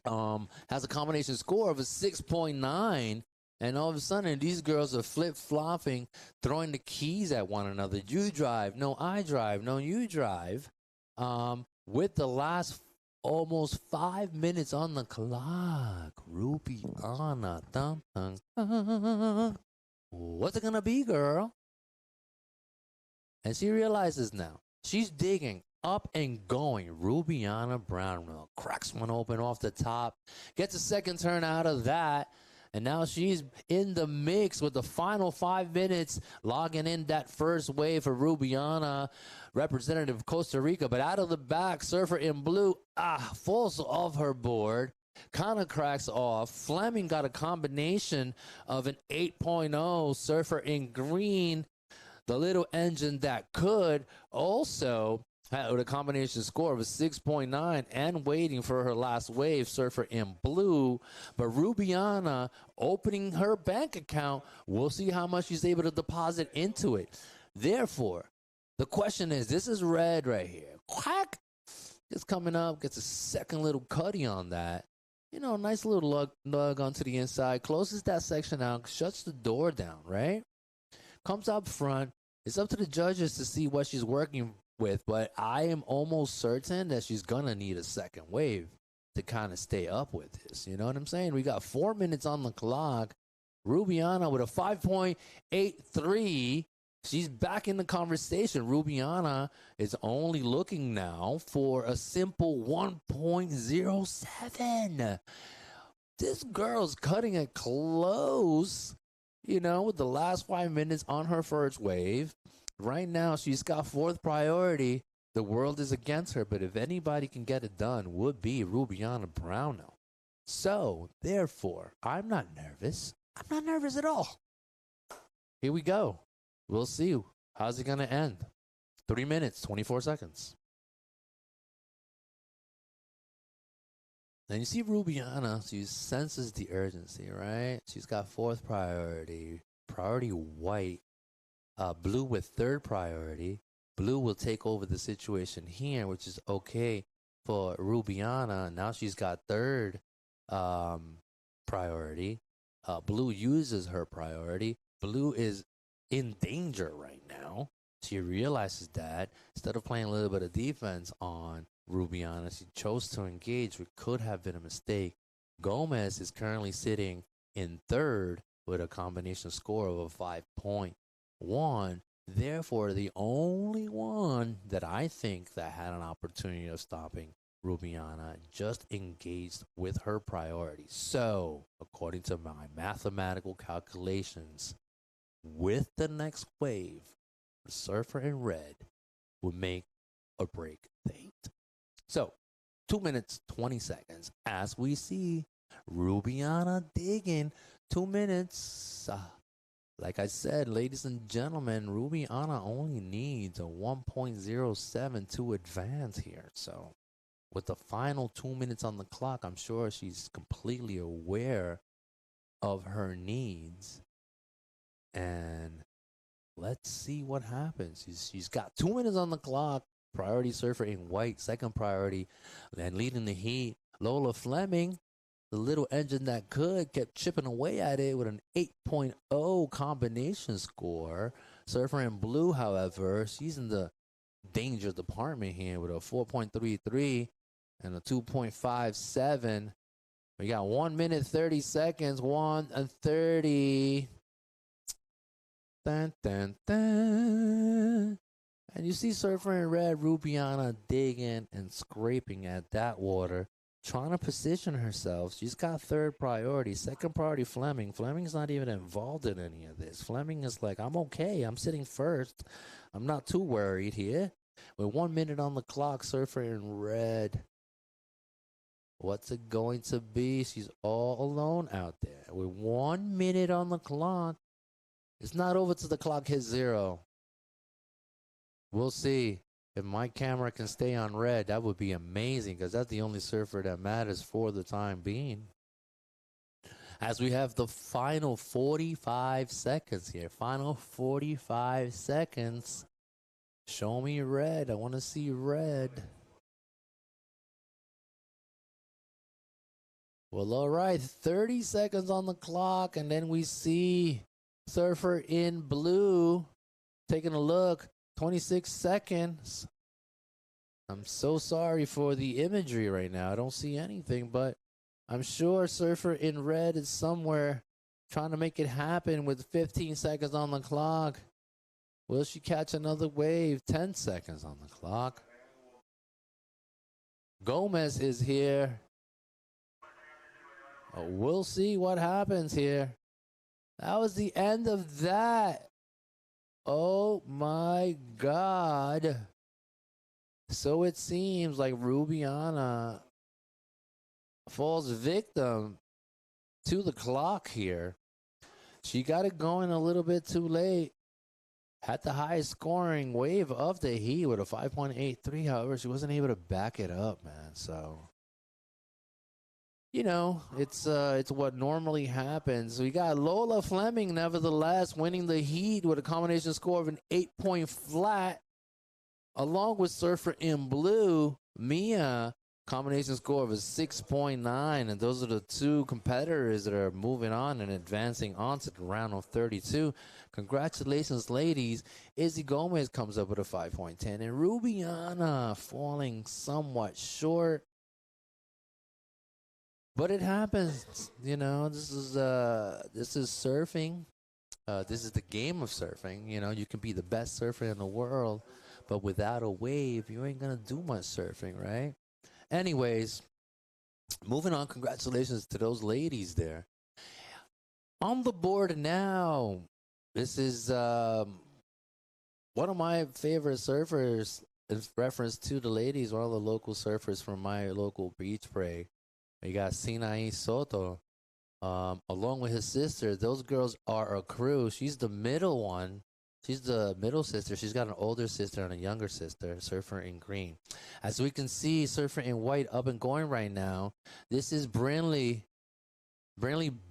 has a combination score of a 6.9. And all of a sudden, these girls are flip-flopping, throwing the keys at one another. You drive, no, I drive, no, you drive. With the last almost 5 minutes on the clock, Rubiana, dun, dun, dun. What's it gonna be, girl? And she realizes now she's digging up and going. Rubiana Brownwell cracks one open off the top, gets a second turn out of that. And now she's in the mix with the final 5 minutes, logging in that first wave for Rubiana, representative of Costa Rica. But out of the back, Surfer in blue, falls off her board, kind of cracks off. Fleming got a combination of an 8.0. Surfer in green, the little engine that could, also with a combination score of a 6.9 and waiting for her last wave, Surfer in blue. But Rubiana opening her bank account, we'll see how much she's able to deposit into it. Therefore, the question is, this is red right here. Quack! Just coming up, gets a second little cutty on that. You know, nice little lug onto the inside, closes that section out, shuts the door down, right? Comes up front. It's up to the judges to see what she's working with, but I am almost certain that she's gonna need a second wave to kind of stay up with this. You know what I'm saying? We got 4 minutes on the clock. Rubiana with a 5.83. She's back in the conversation. Rubiana is only looking now for a simple 1.07. This girl's cutting it close, you know, with the last 5 minutes on her first wave. Right now, she's got fourth priority. The world is against her, but if anybody can get it done, would be Rubiana Brownell. So, therefore, I'm not nervous. I'm not nervous at all. Here we go. We'll see. How's it going to end? 3 minutes, 24 seconds. And you see Rubiana, she senses the urgency, right? She's got fourth priority, priority white. Blue with third priority. Blue will take over the situation here, which is okay for Rubiana. Now she's got third priority. Blue uses her priority. Blue is in danger right now. She realizes that. Instead of playing a little bit of defense on Rubiana, she chose to engage, which could have been a mistake. Gomez is currently sitting in third with a combination score of a 5.1. Therefore, the only one that I think that had an opportunity of stopping Rubiana just engaged with her priority. So, according to my mathematical calculations, with the next wave, the Surfer in red would make or break the heat. So, 2 minutes, 20 seconds. As we see Rubiana digging 2 minutes. Like I said, ladies and gentlemen, Rubiana only needs a 1.07 to advance here. So with the final 2 minutes on the clock, I'm sure she's completely aware of her needs. And let's see what happens. She's got 2 minutes on the clock. Priority surfer in white, second priority. And leading the heat, Lola Fleming, the little engine that could, kept chipping away at it with an 8.0 combination score. Surfer in blue, however, she's in the danger department here with a 4.33 and a 2.57. We got 1 minute, 30 seconds, 1 and 30. Dun, dun, dun. And you see Surfer in red, Rubiana digging and scraping at that water, trying to position herself. She's got third priority. Second priority, Fleming. Fleming's not even involved in any of this. Fleming is like, I'm okay. I'm sitting first. I'm not too worried here. With 1 minute on the clock, Surfer in red. What's it going to be? She's all alone out there. With 1 minute on the clock. It's not over till the clock hits 0. We'll see. If my camera can stay on red, that would be amazing because that's the only surfer that matters for the time being. As we have the final 45 seconds here. Final 45 seconds. Show me red. I want to see red. Well, all right. 30 seconds on the clock. And then we see Surfer in blue taking a look. 26 seconds. I'm so sorry for the imagery right now. I don't see anything, but I'm sure Surfer in red is somewhere trying to make it happen with 15 seconds on the clock. Will she catch another wave? 10 seconds on the clock. Gomez is here. We'll see what happens here. That was the end of that. Oh my God. So it seems like Rubiana falls victim to the clock here. She got it going a little bit too late. Had the highest scoring wave of the heat with a 5.83. However, she wasn't able to back it up, man. So, you know, it's what normally happens. We got Lola Fleming, nevertheless, winning the heat with a combination score of an 8-point flat, along with Surfer in blue, Mia, combination score of a 6.9. And those are the two competitors that are moving on and advancing on to the round of 32. Congratulations, ladies. Izzy Gomez comes up with a 5.10, and Rubiana falling somewhat short. But it happens, you know. This is surfing. This is the game of surfing. You know, you can be the best surfer in the world, but without a wave, you ain't gonna do much surfing, right? Anyways, moving on. Congratulations to those ladies there. On the board now, this is one of my favorite surfers in reference to the ladies. One of the local surfers from my local beach break. You got Sinai Soto, along with his sister. Those girls are a crew. She's the middle one. She's the middle sister. She's got an older sister and a younger sister, Surfer in green. As we can see, Surfer in white up and going right now. This is Brinley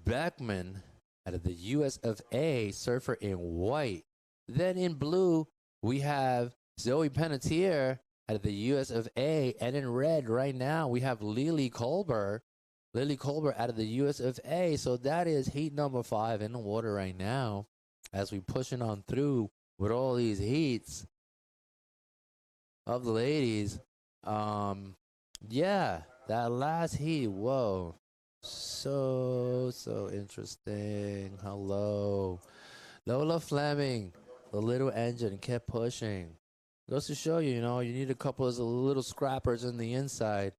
Beckman out of the US of A, Surfer in white. Then in blue, we have Zoe Pelletier out of the US of A, and in red right now we have Lily Colbert out of the US of A. So that is heat number 5 in the water right now as we pushing on through with all these heats of the ladies. Yeah, that last heat, whoa, so interesting. Hello, Lola Fleming, the little engine kept pushing. Goes to show you, you know, you need a couple of little scrappers in the inside,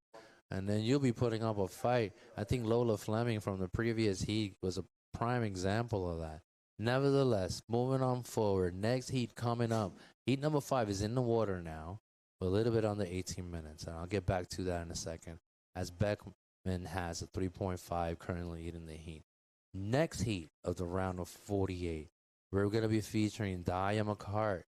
and then you'll be putting up a fight. I think Lola Fleming from the previous heat was a prime example of that. Nevertheless, moving on forward. Next heat coming up. Heat number 5 is in the water now. a little bit under 18 minutes, and I'll get back to that in a second. As Beckman has a 3.5 currently leading the heat. Next heat of the round of 48, we're going to be featuring Daya McCart,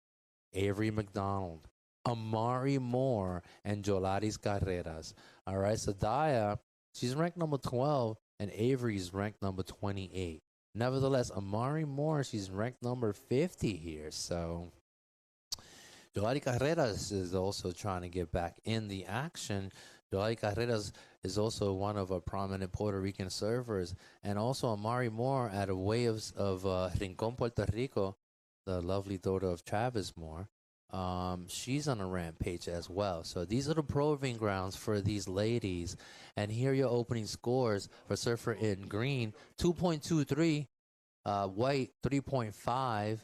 Avery McDonald, Amari Moore, and Jolaris Carreras. All right, so Daya, she's ranked number 12, and Avery's ranked number 28. Nevertheless, Amari Moore, she's ranked number 50 here. So Jolari Carreras is also trying to get back in the action. Jolari Carreras is also one of our prominent Puerto Rican surfers. And also Amari Moore at a Waves of Rincon, Puerto Rico, the lovely daughter of Travis Moore. She's on a rampage as well. So these are the proving grounds for these ladies. And here are your opening scores for surfer in green: 2.23, white 3.5,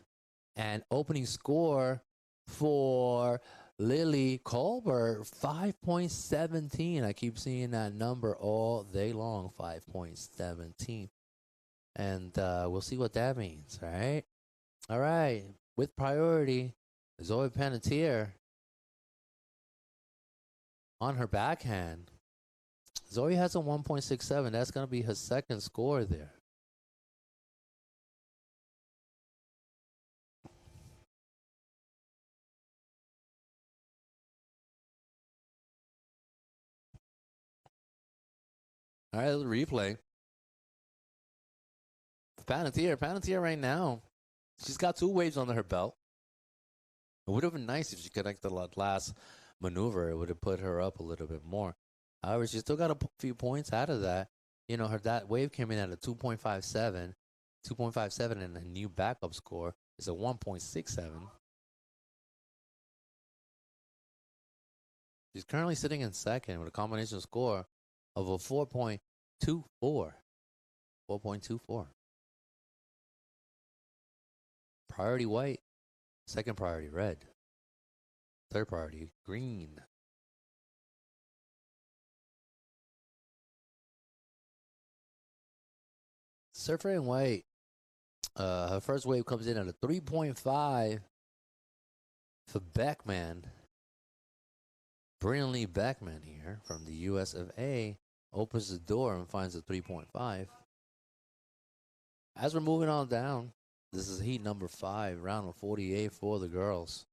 and opening score for Lily Colbert 5.17. I keep seeing that number all day long, 5.17. And we'll see what that means, right? All right, with priority, Zoe Panettiere on her backhand. Zoe has a 1.67. That's going to be her second score there. All right, let's replay. Panettiere right now, she's got 2 waves under her belt. It would have been nice if she connected the last maneuver. It would have put her up a little bit more. However, she still got a few points out of that. You know, that wave came in at a 2.57. 2.57, and the new backup score is a 1.67. She's currently sitting in second with a combination score of a 4.24. 4.24. Priority white. Second priority red. Third priority green. Surfer in white. Her first wave comes in at a 3.5 for Beckman. Brilliantly Beckman here from the US of A opens the door and finds a 3.5. As we're moving on down, this is heat number 5, round of 48 for the girls.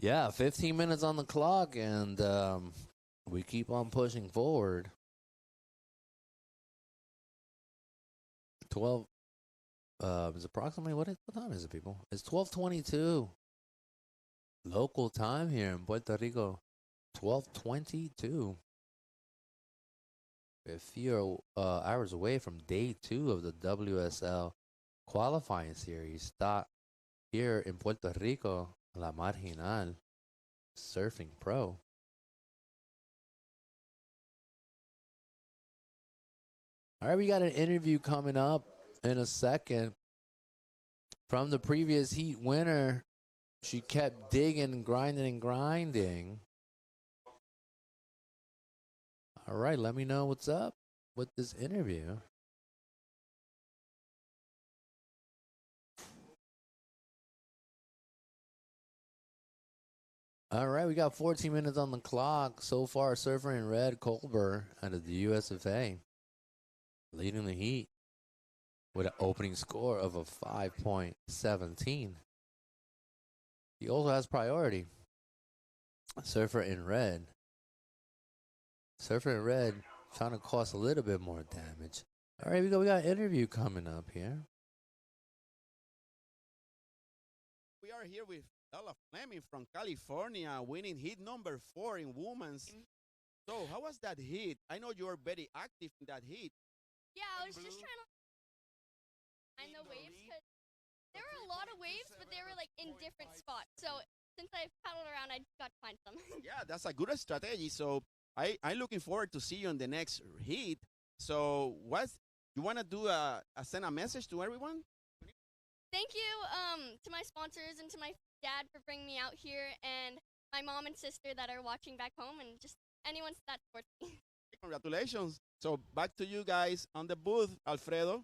Yeah, 15 minutes on the clock, and we keep on pushing forward. 12 is approximately what time is it, people? It's 12:22 local time here in Puerto Rico. 12:22. A few hours away from day 2 of the WSL qualifying series. Start here in Puerto Rico, La Marginal Surfing Pro. All right, we got an interview coming up in a second from the previous heat winner. She kept digging and grinding. All right, let me know what's up with this interview. All right, we got 14 minutes on the clock. So far, surfer in red, Colbert out of the US of A, leading the heat with an opening score of a 5.17. He also has priority. Surfer in red. Surfer in red trying to cause a little bit more damage. All right, we got an interview coming up here. We are here with Ella Fleming from California, winning heat number 4 in women's. So, how was that heat? I know you were very active in that heat. Yeah, I was just trying to find the waves because there were a lot of waves, but they were like in different spots. So since I paddled around, I got to find some. Yeah, that's a good strategy. So I'm looking forward to see you on the next heat. So you want to do send a message to everyone? Thank you to my sponsors and to my dad for bringing me out here, and my mom and sister that are watching back home, and just anyone that supports me. Congratulations. So back to you guys on the booth, Alfredo.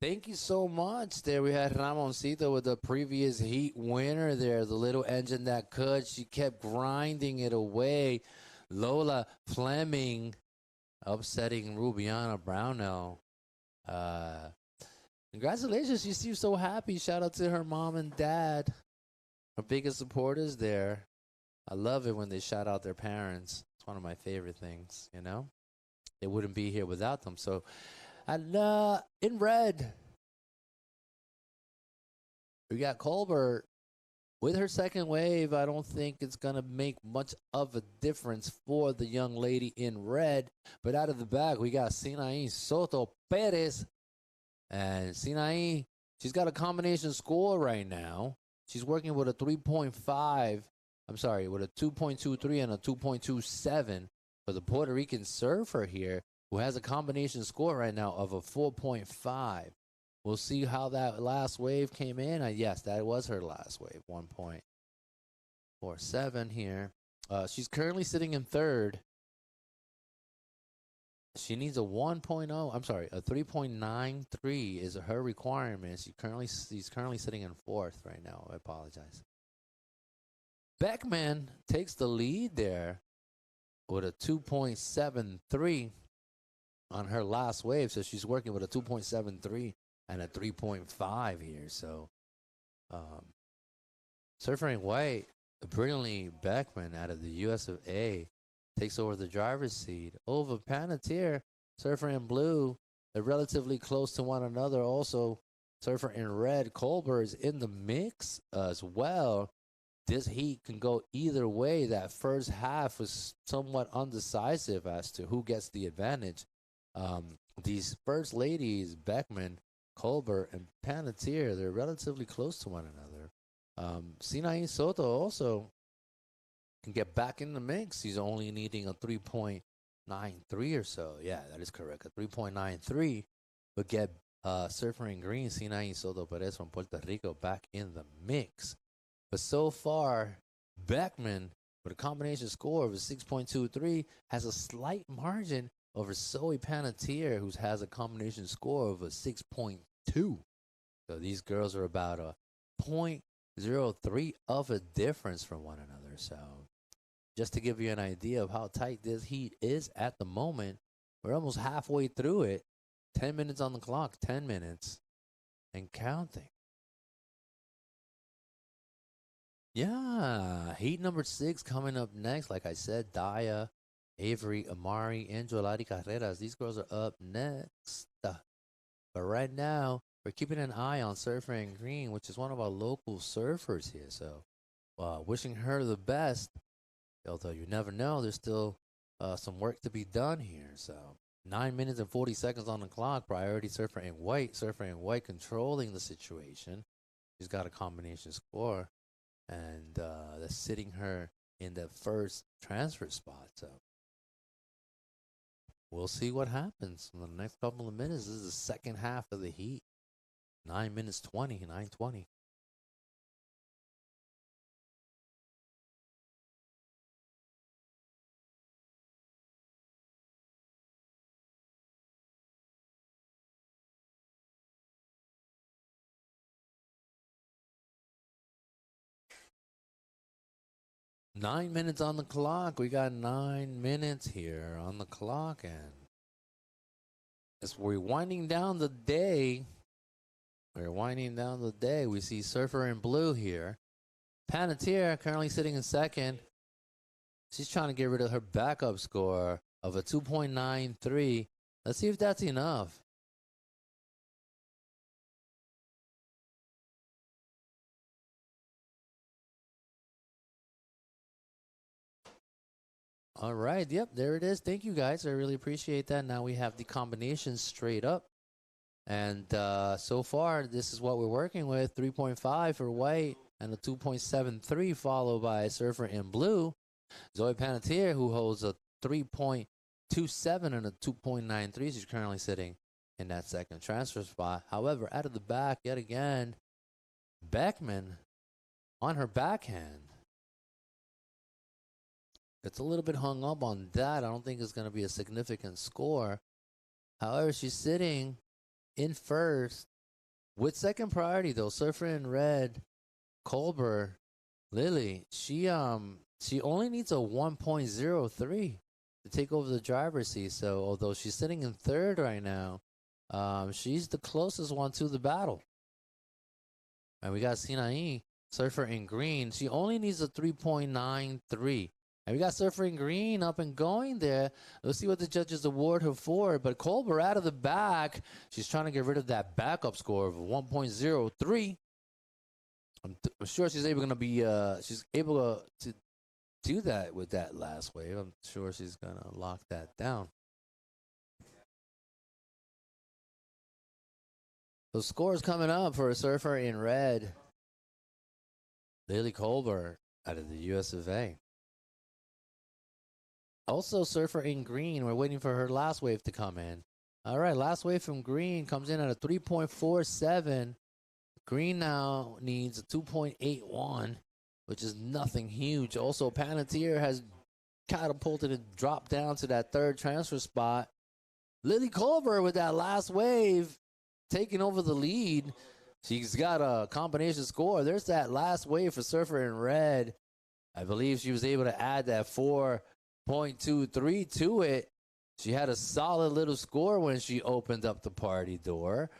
Thank you so much. There we had Ramoncito with the previous heat winner there. The little engine that could. She kept grinding it away. Lola Fleming upsetting Rubiana Brownell. Congratulations. She seems so happy. Shout out to her mom and dad. Her biggest supporters there. I love it when they shout out their parents. It's one of my favorite things, you know? They wouldn't be here without them. So, and in red, we got Colbert with her second wave. I don't think it's going to make much of a difference for the young lady in red. But out of the back, we got Sinaí Soto Perez. And Sinaí, she's got a combination score right now. She's working with a 3.5. I'm sorry, with a 2.23 and a 2.27 for the Puerto Rican surfer here, who has a combination score right now of a 4.5. We'll see how that last wave came in. Yes, that was her last wave, 1.47 here. She's currently sitting in third. She needs a 1.0. I'm sorry, a 3.93 is her requirement. She's currently sitting in fourth right now. I apologize. Beckman takes the lead there with a 2.73 on her last wave. So she's working with a 2.73 and a 3.5 here. So Surfer in White, brilliantly Beckman out of the US of A, takes over the driver's seat. Over Panettiere, Surfer in Blue, they're relatively close to one another. Also, Surfer in Red, Colbert is in the mix as well. This heat can go either way. That first half was somewhat undecisive as to who gets the advantage. These first ladies, Beckman, Colbert, and Panettiere, they're relatively close to one another. Sinaí Soto also can get back in the mix. He's only needing a 3.93 or so. Yeah, that is correct. A 3.93 would get Surfer in Green, Sinaí Soto Perez from Puerto Rico back in the mix. But so far, Beckman, with a combination score of a 6.23, has a slight margin over Zoe Panettiere, who has a combination score of a 6.2. So these girls are about a 0.03 of a difference from one another. So just to give you an idea of how tight this heat is at the moment, we're almost halfway through it. 10 minutes on the clock, 10 minutes and counting. Yeah, heat number 6 coming up next. Like I said, Daya, Avery, Amari, and Jolari Carreras. These girls are up next. But right now, we're keeping an eye on Surfer in Green, which is one of our local surfers here. So wishing her the best. Although you never know, there's still some work to be done here. So 9 minutes and 40 seconds on the clock. Priority Surfer in White. Surfer in White controlling the situation. She's got a combination score. And that's sitting her in the first transfer spot. So we'll see what happens in the next couple of minutes. This is the second half of the heat. 9 minutes 20, 9:20. Nine minutes on the clock. We got 9 minutes here on the clock, and as we're winding down the day, we see Surfer in Blue here. Panettiere currently sitting in second. She's trying to get rid of her backup score of a 2.93. Let's see if that's enough. All right. Yep, there it is. Thank you, guys. I really appreciate that. Now we have the combination straight up. And so far, this is what we're working with. 3.5 for White and a 2.73 followed by Surfer in Blue. Zoe Panettiere, who holds a 3.27 and a 2.93. She's currently sitting in that second transfer spot. However, out of the back, yet again, Beckman on her backhand. it's a little bit hung up on that. I don't think it's going to be a significant score. However, she's sitting in first with second priority, though. Surfer in red, Colbert, Lily. She only needs a 1.03 to take over the driver's seat. So although she's sitting in third right now, she's the closest one to the battle. And we got Sinai, surfer in green. She only needs a 3.93. And we got surfer in green up and going there. Let's see what the judges award her for. But Colbert out of the back. She's trying to get rid of that backup score of 1.03. I'm sure she's able to be. She's able to do that with that last wave. I'm sure she's gonna lock that down. The scores coming up for a surfer in red. Lily Colbert out of the US of A. Also, surfer in green. We're waiting for her last wave to come in. All right, last wave from green comes in at a 3.47. Green now needs a 2.81, which is nothing huge. Also, Panettiere has catapulted and dropped down to that third transfer spot. Lily Colbert with that last wave taking over the lead. She's got a combination score. There's that last wave for surfer in red. I believe she was able to add that 4.23 to it. She had a solid little score when she opened up the party door.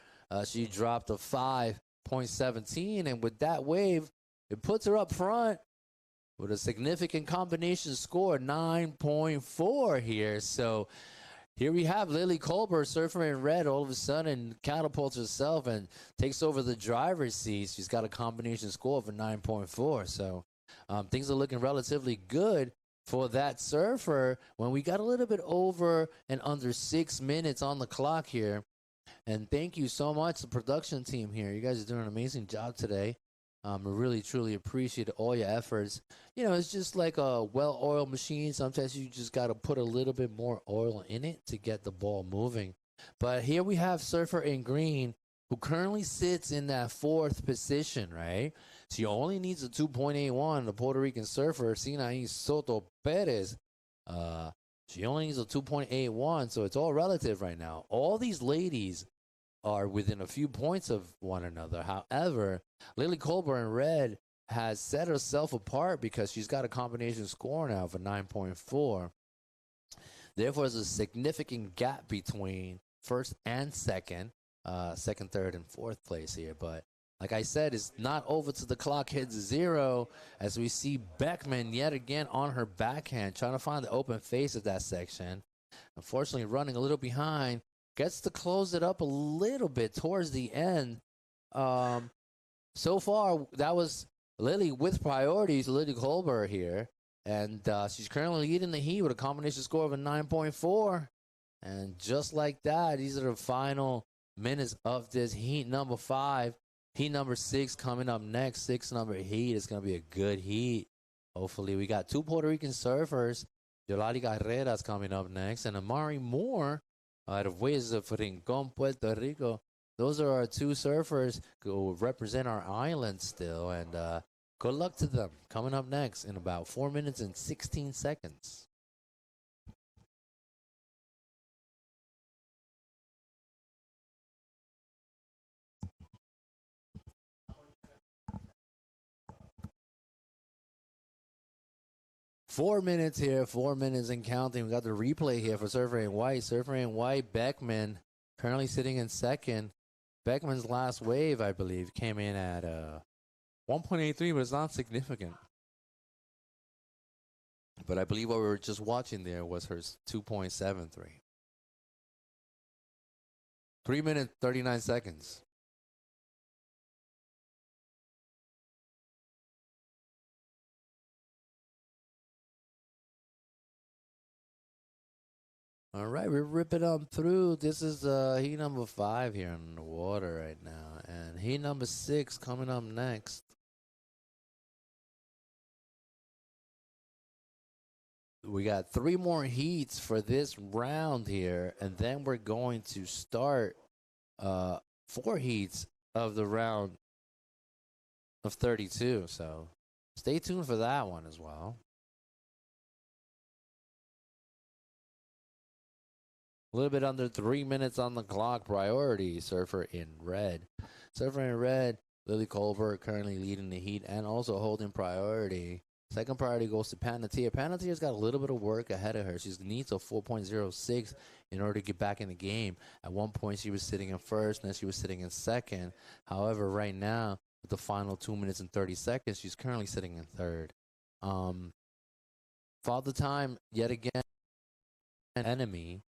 She dropped a 5.17, and with that wave, it puts her up front with a significant combination score, 9.4 here. So here we have Lily Colbert, surfer in red, all of a sudden catapults herself and takes over the driver's seat. She's got a combination score of a 9.4. So things are looking relatively good for that surfer when we got a little bit over and under 6 minutes on the clock here. And thank you so much, the production team here. You guys are doing an amazing job today. I really, truly appreciate all your efforts. You know, it's just like a well-oiled machine. Sometimes you just got to put a little bit more oil in it to get the ball moving. But here we have surfer in green, who currently sits in that fourth position, right? She only needs a 2.81. The Puerto Rican surfer, Sinai Soto Perez, she only needs a 2.81, so it's all relative right now. All these ladies are within a few points of one another. However, Lily Colbert in red has set herself apart because she's got a combination score now of a 9.4. Therefore, there's a significant gap between first and second, third, and fourth place here. But like I said, it's not over till the clock hits zero as we see Beckman yet again on her backhand, trying to find the open face of that section. Unfortunately, running a little behind. Gets to close it up a little bit towards the end. So far, that was Lily with priorities, Lily Colbert here. And she's currently leading the heat with a combination score of a 9.4. And just like that, these are the final minutes of this heat number 5. Heat number 6 coming up next. 6 number heat is going to be a good heat. Hopefully, we got 2 Puerto Rican surfers. Yolari Carreras coming up next. And Amari Moore out of Ways of Rincon, Puerto Rico. Those are our 2 surfers who represent our island still. And good luck to them coming up next in about 4 minutes and 16 seconds. Four minutes here, 4 minutes and counting. We got the replay here for Surfer in White. Surfer in White, Beckman, currently sitting in second. Beckman's last wave, I believe, came in at 1.83, but it's not significant. But I believe what we were just watching there was her 2.73. 3 minutes, 39 seconds. All right, we're ripping on through. This is heat number 5 here in the water right now. And heat number 6 coming up next. We got 3 more heats for this round here. And then we're going to start 4 heats of the round of 32. So stay tuned for that one as well. A little bit under 3 minutes on the clock. Priority, Surfer in red. Surfer in red, Lily Colbert currently leading the heat and also holding priority. Second priority goes to Panettiere. Panettiere got a little bit of work ahead of her. She needs a 4.06 in order to get back in the game. At one point, she was sitting in first, and then she was sitting in second. However, right now, with the final 2 minutes and 30 seconds, she's currently sitting in third. Father time, yet again, an enemy,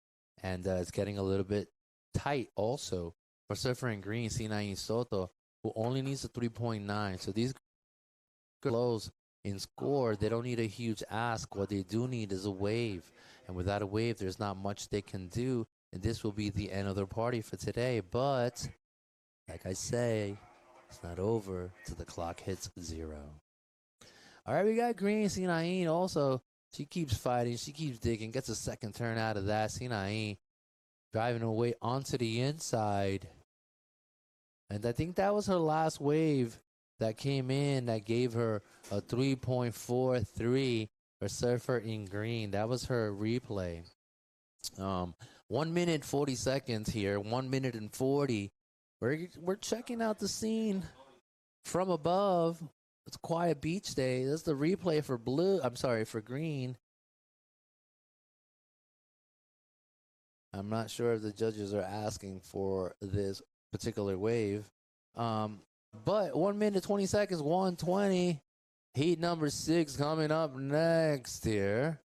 and it's getting a little bit tight also for Surfer in green, Sinaí Soto, who only needs a 3.9. So these girls in score, they don't need a huge ask. What they do need is a wave. And without a wave, there's not much they can do. And this will be the end of their party for today. But, like I say, it's not over till the clock hits 0. All right, we got green, Sinaí also. She keeps fighting. She keeps digging. Gets a second turn out of that. Sinaí driving away onto the inside. And I think that was her last wave that came in that gave her a 3.43 for Surfer in green. That was her replay. 1 minute 40 seconds here. 1 minute and 40. We're checking out the scene from above. It's a quiet beach day. That's the replay for blue. I'm sorry, for green. I'm not sure if the judges are asking for this particular wave. But 1 minute, 20 seconds, 120. Heat number 6 coming up next here.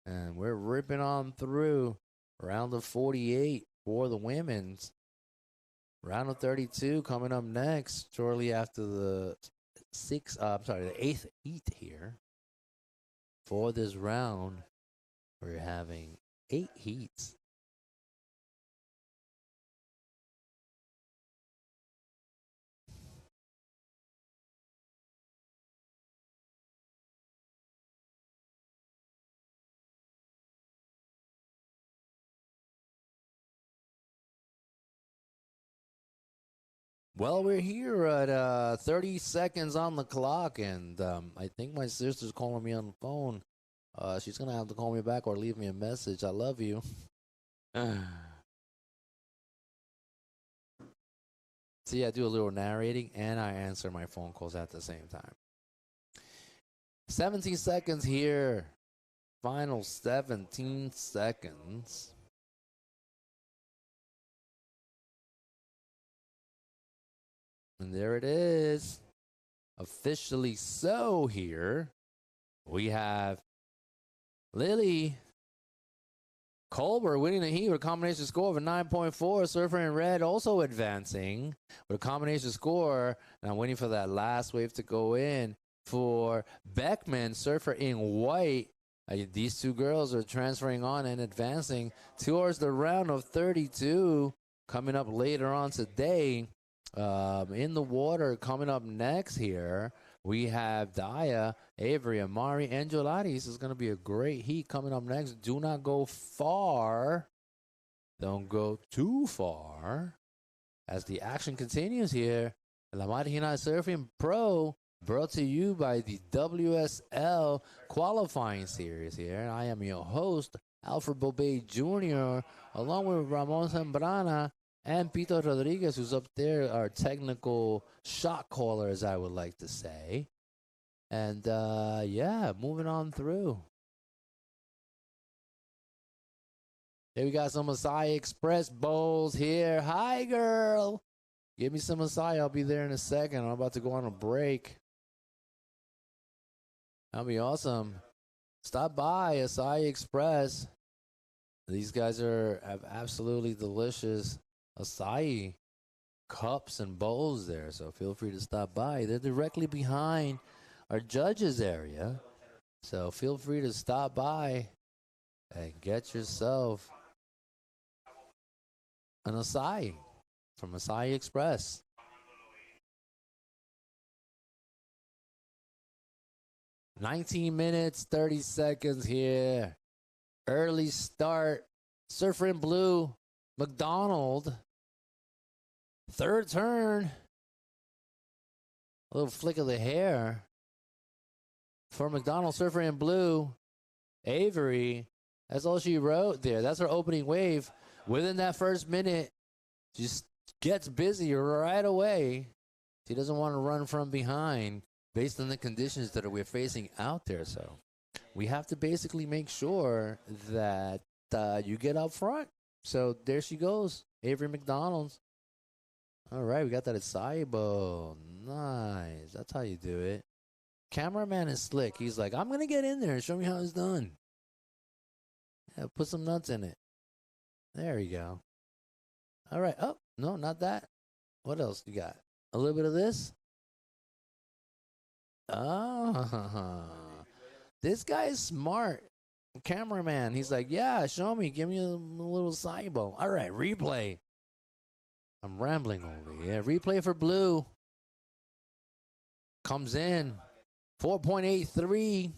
And we're ripping on through round of 48 for the women's. Round of 32 coming up next, shortly after the the 8th heat here. For this round, we're having 8 heats. Well, we're here at 30 seconds on the clock, and I think my sister's calling me on the phone. She's going to have to call me back or leave me a message. I love you. See, I do a little narrating, and I answer my phone calls at the same time. 17 seconds here. Final 17 seconds. And there it is. Officially so here. We have Lily Colbert winning the heat with a combination score of a 9.4. Surfer in red also advancing with a combination score. And I'm waiting for that last wave to go in for Beckman. Surfer in white. These two girls are transferring on and advancing towards the round of 32 coming up later on today. In the water coming up next here, we have Daya, Avery, Amari, and Jolatis. Is going to be a great heat coming up next. Do not go far. Don't go too far. As the action continues here, La Marginal Surfing Pro, brought to you by the WSL qualifying series here. I am your host, Alfred Bobet Jr., along with Ramon Zambrana and Pito Rodriguez, who's up there, our technical shot caller, as I would like to say. And, yeah, moving on through. Here we got some Masai Express bowls here. Hi, girl. Give me some Masai. I'll be there in a second. I'm about to go on a break. That'll be awesome. Stop by Acai Express. These guys have absolutely delicious acai cups and bowls there, so feel free to stop by. They're directly behind our judges area, so feel free to stop by and get yourself an acai from Acai Express. $19 minutes, 30 seconds here. Early start. Surfer in blue, McDonald. Third turn. A little flick of the hair for McDonald. Surfer in blue, Avery. That's all she wrote there. That's her opening wave. Within that first minute, she just gets busy right away. She doesn't want to run from behind based on the conditions that we're facing out there. So we have to basically make sure that you get up front. So there she goes, Avery McDonald. All right, we got that at Arecibo. Nice. That's how you do it. Cameraman is slick. He's like, I'm going to get in there and show me how it's done. Yeah, put some nuts in it. There you go. All right. Oh, no, not that. What else you got? A little bit of this? Ah, this guy is smart. Cameraman. He's like, yeah, show me. Give me a little Arecibo. All right, replay. I'm rambling over here. Replay for blue. Comes in. 4.83.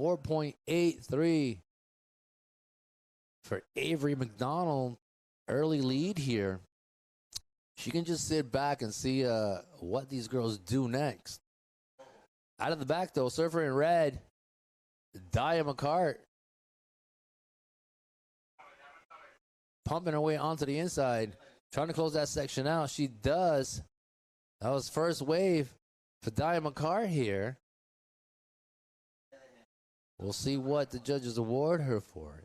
4.83 for Avery McDonald. Early lead here. She can just sit back and see what these girls do next. Out of the back, though, surfer in red, Dia McCart. Pumping her way onto the inside. Trying to close that section out. She does. That was first wave for Dia McCart here. We'll see what the judges award her for.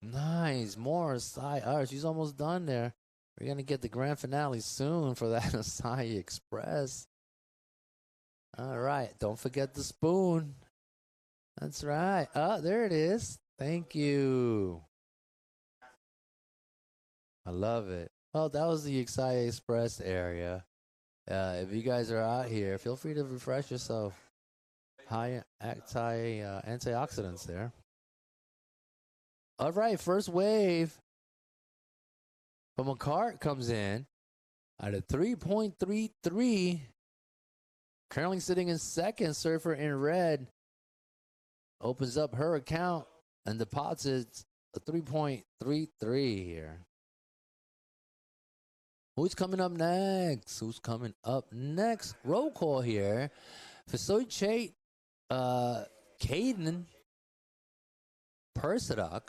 Nice. More Acai. All right, she's almost done there. We're going to get the grand finale soon for that Acai Express. All right. Don't forget the spoon. That's right. Oh, there it is. Thank you. I love it. Well, that was the Acai Express area. If you guys are out here, feel free to refresh yourself. High antioxidants there. All right, first wave from McCart comes in at a 3.33. Currently sitting in second, surfer in red. Opens up her account and deposits a 3.33 here. Who's coming up next? Who's coming up next? Roll call here. Fasoy Caden Persadok.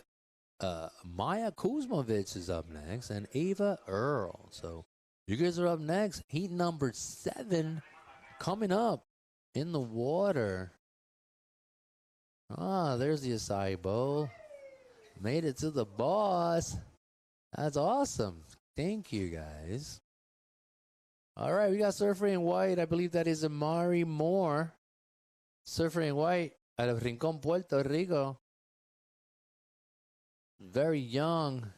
Maya Kuzmovich is up next, and Ava Earl. So you guys are up next. Heat number 7 coming up in the water. Ah, there's the acai bowl. Made it to the boss. That's awesome. Thank you, guys. All right, we got Surfer in White. I believe that is Amari Moore. Surfer in White out of Rincon, Puerto Rico. Very young.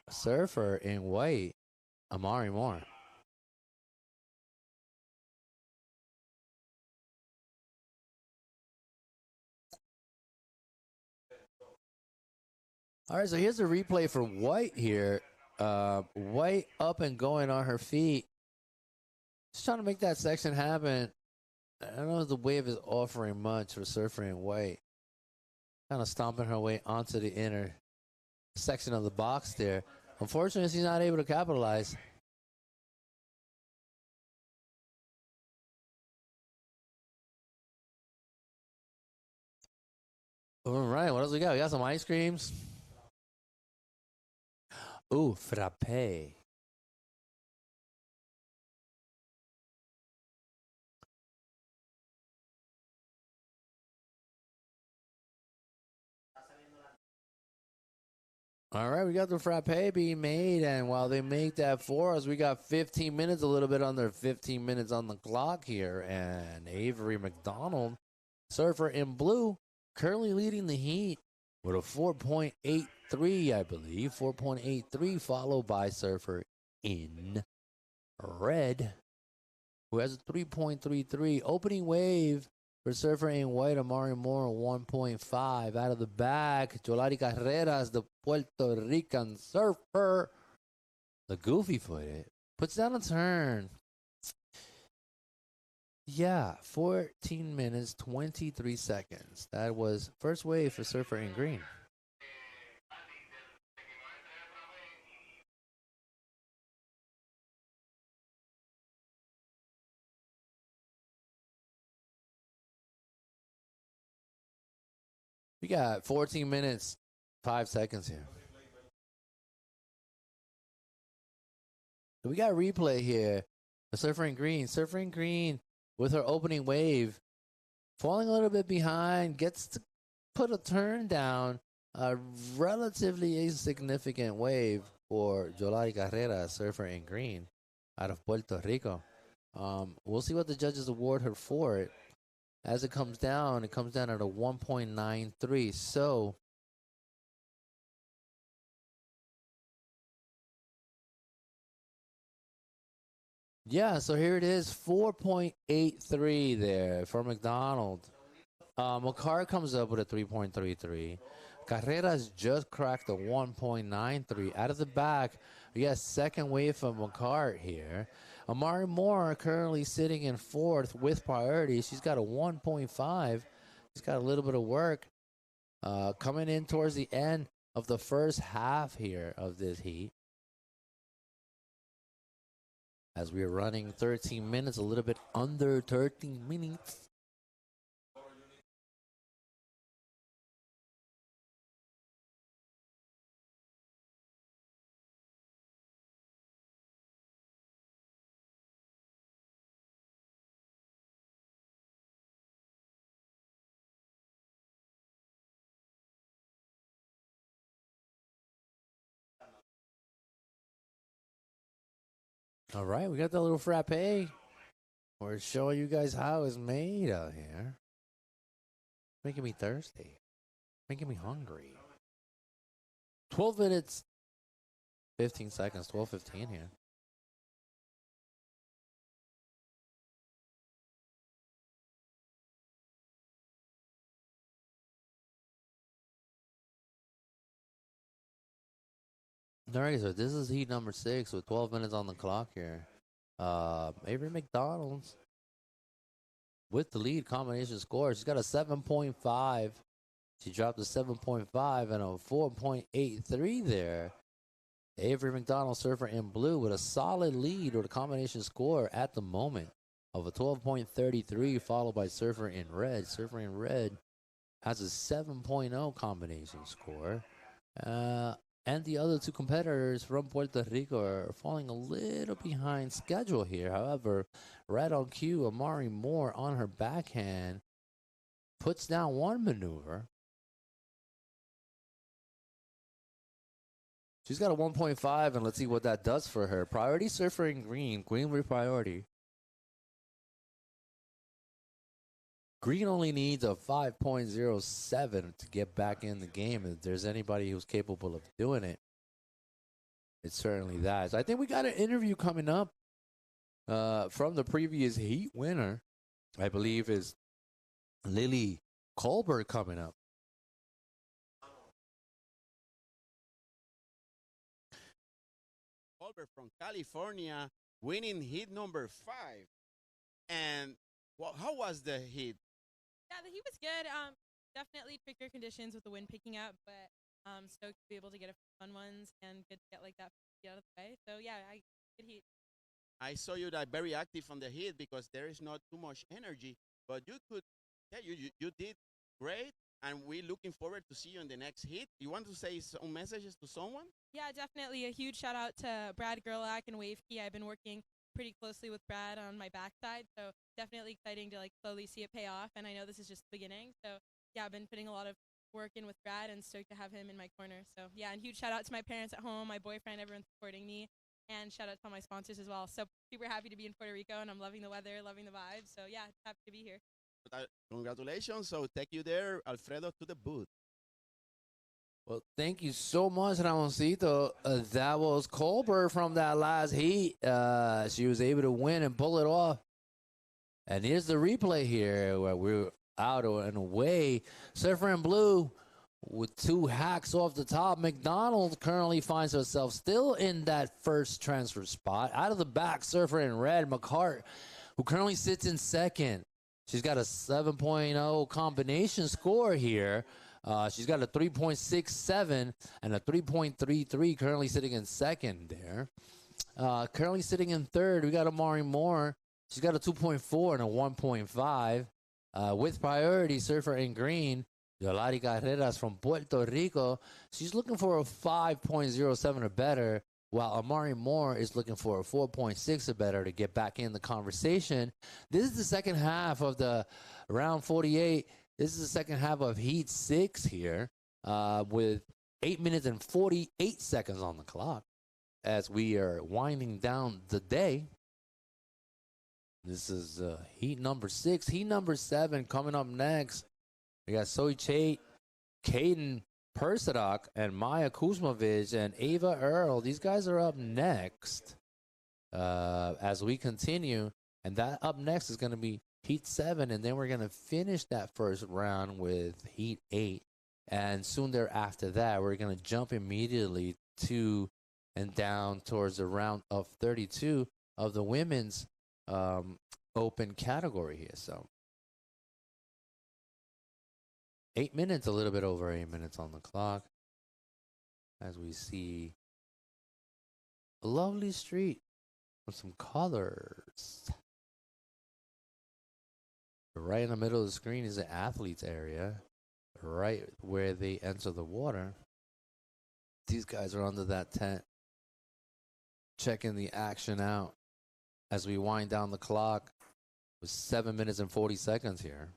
Surfer in White, Amari Moore. All right, so here's a replay for White here. White up and going on her feet. Just trying to make that section happen. I don't know if the wave is offering much for Surfer in White. Kind of stomping her way onto the inner section of the box there. Unfortunately, she's not able to capitalize. All right, what else we got? We got some ice creams. Ooh, frappe. All right, we got the frappe being made, and while they make that for us, we got 15 minutes, a little bit under 15 minutes on the clock here, and Avery McDonald, surfer in blue, currently leading the heat with a 4.83, I believe, 4.83, followed by surfer in red, who has a 3.33. Opening wave for surfer in white, Amari Moore, 1.5. Out of the back, Jolari Carreras, the Puerto Rican surfer, the goofy footed, puts down a turn. Yeah, 14 minutes, 23 seconds. That was first wave for surfer in green. got 14 minutes, 5 seconds here. So we got replay here. The Surfer in Green. Surfer in Green with her opening wave. Falling a little bit behind. Gets to put a turn down. A relatively insignificant wave for Yolari Carrera, Surfer in Green, out of Puerto Rico. We'll see what the judges award her for it. As it comes down at a 1.93. So yeah, so here it is, 4.83 there for McDonald. McCart comes up with a 3.33. Carreras just cracked a 1.93. Out of the back, we got second wave from McCart here. Amari Moore currently sitting in fourth with priority. She's got a 1.5. She's got a little bit of work coming in towards the end of the first half here of this heat. As we are running 13 minutes, a little bit under 13 minutes. All right, we got that little frappe. We're showing you guys how it's made out here. Making me thirsty. Making me hungry. 12 minutes, 15 seconds, 12:15 here. All right, so this is heat number 6 with 12 minutes on the clock here. Avery McDonald's with the lead combination score. She's got a 7.5. She dropped a 7.5 and a 4.83 there. Avery McDonald, Surfer in blue, with a solid lead with a combination score at the moment of a 12.33, followed by Surfer in red. Surfer in red has a 7.0 combination score. And the other two competitors from Puerto Rico are falling a little behind schedule here. However, right on cue, Amari Moore on her backhand puts down one maneuver. She's got a 1.5, and let's see what that does for her. Priority Surfer in green. Green with priority. Green only needs a 5.07 to get back in the game. If there's anybody who's capable of doing it, it's certainly that. So I think we got an interview coming up from the previous heat winner. I believe is Lily Colbert coming up. Colbert from California winning heat number 5. And how was the heat? Yeah, the heat was good. Definitely trickier conditions with the wind picking up, but stoked to be able to get a few fun ones and good to get like that out of the way. So yeah, good heat. I saw you that very active on the heat because there is not too much energy, but you could, yeah, you did great, and we're looking forward to see you in the next heat. You want to say some messages to someone? Yeah, definitely. A huge shout out to Brad Gerlach and Wave Key. I've been working pretty closely with Brad on my backside, so definitely exciting to like slowly see it pay off. And I know this is just the beginning, so yeah, I've been putting a lot of work in with Brad and stoked to have him in my corner. So yeah, and huge shout out to my parents at home, my boyfriend, everyone supporting me, and shout out to all my sponsors as well. So super happy to be in Puerto Rico, and I'm loving the weather, loving the vibes. So yeah, happy to be here. Congratulations. So take you there, Alfredo, to the booth. Well, thank you so much, Ramoncito. That was Colbert from that last heat. She was able to win and pull it off. And here's the replay here where we're out and away. Surfer in blue with 2 hacks off the top. McDonald currently finds herself still in that first transfer spot. Out of the back, Surfer in red, McCart, who currently sits in second. She's got a 7.0 combination score here. She's got a 3.67 and a 3.33, currently sitting in second there. Currently sitting in third, we got Amari Moore. She's got a 2.4 and a 1.5. With priority, Surfer in green. Yolari Carreras from Puerto Rico. She's looking for a 5.07 or better, while Amari Moore is looking for a 4.6 or better to get back in the conversation. This is the second half of the round 48. This is the second half of Heat 6 here, with 8 minutes and 48 seconds on the clock as we are winding down the day. This is Heat number 6. Heat number 7 coming up next. We got Zoe Chait, Caden Persadok, and Maya Kuzmovic, and Ava Earl. These guys are up next as we continue. And that up next is going to be Heat 7, and then we're going to finish that first round with Heat 8. And soon thereafter that, we're going to jump immediately to and down towards the round of 32 of the women's open category here. So 8 minutes, a little bit over 8 minutes on the clock, as we see a lovely street with some colors. Right in the middle of the screen is the athletes area, right where they enter the water. These guys are under that tent, checking the action out as we wind down the clock with 7 minutes and 40 seconds here.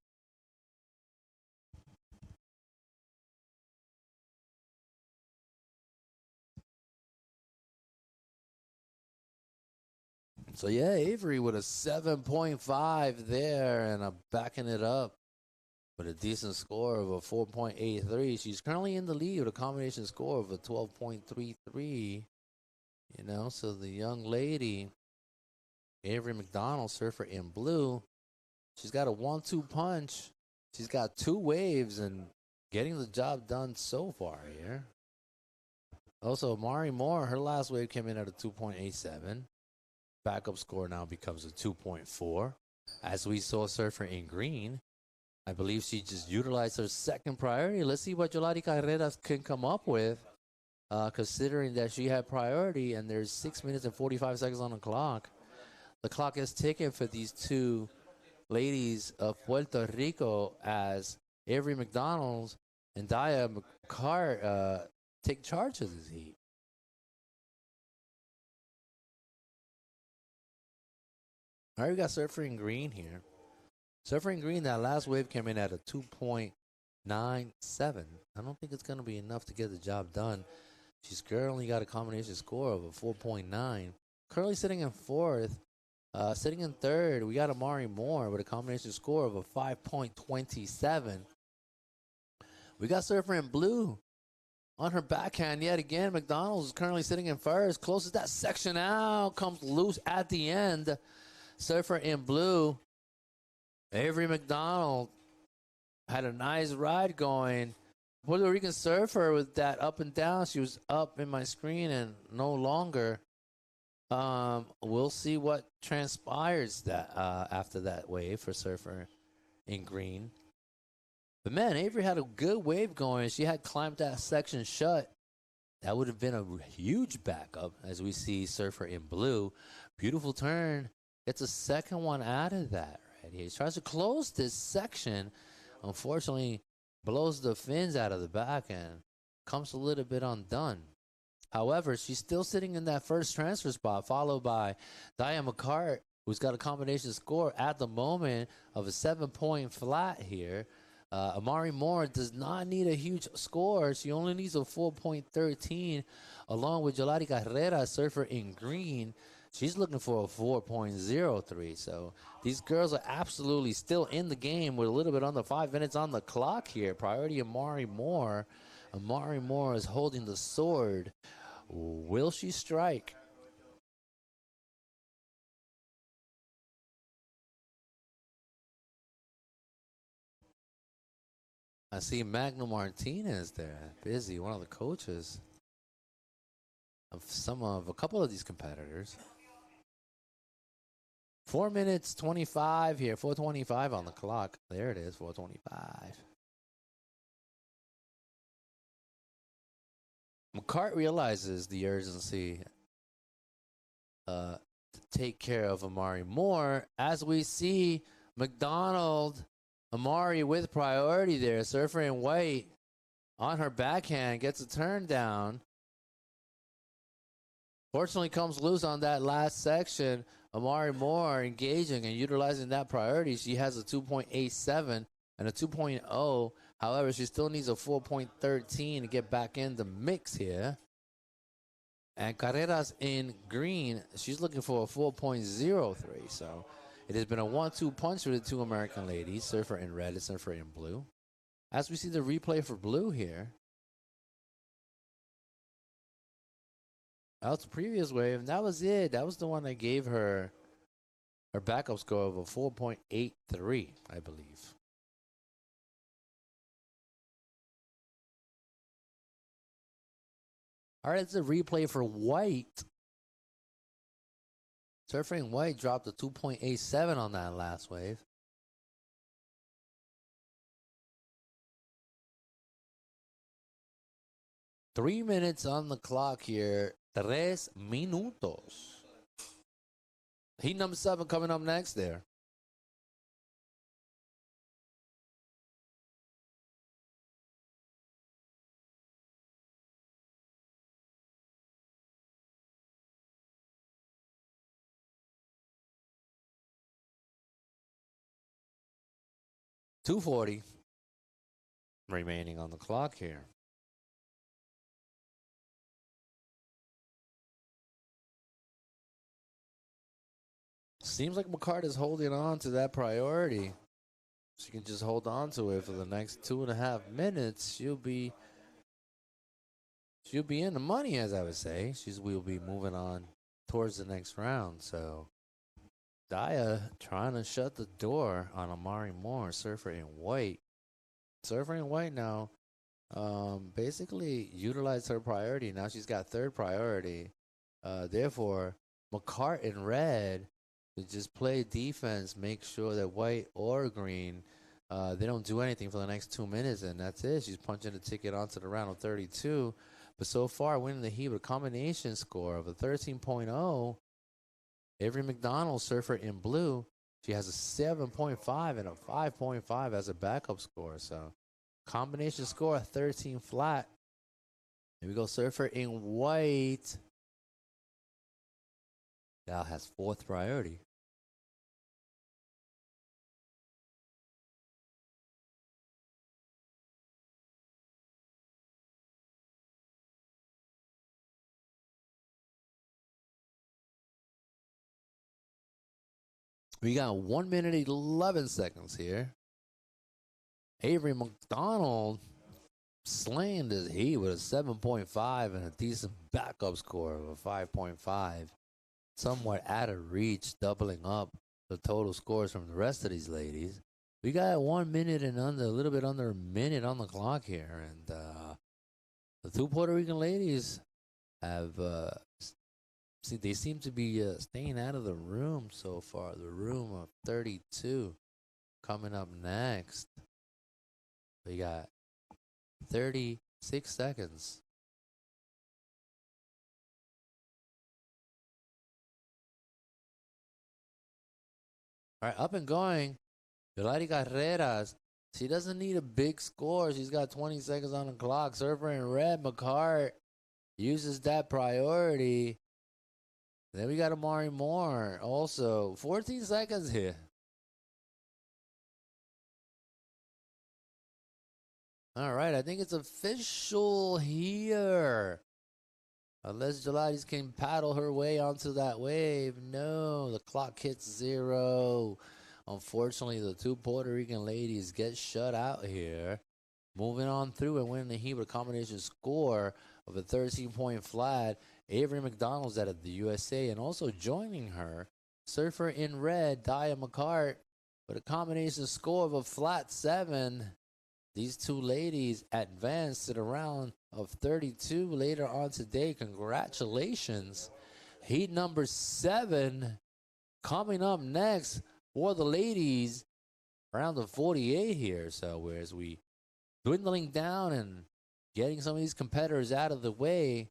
So yeah, Avery with a 7.5 there and backing it up with a decent score of a 4.83. She's currently in the lead with a combination score of a 12.33. You know, so the young lady, Avery McDonald, surfer in blue, she's got a 1-2 punch. She's got 2 waves and getting the job done so far here. Also, Mari Moore, her last wave came in at a 2.87. Backup score now becomes a 2.4. As we saw surfer in green, I believe she just utilized her second priority. Let's see what Yolari Carreras can come up with, considering that she had priority and there's 6 minutes and 45 seconds on the clock. The clock is ticking for these two ladies of Puerto Rico as Avery McDonald and Daya McCart take charge of this heat. All right, we got Surfer in green here. Surfer in green, that last wave came in at a 2.97. I don't think it's going to be enough to get the job done. She's currently got a combination score of a 4.9. Currently sitting in fourth. Sitting in third, we got Amari Moore with a combination score of a 5.27. We got Surfer in blue on her backhand yet again. McDonald's is currently sitting in first. Closes that section out. Comes loose at the end. Surfer in blue, Avery McDonald, had a nice ride going. Puerto Rican surfer with that up and down. She was up in my screen and no longer. We'll see what transpires that after that wave for surfer in green. But man, Avery had a good wave going. She had climbed that section shut. That would have been a huge backup as we see surfer in blue. Beautiful turn. Gets a second one out of that right here. He tries to close this section. Unfortunately, blows the fins out of the back and comes a little bit undone. However, she's still sitting in that first transfer spot, followed by Diane McCart, who's got a combination score at the moment of a 7-point flat here. Amari Moore does not need a huge score. She only needs a 4.13, along with Yolari Carrera, surfer in green. She's looking for a 4.03. So these girls are absolutely still in the game with a little bit under 5 minutes on the clock here. Priority Amari Moore. Amari Moore is holding the sword. Will she strike? I see Magno Martinez there, busy, one of the coaches of a couple of these competitors. 4 minutes 25 here, 4:25 on the clock. There it is, 4:25. McCart realizes the urgency to take care of Amari Moore as we see McDonald, Amari with priority there. Surfer in white on her backhand gets a turn down. Fortunately comes loose on that last section. Amari Moore engaging and utilizing that priority. She has a 2.87 and a 2.0. However, she still needs a 4.13 to get back in the mix here. And Carreras in green, she's looking for a 4.03. So it has been a 1-2 punch for the two American ladies, Surfer in red and Surfer in blue. As we see the replay for blue here, that was the previous wave, and that was it. That was the one that gave her backup score of a 4.83, I believe. All right, it's a replay for white. Surfing white dropped a 2.87 on that last wave. Three minutes on the clock here. 3 minutos. Heat number 7 coming up next there. .240 remaining on the clock here. Seems like McCart is holding on to that priority. She can just hold on to it for the next 2.5 minutes. She'll be in the money, as I would say. We'll be moving on towards the next round. So Daya trying to shut the door on Amari Moore, Surfer in white. Surfer in white now basically utilized her priority. Now she's got third priority. Therefore, McCart in red to just play defense, make sure that white or green, they don't do anything for the next 2 minutes, and that's it. She's punching the ticket onto the round of 32. But so far, winning the heat with a combination score of a 13.0. Avery McDonald, Surfer in blue, she has a 7.5 and a 5.5 as a backup score. So combination score, 13 flat. Here we go, Surfer in white. Now has fourth priority. We got 1 minute 11 seconds here. Avery McDonald slaying this heat with a 7.5 and a decent backup score of a 5.5. Somewhat out of reach, doubling up the total scores from the rest of these ladies. We got 1 minute and a little bit under a minute on the clock here. And the two Puerto Rican ladies have they seem to be staying out of the room so far. The room of 32 coming up next. We got 36 seconds. All right, up and going. Yolari Carreras. She doesn't need a big score. She's got 20 seconds on the clock. Surfer in red, McCart uses that priority. Then we got Amari Moore also. 14 seconds here. All right, I think it's official here. Unless Gelatis can paddle her way onto that wave. No, the clock hits 0. Unfortunately, the two Puerto Rican ladies get shut out here. Moving on through and winning the heat with a combination score of a 13-point flat. Avery McDonald's out of the USA, and also joining her, Surfer in red, Daya McCart, with a combination score of a flat 7. These two ladies advanced to the round of 32 later on today. Congratulations. Heat number 7 coming up next for the ladies. Round of 48 here. So whereas we dwindling down and getting some of these competitors out of the way,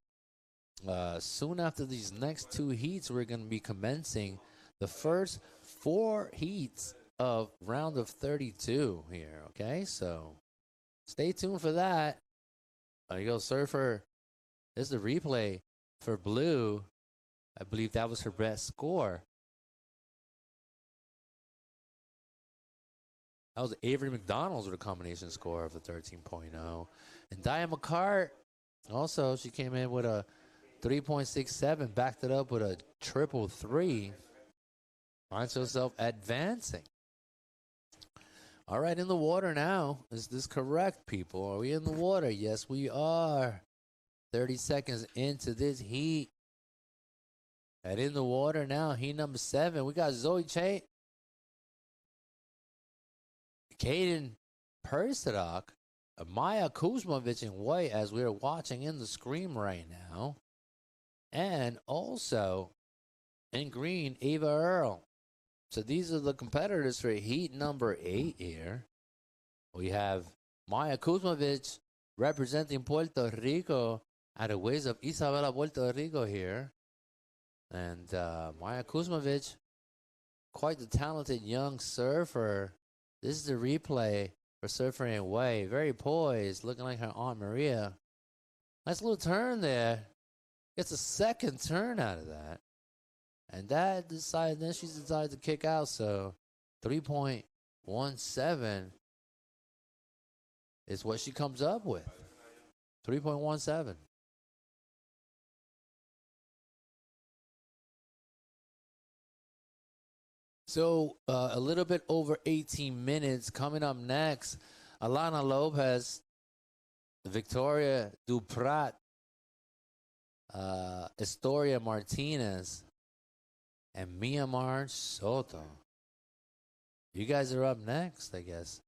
soon after these next two heats, we're going to be commencing the first 4 heats of round of 32 here. Okay, so stay tuned for that. There you go, Surfer. This is the replay for Blue. I believe that was her best score. That was Avery McDonald's with a combination score of a 13.0. And Dia McCart, also, she came in with a 3.67, backed it up with a 333. Finds herself advancing. All right, in the water now. Is this correct, people? Are we in the water? Yes, we are. 30 seconds into this heat. And in the water now, heat number 7. We got Zoe Chain, Caden Persadok, Maya Kuzmovic in white, as we're watching in the screen right now. And also in green, Ava Earl. So these are the competitors for heat number 8 here. We have Maya Kuzmovic representing Puerto Rico at the waves of Isabela, Puerto Rico here. And Maya Kuzmovic, quite the talented young surfer. This is the replay for Surfer in Way. Very poised, looking like her Aunt Maria. Nice little turn there. Gets a second turn out of that. And then she decided to kick out. So 3.17 is what she comes up with. 3.17. So a little bit over 18 minutes. Coming up next, Alana Lopez, Victoria Duprat, Estoria Martinez, and Myanmar Soto. You guys are up next, I guess.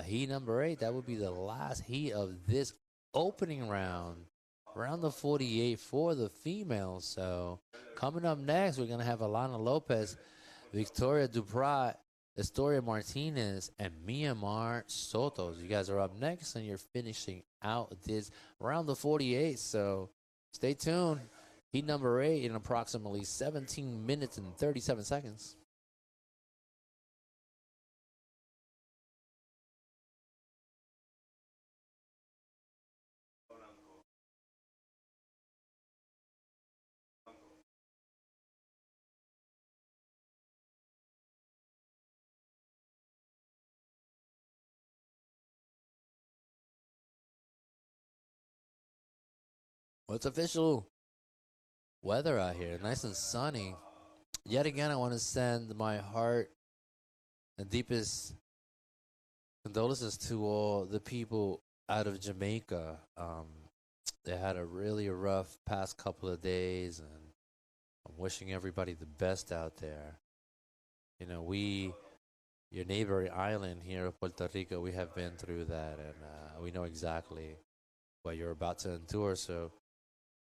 Heat number 8, that would be the last heat of this opening round. Round of 48 for the females. So coming up next, we're going to have Alana Lopez, Victoria Duprat, Estoria Martinez, and Myanmar Soto. You guys are up next, and you're finishing out this round of 48. So stay tuned. Heat number 8 in approximately 17 minutes and 37 seconds. Well, it's official weather out here, nice and sunny. Yet again, I want to send my heart and deepest condolences to all the people out of Jamaica. They had a really rough past couple of days, and I'm wishing everybody the best out there. You know, your neighboring island here of Puerto Rico, we have been through that, and we know exactly what you're about to endure. So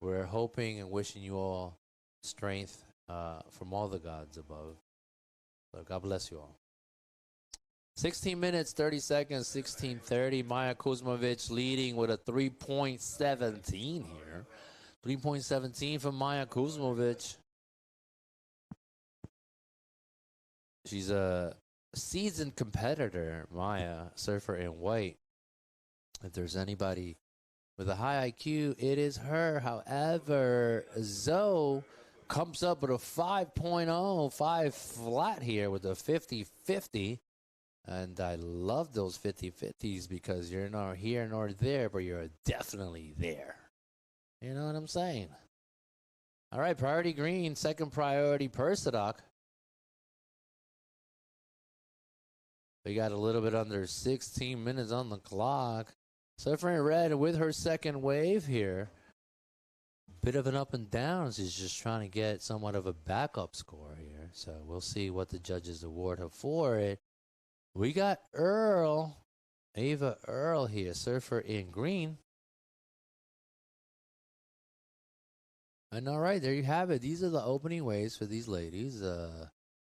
we're hoping and wishing you all strength from all the gods above. So God bless you all. 16 minutes, 30 seconds, 16:30. Maya Kuzmovic leading with a 3.17 here. 3.17 for Maya Kuzmovic. She's a seasoned competitor, Maya, surfer in white. If there's anybody with a high IQ, it is her. However, Zoe comes up with a 5.0, 5 flat here with a 50-50. And I love those 50-50s because you're not here nor there, but you're definitely there. You know what I'm saying? All right, priority green, second priority Persadok. We got a little bit under 16 minutes on the clock. Surfer in red with her second wave here. Bit of an up and down. She's just trying to get somewhat of a backup score here. So we'll see what the judges award her for it. We got Earl, Ava Earl here, surfer in green. And all right, there you have it. These are the opening waves for these ladies.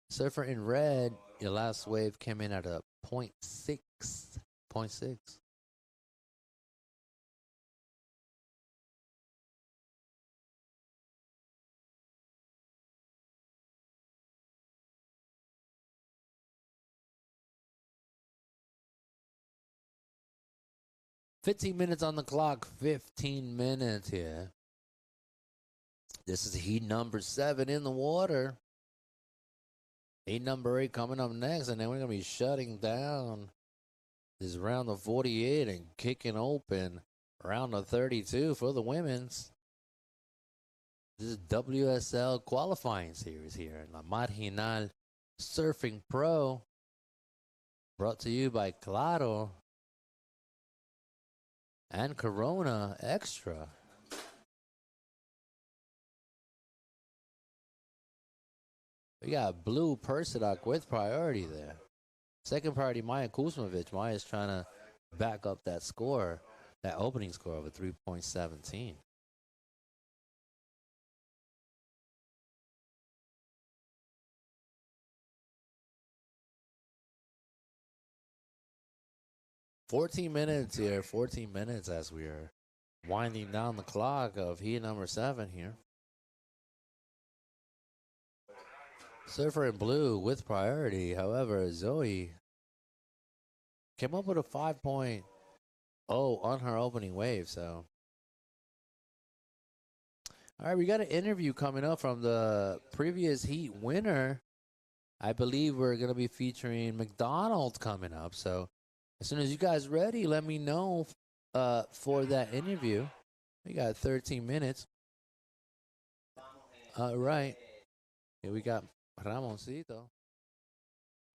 Surfer in red, your last wave came in at a 0.6. 0.6. 15 minutes on the clock. 15 minutes here. This is heat number 7 in the water. Heat number 8 coming up next, and then we're going to be shutting down this round of 48 and kicking open round of 32 for the women's. This is WSL qualifying series here. La Marginal Surfing Pro. Brought to you by Claro and Corona Extra. We got Blue Persidoc with priority there. Second priority, Maya Kuzmovic. Maya's trying to back up that score, that opening score of a 3.17. $14 minutes here, 14 minutes as we are winding down the clock of heat number 7 here. Surfer in blue with priority. However, Zoe came up with a 5.0 on her opening wave. So, all right, we got an interview coming up from the previous heat winner. I believe we're going to be featuring McDonald coming up. So, as soon as you guys ready, let me know for that interview. We got 13 minutes. All right. Here we got Ramoncito.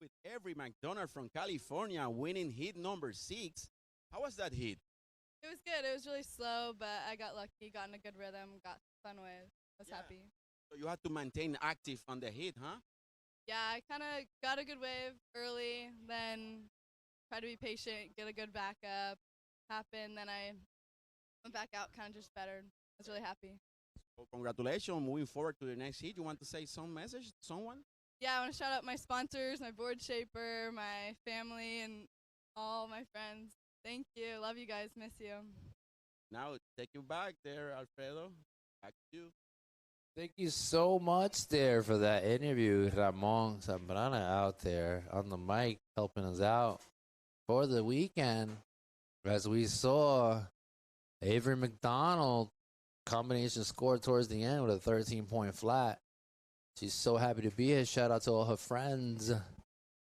With every McDonald from California winning hit number 6. How was that hit? It was good. It was really slow, but I got lucky, got in a good rhythm, got fun with. Was happy. So you had to maintain active on the hit, huh? Yeah, I kind of got a good wave early, then tried to be patient, get a good backup, happen, then I went back out kind of just better. I was really happy. So congratulations. Moving forward to the next hit, you want to say some message to someone? Yeah, I want to shout out my sponsors, my board shaper, my family, and all my friends. Thank you. Love you guys. Miss you. Now, take you back there, Alfredo. Back to you. Thank you so much there for that interview. Ramon Zambrana out there on the mic helping us out for the weekend. As we saw, Avery McDonald combination score towards the end with a 13-point flat. She's so happy to be here. Shout out to all her friends.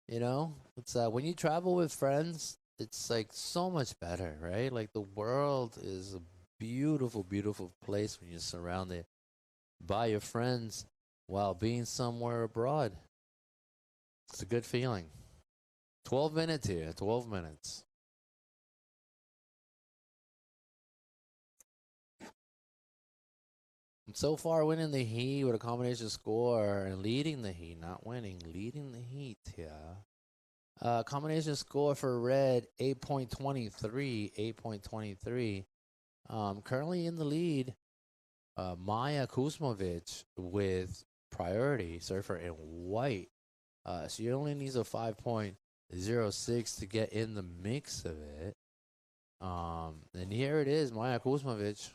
You know, it's when you travel with friends, it's like so much better, right? Like the world is a beautiful, beautiful place when you're surrounded by your friends while being somewhere abroad. It's a good feeling. 12 minutes here, 12 minutes. So far, winning the heat with a combination score and leading the heat, not winning, leading the heat here. Combination score for red, 8.23, 8.23. Currently in the lead, Maya Kuzmovic with priority, surfer in white. She only needs a 5.06 to get in the mix of it. And here it is, Maya Kuzmovic.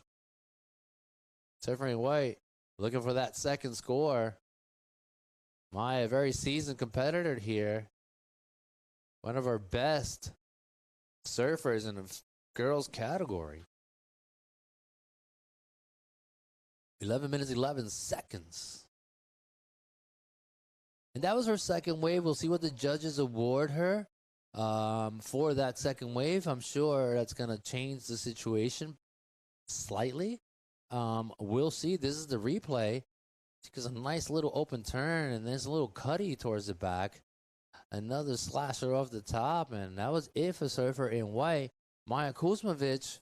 Surfing white, looking for that second score. Maya, very seasoned competitor here. One of our best surfers in the girls category. 11 minutes, 11 seconds. And that was her second wave. We'll see what the judges award her for that second wave. I'm sure that's going to change the situation slightly. We'll see. This is the replay. Because a nice little open turn, and there's a little cutty towards the back. Another slasher off the top, and that was it for surfer in white. Maya Kuzmovic.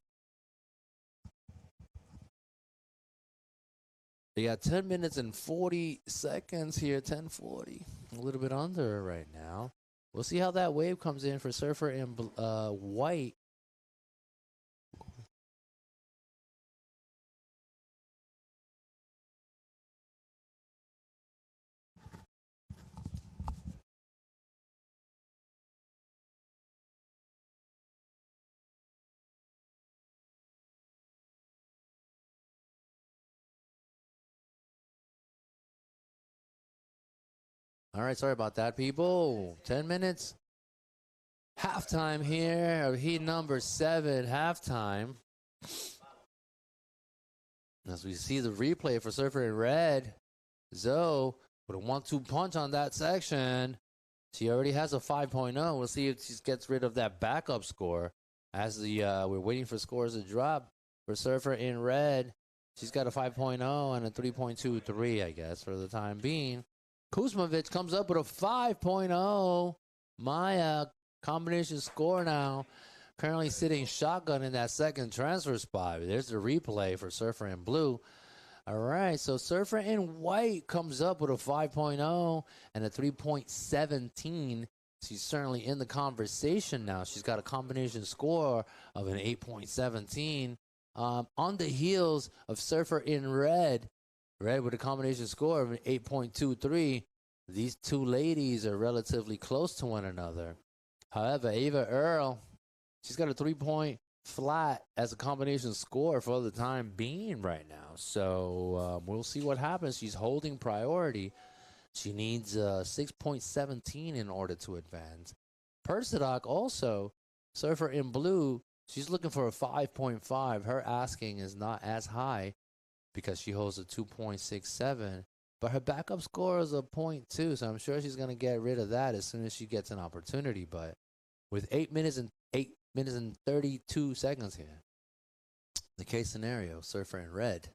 We got 10 minutes and 40 seconds here, 10:40. A little bit under right now. We'll see how that wave comes in for surfer in white. All right, sorry about that, people. 10 minutes halftime here of heat number 7, halftime. As we see the replay for Surfer in red, Zoe with a 1-2 punch on that section. She already has a 5.0. We'll see if she gets rid of that backup score as we're waiting for scores to drop. For Surfer in red, she's got a 5.0 and a 3.23, I guess, for the time being. Kuzmovic comes up with a 5.0. Maya, combination score now. Currently sitting shotgun in that second transfer spot. There's the replay for Surfer in blue. All right, so Surfer in white comes up with a 5.0 and a 3.17. She's certainly in the conversation now. She's got a combination score of an 8.17. On the heels of Surfer in red with a combination score of an 8.23. These two ladies are relatively close to one another. However, Ava Earl, she's got a 3-point flat as a combination score for the time being right now. So we'll see what happens. She's holding priority. She needs 6.17 in order to advance. Persidoc also, Surfer in blue, she's looking for a 5.5. Her asking is not as high because she holds a 2.67. But her backup score is a 0.2, so I'm sure she's going to get rid of that as soon as she gets an opportunity. But with 8 minutes and 32 seconds here, the case scenario, Surfer in red,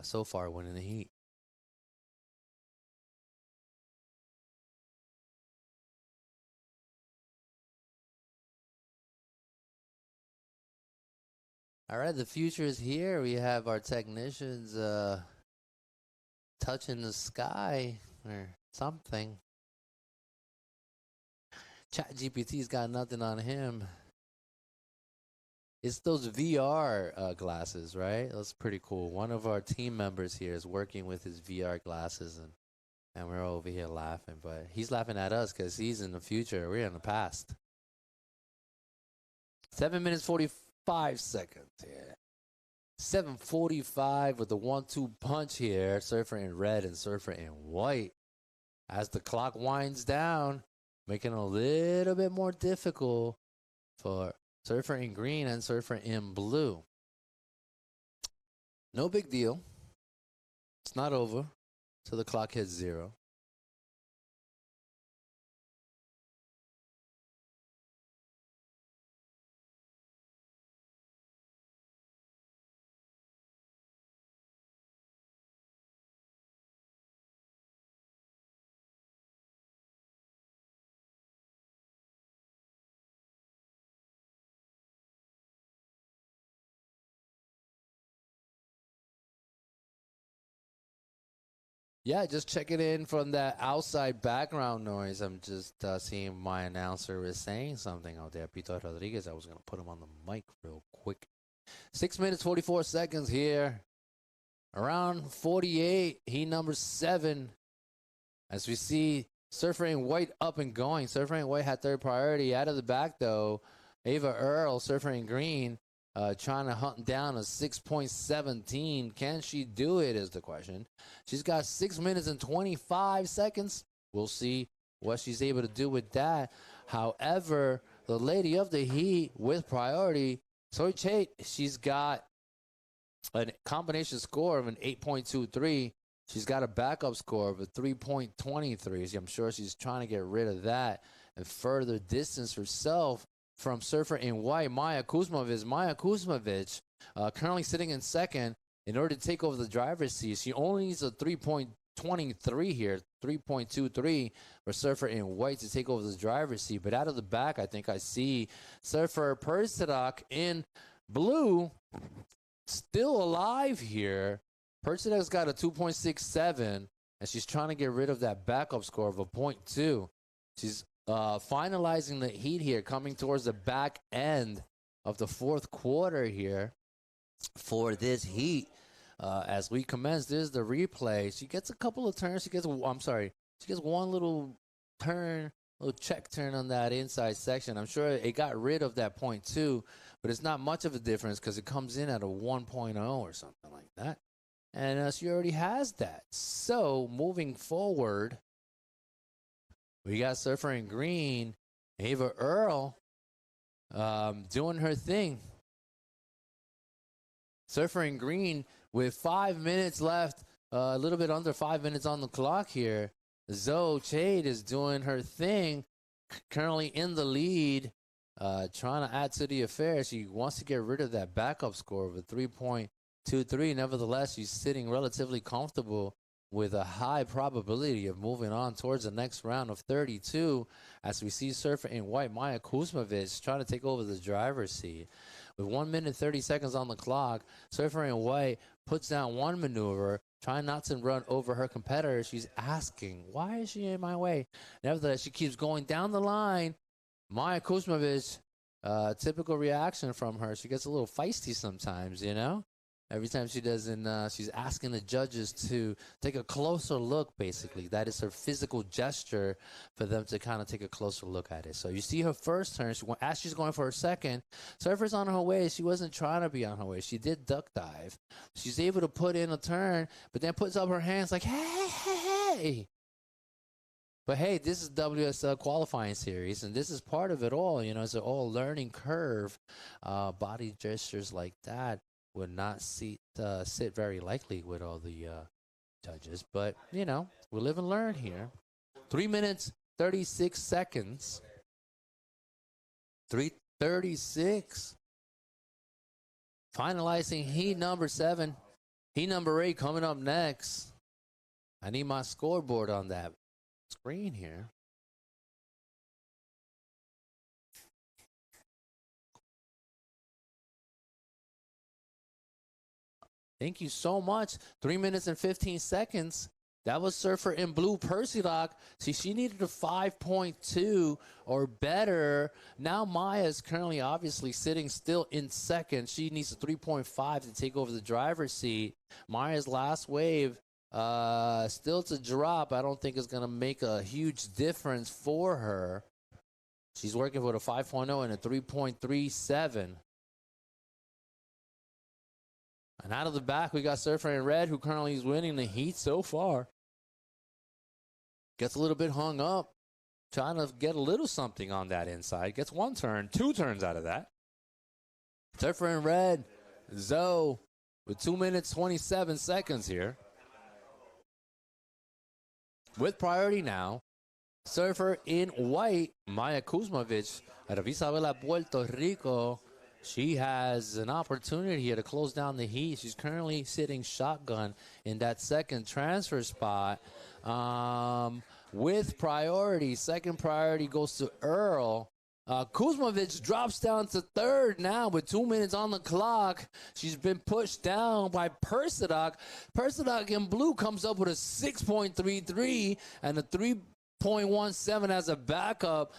so far winning the heat. All right, the future is here. We have our technicians touching the sky or something. ChatGPT's got nothing on him. It's those VR glasses, right? That's pretty cool. One of our team members here is working with his VR glasses, and we're over here laughing. But he's laughing at us because he's in the future. We're in the past. 7 minutes, 45 seconds here. 7:45 with the 1-2 punch here. Surfer in red and Surfer in white. As the clock winds down, making it a little bit more difficult for Surfer in green and Surfer in blue. No big deal. It's not over till the clock hits 0. Yeah, just checking in from that outside background noise. I'm just seeing my announcer is saying something out there. Pito Rodriguez, I was going to put him on the mic real quick. 6 minutes, 44 seconds here. Around 48, heat number 7. As we see Surfer in white up and going. Surfer in white had third priority. Out of the back, though, Ava Earl, Surfer in green, trying to hunt down a 6.17. Can she do it is the question. She's got 6 minutes and 25 seconds. We'll see what she's able to do with that. However, the lady of the heat with priority, Soy Chait, she's got a combination score of an 8.23. She's got a backup score of a 3.23. I'm sure she's trying to get rid of that and further distance herself from Surfer in white, Maya Kuzmovic. Maya Kuzmovic currently sitting in second. In order to take over the driver's seat, she only needs a 3.23 here, 3.23 for Surfer in white to take over the driver's seat. But out of the back, I think I see Surfer Persidoc in blue still alive here. Persidoc's got a 2.67, and she's trying to get rid of that backup score of a 0.2. She's finalizing the heat here, coming towards the back end of the fourth quarter here for this heat. As we commence, this is the replay. She gets a couple of turns. She gets one little turn, little check turn on that inside section. I'm sure it got rid of that 0.2, but it's not much of a difference because it comes in at a 1.0 or something like that. And she already has that. So moving forward, we got Surfer in green Ava Earl doing her thing. Surfer in green with 5 minutes left, a little bit under 5 minutes on the clock here. Zoe Chade is doing her thing, currently in the lead, trying to add to the affair. She wants to get rid of that backup score of a 3.23. Nevertheless, she's sitting relatively comfortable with a high probability of moving on towards the next round of 32, as we see surfer in white Maya Kuzmovic trying to take over the driver's seat. With 1 minute 30 seconds on the clock, surfer in white puts down one maneuver, trying not to run over her competitor. She's asking, why is she in my way? Nevertheless, she keeps going down the line. Maya Kuzmovic, typical reaction from her. She gets a little feisty sometimes, you know? Every time she doesn't, she's asking the judges to take a closer look, basically. That is her physical gesture for them to kind of take a closer look at it. So you see her first turn. As she's going for her second, surfer's on her way. She wasn't trying to be on her way. She did duck dive. She's able to put in a turn, but then puts up her hands like, hey, hey, hey. But hey, this is WSL qualifying series, and this is part of it all. You know, it's an all learning curve. Body gestures like that would not sit very likely with all the judges. But, you know, we live and learn here. 3 minutes, 36 seconds. 3:36. Finalizing heat number 7. Heat number 8 coming up next. I need my scoreboard on that screen here. Thank you so much. 3 minutes and 15 seconds. That was surfer in blue, Percy Lock. See, she needed a 5.2 or better. Now Maya is currently obviously sitting still in second. She needs a 3.5 to take over the driver's seat. Maya's last wave still to drop. I don't think it's going to make a huge difference for her. She's working with a 5.0 and a 3.37. And out of the back, we got surfer in red, who currently is winning the heat so far. Gets a little bit hung up, trying to get a little something on that inside. Gets one turn, 2 turns out of that. Surfer in red, Zoe, with 2 minutes, 27 seconds here. With priority now, surfer in white, Maya Kuzmovic, out of Isabela, Puerto Rico. She has an opportunity here to close down the heat. She's currently sitting shotgun in that second transfer spot. With priority, second priority goes to Earl. Kuzmovic drops down to third now with 2 minutes on the clock. She's been pushed down by Persidoc. Persidoc in blue comes up with a 6.33 and a 3.17 as a backup.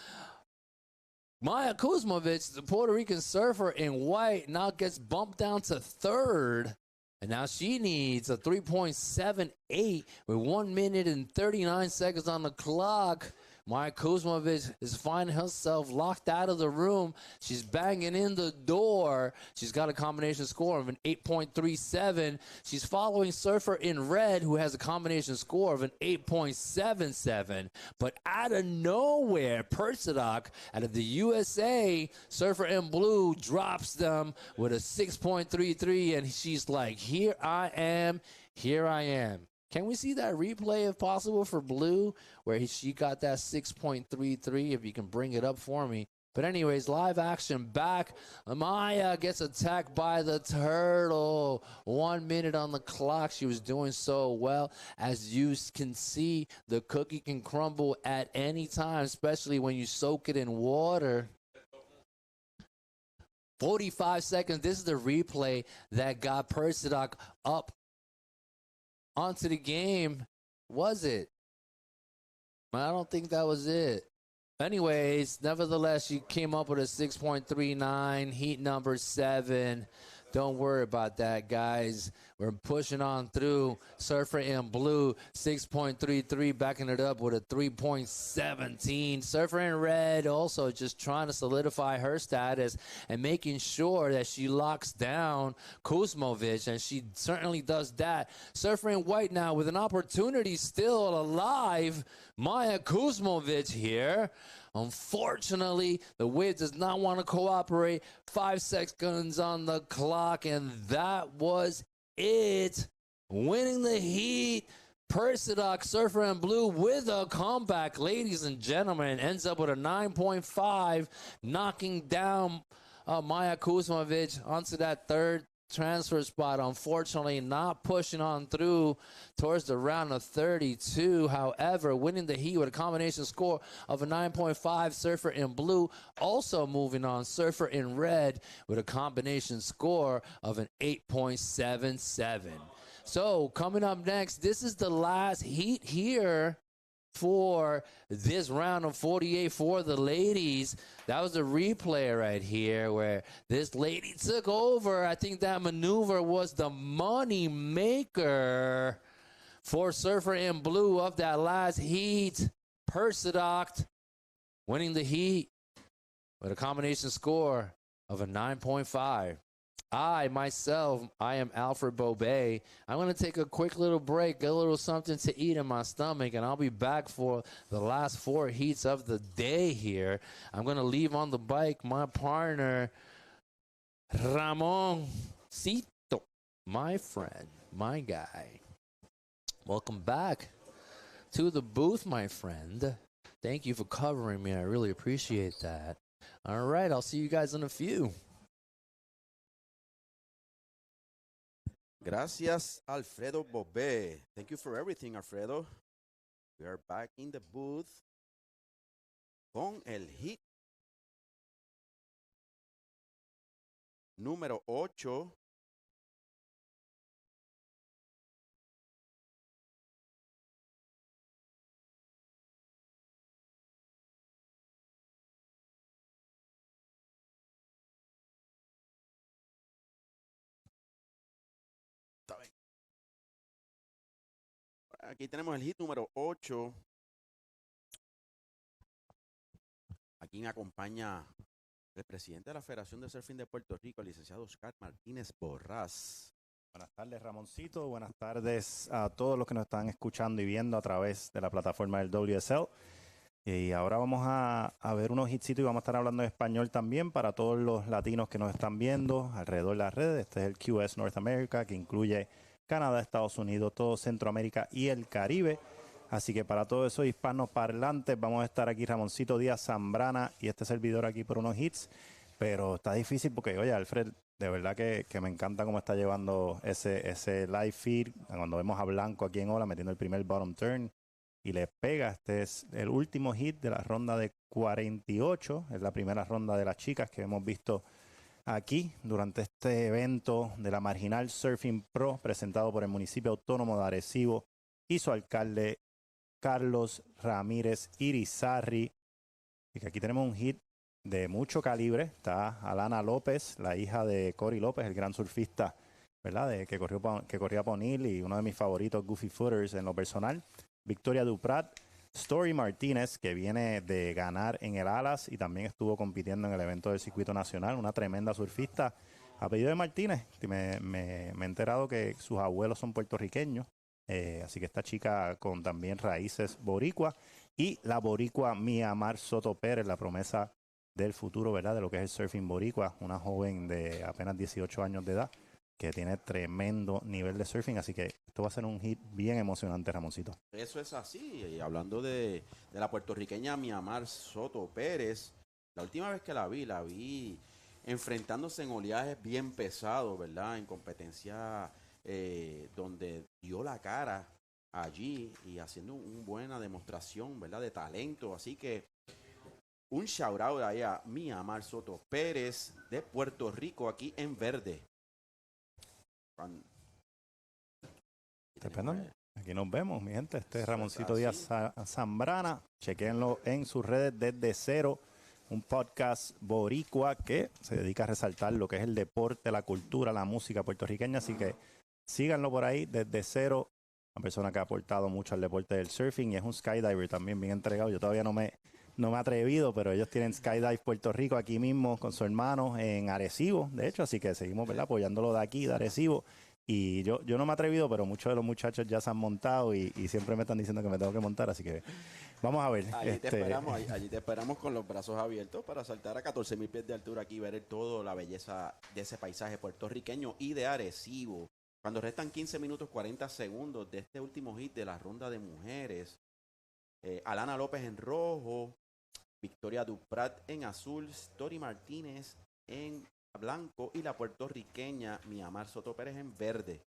Maya Kuzmovic, the Puerto Rican surfer in white, now gets bumped down to third. And now she needs a 3.78 with 1 minute and 39 seconds on the clock. Maya Kuzmovic is finding herself locked out of the room. She's banging in the door. She's got a combination score of an 8.37. She's following surfer in red, who has a combination score of an 8.77. But out of nowhere, Persidoc, out of the USA, surfer in blue drops them with a 6.33, and she's like, here I am, here I am. Can we see that replay if possible for blue, where she got that 6.33, if you can bring it up for me. But anyways, live action back. Maya gets attacked by the turtle. 1 minute on the clock. She was doing so well. As you can see, the cookie can crumble at any time, especially when you soak it in water. 45 seconds. This is the replay that got Persidoc up onto the game. Was it? I don't think that was it. Anyways, nevertheless, she came up with a 6.39, heat number 7. Don't worry about that, guys. We're pushing on through. Surfer in blue, 6.33, backing it up with a 3.17. Surfer in red also just trying to solidify her status and making sure that she locks down Kuzmovic, and she certainly does that. Surfer in white now with an opportunity still alive. Maya Kuzmovic here. Unfortunately, the wave does not want to cooperate. 5 seconds on the clock, and that was it. Winning the heat, Persidoc Surfer in Blue with a comeback, ladies and gentlemen, ends up with a 9.5, knocking down Maya Kuzmovic onto that third transfer spot. Unfortunately, not pushing on through towards the round of 32. However, winning the heat with a combination score of a 9.5, Surfer in Blue. Also moving on, Surfer in Red with a combination score of an 8.77. So coming up next, this is the last heat here for this round of 48 for the ladies. That was a replay right here where this lady took over. I think that maneuver was the money maker for Surfer in Blue of that last heat. Persidoc winning the heat with a combination score of a 9.5. I am Alfred Bobet. I'm going to take a quick little break, get a little something to eat in my stomach, and I'll be back for the last 4 heats of the day here. I'm going to leave on the bike my partner, Ramon Cito, my friend, my guy. Welcome back to the booth, my friend. Thank you for covering me. I really appreciate that. All right, I'll see you guys in a few. Gracias, Alfredo Bobé. Thank you for everything, Alfredo. We are back in the booth con el hit número 8. Aquí tenemos el hit número 8. Aquí me acompaña el presidente de la Federación de Surfing de Puerto Rico, el licenciado Oscar Martínez Borrás. Buenas tardes, Ramoncito. Buenas tardes a todos los que nos están escuchando y viendo a través de la plataforma del WSL. Y ahora vamos a ver unos hitsitos y vamos a estar hablando en español también para todos los latinos que nos están viendo alrededor de las redes. Este es el QS North America, que incluye Canadá, Estados Unidos, todo Centroamérica y el Caribe. Así que para todos esos hispanos parlantes vamos a estar aquí Ramoncito Díaz Zambrana y este servidor aquí por unos hits. Pero está difícil porque, oye, Alfred, de verdad que me encanta cómo está llevando ese live feed. Cuando vemos a Blanco aquí en Ola metiendo el primer bottom turn y le pega. Este es el último hit de la ronda de 48. Es la primera ronda de las chicas que hemos visto aquí durante este evento de la Marginal Surfing Pro presentado por el municipio autónomo de Arecibo y su alcalde Carlos Ramírez Irizarry. Y que aquí tenemos un hit de mucho calibre. Está Alana López, la hija de Cory López, el gran surfista, ¿verdad? Que corría por O'Neill y uno de mis favoritos Goofy Footers en lo personal. Victoria Duprat, Story Martínez, que viene de ganar en el Alas y también estuvo compitiendo en el evento del circuito nacional, una tremenda surfista. Apellido de Martínez, me he enterado que sus abuelos son puertorriqueños, así que esta chica con también raíces boricua. Y la boricua Miamar Soto Pérez, la promesa del futuro, ¿verdad? De lo que es el surfing boricua, una joven de apenas 18 años de edad que tiene tremendo nivel de surfing, así que esto va a ser un hit bien emocionante, Ramoncito. Eso es así, y hablando de la puertorriqueña Miamar Soto Pérez, la última vez que la vi enfrentándose en oleajes bien pesados, ¿verdad? En competencia donde dio la cara allí y haciendo una buena demostración, ¿verdad? De talento, así que un shout out ahí a Miamar Soto Pérez de Puerto Rico, aquí en verde. Aquí nos vemos, mi gente. Este es Ramoncito Díaz Zambrana. Chequenlo en sus redes desde cero. Un podcast boricua que se dedica a resaltar lo que es el deporte, la cultura, la música puertorriqueña. Así que síganlo por ahí desde cero. Una persona que ha aportado mucho al deporte del surfing y es un skydiver también bien entregado. Yo todavía no me he atrevido, pero ellos tienen Skydive Puerto Rico aquí mismo con su hermano en Arecibo, de hecho, así que seguimos, ¿verdad? Apoyándolo de aquí, de Arecibo. Y yo no me he atrevido, pero muchos de los muchachos ya se han montado y siempre me están diciendo que me tengo que montar, así que vamos a ver. Allí te esperamos con los brazos abiertos para saltar a 14,000 pies de altura aquí y ver toda la belleza de ese paisaje puertorriqueño y de Arecibo. Cuando restan 15 minutos 40 segundos de este último hit de la ronda de mujeres, Alana López en rojo, Victoria Duprat en azul, Story Martínez en blanco y la puertorriqueña Miamar Soto Pérez en verde.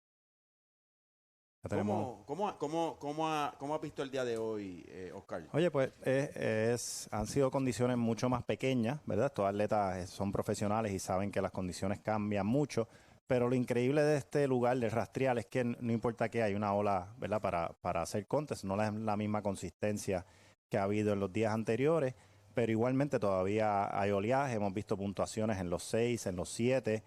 ¿Cómo has visto el día de hoy, Oscar? Oye, pues han sido condiciones mucho más pequeñas, ¿verdad? Estos atletas son profesionales y saben que las condiciones cambian mucho, pero lo increíble de este lugar, del Rastrial, es que no importa que hay una ola, ¿verdad? Para hacer contest, no es la misma consistencia que ha habido en los días anteriores, pero igualmente todavía hay oleaje, hemos visto puntuaciones en los 6, en los 7,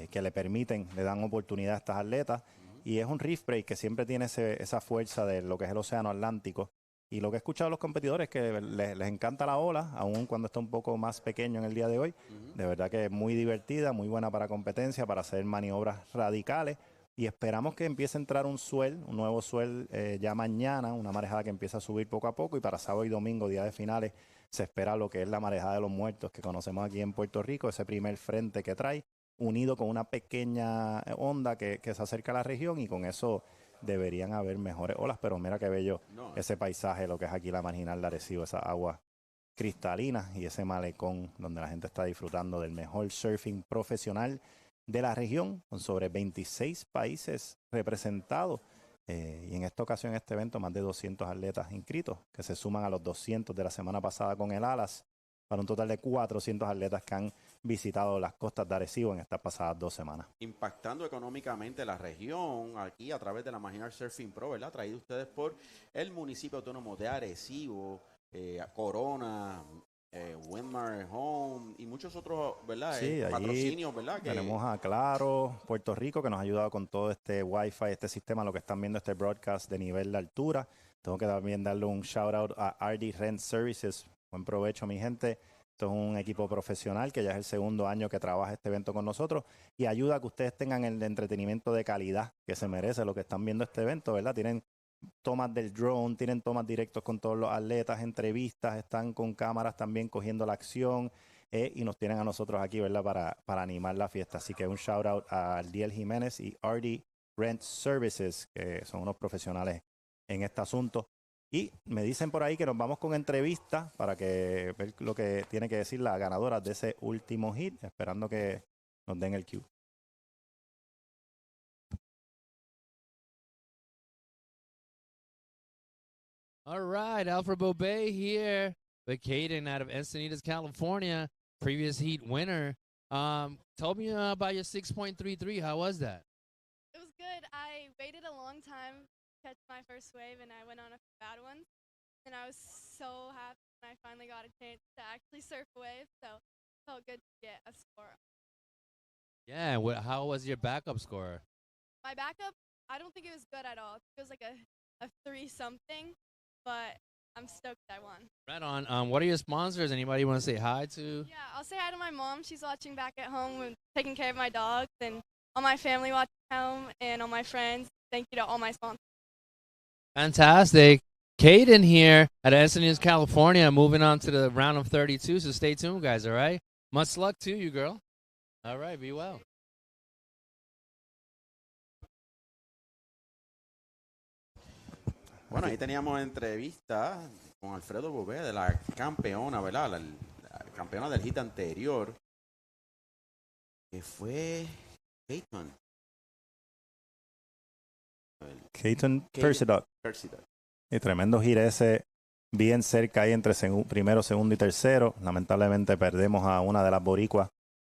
que le dan oportunidad a estas atletas. Y es un reef break que siempre tiene esa fuerza de lo que es el océano Atlántico. Y lo que he escuchado de los competidores es que les encanta la ola, aun cuando está un poco más pequeño en el día de hoy. De verdad que es muy divertida, muy buena para competencia, para hacer maniobras radicales. Y esperamos que empiece a entrar un nuevo swell ya mañana, una marejada que empieza a subir poco a poco. Y para sábado y domingo, día de finales, se espera lo que es la marejada de los muertos que conocemos aquí en Puerto Rico, ese primer frente que trae, unido con una pequeña onda que se acerca a la región, y con eso deberían haber mejores olas. Pero mira qué bello ese paisaje, lo que es aquí la Marginal de Arecibo, esa agua cristalina y ese malecón donde la gente está disfrutando del mejor surfing profesional de la región, con sobre 26 países representados. Y en esta ocasión, en este evento, más de 200 atletas inscritos, que se suman a los 200 de la semana pasada con el Alas, para un total de 400 atletas que han visitado las costas de Arecibo en estas pasadas 2 semanas. Impactando económicamente la región, aquí a través de la Marginal Surfing Pro, ¿verdad? Traído ustedes por el municipio autónomo de Arecibo, Corona, Windmar Home y muchos otros, ¿verdad? Sí, Patrocinios, ¿verdad? Tenemos a Claro, Puerto Rico, que nos ha ayudado con todo este Wi-Fi, este sistema, lo que están viendo este broadcast de nivel de altura. Tengo que también darle un shout out a RD Rent Services. Buen provecho, mi gente. Esto es un equipo profesional que ya es el segundo año que trabaja este evento con nosotros y ayuda a que ustedes tengan el entretenimiento de calidad que se merece lo que están viendo este evento, ¿verdad? Tienen tomas del drone, tienen tomas directos con todos los atletas, entrevistas, están con cámaras también cogiendo la acción, y nos tienen a nosotros aquí, ¿verdad? Para animar la fiesta. Así que un shout out a Diel Jiménez y RD Rent Services, que son unos profesionales en este asunto. Y me dicen por ahí que nos vamos con entrevistas para ver lo que tiene que decir la ganadora de ese último hit, esperando que nos den el cue. All right, Alfred Bobet here with Caden out of Encinitas, California, previous heat winner. Tell me about your 6.33. How was that? It was good. I waited a long time to catch my first wave, and I went on a few bad ones. And I was so happy when I finally got a chance to actually surf a wave. So it felt good to get a score. Yeah, how was your backup score? My backup, I don't think it was good at all. It was like a 3-something, but I'm stoked I won. Right on. What are your sponsors? Anybody want to say hi to? Yeah, I'll say hi to my mom. She's watching back at home and taking care of my dogs, and all my family watching at home, and all my friends. Thank you to all my sponsors. Fantastic. Caden here at Encinitas, California, moving on to the round of 32, so stay tuned, guys, all right? Much luck to you, girl. All right, be well. Bueno, ahí teníamos entrevista con Alfredo Bobé, de la campeona, ¿verdad? La campeona del hit anterior, que fue Keaton Persidoc. Y tremendo hit ese, bien cerca ahí entre primero, segundo y tercero. Lamentablemente perdemos a una de las boricuas,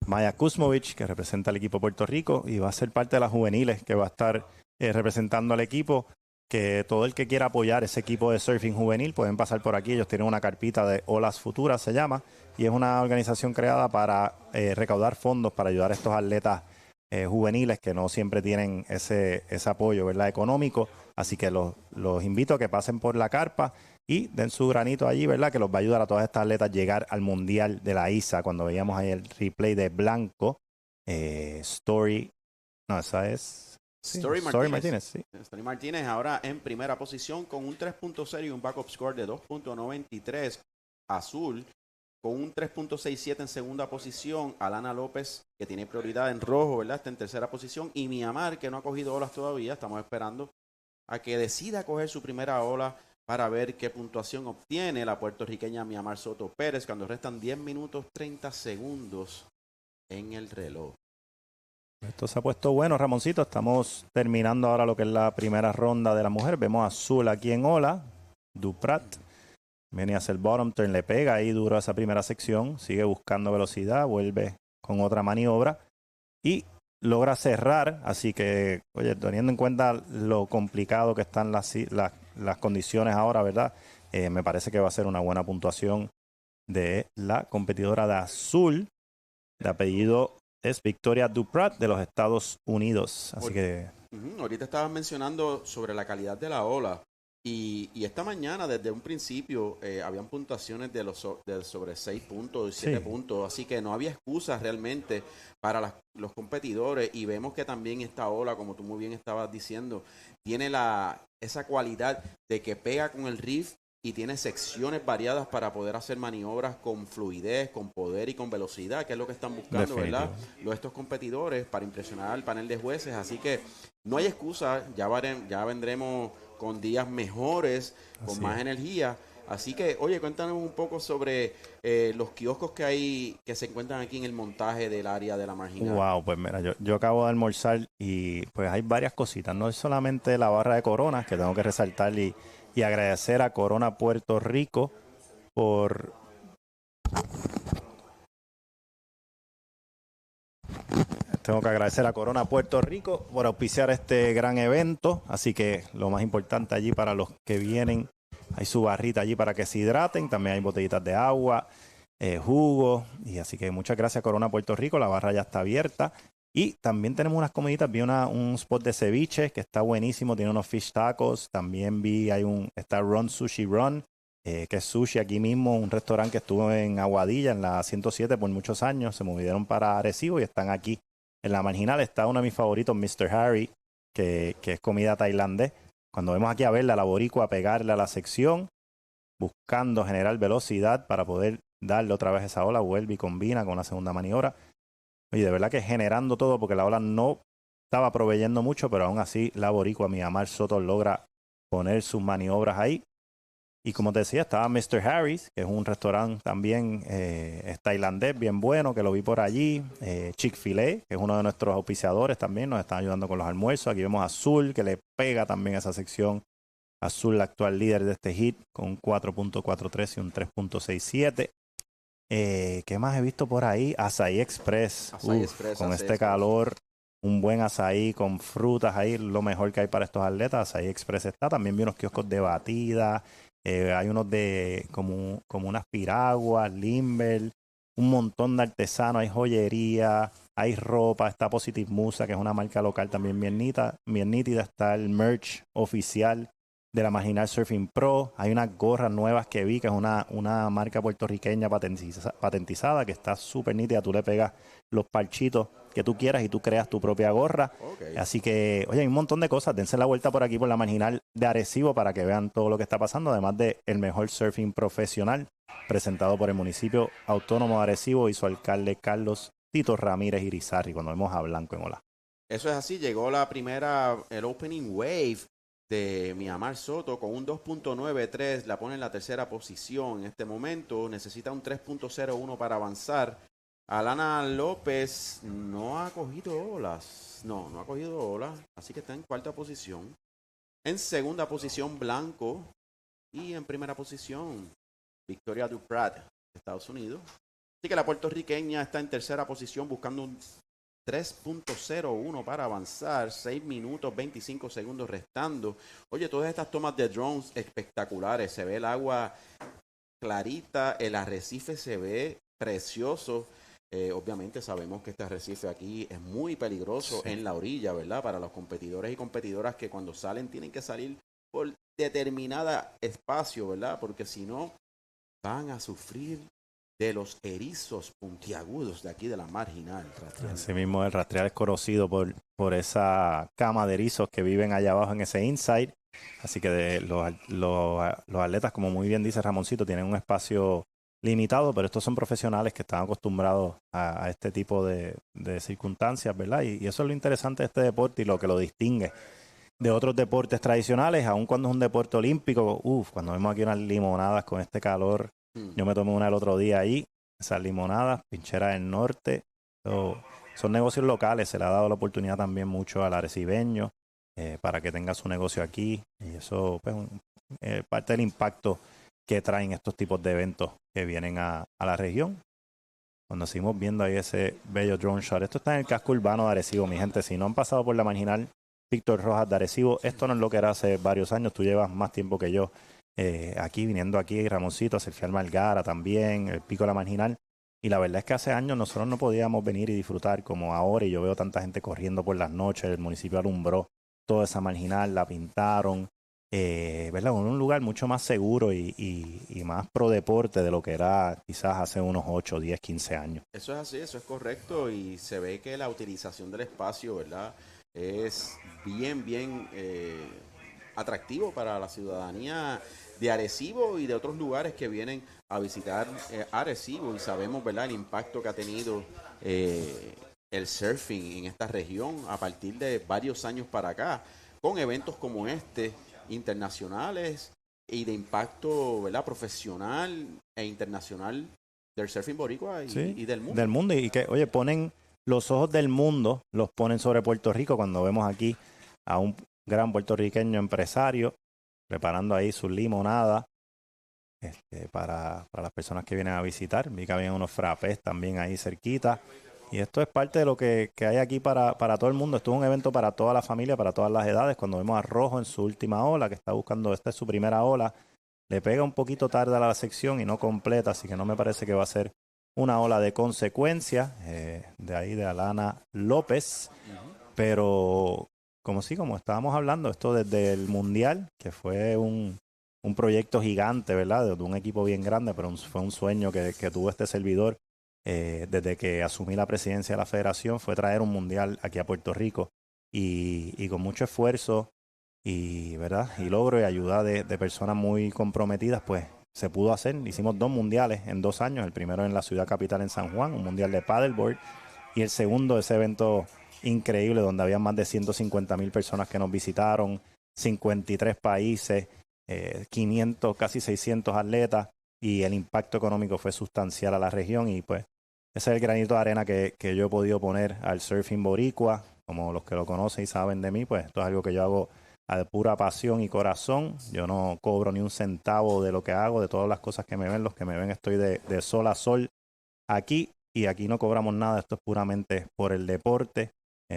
Maya Kuzmovich, que representa al equipo de Puerto Rico y va a ser parte de las juveniles que va a estar representando al equipo. Que todo el que quiera apoyar ese equipo de surfing juvenil pueden pasar por aquí. Ellos tienen una carpita de Olas Futuras, se llama, y es una organización creada para recaudar fondos para ayudar a estos atletas juveniles que no siempre tienen ese apoyo, ¿verdad?, económico. Así que los invito a que pasen por la carpa y den su granito allí, ¿verdad?, que los va a ayudar a todas estas atletas a llegar al Mundial de la ISA. Cuando veíamos ahí el replay de Blanco, esa es Sí, Story Story Martínez. Martínez, sí. Story Martínez ahora en primera posición con un 3.0 y un backup score de 2.93. Azul con un 3.67 en segunda posición. Alana López, que tiene prioridad en rojo, ¿verdad? Está en tercera posición. Y Miamar, que no ha cogido olas todavía. Estamos esperando a que decida coger su primera ola para ver qué puntuación obtiene la puertorriqueña Miamar Soto Pérez cuando restan 10 minutos 30 segundos en el reloj. Esto se ha puesto bueno, Ramoncito. Estamos terminando ahora lo que es la primera ronda de la mujer. Vemos a Azul aquí en ola. Duprat viene a hacer bottom turn, le pega ahí duro a esa primera sección. Sigue buscando velocidad, vuelve con otra maniobra y logra cerrar. Así que, oye, teniendo en cuenta lo complicado que están las condiciones ahora, ¿verdad? Me parece que va a ser una buena puntuación de la competidora de Azul, de apellido es Victoria Duprat de los Estados Unidos. Así que Ahorita estabas mencionando sobre la calidad de la ola y esta mañana desde un principio habían puntuaciones de sobre 6 puntos, 7 puntos, así que no había excusas realmente para los competidores y vemos que también esta ola, como tú muy bien estabas diciendo, tiene esa cualidad de que pega con el reef y tiene secciones variadas para poder hacer maniobras con fluidez, con poder y con velocidad, que es lo que están buscando, ¿verdad? Estos competidores para impresionar al panel de jueces. Así que no hay excusa, ya vendremos con días mejores, con más energía. Así que, oye, cuéntanos un poco sobre los kioscos que hay, que se encuentran aquí en el montaje del área de la Marginal. wow, pues mira, yo acabo de almorzar y pues hay varias cositas. No es solamente la barra de Coronas, que tengo que resaltar y agradecer a Corona Puerto Rico por auspiciar este gran evento. Así que lo más importante allí para los que vienen, hay su barrita allí para que se hidraten. También hay botellitas de agua, jugo. Y así que muchas gracias Corona Puerto Rico. La barra ya está abierta. Y también tenemos unas comiditas. Vi un spot de ceviche que está buenísimo. Tiene unos fish tacos. También vi, está Run Sushi Run, que es sushi aquí mismo. Un restaurante que estuvo en Aguadilla, en la 107 por muchos años. Se movieron para Arecibo y están aquí. En la Marginal está uno de mis favoritos, Mr. Harry, que es comida tailandés. Cuando vemos aquí a verla, la boricua, pegarle a la sección, buscando generar velocidad para poder darle otra vez esa ola, vuelve y combina con la segunda maniobra. Oye, de verdad que generando todo, porque la ola no estaba proveyendo mucho, pero aún así la boricua, Miamar Soto, logra poner sus maniobras ahí. Y como te decía, estaba Mr. Harry's, que es un restaurante también es tailandés, bien bueno, que lo vi por allí. Chick-fil-A, que es uno de nuestros auspiciadores también, nos están ayudando con los almuerzos. Aquí vemos a Azul, que le pega también a esa sección. Azul, la actual líder de este hit, con un 4.43 y un 3.67. ¿Qué más he visto por ahí? Azaí Express. Con este calor, un buen azaí con frutas ahí, lo mejor que hay para estos atletas. Azaí Express está. También vi unos kioscos de batida. Hay unos de como unas piraguas, limber, un montón de artesanos, hay joyería, hay ropa, está Positive Musa, que es una marca local también bien nítida, está el merch oficial de la Marginal Surfing Pro, hay unas gorras nuevas que vi, que es una marca puertorriqueña patentizada, que está súper nítida, tú le pegas los parchitos que tú quieras y tú creas tu propia gorra. Así que, oye, hay un montón de cosas. Dense la vuelta por aquí por la Marginal de Arecibo para que vean todo lo que está pasando, además de el mejor surfing profesional presentado por el municipio autónomo de Arecibo y su alcalde Carlos Tito Ramírez Irizarry, cuando vemos a Blanco en ola. Eso es así, llegó el opening wave de Miamar Soto con un 2.93, la pone en la tercera posición en este momento, necesita un 3.01 para avanzar. Alana López no ha cogido olas, no ha cogido olas, así que está en cuarta posición. En segunda posición Blanco y en primera posición Victoria Duprat de Estados Unidos. Así que la puertorriqueña está en tercera posición buscando un 3.01 para avanzar, 6 minutos 25 segundos restando. Oye, todas estas tomas de drones espectaculares, se ve el agua clarita, el arrecife se ve precioso. Obviamente sabemos que este arrecife aquí es muy peligroso en la orilla, ¿verdad? Para los competidores y competidoras que cuando salen tienen que salir por determinada espacio, ¿verdad? Porque si no, van a sufrir de los erizos puntiagudos de aquí de la Marginal. Rastrial. Así mismo, el Rastrial es conocido por esa cama de erizos que viven allá abajo en ese inside. Así que los atletas, como muy bien dice Ramoncito, tienen un espacio limitado, pero estos son profesionales que están acostumbrados a este tipo de circunstancias, ¿verdad? Y eso es lo interesante de este deporte y lo que lo distingue de otros deportes tradicionales, aun cuando es un deporte olímpico. Cuando vemos aquí unas limonadas con este calor, yo me tomé una el otro día ahí, esas limonadas, Pinchera del Norte, son negocios locales, se le ha dado la oportunidad también mucho al arecibeño para que tenga su negocio aquí, y eso pues parte del impacto que traen estos tipos de eventos que vienen a la región. Cuando seguimos viendo ahí ese bello drone shot, esto está en el casco urbano de Arecibo, mi gente. Si no han pasado por la Marginal Víctor Rojas de Arecibo, esto no es lo que era hace varios años. Tú llevas más tiempo que yo aquí, viniendo aquí, Ramoncito, a surfear Margara también, el Pico de la Marginal. Y la verdad es que hace años nosotros no podíamos venir y disfrutar como ahora. Y yo veo tanta gente corriendo por las noches. El municipio alumbró toda esa Marginal, la pintaron. ¿Verdad? Un lugar mucho más seguro y más pro deporte de lo que era quizás hace unos 8, 10, 15 años. Eso es así, eso es correcto, y se ve que la utilización del espacio, ¿verdad?, es bien atractivo para la ciudadanía de Arecibo y de otros lugares que vienen a visitar Arecibo, y sabemos, ¿verdad?, el impacto que ha tenido el surfing en esta región a partir de varios años para acá, con eventos como este, internacionales y de impacto, ¿verdad?, profesional e internacional del surfing boricua y del mundo. Del mundo, y que, oye, ponen los ojos del mundo, los ponen sobre Puerto Rico cuando vemos aquí a un gran puertorriqueño empresario preparando ahí su limonada para las personas que vienen a visitar. Vi que había unos frappés también ahí cerquita. Y esto es parte de lo que hay aquí para todo el mundo. Esto es un evento para toda la familia, para todas las edades. Cuando vemos a Rojo en su última ola, que está buscando, esta es su primera ola, le pega un poquito tarde a la sección y no completa, así que no me parece que va a ser una ola de consecuencia. De ahí de Alana López. Pero como estábamos hablando, esto desde el Mundial, que fue un proyecto gigante, ¿verdad? De un equipo bien grande, pero fue un sueño que tuvo este servidor. Desde que asumí la presidencia de la federación, fue traer un mundial aquí a Puerto Rico, y con mucho esfuerzo y logro y ayuda de personas muy comprometidas, pues se pudo hacer. Hicimos 2 mundiales en 2 años, el primero en la ciudad capital en San Juan, un mundial de paddleboard, y el segundo, ese evento increíble donde había más de 150,000 personas que nos visitaron, 53 países, 500, casi 600 atletas, y el impacto económico fue sustancial a la región. Y pues ese es el granito de arena que yo he podido poner al surfing boricua. Como los que lo conocen y saben de mí, pues esto es algo que yo hago de pura pasión y corazón. Yo no cobro ni un centavo de lo que hago, de todas las cosas que me ven. Los que me ven, estoy de sol a sol aquí, y aquí no cobramos nada. Esto es puramente por el deporte.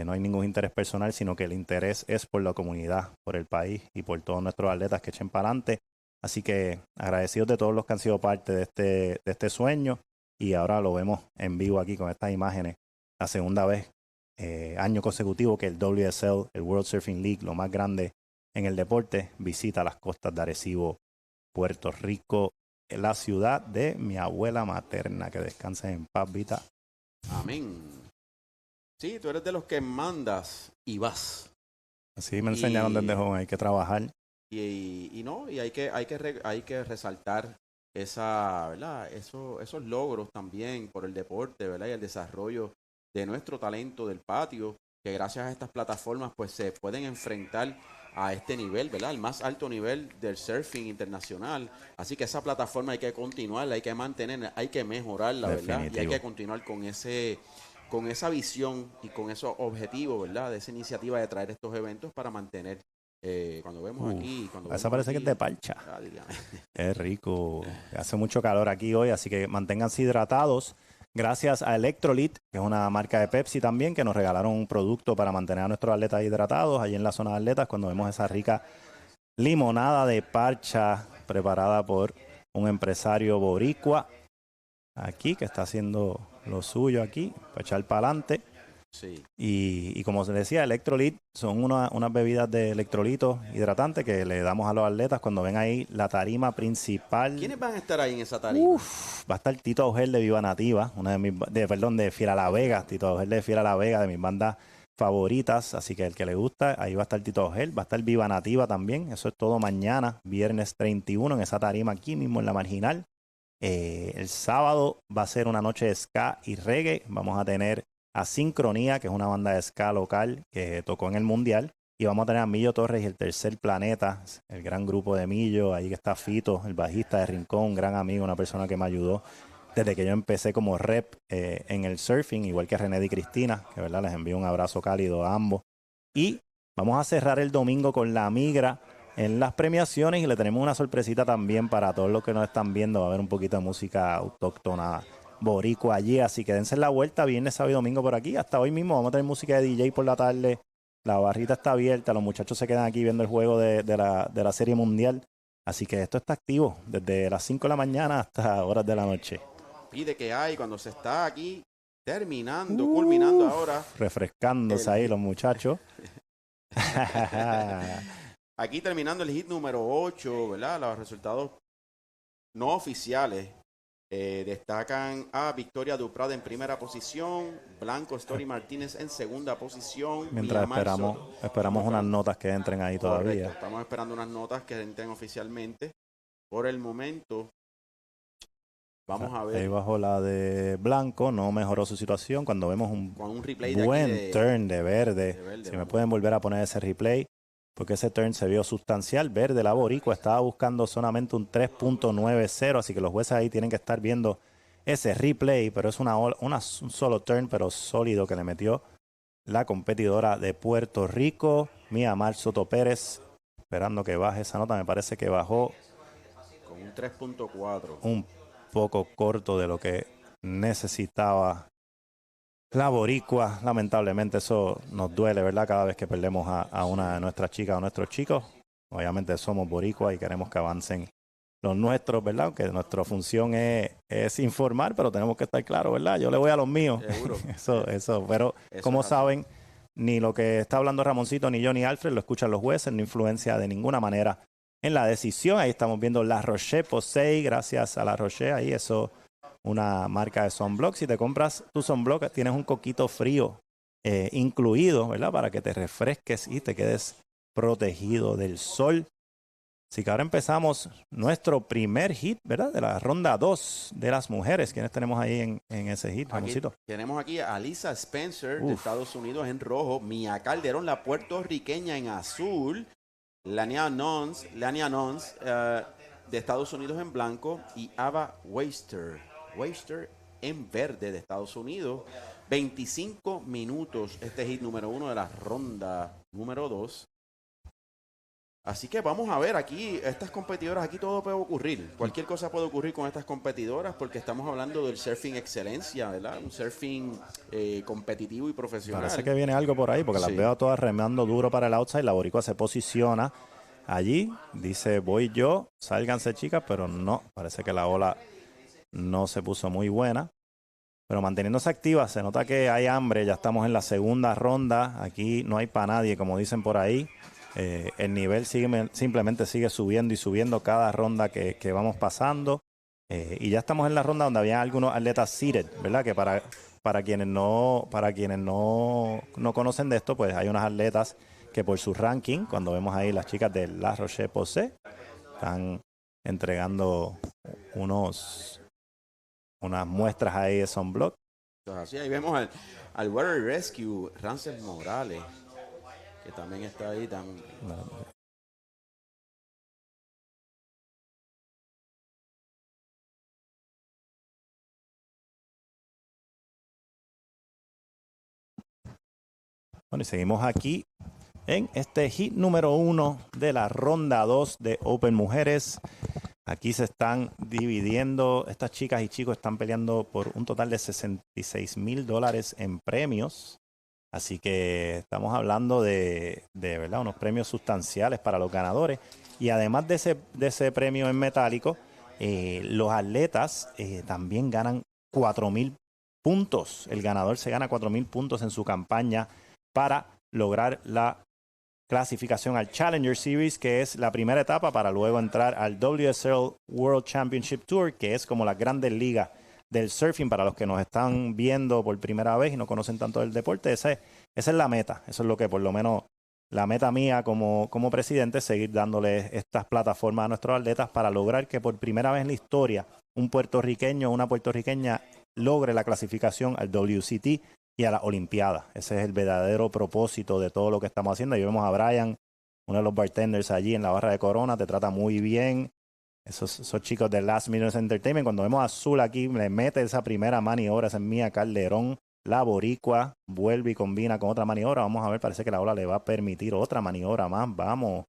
No hay ningún interés personal, sino que el interés es por la comunidad, por el país y por todos nuestros atletas que echen para adelante. Así que agradecidos de todos los que han sido parte de este sueño, y ahora lo vemos en vivo aquí con estas imágenes. La segunda vez, año consecutivo, que el WSL, el World Surfing League, lo más grande en el deporte, visita las costas de Arecibo, Puerto Rico, la ciudad de mi abuela materna. Que descanse en paz, Vita. Amén. Sí, tú eres de los que mandas y vas. Así me enseñaron desde joven, hay que trabajar. Y hay que resaltar ¿verdad?, esos logros también por el deporte, ¿verdad?, y el desarrollo de nuestro talento del patio, que gracias a estas plataformas pues se pueden enfrentar a este nivel, ¿verdad?, el más alto nivel del surfing internacional. Así que esa plataforma hay que continuarla, hay que mantenerla, hay que mejorarla, ¿verdad?, y hay que continuar con esa visión y con esos objetivos, ¿verdad?, de esa iniciativa de traer estos eventos para mantener. Cuando vemos aquí, esa parece que es de parcha. Es rico. Hace mucho calor aquí hoy, así que manténganse hidratados. Gracias a Electrolit, que es una marca de Pepsi también, que nos regalaron un producto para mantener a nuestros atletas hidratados allí en la zona de atletas, cuando vemos esa rica limonada de parcha preparada por un empresario boricua aquí, que está haciendo lo suyo aquí para echar para adelante. Sí. Y como se decía, Electrolit son unas bebidas de electrolitos hidratantes que le damos a los atletas cuando ven ahí la tarima principal. ¿Quiénes van a estar ahí en esa tarima? Va a estar Tito Auger de Viva Nativa, de Fiera La Vega, Tito Auger de Fiera La Vega, de mis bandas favoritas, así que el que le gusta, ahí va a estar Tito Auger, va a estar Viva Nativa también, eso es todo mañana, viernes 31, en esa tarima aquí mismo en la Marginal. El sábado va a ser una noche de ska y reggae, vamos a tener a Sincronía, que es una banda de ska local que tocó en el Mundial, y vamos a tener a Millo Torres y el Tercer Planeta, el gran grupo de Millo, ahí que está Fito, el bajista de Rincón, un gran amigo, una persona que me ayudó desde que yo empecé como rep en el surfing, igual que René y Cristina, que verdad les envío un abrazo cálido a ambos. Y vamos a cerrar el domingo con La Migra en las premiaciones y le tenemos una sorpresita también para todos los que nos están viendo. Va a haber un poquito de música autóctona boricua allí, así que dense la vuelta viernes, sábado y domingo por aquí. Hasta hoy mismo vamos a tener música de DJ por la tarde. La barrita está abierta, los muchachos se quedan aquí viendo el juego de la Serie Mundial. Así que esto está activo desde las 5 de la mañana hasta horas de la noche. Pide que hay cuando se está aquí terminando, culminando ahora. Refrescándose ahí los muchachos. Aquí terminando el hit número 8, ¿verdad? Los resultados no oficiales destacan a Victoria Duprad en primera posición, Blanco Story Martínez en segunda posición. Mientras esperamos unas notas que entren ahí todavía. Correcto, estamos esperando unas notas que entren oficialmente. Por el momento, vamos a ver. Ahí bajo la de Blanco, no mejoró su situación. Cuando vemos un replay buen turn de verde, si me pueden volver a poner ese replay, porque ese turn se vio sustancial. Verde, la boricua estaba buscando solamente un 3.90, así que los jueces ahí tienen que estar viendo ese replay, pero es un solo turn, pero sólido que le metió la competidora de Puerto Rico, Mía Mar Soto Pérez, esperando que baje esa nota. Me parece que bajó con un 3.4. Un poco corto de lo que necesitaba la boricua. Lamentablemente eso nos duele, ¿verdad? Cada vez que perdemos a una de nuestras chicas o nuestros chicos. Obviamente somos boricua y queremos que avancen los nuestros, ¿verdad? Que nuestra función es informar, pero tenemos que estar claros, ¿verdad? Yo le voy a los míos. Eso. Pero como saben, ni lo que está hablando Ramoncito, ni yo, ni Alfred lo escuchan los jueces, no influencia de ninguna manera en la decisión. Ahí estamos viendo La Roche Posay, gracias a La Roche, ahí eso, una marca de sunblock. Si te compras tu sunblock, tienes un coquito frío incluido, ¿verdad? Para que te refresques y te quedes protegido del sol. Así que ahora empezamos nuestro primer hit, ¿verdad? De la ronda 2 de las mujeres. ¿Quiénes tenemos ahí en ese hit, Ramoncito? Tenemos aquí a Lisa Spencer de Estados Unidos en rojo, Mia Calderón, la puertorriqueña, en azul, Lania Nons de Estados Unidos en blanco y Ava Waster en verde de Estados Unidos. 25 minutos este hit número 1 de la ronda número 2. Así que vamos a ver aquí, estas competidoras, aquí todo puede ocurrir. Cualquier cosa puede ocurrir con estas competidoras porque estamos hablando del surfing excelencia, ¿verdad? Un surfing competitivo y profesional. Parece que viene algo por ahí porque las veo todas remando duro para el outside. La boricua se posiciona allí, dice voy yo, sálganse chicas, pero no, parece que la ola no se puso muy buena. Pero manteniéndose activa, se nota que hay hambre, ya estamos en la segunda ronda, aquí no hay para nadie, como dicen por ahí. El nivel simplemente sigue subiendo y subiendo cada ronda que vamos pasando. Y ya estamos en la ronda donde había algunos atletas seated, ¿verdad? Que para quienes no conocen de esto, pues hay unos atletas que por su ranking, cuando vemos ahí las chicas de La Roche Posay, están entregando unas muestras ahí de sunblock. Así ahí vemos al Water Rescue, Rances Morales, que también está ahí tan... Bueno, y seguimos aquí en este hit número 1 de la ronda 2 de Open Mujeres. Aquí se están dividiendo, estas chicas y chicos están peleando por un total de $66,000 en premios. Así que estamos hablando de verdad, unos premios sustanciales para los ganadores. Y además de ese premio en metálico, los atletas también ganan $4,000 puntos. El ganador se gana 4,000 puntos en su campaña para lograr la clasificación al Challenger Series, que es la primera etapa para luego entrar al WSL World Championship Tour, que es como las grandes ligas del surfing para los que nos están viendo por primera vez y no conocen tanto del deporte. Esa es la meta. Eso es lo que por lo menos la meta mía como presidente es seguir dándole estas plataformas a nuestros atletas para lograr que por primera vez en la historia un puertorriqueño o una puertorriqueña logre la clasificación al WCT y a la Olimpiada. Ese es el verdadero propósito de todo lo que estamos haciendo. Ahí vemos a Brian, uno de los bartenders allí en la barra de Corona, te trata muy bien. Esos chicos de Last Minute Entertainment. Cuando vemos a Azul aquí, le mete esa primera maniobra, esa es Mía Calderón. La boricua vuelve y combina con otra maniobra. Vamos a ver, parece que la ola le va a permitir otra maniobra más. Vamos.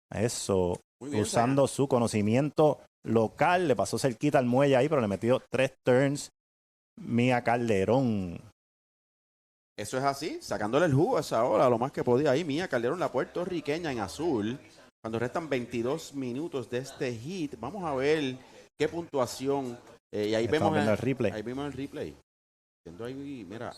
Eso. Bien, usando su conocimiento local. Le pasó cerquita al muelle ahí, pero le metió 3 turns. Mía Calderón. Eso es así, sacándole el jugo a esa ola, lo más que podía ahí. Mía Calderón, la puertorriqueña en azul. Cuando restan 22 minutos de este hit, vamos a ver qué puntuación. Y ahí vemos el replay. Ahí vemos el replay. Viendo ahí, mira.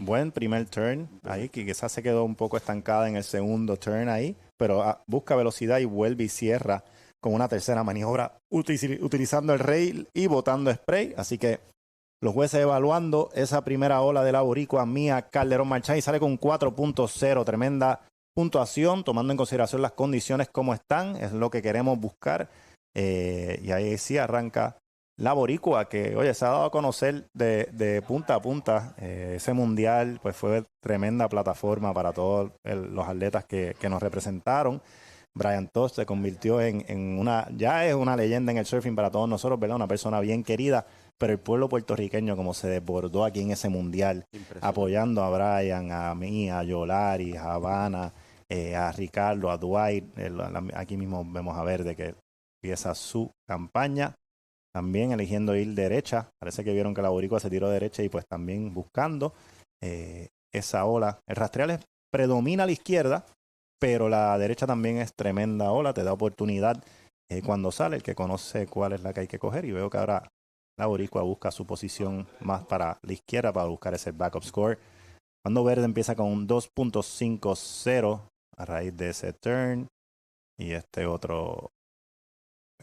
Buen primer turn ahí, que quizás se quedó un poco estancada en el segundo turn ahí, pero busca velocidad y vuelve y cierra con una tercera maniobra utilizando el rail y botando spray. Así que los jueces evaluando esa primera ola de la boricua Mía Calderón Marchán y sale con 4.0, tremenda puntuación, tomando en consideración las condiciones como están, es lo que queremos buscar. Y ahí sí arranca la boricua, que oye, se ha dado a conocer de punta a punta. Ese mundial pues fue tremenda plataforma para todos los atletas que nos representaron. Brian Tost se convirtió ya es una leyenda en el surfing para todos nosotros, ¿verdad? Una persona bien querida, pero el pueblo puertorriqueño como se desbordó aquí en ese mundial, apoyando a Brian, a mí, a Yolari, a Habana, a Ricardo, a Dwight. Aquí mismo vemos a Verde que empieza su campaña, también eligiendo ir derecha. Parece que vieron que la boricua se tiró derecha y pues también buscando esa ola. El Rastrial predomina a la izquierda, pero la derecha también es tremenda ola, te da oportunidad cuando sale, el que conoce cuál es la que hay que coger. Y veo que ahora la boricua busca su posición más para la izquierda para buscar ese backup score. Cuando Verde empieza con un 2.50 a raíz de ese turn y este otro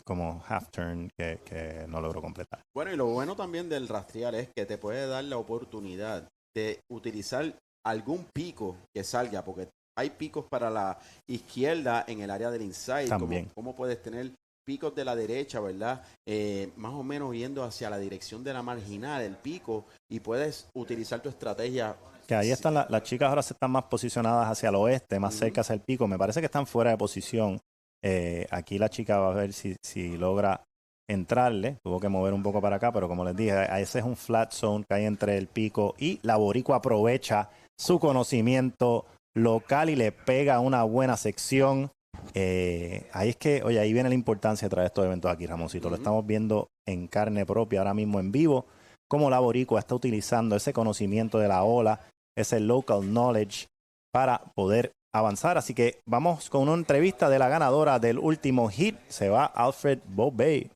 como half turn que no logró completar. Bueno, y lo bueno también del Rastrial es que te puede dar la oportunidad de utilizar algún pico que salga, porque hay picos para la izquierda en el área del inside. También. Como puedes tener picos de la derecha, ¿verdad? Más o menos yendo hacia la dirección de la marginal, el pico, y puedes utilizar tu estrategia. Que ahí están las chicas, ahora se están más posicionadas hacia el oeste, más cerca hacia el pico. Me parece que están fuera de posición. Aquí la chica va a ver si logra entrarle. Tuvo que mover un poco para acá, pero como les dije, ese es un flat zone que hay entre el pico y la boricua aprovecha su conocimiento local y le pega una buena sección. Ahí es que, oye, ahí viene la importancia de traer estos eventos aquí, Ramoncito. Lo estamos viendo en carne propia ahora mismo en vivo, cómo la boricua está utilizando ese conocimiento de la ola, ese local knowledge para poder avanzar. Así que vamos con una entrevista de la ganadora del último hit. Se va Alfred Bobey.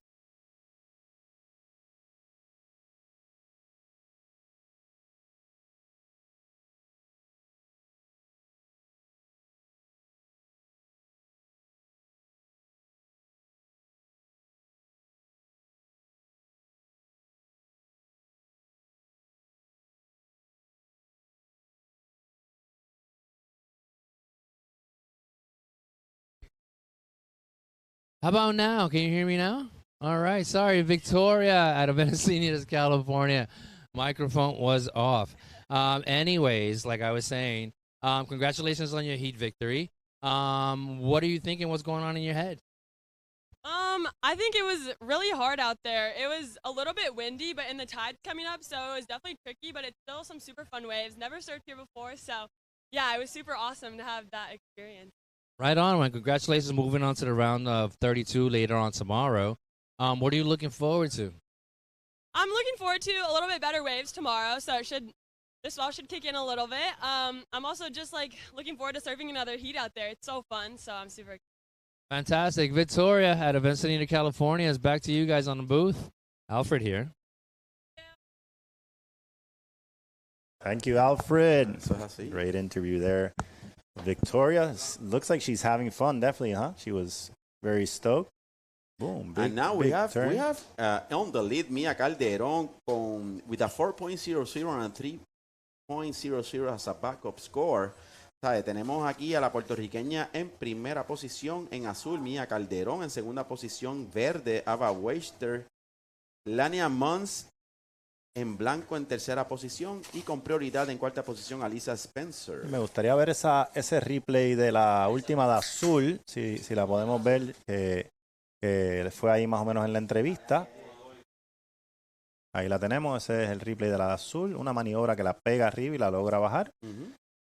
How about now? Can you hear me now? All right. Sorry, Victoria out of Encinitas, California. Microphone was off. Anyways, like I was saying, congratulations on your heat victory. What are you thinking? What's going on in your head? I think it was really hard out there. It was a little bit windy, but in the tide's coming up, so it was definitely tricky, but it's still some super fun waves. Never surfed here before, so yeah, it was super awesome to have that experience. Right on, man. Congratulations moving on to the round of 32 later on tomorrow. What are you looking forward to? I'm looking forward to a little bit better waves tomorrow, so this all should kick in a little bit. I'm also just like looking forward to surfing another heat out there. It's so fun, so I'm super excited. Fantastic. Victoria out of Encinitas, California is back to you guys on the booth. Alfred here. Thank you, Alfred. Eso es así. Great interview there. Victoria looks like she's having fun, definitely, huh? She was very stoked. Boom. Big, And now big we have turn. on the lead Mia Calderón with a 4.00 and a 3.00 as a backup score. ¿Sabe? Tenemos aquí a la puertorriqueña en primera posición en azul, Mia Calderón. En segunda posición, verde, Ava Weister. Lania Mons en blanco en tercera posición. Y con prioridad en cuarta posición, Alisa Spencer. Me gustaría ver ese replay de la última de azul, si la podemos ver, que fue ahí más o menos en la entrevista. Ahí la tenemos, ese es el replay de la de azul. Una maniobra que la pega arriba y la logra bajar.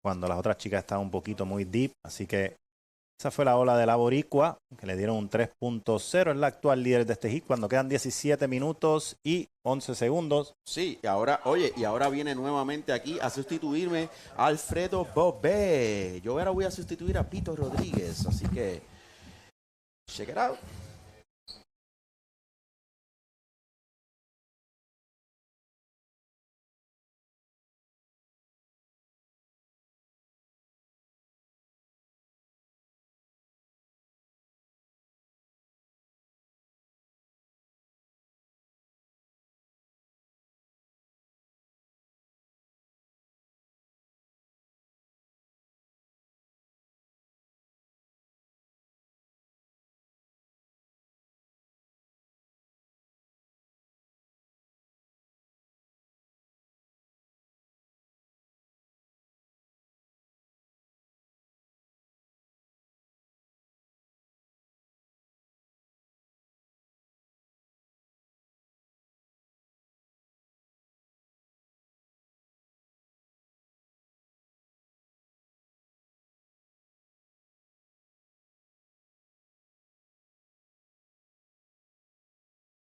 Cuando las otras chicas están un poquito muy deep. Así que esa fue la ola de la boricua, que le dieron un 3.0. Es la actual líder de este hit cuando quedan 17 minutos y 11 segundos. Sí, y ahora, viene nuevamente aquí a sustituirme Alfredo Bobé. Yo ahora voy a sustituir a Pito Rodríguez. Así que, check it out.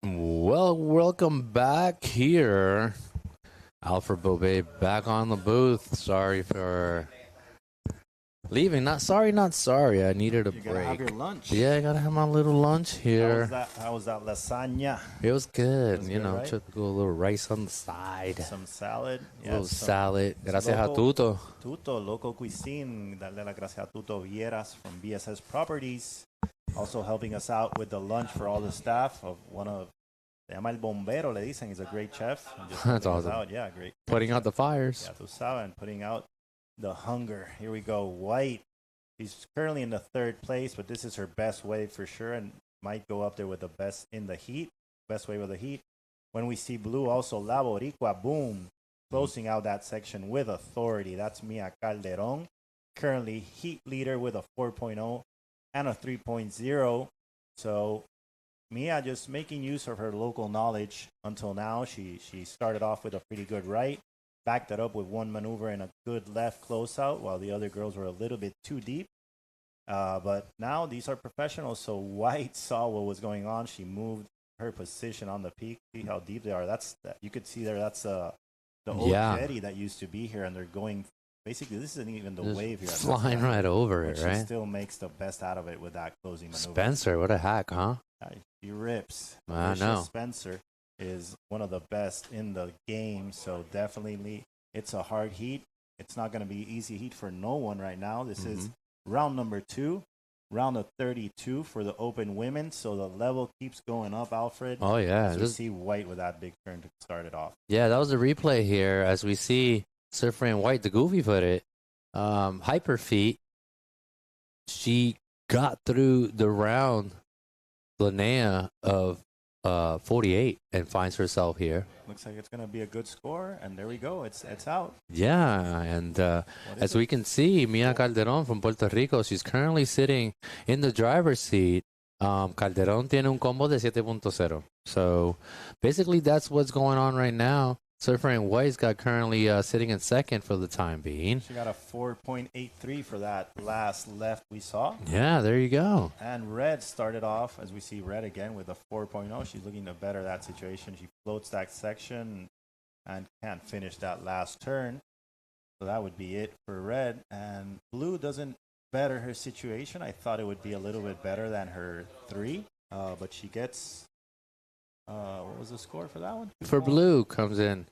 Well, welcome back here. Alfred Bobet back on the booth. Sorry for leaving. Not sorry. I needed a You break. gotta have your lunch. Yeah, I gotta have my little lunch here. How was that lasagna? It was good. It was you good, know, right? took a little rice on the side. Some salad. A little some salad. Gracias a local- Tuto. Tuto, Local Cuisine. Darle las gracias a Tuto Vieras from BSS Properties. Also helping us out with the lunch for all the staff of one of, se llama El Bombero, le dicen. He's a great chef. And just That's helping us awesome. out. Yeah, great. Putting out the fires. Yeah, tú sabes, and putting out the hunger. Here we go. White. She's currently in the third place, but this is her best wave for sure and might go up there with the best in the heat. Best wave of the heat. When we see blue, also La Boricua, boom, closing out that section with authority. That's Mia Calderon, currently heat leader with a 4.0 and a 3.0. So Mia just making use of her local knowledge until now. She started off with a pretty good right, backed it up with one maneuver and a good left closeout, while the other girls were a little bit too deep. But now these are professionals, so White saw what was going on. She moved her position on the peak. See how deep they are. You could see there. That's the old jetty that used to be here, and they're going. Basically, this isn't even the Just wave here. flying right over But it, right? She still makes the best out of it with that closing maneuver. Spencer, what a hack, huh? She rips. I Alicia know. Spencer is one of the best in the game, so definitely it's a hard heat. It's not going to be easy heat for no one right now. This is round number 2, round of 32 for the open women, so the level keeps going up, Alfred. Oh, yeah. As we This- see White with that big turn to start it off. Yeah, that was a replay here as we see Surfer in White, the goofy footed, hyper feet. She got through the round, Linnea of 48, and finds herself here. Looks like it's going to be a good score, and there we go. It's out. Yeah, and as we can see, Mia Calderon from Puerto Rico, she's currently sitting in the driver's seat. Calderon tiene un combo de 7.0. So basically, that's what's going on right now. Surfer in White's got currently sitting in second for the time being. She got a 4.83 for that last left we saw. Yeah, there you go. And Red started off, as we see Red again, with a 4.0. She's looking to better that situation. She floats that section and can't finish that last turn. So that would be it for Red. And Blue doesn't better her situation. I thought it would be a little bit better than her 3. But she gets, what was the score for that one? For Blue comes in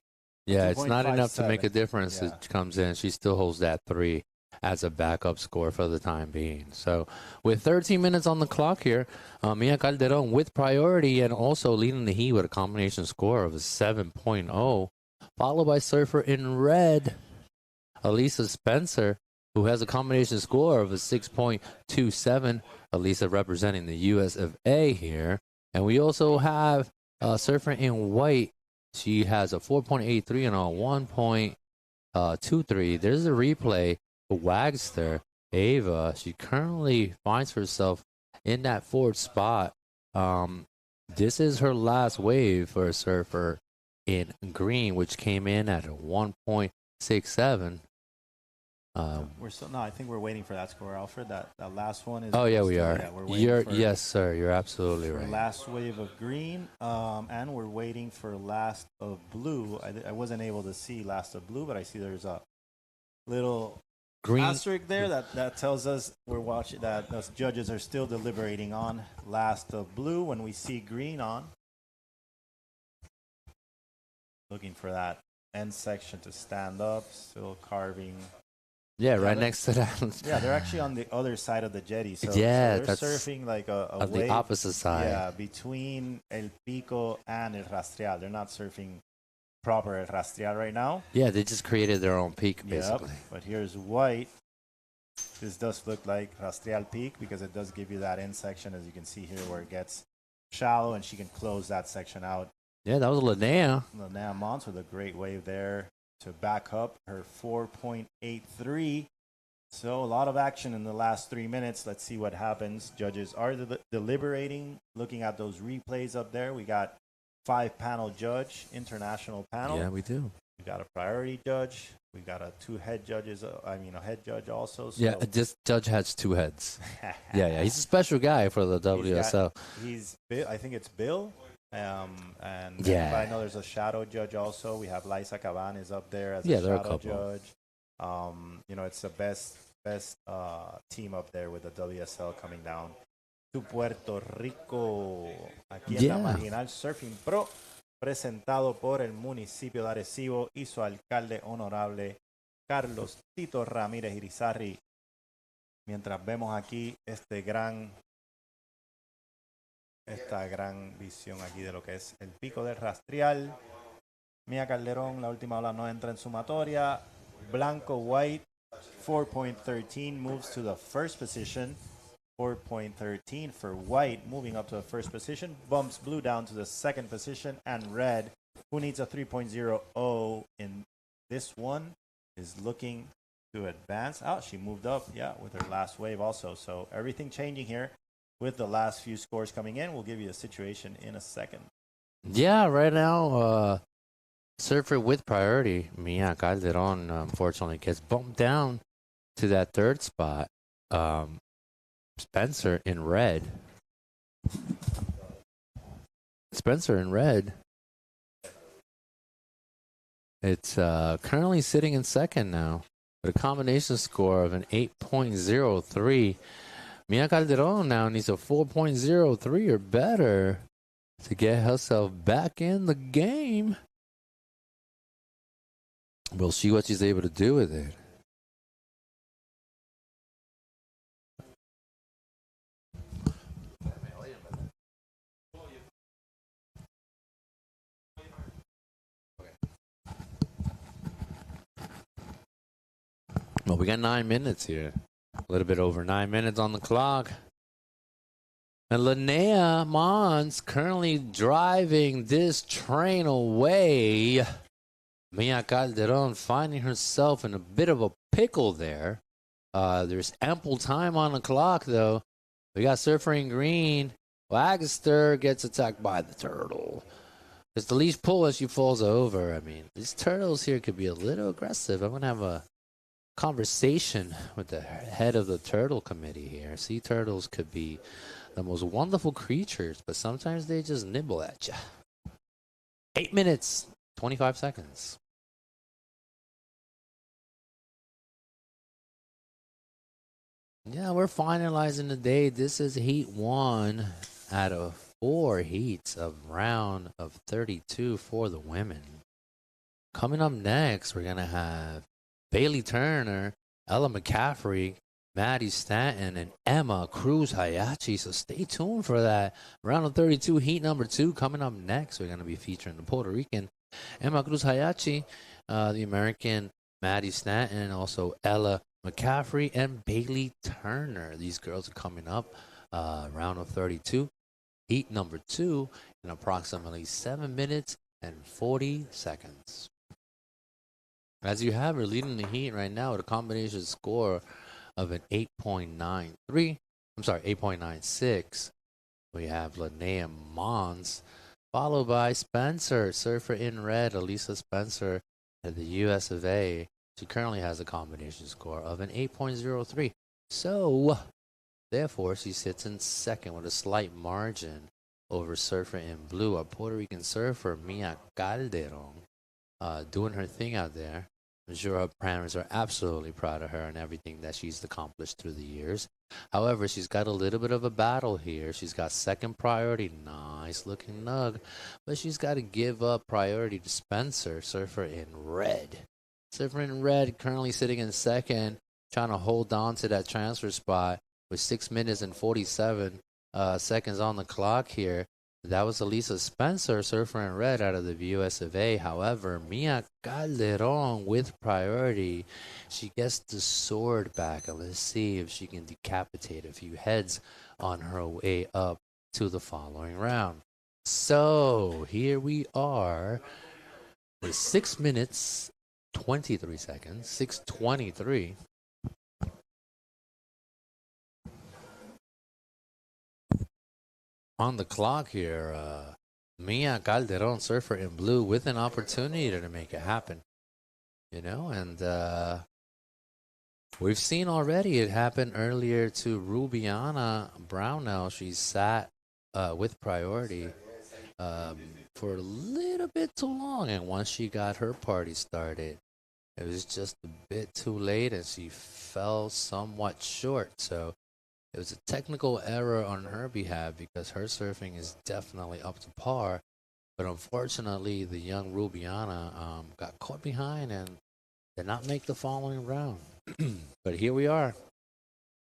Yeah, it's not enough to make a 2.57. difference. Yeah. It comes in. She still holds that 3 as a backup score for the time being. So with 13 minutes on the clock here, Mia Calderon with priority and also leading the heat with a combination score of a 7.0, followed by surfer in red, Elisa Spencer, who has a combination score of a 6.27. Elisa representing the US of A here. And we also have surfer in white. She has a 4.83 and a 1.23. There's a replay for Wagster. Ava, she currently finds herself in that 4th spot. This is her last wave for a surfer in green, which came in at a 1.67. We're still no. I think we're waiting for that score, Alfred. That last one is. Oh yeah, we still- are. Yeah, we're waiting for, Yes, sir. You're absolutely for right. last wave of green, and we're waiting for last of blue. I wasn't able to see last of blue, but I see there's a little Green. asterisk there that tells us we're watching that those judges are still deliberating on last of blue. When we see green on, looking for that end section to stand up, still carving. Yeah, right they're- next to that. Yeah, they're actually on the other side of the jetty. So, Yeah, so they're that's surfing like a of the wave, opposite side. Yeah, between El Pico and El Rastrial. They're not surfing proper El Rastrial right now. Yeah, they just created their own peak, Yep, basically. but here's white. This does look like Rastrial Peak because it does give you that end section, as you can see here, where it gets shallow, and she can close that section out. Yeah, that was Linnea. Linnea Mons with a great wave there to back up her 4.83. So a lot of action in the last 3 minutes. Let's see what happens. Judges are deliberating, looking at those replays up there. We got 5-panel judge, international panel. Yeah, we do. We got a priority judge. We got a 2 head judges. A head judge also. So Yeah, this judge has 2 heads. yeah, he's a special guy for the WSL. He's Bill, I think it's Bill. And Yeah. I know there's a shadow judge also. We have Liza Caban is up there as Yeah, a there are a shadow couple. judge. It's the best team up there with the WSL coming down to Puerto Rico. Aquí en la Marginal Surfing Pro, presentado por el municipio de Arecibo y su alcalde honorable Carlos Tito Ramírez Irizarry. Mientras vemos aquí esta gran visión aquí de lo que es el pico del Rastrial. Mia Calderón, la última ola no entra en sumatoria. Blanco White, 4.13, moves to the first position. 4.13 for White, moving up to the first position. Bumps Blue down to the second position. And Red, who needs a 3.0 in this one, is looking to advance. Oh, she moved up, with her last wave also. So everything changing here with the last few scores coming in. We'll give you a situation in a second. Yeah, right now, surfer with priority, Mia Calderon, unfortunately, gets bumped down to that 3rd spot. Spencer in red. It's currently sitting in 2nd now with a combination score of an 8.03. Mia Calderon now needs a 4.03 or better to get herself back in the game. We'll see what she's able to do with it. Well, we got 9 minutes here. A little bit over 9 minutes on the clock. And Linnea Mons currently driving this train away. Mia Calderon finding herself in a bit of a pickle there. There's ample time on the clock, though. We got Surfer in green. Wagster gets attacked by the turtle. It's the leash pull as she falls over. I mean, these turtles here could be a little aggressive. I'm going to have a conversation with the head of the turtle committee here. Sea turtles could be the most wonderful creatures, but sometimes they just nibble at you. 8 minutes, 25 seconds. Yeah, we're finalizing the day. This is heat 1 out of 4 heats of round of 32 for the women. coming up next, we're going to have Bailey Turner, Ella McCaffrey, Maddie Stanton, and Emma Cruz Hayachi. So stay tuned for that. Round of 32, heat number 2. Coming up next, we're going to be featuring the Puerto Rican Emma Cruz Hayachi, the American Maddie Stanton, and also Ella McCaffrey and Bailey Turner. These girls are coming up. Round of 32, heat number 2, in approximately 7 minutes and 40 seconds. As you have her leading the heat right now with a combination score of an 8.93. I'm sorry, 8.96. We have Linnea Mons, followed by Spencer, surfer in red, Elisa Spencer at the US of A. She currently has a combination score of an 8.03. So, therefore, she sits in second with a slight margin over surfer in blue, a Puerto Rican surfer, Mia Calderon, doing her thing out there. I'm sure her parents are absolutely proud of her and everything that she's accomplished through the years. However, she's got a little bit of a battle here. She's got second priority, nice looking nug, but she's got to give up priority to Spencer, surfer in red. Surfer in red currently sitting in second, trying to hold on to that transfer spot with 6 minutes and 47 seconds on the clock here. That was Elisa Spencer, surfer in red out of the US of A. However, Mia Calderon with priority. She gets the sword back, and let's see if she can decapitate a few heads on her way up to the following round. So here we are with 6 minutes, 23 seconds, 6:23. On the clock here, Mia Calderon, surfer in blue, with an opportunity to make it happen. You know, and we've seen already it happened earlier to Rubiana Brownell. She sat with priority for a little bit too long, and once she got her party started, it was just a bit too late, and she fell somewhat short. So it was a technical error on her behalf because her surfing is definitely up to par. But unfortunately, the young Rubiana got caught behind and did not make the following round. But here we are.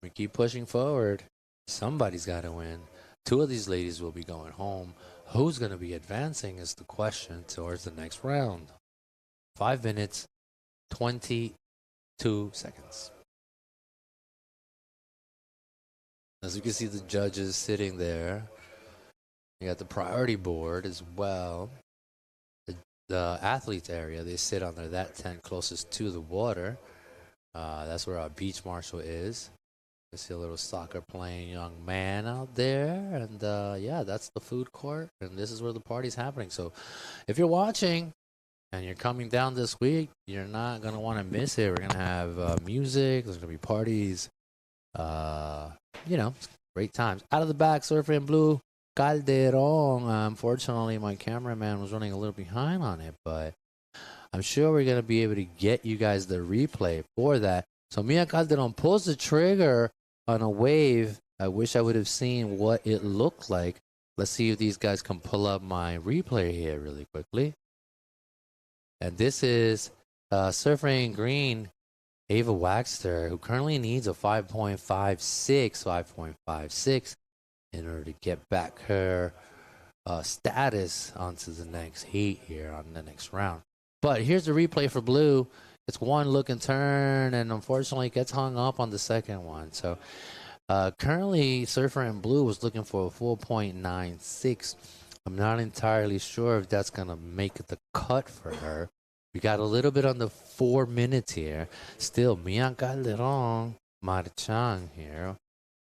We keep pushing forward. Somebody's got to win. 2 of these ladies will be going home. Who's going to be advancing is the question towards the next round. 5 minutes, 22 seconds. As you can see, the judges sitting there. You got the priority board as well. The athletes area, they sit under that tent closest to the water. That's where our beach marshal is. You see a little soccer playing young man out there. And yeah, that's the food court. And this is where the party's happening. So if you're watching and you're coming down this week, you're not going to want to miss it. We're going to have music. There's going to be parties. You know, great times. Out of the back, surfer in blue, Calderon. Unfortunately, my cameraman was running a little behind on it, but I'm sure we're going to be able to get you guys the replay for that. So Mia Calderon pulls the trigger on a wave. I wish I would have seen what it looked like. Let's see if these guys can pull up my replay here really quickly. And this is surfing green, Ava Waxter, who currently needs a 5.56 in order to get back her status onto the next heat here on the next round. But here's the replay for blue. It's one look and turn, and unfortunately gets hung up on the second one. So currently, surfer in blue was looking for a 4.96. I'm not entirely sure if that's going to make the cut for her. We got a little bit on the 4 minutes here. Still, Mia Calderon Marchand here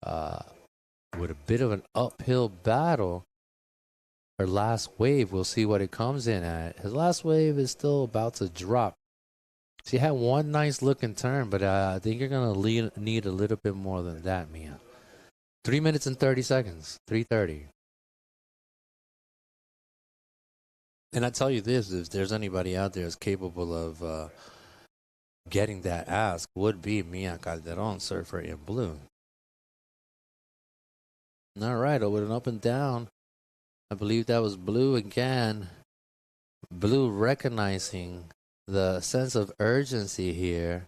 with a bit of an uphill battle. Her last wave, we'll see what it comes in at. Her last wave is still about to drop. She had one nice looking turn, but I think you're going to need a little bit more than that, Mia. 3 minutes and 30 seconds, 3:30. And I tell you this, if there's anybody out there who's capable of getting that ask, would be Mia Calderon, surfer in blue. All right, over and up and down. I believe that was blue again. Blue recognizing the sense of urgency here.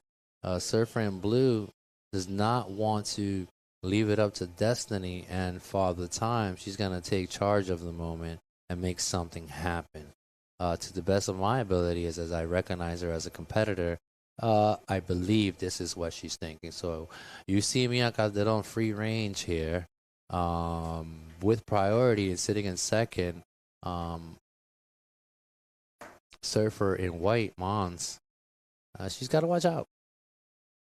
Surfer in Blue does not want to leave it up to destiny and Father Time. She's going to take charge of the moment and make something happen. To the best of my ability, as I recognize her as a competitor, I believe this is what she's thinking. So you see Mia Calderon free range here with priority and sitting in second. Surfer in white, Mons. She's got to watch out.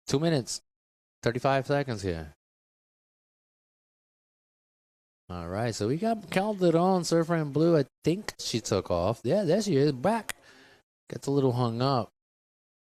2 minutes, 35 seconds here. All right, so we got Calderon, Surfer in Blue. I think she took off. Yeah, there she is, back. Gets a little hung up.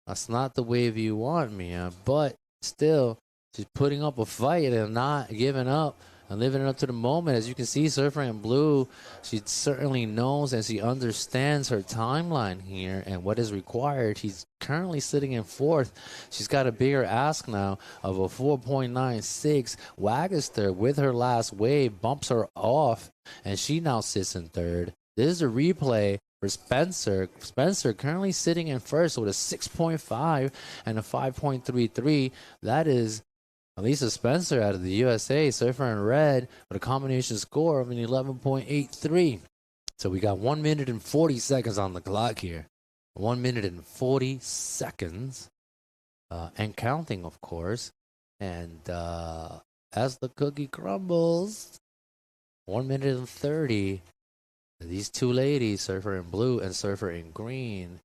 That's not the wave you want, Mia, but still, she's putting up a fight and not giving up and living up to the moment. As you can see, Surfer in Blue, she certainly knows and she understands her timeline here and what is required. She's currently sitting in fourth. She's got a bigger ask now of a 4.96. Wagster, with her last wave, bumps her off, and she now sits in third. This is a replay for Spencer. Spencer currently sitting in first with a 6.5 and a 5.33. That is Elisa Spencer out of the USA, Surfer in red, with a combination score of an 11.83. So we got 1 minute and 40 seconds on the clock here. 1 minute and 40 seconds. And counting, of course. And as the cookie crumbles, 1 minute and 30. These two ladies, Surfer in Blue and Surfer in Green,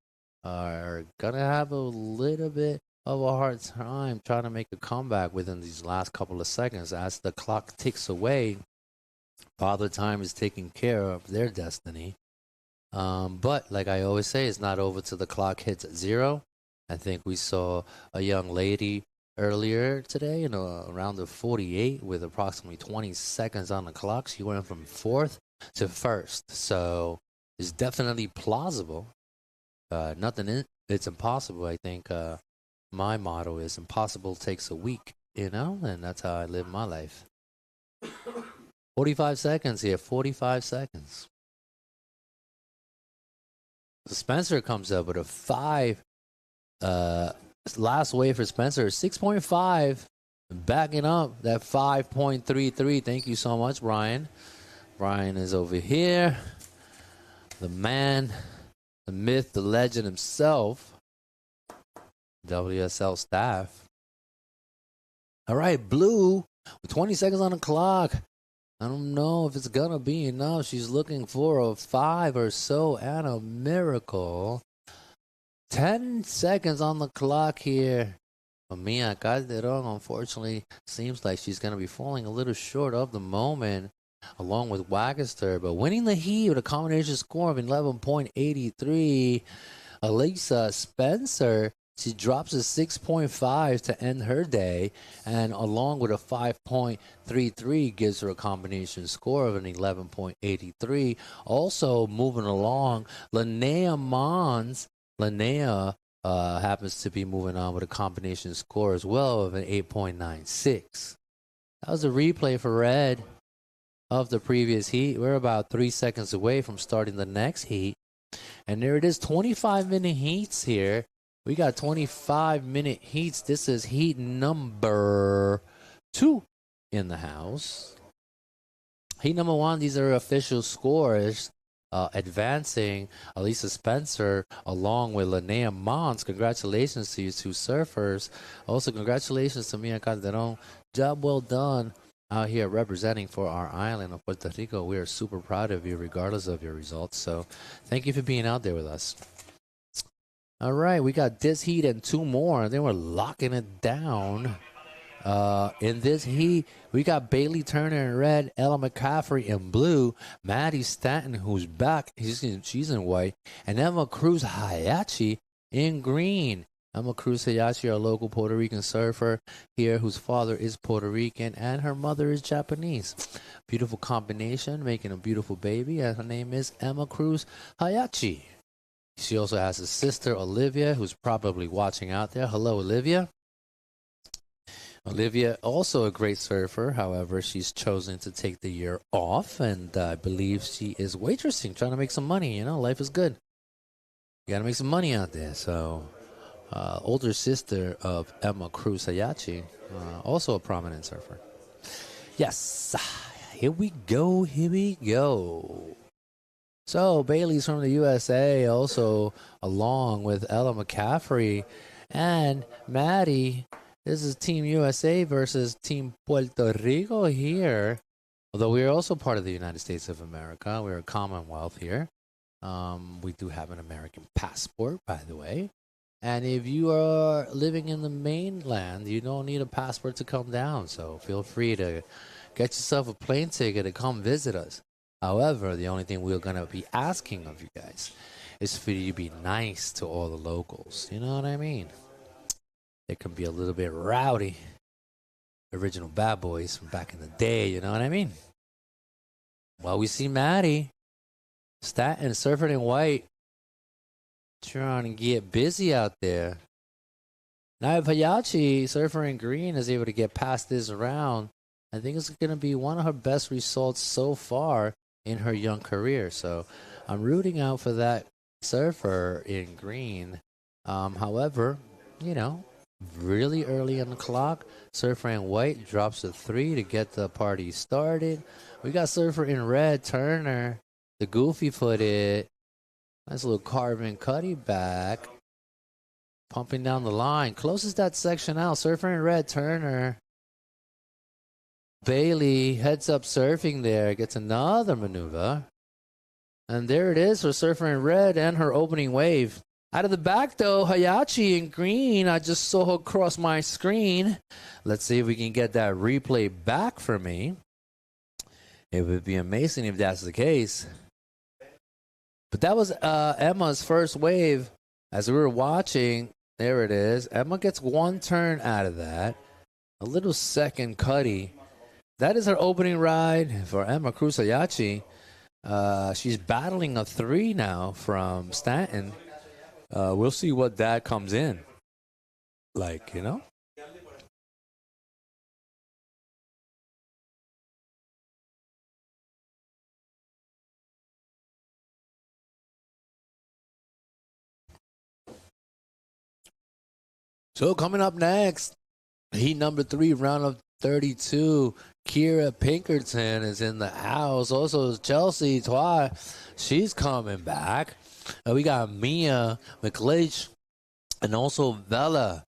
are going to have a little bit of a hard time trying to make a comeback within these last couple of seconds. As the clock ticks away, Father Time is taking care of their destiny. But like I always say, it's not over till the clock hits 0. I think we saw a young lady earlier today in around the 48 with approximately 20 seconds on the clock. She went from 4th to 1st. So it's definitely plausible. It's impossible. I think my motto is impossible takes a week, and that's how I live my life. 45 seconds here, 45 seconds. Spencer comes up with a 5. Last wave for Spencer, 6.5. Backing up that 5.33. Thank you so much, Brian. Brian is over here. The man, the myth, the legend himself. WSL staff. All right, Blue with 20 seconds on the clock. I don't know if it's going to be enough. She's looking for a 5 or so and a miracle. 10 seconds on the clock here. Mia Calderon, unfortunately, seems like she's going to be falling a little short of the moment, along with Wagster, but winning the heat with a combination score of 11.83. Elisa Spencer, she drops a 6.5 to end her day, and along with a 5.33 gives her a combination score of an 11.83. Also moving along, Linnea Mons. Linnea happens to be moving on with a combination score as well of an 8.96. That was a replay for red of the previous heat. We're about 3 seconds away from starting the next heat. And there it is, 25-minute heats here. We got 25-minute heats. This is heat number 2 in the house. Heat number 1, these are official scores. Advancing Elisa Spencer along with Linnea Mons. Congratulations to you two surfers. Also, congratulations to Mia Calderon. Job well done out here representing for our island of Puerto Rico. We are super proud of you regardless of your results. So thank you for being out there with us. All right, we got this heat and 2 more, and then we're locking it down. In this heat, we got Bailey Turner in red, Ella McCaffrey in blue, Maddie Stanton, who's back, she's in white, and Emma Cruz Hayachi in green. Emma Cruz Hayachi, our local Puerto Rican surfer here, whose father is Puerto Rican and her mother is Japanese. Beautiful combination, making a beautiful baby, and her name is Emma Cruz Hayachi. She also has a sister, Olivia, who's probably watching out there. Hello, Olivia. Olivia, also a great surfer. However, she's chosen to take the year off, and I believe she is waitressing, trying to make some money. You know, life is good. You got to make some money out there. So, older sister of Emma Cruz Hayachi, also a prominent surfer. Yes, here we go. Here we go. So Bailey's from the USA, also along with Ella McCaffrey and Maddie. This is Team USA versus Team Puerto Rico here. Although we are also part of the United States of America, we're a Commonwealth here. We do have an American passport, by the way. And if you are living in the mainland, you don't need a passport to come down. So feel free to get yourself a plane ticket to come visit us. However, the only thing we're going to be asking of you guys is for you to be nice to all the locals. You know what I mean? They can be a little bit rowdy. Original bad boys from back in the day, you know what I mean? Well, we see Maddie, Staten, surfing in white, trying to get busy out there. Now, if Hayachi, surfer in green, is able to get past this round, I think it's going to be one of her best results so far in her young career. So I'm rooting out for that surfer in green. However, you know, really early on the clock, surfer in white drops a 3 to get the party started. We got surfer in red, Turner, the goofy footed. Nice little carbon cutty back. Pumping down the line. Closes that section out. Surfer in red, Turner. Bailey heads up surfing there. Gets another maneuver. And there it is for surfer in red and her opening wave. Out of the back, though, Hayachi in green. I just saw her cross my screen. Let's see if we can get that replay back for me. It would be amazing if that's the case. But that was Emma's first wave. As we were watching, there it is. Emma gets one turn out of that. A little second cutty. That is her opening ride for Emma Cruz Hayachi. She's battling a 3 now from Stanton. We'll see what that comes in. Like, you know? So coming up next, heat number 3, round of 32. Kira Pinkerton is in the house. Also, Chelsea Twy, she's coming back. We got Mia McLeish and also Vela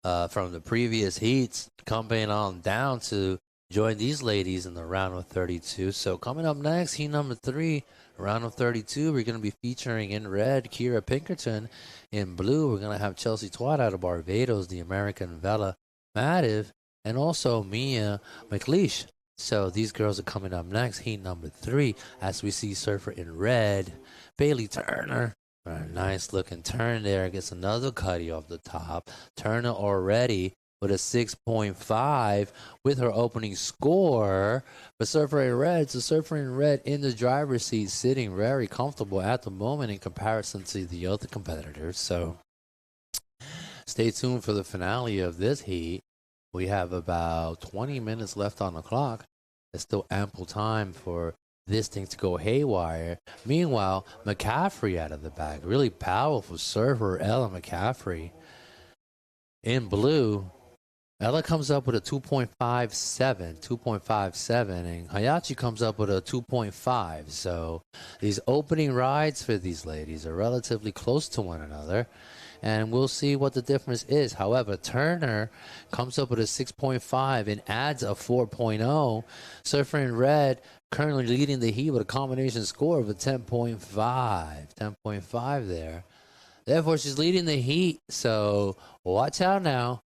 from the previous heats coming on down to join these ladies in the round of 32. So coming up next, heat number 3, round of 32, we're going to be featuring in red Kira Pinkerton. In blue, we're going to have Chelsea Twat out of Barbados, the American Vela Mativ, and also Mia McLeish. So these girls are coming up next, heat number 3, as we see surfer in red, Bailey Turner. A nice looking turn there. Gets another cutty off the top. Turner already with a 6.5 with her opening score. But surfer in red, so surfer in red in the driver's seat, sitting very comfortable at the moment in comparison to the other competitors. So stay tuned for the finale of this heat. We have about 20 minutes left on the clock. There's still ample time for this thing to go haywire. Meanwhile, McCaffrey out of the back. Really powerful surfer, Ella McCaffrey. In blue, Ella comes up with a 2.57, and Hayachi comes up with a 2.5. So these opening rides for these ladies are relatively close to one another, and we'll see what the difference is. However, Turner comes up with a 6.5 and adds a 4.0. Surfer in red currently leading the heat with a combination score of a 10.5. 10.5 there. Therefore, she's leading the heat, so watch out now.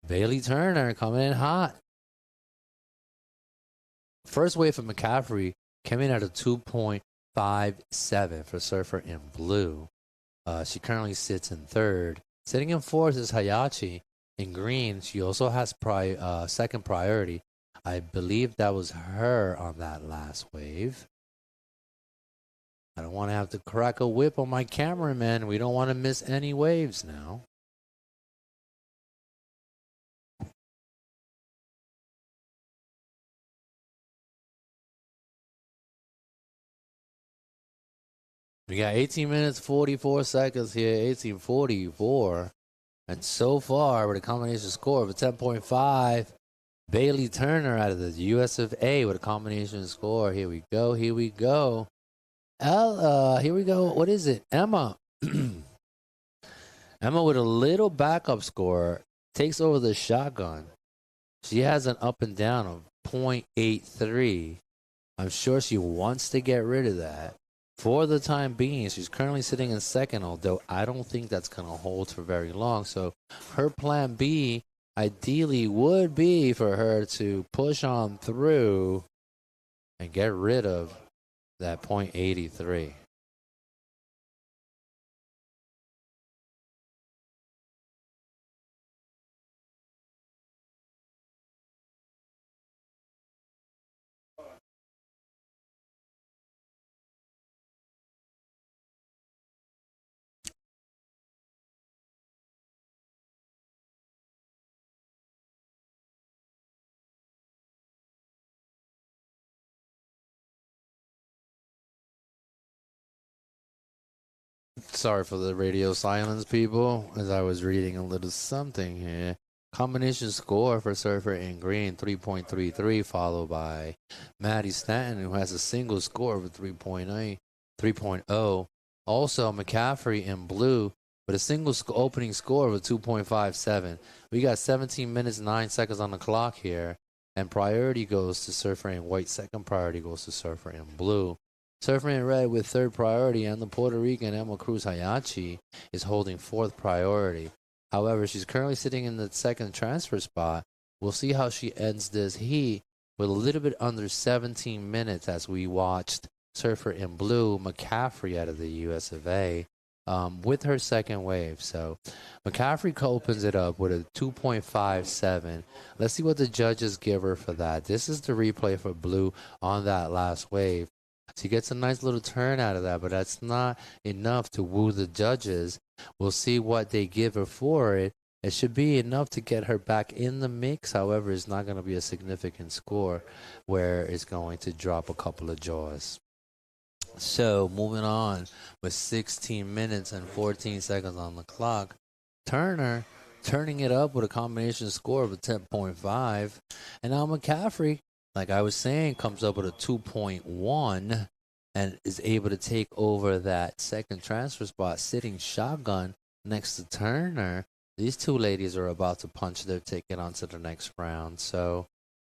Bailey Turner coming in hot. First wave for McCaffrey came in at a 2.57 for surfer in blue. She currently sits in third. Sitting in fourth is Hayachi. In green, she also has second priority. I believe that was her on that last wave. I don't want to have to crack a whip on my cameraman. We don't want to miss any waves now. We got 18 minutes, 44 seconds here, 18:44. And so far, with a combination score of a 10.5, Bailey Turner out of the US of A with a combination score. Here we go. Here we go. Here we go. What is it? Emma. Emma with a little backup score takes over the shotgun. She has an up and down of 0.83. I'm sure she wants to get rid of that. For the time being, she's currently sitting in second, although I don't think that's going to hold for very long. So her plan B ideally would be for her to push on through and get rid of that 0.83. Sorry for the radio silence, people, as I was reading a little something here. Combination score for Surfer in green, 3.33, followed by Maddie Stanton, who has a single score of 3.0. Also, McCaffrey in blue with a single opening score of 2.57. We got 17 minutes, 9 seconds on the clock here, and priority goes to Surfer in white. Second priority goes to Surfer in blue. Surfer in red with third priority, and the Puerto Rican Emma Cruz Hayachi is holding fourth priority. However, she's currently sitting in the second transfer spot. We'll see how she ends this heat with a little bit under 17 minutes as we watched Surfer in blue, McCaffrey out of the US of A, with her second wave. So McCaffrey opens it up with a 2.57. Let's see what the judges give her for that. This is the replay for blue on that last wave. She gets a nice little turn out of that, but that's not enough to woo the judges. We'll see what they give her for it. It should be enough to get her back in the mix. However, it's not going to be a significant score where it's going to drop a couple of jaws. So, moving on with 16 minutes and 14 seconds on the clock. Turner turning it up with a combination score of a 10.5. And now McCaffrey, like I was saying, comes up with a 2.1 and is able to take over that second transfer spot, sitting shotgun next to Turner. These two ladies are about to punch their ticket onto the next round. So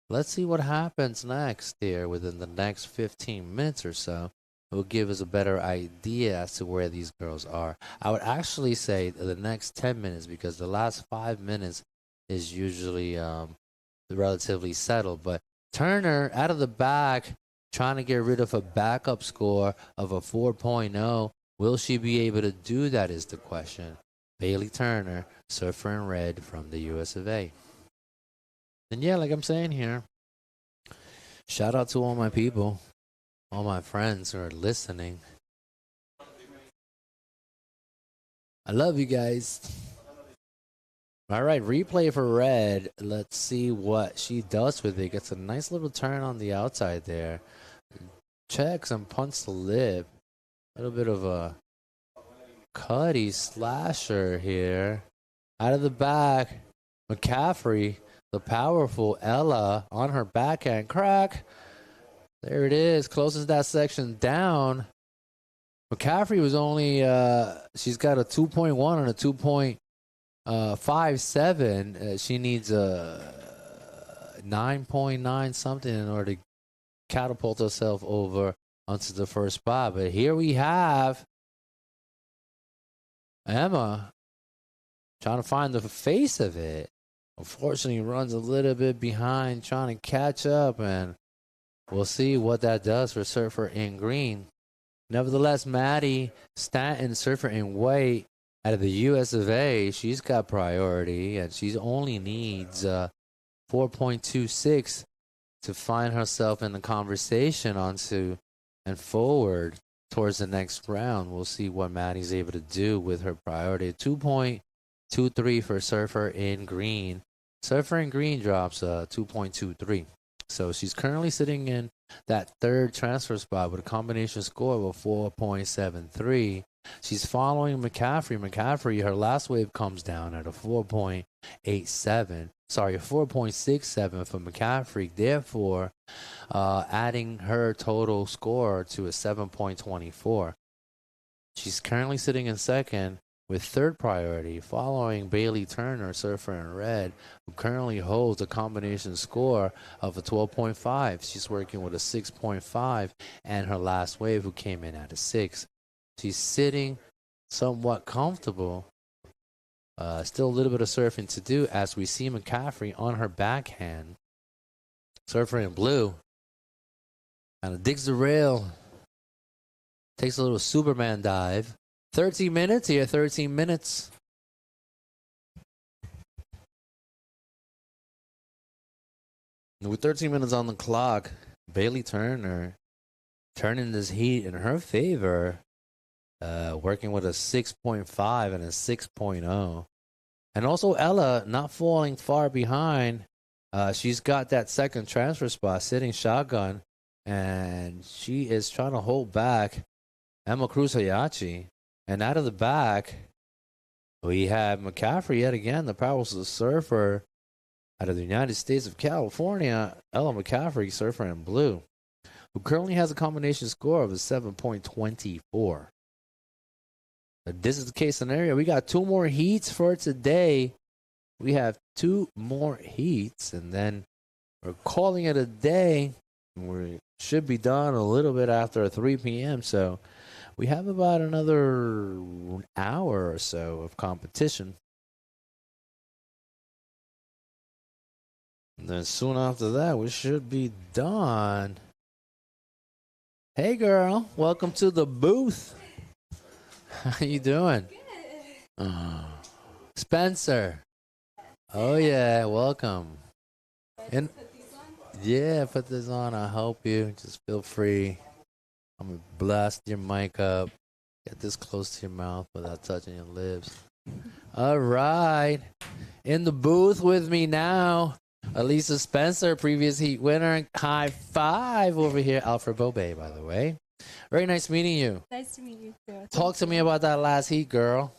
let's see what happens next here within the next 15 minutes or so. It will give us a better idea as to where these girls are. I would actually say the next 10 minutes, because the last 5 minutes is usually relatively settled. But Turner out of the back, trying to get rid of a backup score of a 4.0. Will she be able to do that is the question. Bailey Turner, Surfer in red from the US of A. And yeah, like I'm saying here, shout out to all my people, all my friends who are listening. I love you guys. All right, replay for red. Let's see what she does with it. Gets a nice little turn on the outside there. Checks and punts the lip. A little bit of a cutty slasher here. Out of the back, McCaffrey, the powerful Ella on her backhand crack. There it is. Closes that section down. McCaffrey was only, she's got a 2.1 and a 2.57. She needs a 9.9 something in order to catapult herself over onto the first spot. But here we have Emma trying to find the face of it. Unfortunately, runs a little bit behind, trying to catch up, and we'll see what that does for Surfer in green. Nevertheless, Maddie Stanton, Surfer in white, out of the US of A, she's got priority, and she only needs 4.26 to find herself in the conversation onto and forward towards the next round. We'll see what Maddie's able to do with her priority. 2.23 for Surfer in green. Surfer in green drops 2.23. So she's currently sitting in that third transfer spot with a combination score of a 4.73. She's following McCaffrey. McCaffrey, her last wave comes down at a 4.87. Sorry, 4.67 for McCaffrey. Therefore, adding her total score to a 7.24. She's currently sitting in second with third priority, following Bailey Turner, surfer in red, who currently holds a combination score of a 12.5. She's working with a 6.5, and her last wave, who came in at a 6. She's sitting somewhat comfortable. Still a little bit of surfing to do as we see McCaffrey on her backhand. Surfer in blue. Kind of digs the rail. Takes a little Superman dive. 13 minutes here, 13 minutes. With 13 minutes on the clock, Bailey Turner turning this heat in her favor. Working with a 6.5 and a 6.0. And also Ella not falling far behind. She's got that second transfer spot sitting shotgun. And she is trying to hold back Emma Cruz Hayachi. And out of the back, we have McCaffrey yet again, the powerful surfer out of the United States of California, Ella McCaffrey, surfer in blue, who currently has a combination score of a 7.24. This is the case scenario. We got 2 more heats for today. We have 2 more heats, and then we're calling it a day. We should be done a little bit after 3 p.m., so we have about another hour or so of competition. And then soon after that, we should be done. Hey, girl. Welcome to the booth. How you doing? Good. Spencer. Oh, yeah. Welcome. And yeah, put this on. I'll help you. Just feel free. I'm going to blast your mic up. Get this close to your mouth without touching your lips. All right. In the booth with me now, Elisa Spencer, previous heat winner. High five over here. Alfred Bobe, by the way. Very nice meeting you. Nice to meet you too. Talk to me about that last heat, girl.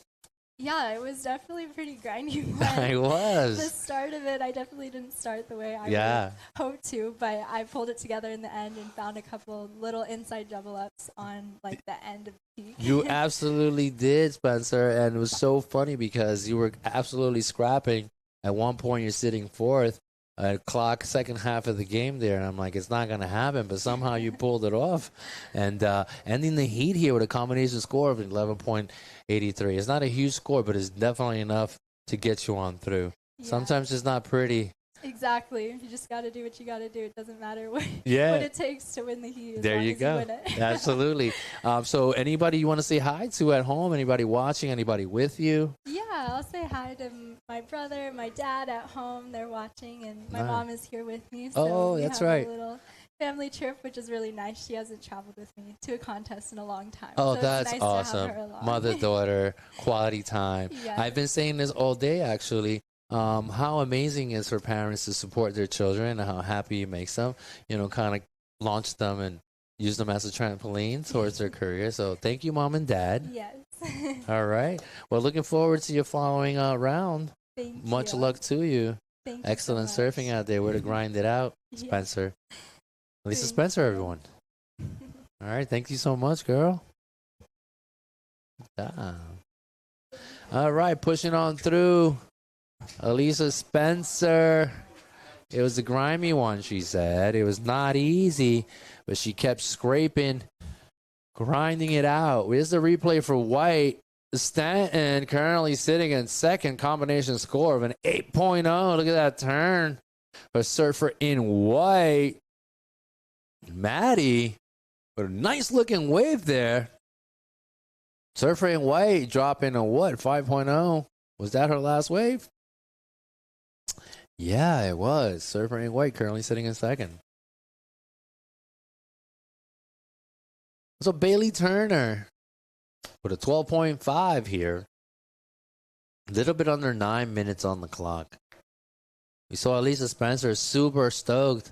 Yeah, it was definitely a pretty grindy one. It was. The start of it, I definitely didn't start the way I would hoped to, but I pulled it together in the end and found a couple little inside double ups on like the end of the peak. You absolutely did, Spencer, and it was so funny because you were absolutely scrapping. At one point, you're sitting fourth. Clock second half of the game there, and I'm like, it's not going to happen, but somehow you pulled it off. And ending the heat here with a combination score of 11.83. It's not a huge score, but it's definitely enough to get you on through. Yeah. Sometimes it's not pretty. Exactly. You just got to do what you got to do. It doesn't matter what it takes to win the heat. There you go. Absolutely. So anybody you want to say hi to at home? Anybody watching? Anybody with you? Yeah, I'll say hi to my brother, my dad at home. They're watching, and my mom is here with me. So we have a little family trip, which is really nice. She hasn't traveled with me to a contest in a long time. Oh, so that's nice awesome. To have her along. Mother-daughter quality time. Yes. I've been saying this all day, actually. How amazing is for parents to support their children and how happy it makes them, kind of launch them and use them as a trampoline towards their career. So thank you, Mom and Dad. Yes. All right. Well, looking forward to your following round. Thank Much you. luck to you. Thank Excellent you so much. surfing out there. Way to grind it out, Spencer. Lisa Spencer, everyone. All right. Thank you so much, girl. All right. Pushing on through. Elisa Spencer. It was a grimy one, she said. It was not easy, but she kept scraping, grinding it out. Here's the replay for White. Stanton currently sitting in second, combination score of an 8.0. Look at that turn for surfer in white. Maddie with a nice looking wave there. Surfer in white dropping a what? 5.0. Was that her last wave? Yeah, it was. Surfer in white currently sitting in second. So Bailey Turner with a 12.5 here. A little bit under 9 minutes on the clock. We saw Elisa Spencer super stoked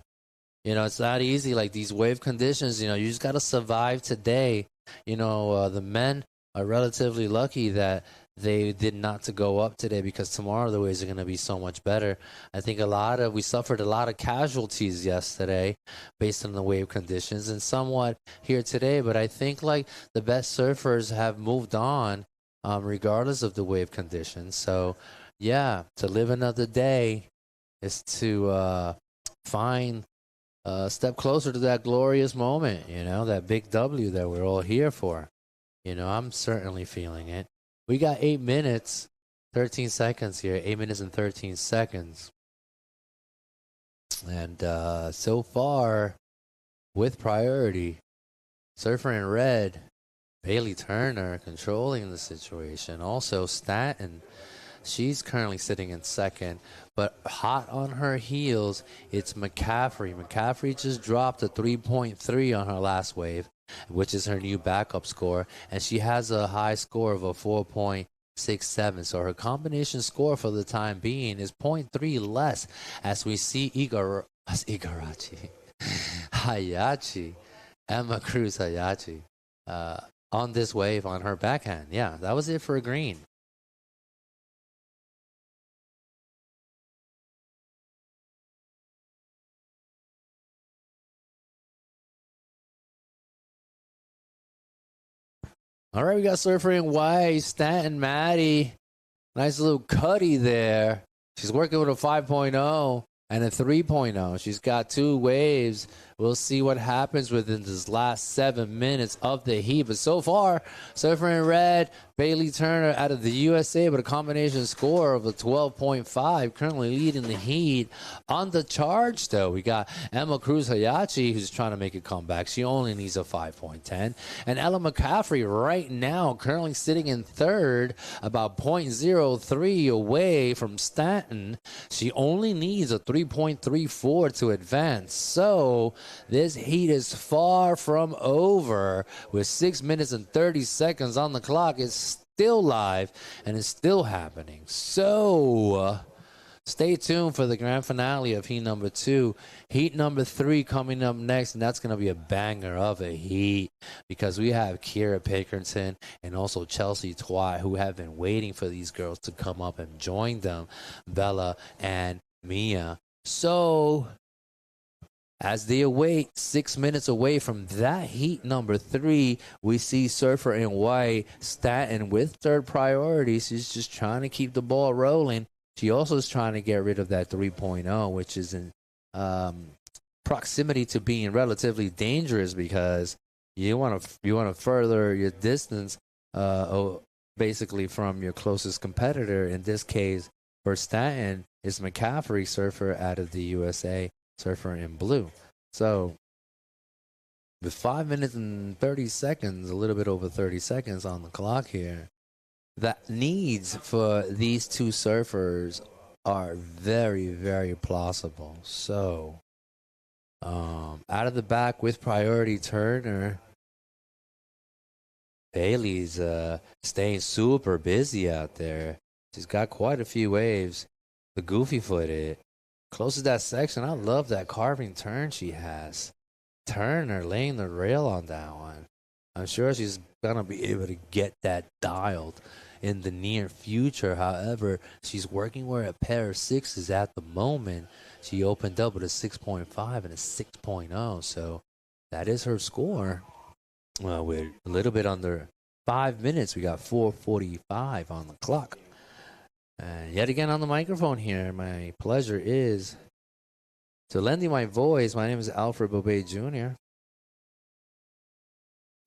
You know, it's not easy. Like these wave conditions, you just got to survive today. The men are relatively lucky that they did not to go up today, because tomorrow the waves are going to be so much better. I think we suffered a lot of casualties yesterday based on the wave conditions, and somewhat here today. But I think like the best surfers have moved on, regardless of the wave conditions. So yeah, to live another day is to find a step closer to that glorious moment, that big W that we're all here for. I'm certainly feeling it. We got 8 minutes, 13 seconds here, 8 minutes and 13 seconds. And so far, with priority, surfer in red, Bailey Turner controlling the situation. Also, Stanton, she's currently sitting in second. But hot on her heels, it's McCaffrey. McCaffrey just dropped a 3.3 on her last wave, which is her new backup score. And she has a high score of a 4.67. So her combination score for the time being is 0.3 less, as we see Hayachi, Emma Cruz Hayachi, on this wave on her backhand. Yeah, that was it for a green. All right, we got surfer in white, Stanton, Maddie. Nice little cutty there. She's working with a 5.0 and a 3.0. She's got 2 waves. We'll see what happens within this last 7 minutes of the heat. But so far, surfer in red, Bailey Turner out of the USA, but a combination score of a 12.5, currently leading the heat. On the charge, though, we got Emma Cruz Hayachi, who's trying to make a comeback. She only needs a 5.10. And Ella McCaffrey right now currently sitting in third, about 0.03 away from Stanton. She only needs a 3.34 to advance. So this heat is far from over. With 6 minutes and 30 seconds on the clock, it's still live and it's still happening. So stay tuned for the grand finale of heat number 2. Heat number 3 coming up next, and that's going to be a banger of a heat, because we have Kira Pickerton and also Chelsea Twat, who have been waiting for these girls to come up and join them, Bella and Mia. So as they await 6 minutes away from that heat number 3, we see surfer in white, Stanton with third priority. She's just trying to keep the ball rolling. She also is trying to get rid of that 3.0, which is in proximity to being relatively dangerous, because you want to further your distance basically from your closest competitor. In this case, for Stanton, is McCaffrey, surfer out of the USA, surfer in blue. So with 5 minutes and 30 seconds, a little bit over 30 seconds on the clock here, the needs for these 2 surfers are very, very plausible. So out of the back with priority Turner, Bailey's staying super busy out there. She's got quite a few waves. The goofy footed. Closes that section. I love that carving turn she has. Turner laying the rail on that one. I'm sure she's going to be able to get that dialed in the near future. However, she's working with a pair of 6s at the moment. She opened up with a 6.5 and a 6.0. So that is her score. Well, we're a little bit under 5 minutes. We got 4:45 on the clock. And yet again on the microphone here, my pleasure is to lend you my voice. My name is Alfred Bobet Jr.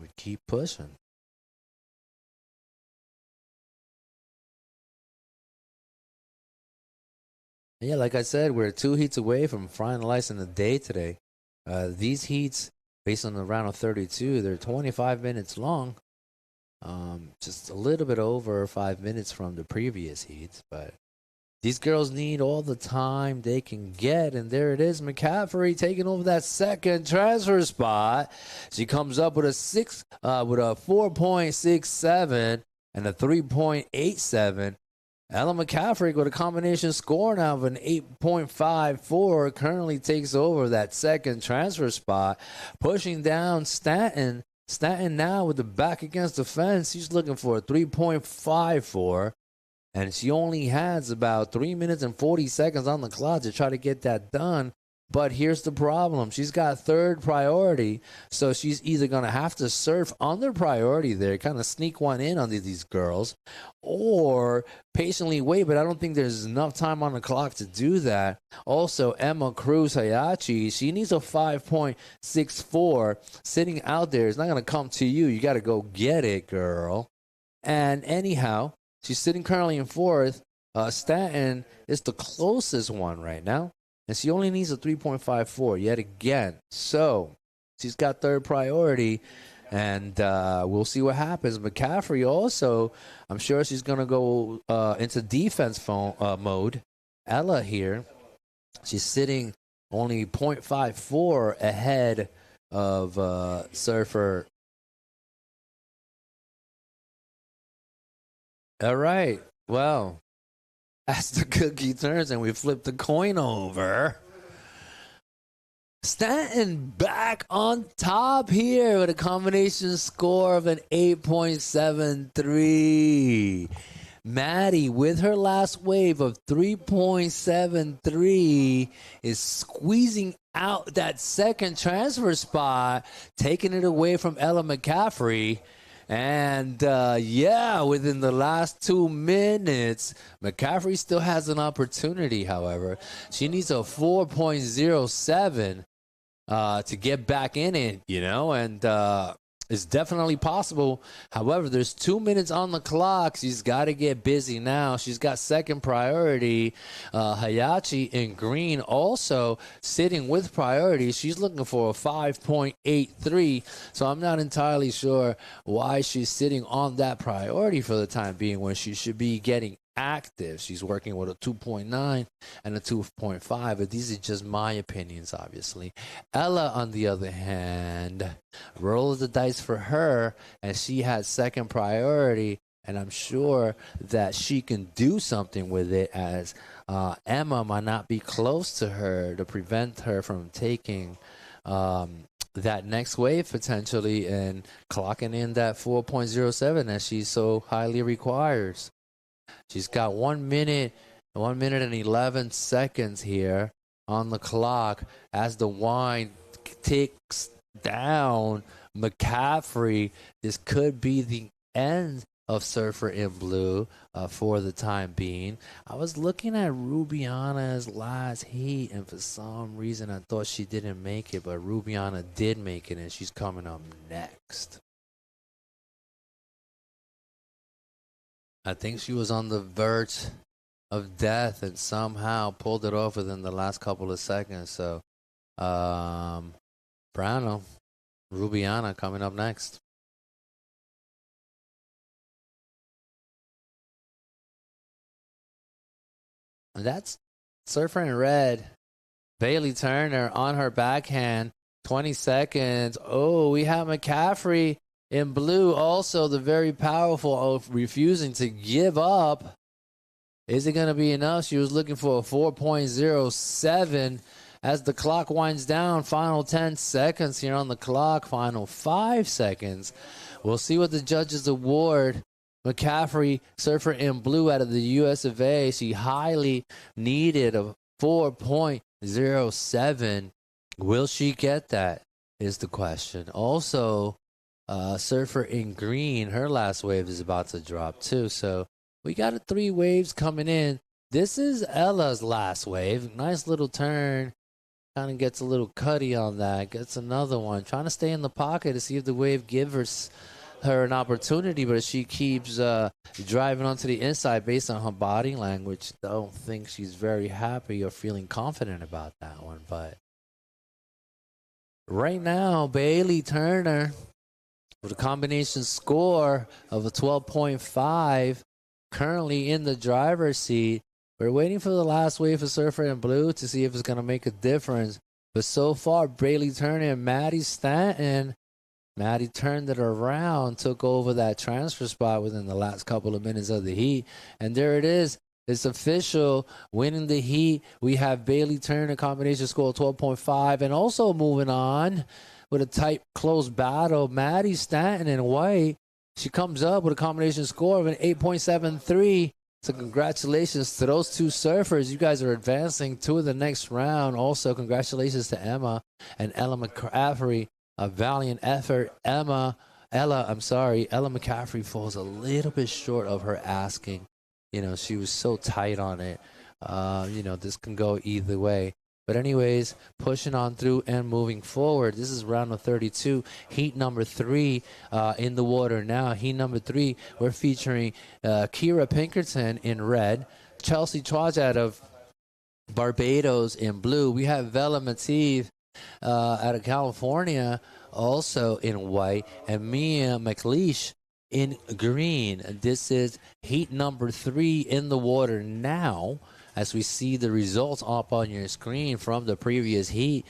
We keep pushing. Yeah, like I said, we're 2 heats away from finalizing the day today. These heats, based on the round of 32, they're 25 minutes long. Just a little bit over 5 minutes from the previous heats, but these girls need all the time they can get, and there it is, McCaffrey taking over that second transfer spot. She comes up with a 4.67 and a 3.87, Ella McCaffrey with a combination score now of an 8.54 currently takes over that second transfer spot, pushing down Stanton. Stanton now with the back against the fence. She's looking for a 3.54, and she only has about 3 minutes and 40 seconds on the clock to try to get that done. But here's the problem. She's got third priority, so she's either going to have to surf under priority there, kind of sneak one in under these girls, or patiently wait, but I don't think there's enough time on the clock to do that. Also, Emma Cruz Hayachi, she needs a 5.64. Sitting out there is not going to come to you. You got to go get it, girl. And anyhow, she's sitting currently in fourth. Stanton is the closest one right now. And she only needs a 3.54 yet again. So she's got third priority, and we'll see what happens. McCaffrey also, I'm sure she's going to go into defense mode. Ella here, she's sitting only 0.54 ahead of Surfer. All right. Well, as the cookie turns and we flip the coin over, Stanton back on top here with a combination score of an 8.73. Maddie, with her last wave of 3.73, is squeezing out that second transfer spot, taking it away from Ella McCaffrey. And, within the last 2 minutes, McCaffrey still has an opportunity, however. She needs a 4.07 to get back in it, and it's definitely possible. However, there's 2 minutes on the clock. She's got to get busy now. She's got second priority. Hayachi in green also sitting with priority. She's looking for a 5.83. So I'm not entirely sure why she's sitting on that priority for the time being when she should be getting active. She's working with a 2.9 and a 2.5, but these are just my opinions, obviously. Ella, on the other hand, rolls the dice for her, and she has second priority, and I'm sure that she can do something with it, as Emma might not be close to her to prevent her from taking that next wave potentially and clocking in that 4.07 that she so highly requires. She's got 1 minute and 11 seconds here on the clock as the wine ticks down. McCaffrey, this could be the end of Surfer in Blue for the time being. I was looking at Rubiana's last heat, and for some reason I thought she didn't make it, but Rubiana did make it, and she's coming up next. I think she was on the verge of death and somehow pulled it off within the last couple of seconds. So, Brano, Rubiana coming up next. And that's Surfer in red. Bailey Turner on her backhand. 20 seconds. Oh, we have McCaffrey in blue, also the very powerful of refusing to give up. Is it going to be enough? She was looking for a 4.07 as the clock winds down. Final 10 seconds here on the clock. Final 5 seconds. We'll see what the judges award. McCaffrey, Surfer in blue out of the US of A. She highly needed a 4.07. Will she get that is the question. Also, Surfer in green, her last wave is about to drop too. So we got 3 waves coming in. This is Ella's last wave. Nice little turn. Kind of gets a little cutty on that. Gets another one. Trying to stay in the pocket to see if the wave gives her an opportunity, but she keeps driving onto the inside based on her body language. Don't think she's very happy or feeling confident about that one. But right now, Bailey Turner with a combination score of a 12.5, currently in the driver's seat. We're waiting for the last wave for Surfer in blue to see if it's going to make a difference. But so far, Bailey Turner and Maddie Stanton Maddie turned it around, took over that transfer spot within the last couple of minutes of the heat. And there it is. It's official. Winning the heat. We have Bailey Turner, combination score of 12.5. And also moving on with a tight, close battle, Maddie Stanton in white. She comes up with a combination score of an 8.73. So congratulations to those two surfers. You guys are advancing to the next round. Also, congratulations to Emma and Ella McCaffrey. A valiant effort. Ella McCaffrey falls a little bit short of her asking. She was so tight on it. This can go either way. But anyways, pushing on through and moving forward. This is round of 32. Heat number 3 in the water now. Heat number 3, we're featuring Kira Pinkerton in red. Chelsea Chwaj out of Barbados in blue. We have Vela Mativ out of California also in white. And Mia McLeish in green. This is heat number 3 in the water now. As we see the results up on your screen from the previous heat.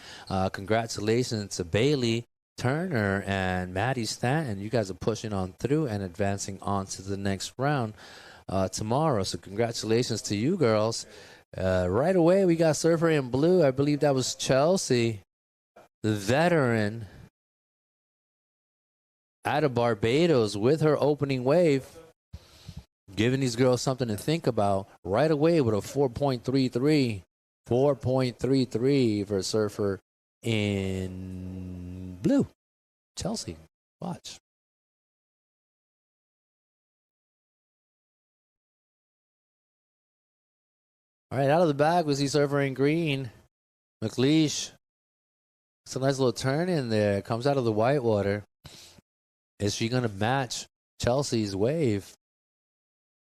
Congratulations to Bailey Turner and Maddie Stanton. You guys are pushing on through and advancing on to the next round tomorrow. So congratulations to you girls. Right away, we got surfer in blue. I believe that was Chelsea, the veteran out of Barbados with her opening wave. Giving these girls something to think about right away with a 4.33. 4.33 for a surfer in blue. Chelsea, watch. All right, out of the bag we see surfer in green. McLeish. It's a nice little turn in there. Comes out of the whitewater. Is she going to match Chelsea's wave?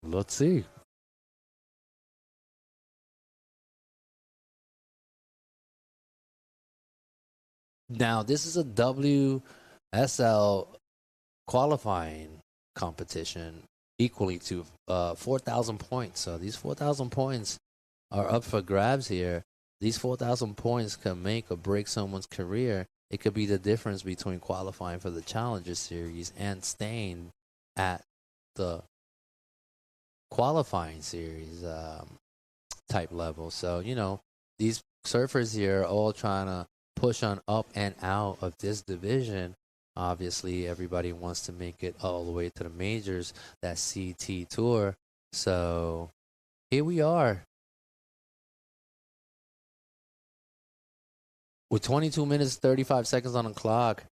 Let's see. Now, this is a WSL qualifying competition equally to 4,000 points. So these 4,000 points are up for grabs here. These 4,000 points can make or break someone's career. It could be the difference between qualifying for the Challenger Series and staying at the qualifying series type level. So, these surfers here are all trying to push on up and out of this division. Obviously, everybody wants to make it all the way to the majors, that CT tour. So, here we are. With 22 minutes, 35 seconds on the clock,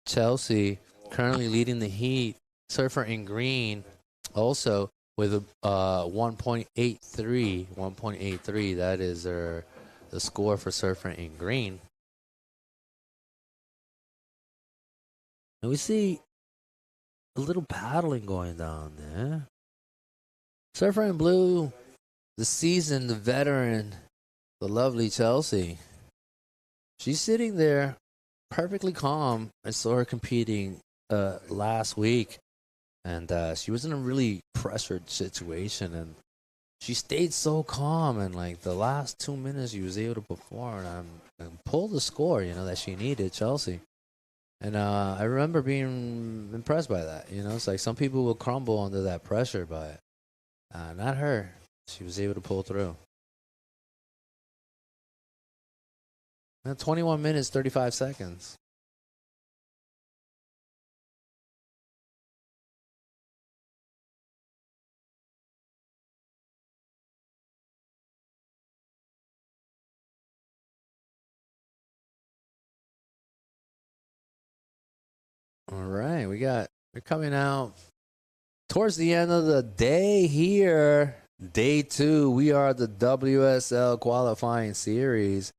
Chelsea currently leading the heat. Surfer in green also with a 1.83. 1.83, that is the score for surfer in green. And we see a little paddling going down there. Surfer in blue, the seasoned, the veteran, the lovely Chelsea. She's sitting there perfectly calm. I saw her competing last week. And she was in a really pressured situation. And she stayed so calm. And like the last 2 minutes, she was able to perform and pull the score, that she needed, Chelsea. And I remember being impressed by that. It's like some people will crumble under that pressure, but not her. She was able to pull through. And 21 minutes, 35 seconds. All right, we're coming out towards the end of the day here. Day 2, we are the WSL qualifying series.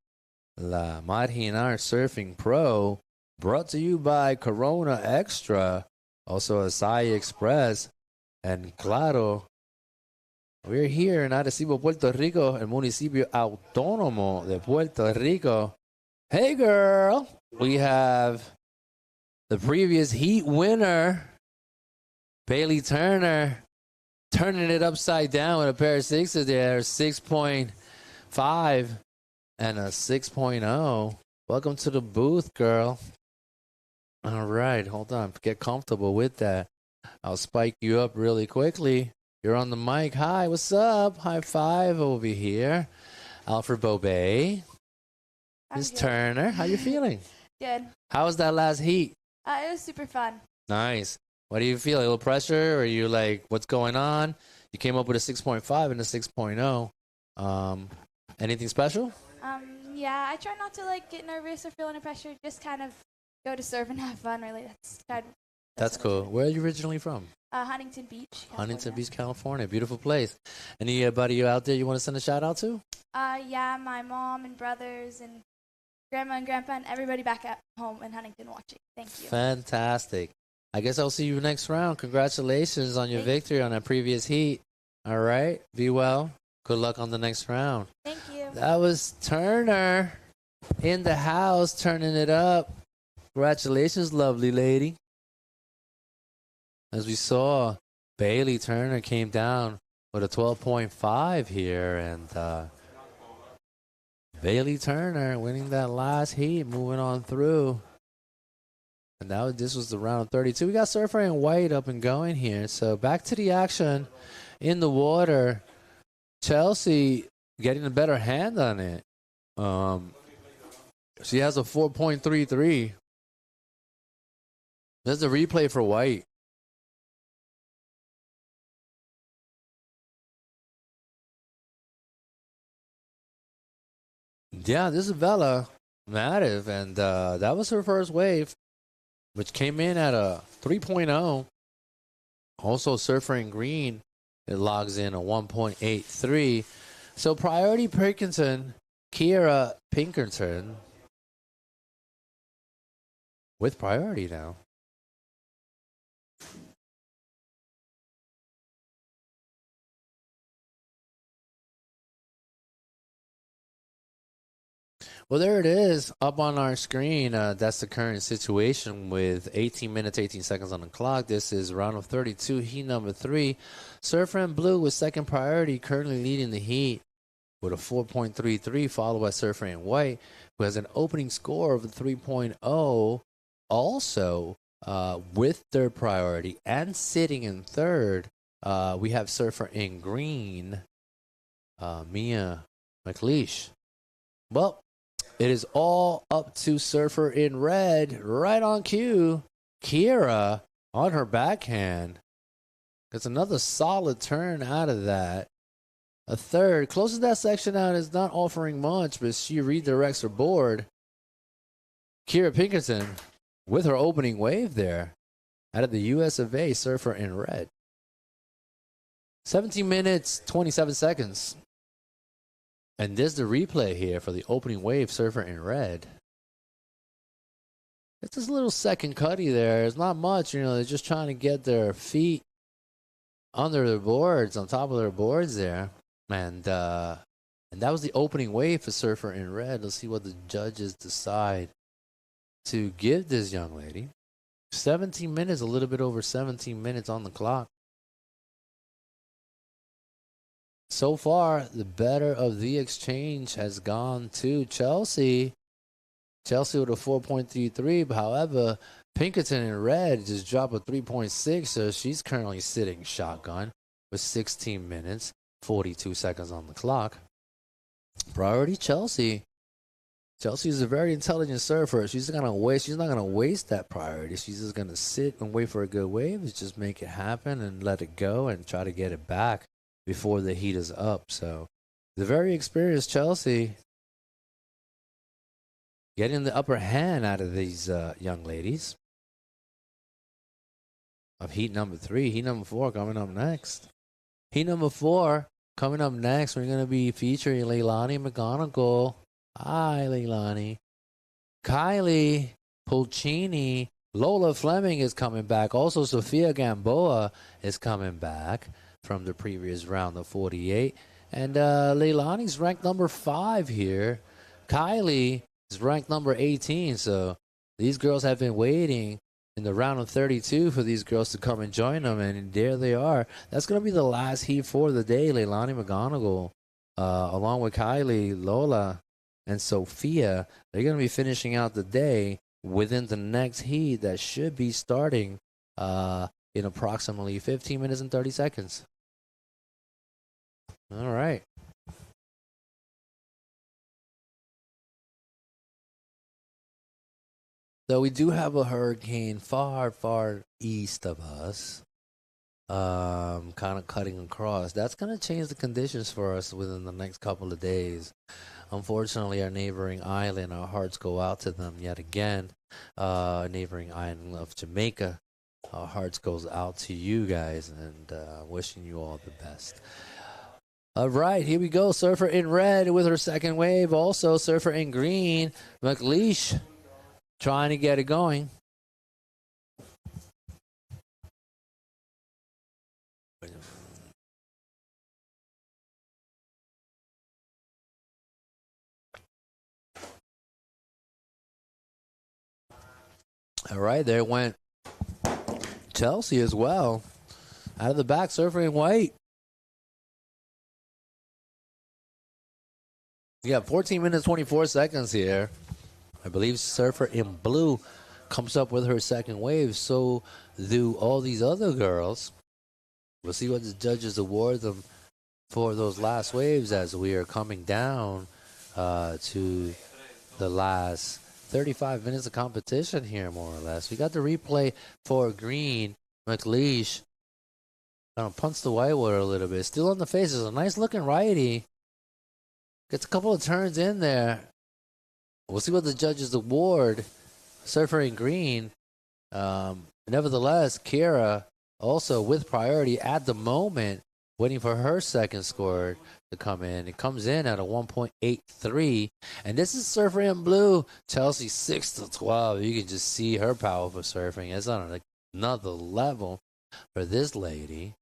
La Marginal Surfing Pro, brought to you by Corona Extra, also Acai Express, and Claro. We're here in Arecibo, Puerto Rico, el municipio autónomo de Puerto Rico. Hey, girl, we have the previous heat winner, Bailey Turner, turning it upside down with a pair of sixes there, 6.5 and a 6.0. Welcome to the booth, girl. All right, hold on. Get comfortable with that. I'll spike you up really quickly. You're on the mic. Hi, what's up? High five over here. Alfred Bobet. Miss Turner, how you feeling? Good. How was that last heat? It was super fun. Nice. What do you feel? A little pressure? Or are you like, what's going on? You came up with a 6.5 and a 6.0. Anything special? Yeah, I try not to like get nervous or feel any pressure. Just kind of go to surf and have fun. Really, That's cool. Where are you originally from? Huntington Beach. California. Huntington Beach, California. Beautiful place. Anybody out there you want to send a shout out to? Yeah, my mom and brothers and grandma and grandpa and everybody back at home in Huntington watching. Thank you. Fantastic. I guess I'll see you next round. Congratulations on your victory on that previous heat. All right. Be well. Good luck on the next round. Thank you. That was Turner in the house, turning it up. Congratulations, lovely lady. As we saw, Bailey Turner came down with a 12.5 here, and Bailey Turner winning that last heat, moving on through. And now this was the round of 32. We got Surfer in White up and going here. So back to the action in the water. Chelsea getting a better hand on it. She has a 4.33. There's a replay for White. Yeah, this is Bella Mativ, and that was her first wave, which came in at a 3.0. Also, Surfer in Green, it logs in a 1.83. So, Priority Pinkerton, Kira Pinkerton, with priority now. Well, there it is up on our screen. That's the current situation with 18 minutes, 18 seconds on the clock. This is round of 32, heat number 3. Surfer in Blue with second priority, currently leading the heat with a 4.33, followed by Surfer in White, who has an opening score of a 3.0. Also, with third priority and sitting in third, we have Surfer in Green, Mia McLeish. Well, it is all up to Surfer in Red, right on cue. Kira on her backhand. Gets another solid turn out of that. A third. Closes that section out, is not offering much, but she redirects her board. Kira Pinkerton with her opening wave there. Out of the US of A, Surfer in Red. 17 minutes, 27 seconds. And there's the replay here for the opening wave, Surfer in Red. It's this little second cutty there. It's not much, you know, they're just trying to get their feet under their boards, on top of their boards there. And that was the opening wave for Surfer in Red. Let's see what the judges decide to give this young lady. 17 minutes, a little bit over 17 minutes on the clock. So far, the better of the exchange has gone to Chelsea. Chelsea with a 4.33, but however, Pinkerton in Red just dropped a 3.6, so she's currently sitting shotgun with 16 minutes, 42 seconds on the clock. Priority Chelsea. Chelsea is a very intelligent surfer. She's not gonna waste that priority. She's just gonna sit and wait for a good wave, just make it happen and let it go and try to get it back before the heat is up. So the very experienced Chelsea getting the upper hand out of these young ladies of heat number 3. Heat number 4 coming up next. Heat number 4 coming up next. We're going to be featuring Leilani McGonigal. Hi, Leilani. Kylie Pulcini. Lola Fleming is coming back. Also, Sophia Gamboa is coming back from the previous round of 48. And Leilani's ranked number 5 here. Kylie is ranked number 18. So these girls have been waiting in the round of 32 for these girls to come and join them. And there they are. That's going to be the last heat for the day. Leilani McGonigal, along with Kylie, Lola, and Sophia, they're going to be finishing out the day within the next heat that should be starting in approximately 15 minutes and 30 seconds. All right. So we do have a hurricane far, far east of us, kind of cutting across. That's going to change the conditions for us within the next couple of days. Unfortunately, our neighboring island, our hearts go out to them yet again. Neighboring island of Jamaica, our hearts goes out to you guys, and wishing you all the best. All right, here we go. Surfer in red with her second wave. Also, surfer in green, McLeish, trying to get it going. All right, there went Chelsea as well. Out of the back, surfer in white. You got 14 minutes, 24 seconds here. I believe surfer in blue comes up with her second wave. So do all these other girls. We'll see what the judges award them for those last waves as we are coming down to the last 35 minutes of competition here, more or less. We got the replay for green. McLeish kind of punts the whitewater a little bit. Still on the face. It's a nice looking righty. Gets a couple of turns in there. We'll see what the judges award. Surfer in green. Nevertheless, Kira also with priority at the moment, waiting for her second score to come in. It comes in at a 1.83. And this is surfer in blue. Chelsea 6-12. You can just see her power for surfing. It's on another level for this lady.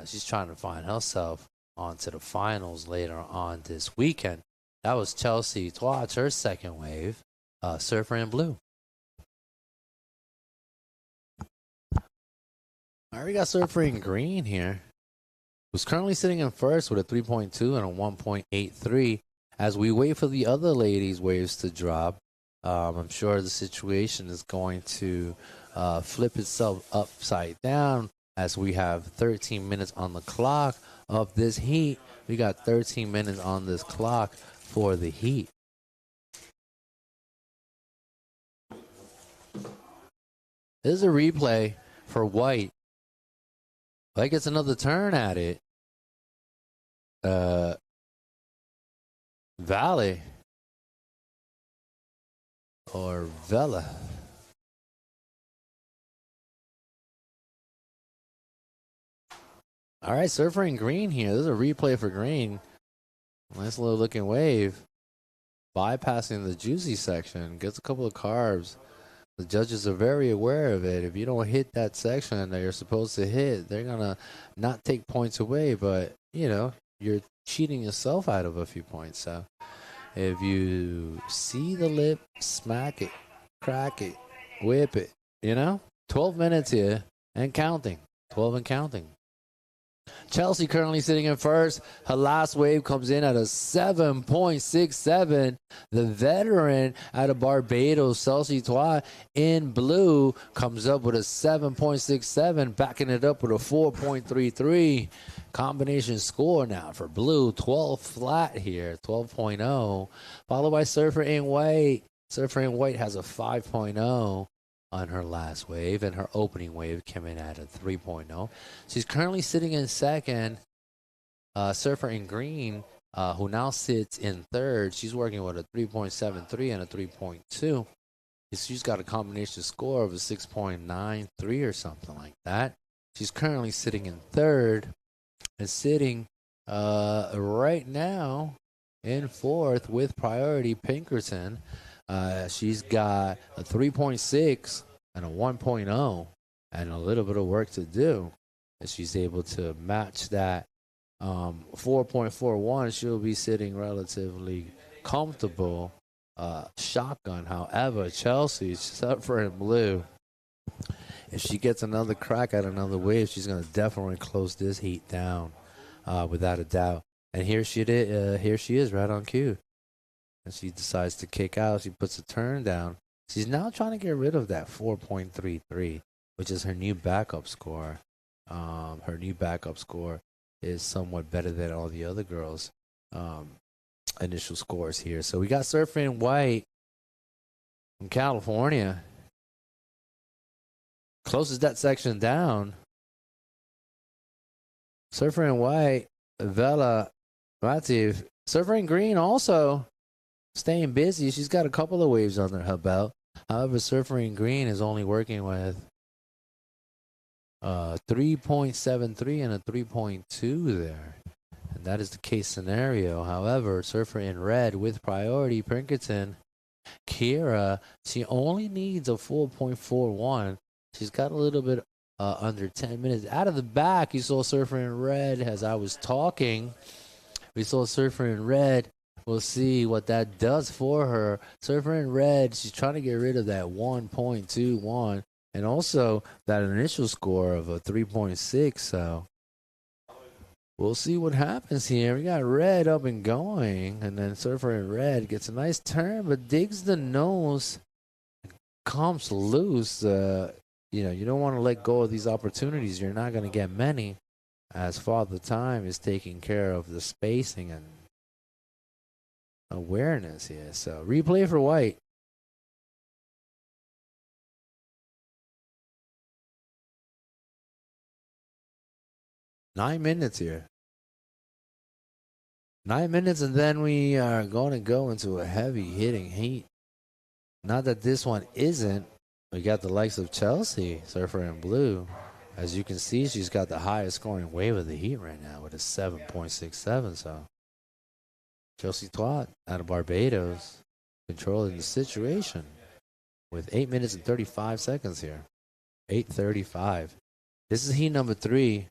She's trying to find herself onto the finals later on this weekend. That was Chelsea Twatch, her second wave, surfer in blue. All right, we got surfer in green here, who's currently sitting in first with a 3.2 and a 1.83. As we wait for the other ladies' waves to drop, I'm sure the situation is going to flip itself upside down as we have 13 minutes on the clock of this heat. We got 13 minutes on this clock for the heat. This is a replay for white. White gets another turn at it. Valley or Vela. All right, surfer in green here. This is a replay for green. Nice little looking wave. Bypassing the juicy section. Gets a couple of carbs. The judges are very aware of it. If you don't hit that section that you're supposed to hit, they're going to not take points away. But, you know, you're cheating yourself out of a few points. So if you see the lip, smack it, crack it, whip it, you know. 12 minutes here and counting. 12 and counting. Chelsea currently sitting in first. Her last wave comes in at a 7.67. The veteran out of Barbados, Chelsea Toit, in blue, comes up with a 7.67, backing it up with a 4.33. Combination score now for blue, 12 flat here, 12.0. Followed by Surfer in white. Surfer in white has a 5.0. on her last wave, and her opening wave came in at a 3.0. She's currently sitting in second. Surfer in green, who now sits in third, she's working with a 3.73 and a 3.2. She's got a combination score of a 6.93 or something like that. She's currently sitting in third and sitting right now in fourth with priority Pinkerton. She's got a 3.6 and a 1.0 and a little bit of work to do. If she's able to match that 4.41, she'll be sitting relatively comfortable. Shotgun, however, Chelsea, surfer in blue. If she gets another crack at another wave, she's going to definitely close this heat down without a doubt. And here she is right on cue. And she decides to kick out. She puts a turn down. She's now trying to get rid of that 4.33, which is her new backup score. Her new backup score is somewhat better than all the other girls' initial scores here. So we got Surfer in White from California. Closes that section down. Surfer in White, Vela, Mativ. Surfer in Green also staying busy. She's got a couple of waves under her belt. However, Surfer in Green is only working with 3.73 and a 3.2 there. And that is the case scenario. However, Surfer in Red with priority, Pinkerton, Kira, she only needs a 4.41. She's got a little bit under 10 minutes. Out of the back, you saw Surfer in Red as I was talking. We saw Surfer in Red. We'll see what that does for her. Surfer in Red, she's trying to get rid of that 1.21 and also that initial score of a 3.6. So we'll see what happens here. We got Red up and going, and then Surfer in Red gets a nice turn, but digs the nose, comes loose. You don't want to let go of these opportunities. You're not going to get many, as Father Time is taking care of the spacing and awareness here. So replay for White. Nine minutes here. 9 minutes, and then we are going to go into a heavy hitting heat. Not that this one isn't. We got the likes of Chelsea, Surfer in Blue. As you can see, she's got the highest scoring wave of the heat right now with a 7.67. So Chelsea Twat out of Barbados controlling the situation with 8 minutes and 35 seconds here. 8:35. This is heat number 3.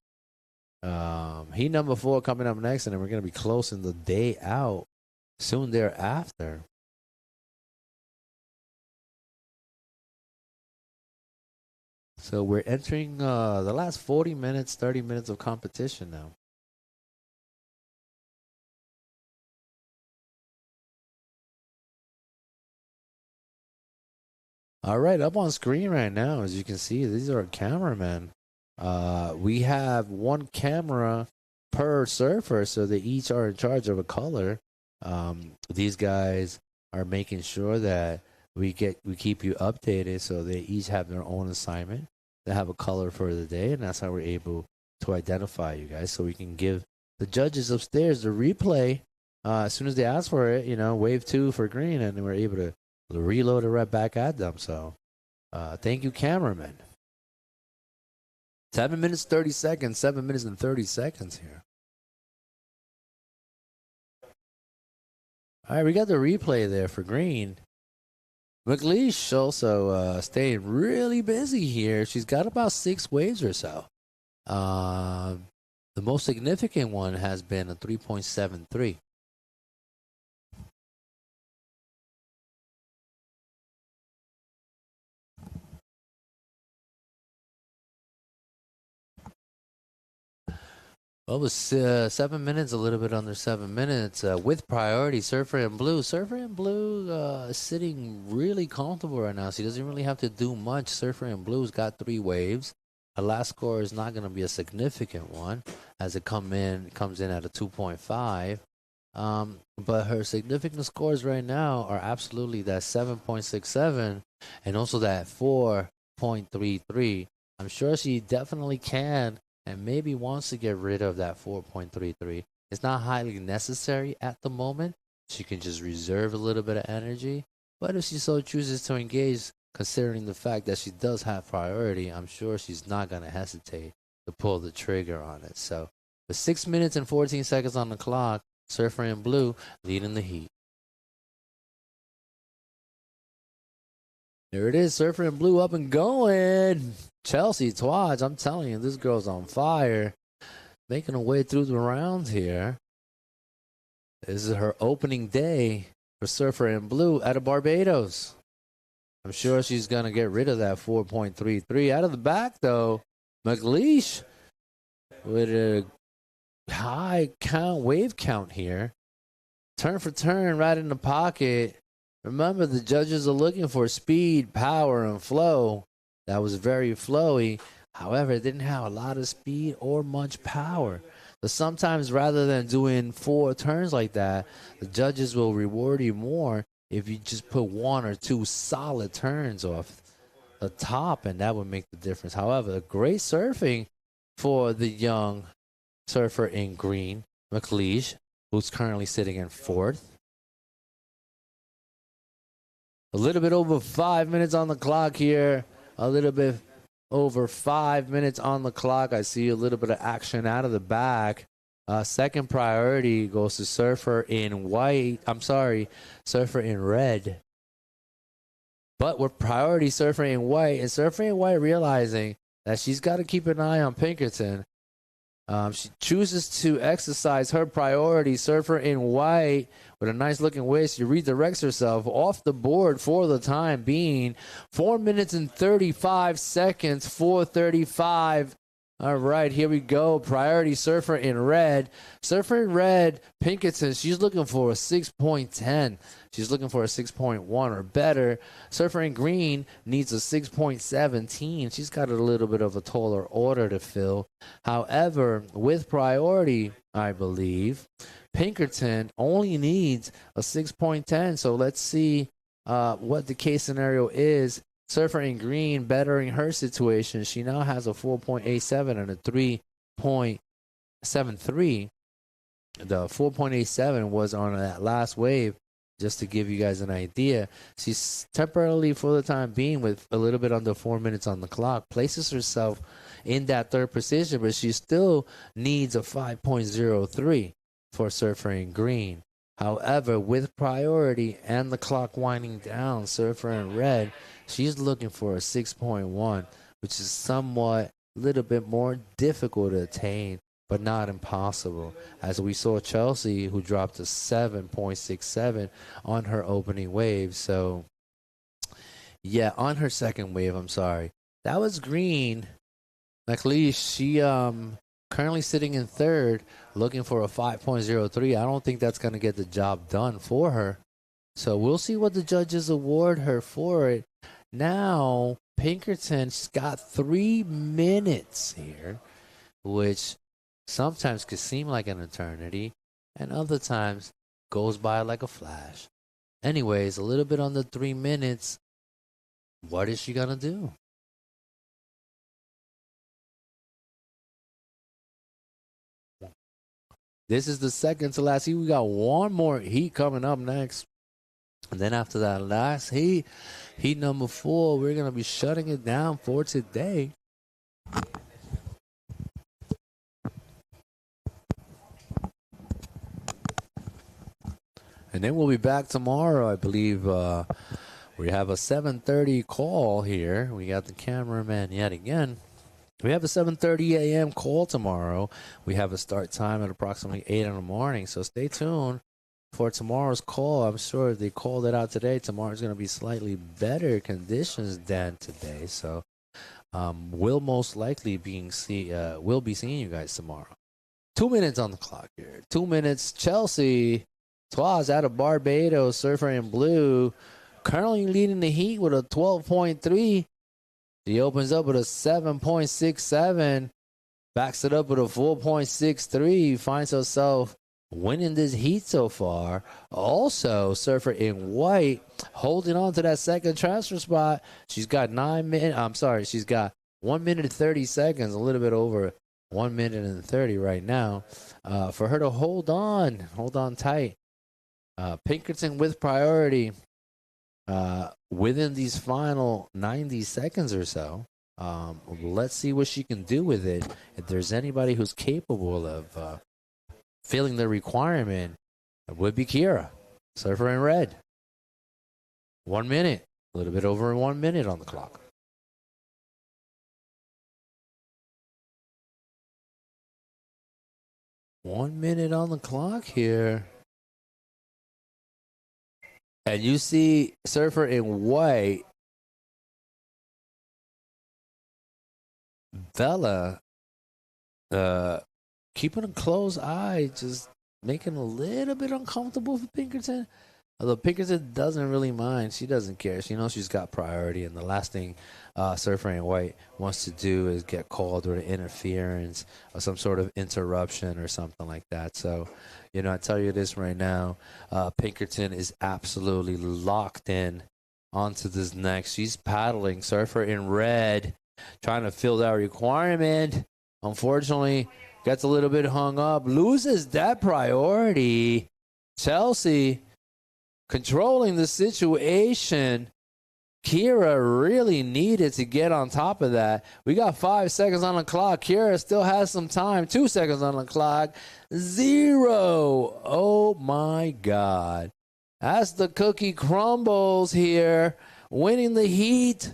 Heat number 4 coming up next, and then we're going to be closing the day out soon thereafter. So we're entering the last 40 minutes, 30 minutes of competition now. All right, up on screen right now, as you can see, these are our cameramen. We have one camera per surfer, so they each are in charge of a color. These guys are making sure that we keep you updated, so they each have their own assignment. They have a color for the day, and that's how we're able to identify you guys, so we can give the judges upstairs the replay as soon as they ask for it. Wave 2 for green, and we're able to reload it right back at them. So thank you, cameraman. 7 minutes, 30 seconds, 7 minutes and 30 seconds here. All right, we got the replay there for green. McLeish also staying really busy here. She's got about 6 waves or so. The most significant one has been a 3.73. Well, it was 7 minutes, a little bit under 7 minutes, with priority. Surfer in Blue. Surfer in Blue is sitting really comfortable right now. She doesn't really have to do much. Surfer in Blue's got 3 waves. Her last score is not going to be a significant one, as it comes in at a 2.5. But her significant scores right now are absolutely that 7.67 and also that 4.33. I'm sure she definitely can and maybe wants to get rid of that 4.33. It's not highly necessary at the moment. She can just reserve a little bit of energy. But if she so chooses to engage, considering the fact that she does have priority, I'm sure she's not going to hesitate to pull the trigger on it. So with 6 minutes and 14 seconds on the clock, Surfer in Blue leading the heat. There it is, Surfer in Blue up and going. Chelsea Twatch, I'm telling you, this girl's on fire. Making her way through the rounds here. This is her opening day for Surfer in Blue out of Barbados. I'm sure she's going to get rid of that 4.33. Out of the back, though, McLeish with a high wave count here. Turn for turn right in the pocket. Remember, the judges are looking for speed, power, and flow. That was very flowy. However, it didn't have a lot of speed or much power. So sometimes rather than doing 4 turns like that, the judges will reward you more if you just put 1 or 2 solid turns off the top, and that would make the difference. However, great surfing for the young surfer in green, McLeish, who's currently sitting in 4th. A little bit over 5 minutes on the clock here. A little bit over 5 minutes on the clock. I see a little bit of action out of the back. Second priority goes to surfer in white. I'm sorry, surfer in red. But with priority surfer in white, and surfer in white realizing that she's got to keep an eye on Pinkerton. She chooses to exercise her priority, surfer in white, with a nice looking wave. She redirects herself off the board for the time being. 4 minutes and 35 seconds, 4:35. All right, here we go. Priority surfer in red. Surfer in red, Pinkerton, she's looking for a 6.10. She's looking for a 6.1 or better. Surfer in green needs a 6.17. She's got a little bit of a taller order to fill. However, with priority, I believe, Pinkerton only needs a 6.10. So let's see what the case scenario is. Surfer in green bettering her situation. She now has a 4.87 and a 3.73. The 4.87 was on that last wave. Just to give you guys an idea, she's temporarily, for the time being, with a little bit under 4 minutes on the clock, places herself in that 3rd position, but she still needs a 5.03 for surfer in green. However, with priority and the clock winding down, surfer in red, she's looking for a 6.1, which is somewhat a little bit more difficult to attain, but not impossible. As we saw Chelsea, who dropped a 7.67 on her opening wave. So, yeah, on her second wave, I'm sorry. That was green. McLeish, she currently sitting in 3rd, looking for a 5.03. I don't think that's going to get the job done for her. So we'll see what the judges award her for it. Now, Pinkerton's got 3 minutes here, which sometimes could seem like an eternity, and other times goes by like a flash. Anyways, a little bit under 3 minutes. What is she going to do? This is the second to last heat. We got one more heat coming up next. And then after that last heat, heat number 4, we're going to be shutting it down for today. And then we'll be back tomorrow, I believe. We have a 7:30 call here. We got the cameraman yet again. We have a 7:30 a.m. call tomorrow. We have a start time at approximately 8 in the morning. So stay tuned for tomorrow's call. I'm sure if they called it out today, tomorrow's going to be slightly better conditions than today. So we'll most likely we'll be seeing you guys tomorrow. 2 minutes on the clock here. 2 minutes. Chelsea Twas out of Barbados, surfer in blue, currently leading the heat with a 12.3. She opens up with a 7.67, backs it up with a 4.63, finds herself winning this heat so far. Also, surfer in white, holding on to that second transfer spot. She's got 1 minute and 30 seconds, a little bit over 1 minute and 30 right now, for her to hold on tight. Pinkerton with priority within these final 90 seconds or so. Let's see what she can do with it. If there's anybody who's capable of filling the requirement, it would be Kira, surfer in red. 1 minute, a little bit over 1 minute on the clock. One minute on the clock here. And you see surfer in white, Bella, keeping a close eye, just making a little bit uncomfortable for Pinkerton. Although Pinkerton doesn't really mind. She doesn't care. She knows she's got priority. And the last thing Surfer in White wants to do is get called or interference or some sort of interruption or something like that. So, you know, I tell you this right now, Pinkerton is absolutely locked in onto this next. She's paddling. Surfer in Red, trying to fill that requirement. Unfortunately, gets a little bit hung up, loses that priority. Chelsea controlling the situation. Kira really needed to get on top of that. We got 5 seconds on the clock. Kira still has some time. 2 seconds on the clock. 0. Oh, my God. As the cookie crumbles here, winning the heat,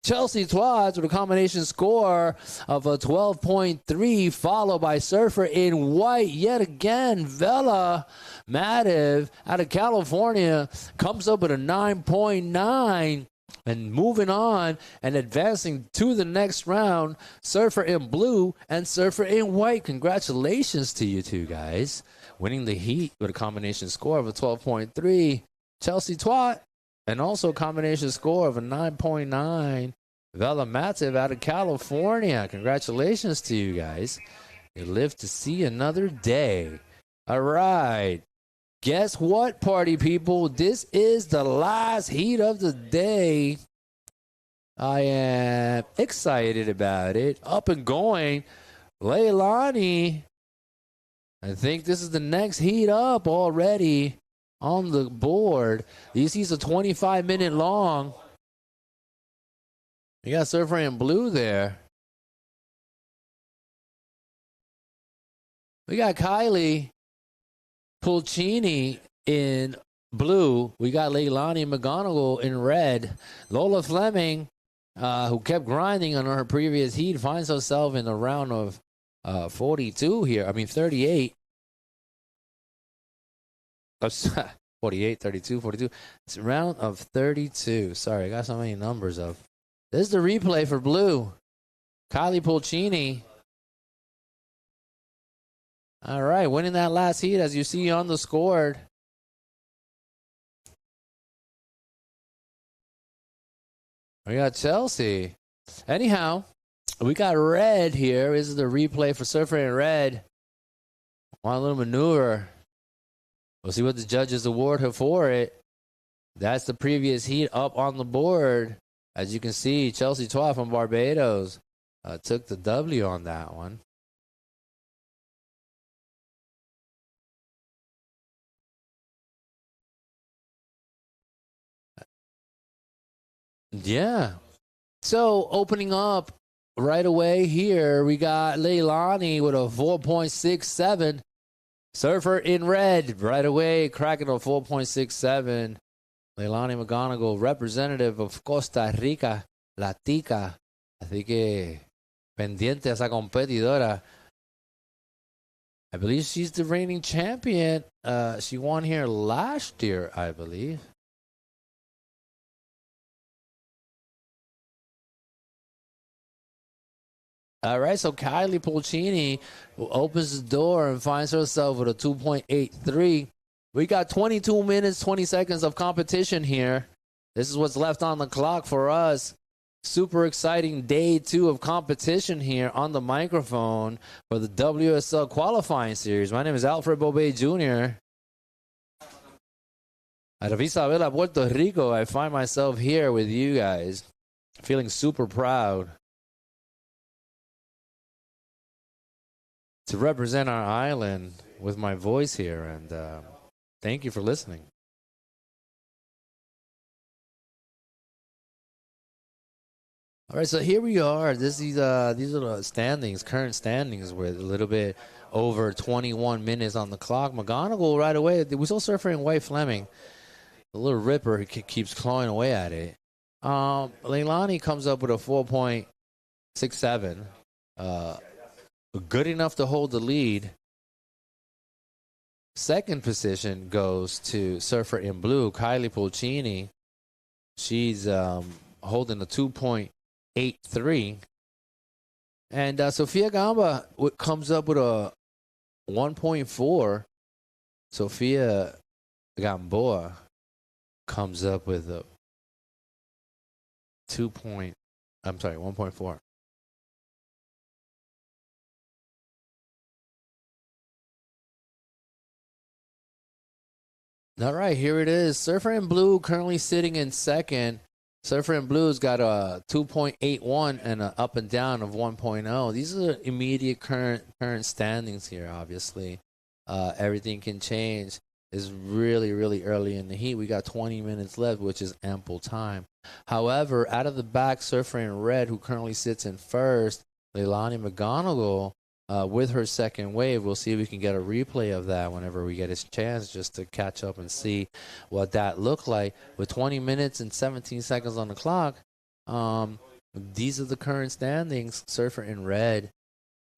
Chelsea Twads with a combination score of a 12.3, followed by Surfer in White. Yet again, Vela Mativ out of California comes up with a 9.9. And moving on and advancing to the next round, Surfer in Blue and Surfer in White. Congratulations to you two guys. Winning the heat with a combination score of a 12.3. Chelsea Twat, and also a combination score of a 9.9. Vela Mativ out of California. Congratulations to you guys. You live to see another day. All right. Guess what, party people? This is the last heat of the day. I am excited about it. Up and going. Leilani. I think this is the next heat up already on the board. These heats are 25-minute long. You got Surfer in Blue there. We got Kylie Pulcini in blue. We got Leilani McGonigal in red. Lola Fleming, who kept grinding on her previous heat, finds herself in the round of 42 here. I mean, 38. 48, 32, 42. It's a round of 32. Sorry, I got so many numbers up. This is the replay for blue. Kylie Pulcini. All right, winning that last heat, as you see on the score. We got Chelsea. Anyhow, we got red here. This is the replay for Surfer in Red. One little maneuver. We'll see what the judges award her for it. That's the previous heat up on the board. As you can see, Chelsea Twa from Barbados took the W on that one. Yeah. So opening up right away here, we got Leilani with a 4.67. Surfer in Red right away, cracking a 4.67. Leilani McGonigal, representative of Costa Rica, La Tica. Así que pendiente a esa competidora. I believe she's the reigning champion. She won here last year, I believe. All right, so Kylie Pulcini opens the door and finds herself with a 2.83. We got 22 minutes, 20 seconds of competition here. This is what's left on the clock for us. Super exciting day 2 of competition here on the microphone for the WSL qualifying series. My name is Alfred Bobet Jr. Out of Isabela, Puerto Rico, I find myself here with you guys, feeling super proud to represent our island with my voice here, and thank you for listening. All right, so here we are. These are the standings, current standings, with a little bit over 21 minutes on the clock. McGonigal right away. We saw Surfer in White Fleming. The little ripper keeps clawing away at it. Leilani comes up with a 4.67. Good enough to hold the lead. Second position goes to Surfer in Blue, Kylie Pulcini. She's holding a 2.83. And Sofia Gamba comes up with a 1.4. Sofia Gamboa comes up with a 1.4. All right, here it is. Surfer in Blue currently sitting in second. Surfer in Blue's got a 2.81 and an up and down of 1.0. These are the immediate current standings here, obviously. Everything can change. It's really, really early in the heat. We got 20 minutes left, which is ample time. However, out of the back, Surfer in Red, who currently sits in first, Leilani McGonigal, with her second wave. We'll see if we can get a replay of that whenever we get a chance, just to catch up and see what that looked like. With 20 minutes and 17 seconds on the clock, these are the current standings. Surfer in Red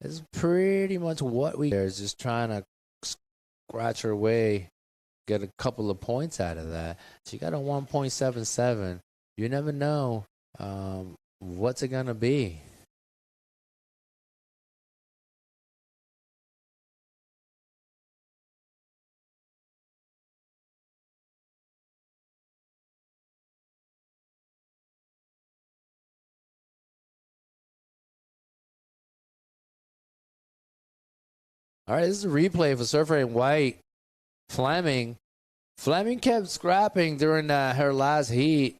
is pretty much what we are, is just trying to scratch her way, get a couple of points out of that. She got a 1.77. You never know what's it going to be. All right, this is a replay for Surfer in White. Fleming kept scrapping during her last heat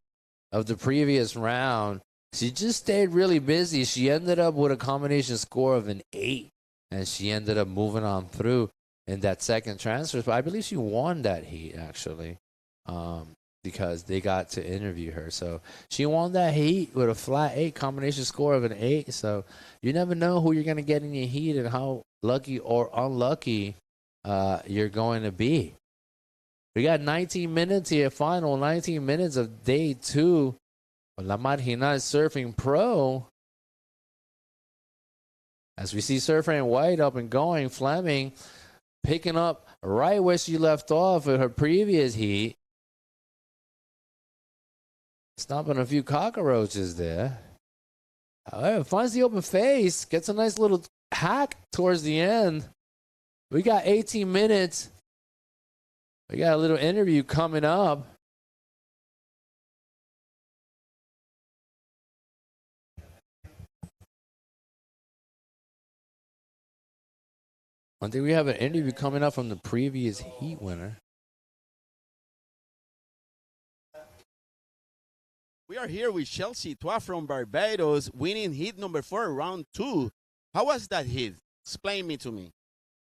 of the previous round. She just stayed really busy. She ended up with a combination score of an 8, and she ended up moving on through in that second transfer. But I believe she won that heat, actually, because they got to interview her. So she won that heat with a flat 8, combination score of an 8. So you never know who you're going to get in your heat and how lucky or unlucky you're going to be. We got 19 minutes here, final 19 minutes of day 2 of La Marginal Surfing Pro. As we see Surfer in White up and going, Fleming picking up right where she left off in her previous heat. Stomping a few cockroaches there. However, finds the open face, gets a nice little hack towards the end. We got 18 minutes. We got a little interview coming up. I think we have an interview coming up from the previous heat winner. We are here with Chelsea Tua from Barbados, winning heat number 4, round 2. How was that heat? Explain me to me.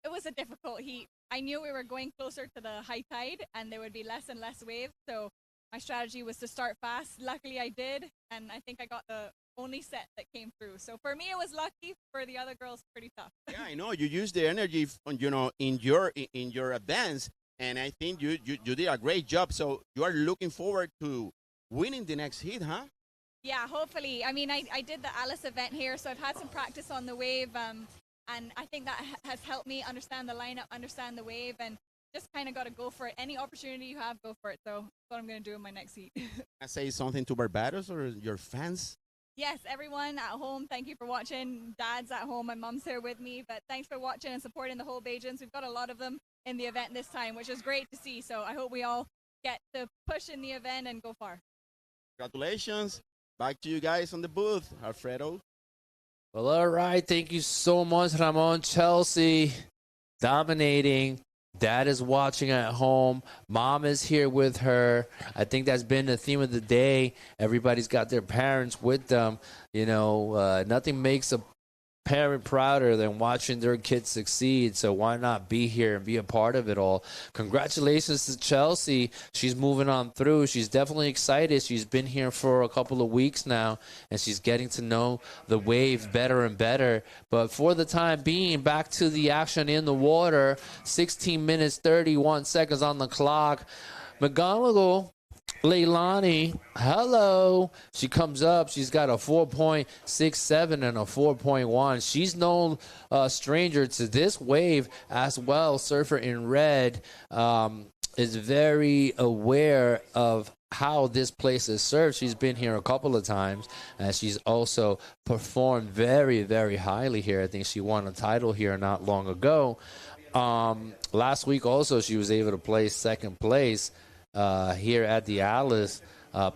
It was a difficult heat. I knew we were going closer to the high tide and there would be less and less waves. So my strategy was to start fast. Luckily I did. And I think I got the only set that came through. So for me, it was lucky. For the other girls, pretty tough. Yeah, I know you used the energy, in your advance. And I think you did a great job. So you are looking forward to winning the next heat, huh? Yeah, hopefully. I mean, I did the Alice event here, so I've had some practice on the wave. And I think that has helped me understand the lineup, understand the wave, and just kind of got to go for it. Any opportunity you have, go for it. So that's what I'm going to do in my next heat. I say something to Barbados or your fans? Yes, everyone at home, thank you for watching. Dad's at home, my mom's here with me, but thanks for watching and supporting the whole Bajans. We've got a lot of them in the event this time, which is great to see. So I hope we all get to push in the event and go far. Congratulations. Back to you guys on the booth, Alfredo. Well, all right. Thank you so much, Ramon. Chelsea dominating. Dad is watching at home. Mom is here with her. I think that's been the theme of the day. Everybody's got their parents with them. Nothing makes a parent prouder than watching their kids succeed. So why not be here and be a part of it all? Congratulations to Chelsea. She's moving on through. She's definitely excited. She's been here for a couple of weeks now, and she's getting to know the wave better and better. But for the time being, back to the action in the water. 16 minutes, 31 seconds on the clock. McGonigal, Leilani, hello. She comes up. She's got a 4.67 and a 4.1. She's no stranger to this wave as well. Surfer in Red is very aware of how this place is served. She's been here a couple of times, and she's also performed very, very highly here. I think she won a title here not long ago. Last week also she was able to place second place here at the Atlas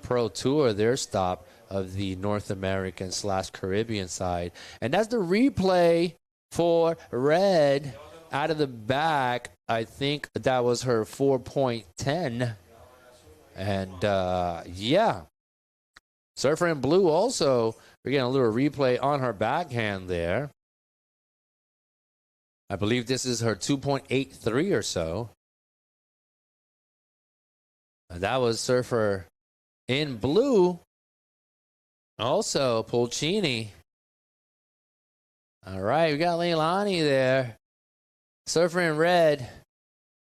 Pro Tour, their stop of the North American / Caribbean side. And that's the replay for Red out of the back. I think that was her 4.10. And yeah, Surfer in Blue also, we're getting a little replay on her backhand there. I believe this is her 2.83 or so. And that was Surfer in Blue. Also, Pulcini. All right, we got Leilani there. Surfer in Red.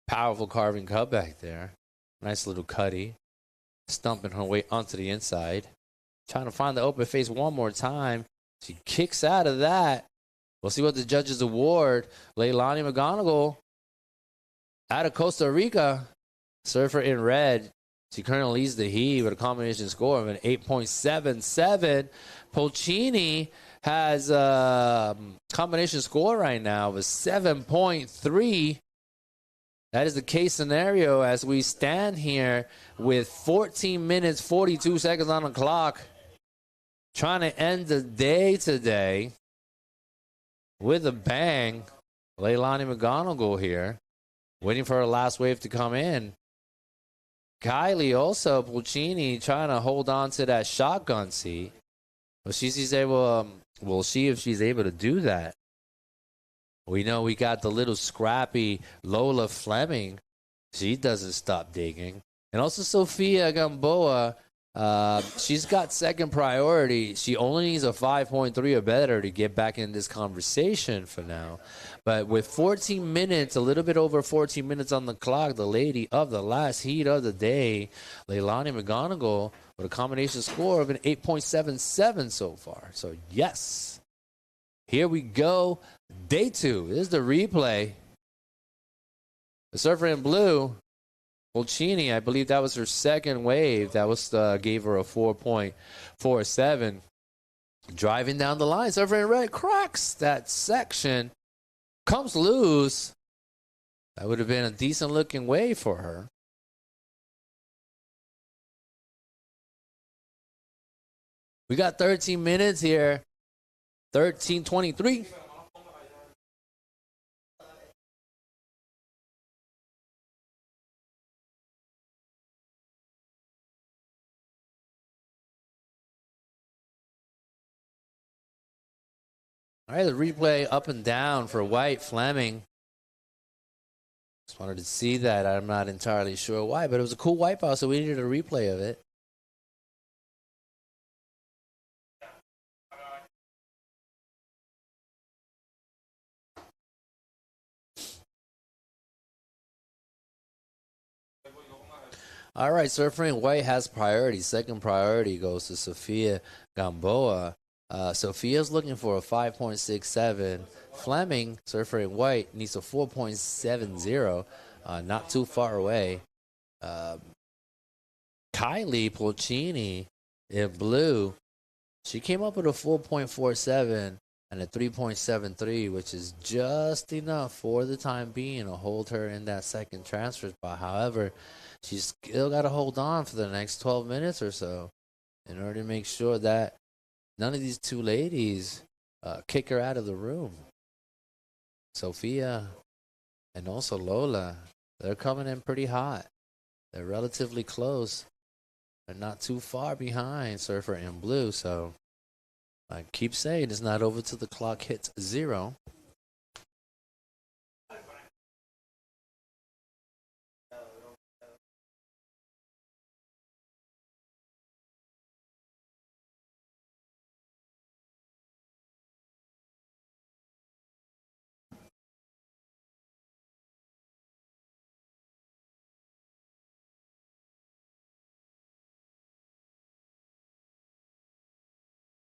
Powerful carving cut back there. Nice little cutty. Stumping her way onto the inside. Trying to find the open face one more time. She kicks out of that. We'll see what the judges award. Leilani McGonigal out of Costa Rica. Surfer in Red. She currently leads the heat with a combination score of an 8.77. Pulcini has a combination score right now of a 7.3. That is the case scenario as we stand here with 14 minutes, 42 seconds on the clock. Trying to end the day today with a bang. Leilani McGonigal here, waiting for her last wave to come in. Kylie also, Pulcini, trying to hold on to that shotgun seat. But she's able, we'll see if she's able to do that. We know we got the little scrappy Lola Fleming. She doesn't stop digging. And also Sofia Gamboa, she's got second priority. She only needs a 5.3 or better to get back in this conversation for now. But with 14 minutes, a little bit over 14 minutes on the clock, the lady of the last heat of the day, Leilani McGonigal, with a combination score of an 8.77 so far. So, yes. Here we go. Day 2. This is the replay. The Surfer in Blue, Pulcini, I believe that was her second wave. That was gave her a 4.47. Driving down the line, Surfer in Red cracks that section. Comes loose. That would have been a decent looking wave for her. We got 13 minutes here. 13:23. All right, the replay up and down for White Fleming. Just wanted to see that. I'm not entirely sure why, but it was a cool wipeout, so we needed a replay of it. All right, Surfer in White has priority. Second priority goes to Sofia Gamboa. Sophia's looking for a 5.67. Fleming, Surfer in White, needs a 4.70. Not too far away. Kylie Pulcini in Blue, she came up with a 4.47 and a 3.73, which is just enough for the time being to hold her in that second transfer spot. However, she's still got to hold on for the next 12 minutes or so in order to make sure that none of these two ladies kick her out of the room. Sophia and also Lola, they're coming in pretty hot. They're relatively close. They're not too far behind Surfer in Blue, so I keep saying it's not over till the clock hits 0.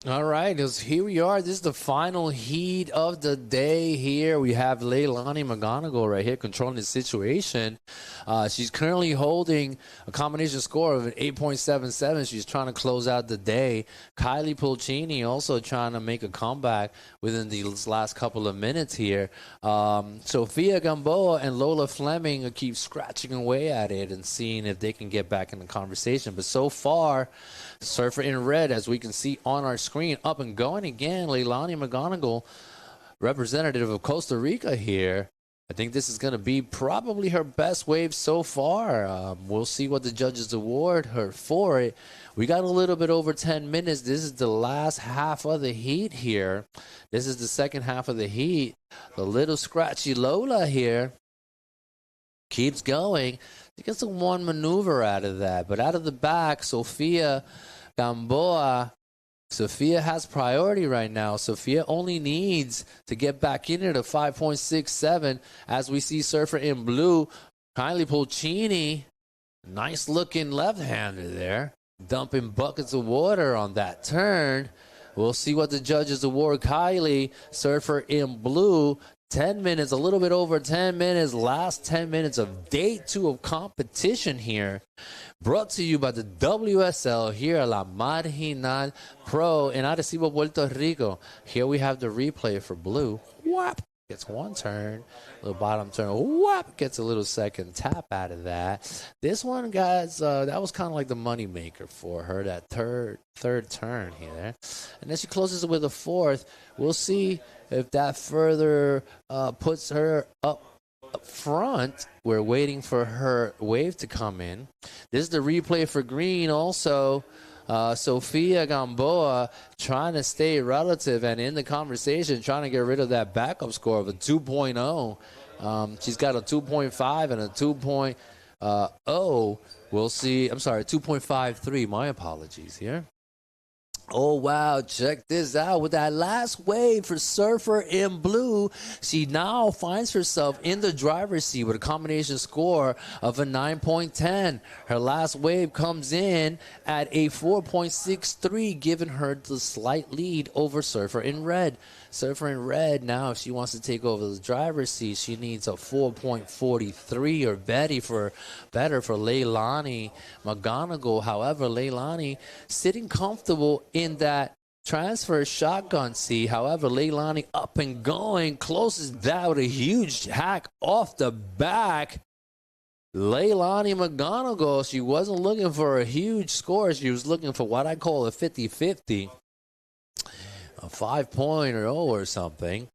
All right, here we are. This is the final heat of the day here. We have Leilani McGonigal right here controlling the situation. She's currently holding a combination score of an 8.77. She's trying to close out the day. Kylie Pulcini also trying to make a comeback within these last couple of minutes here. Sofia Gamboa and Lola Fleming keep scratching away at it and seeing if they can get back in the conversation. But so far, Surfer in red, as we can see on our screen, up and going again. Leilani McGonigal, representative of Costa Rica here. I think this is going to be probably her best wave so far. We'll see what the judges award her for it. We got a little bit over 10 minutes. This is the last half of the heat here. This is the second half of the heat. The little scratchy Lola here keeps going. She gets a one maneuver out of that. But out of the back, Sofia Gamboa. Sofia has priority right now. Sofia only needs to get back in it at 5.67 as we see Surfer in blue. Kylie Pulcini, nice looking left-hander there, dumping buckets of water on that turn. We'll see what the judges award Kylie. Surfer in blue. 10 minutes, a little bit over 10 minutes, last 10 minutes of day 2 of competition here. Brought to you by the WSL here at La Marginal Pro in Arecibo, Puerto Rico. Here we have the replay for blue. Whap! Gets one turn, little bottom turn. Whap! Gets a little second tap out of that. This one, guys, that was kind of like the money maker for her, that third turn here. And then she closes it with a fourth. We'll see if that further puts her up front. We're waiting for her wave to come in. This is the replay for green also. Sofia Gamboa trying to stay relative and in the conversation, trying to get rid of that backup score of a 2.0. She's got a 2.5 and a 2.0. We'll see. I'm sorry, 2.53. My apologies here. Oh, wow. Check this out. With that last wave for Surfer in blue, she now finds herself in the driver's seat with a combination score of a 9.10. Her last wave comes in at a 4.63, giving her the slight lead over Surfer in red. Surfer in red, now if she wants to take over the driver's seat, she needs a 4.43 or better for Leilani McGonigal. However, Leilani sitting comfortable in that transfer shotgun seat. However, Leilani up and going, closes that with a huge hack off the back. Leilani McGonigal, she wasn't looking for a huge score. She was looking for what I call a 50-50. A 5.0 or something.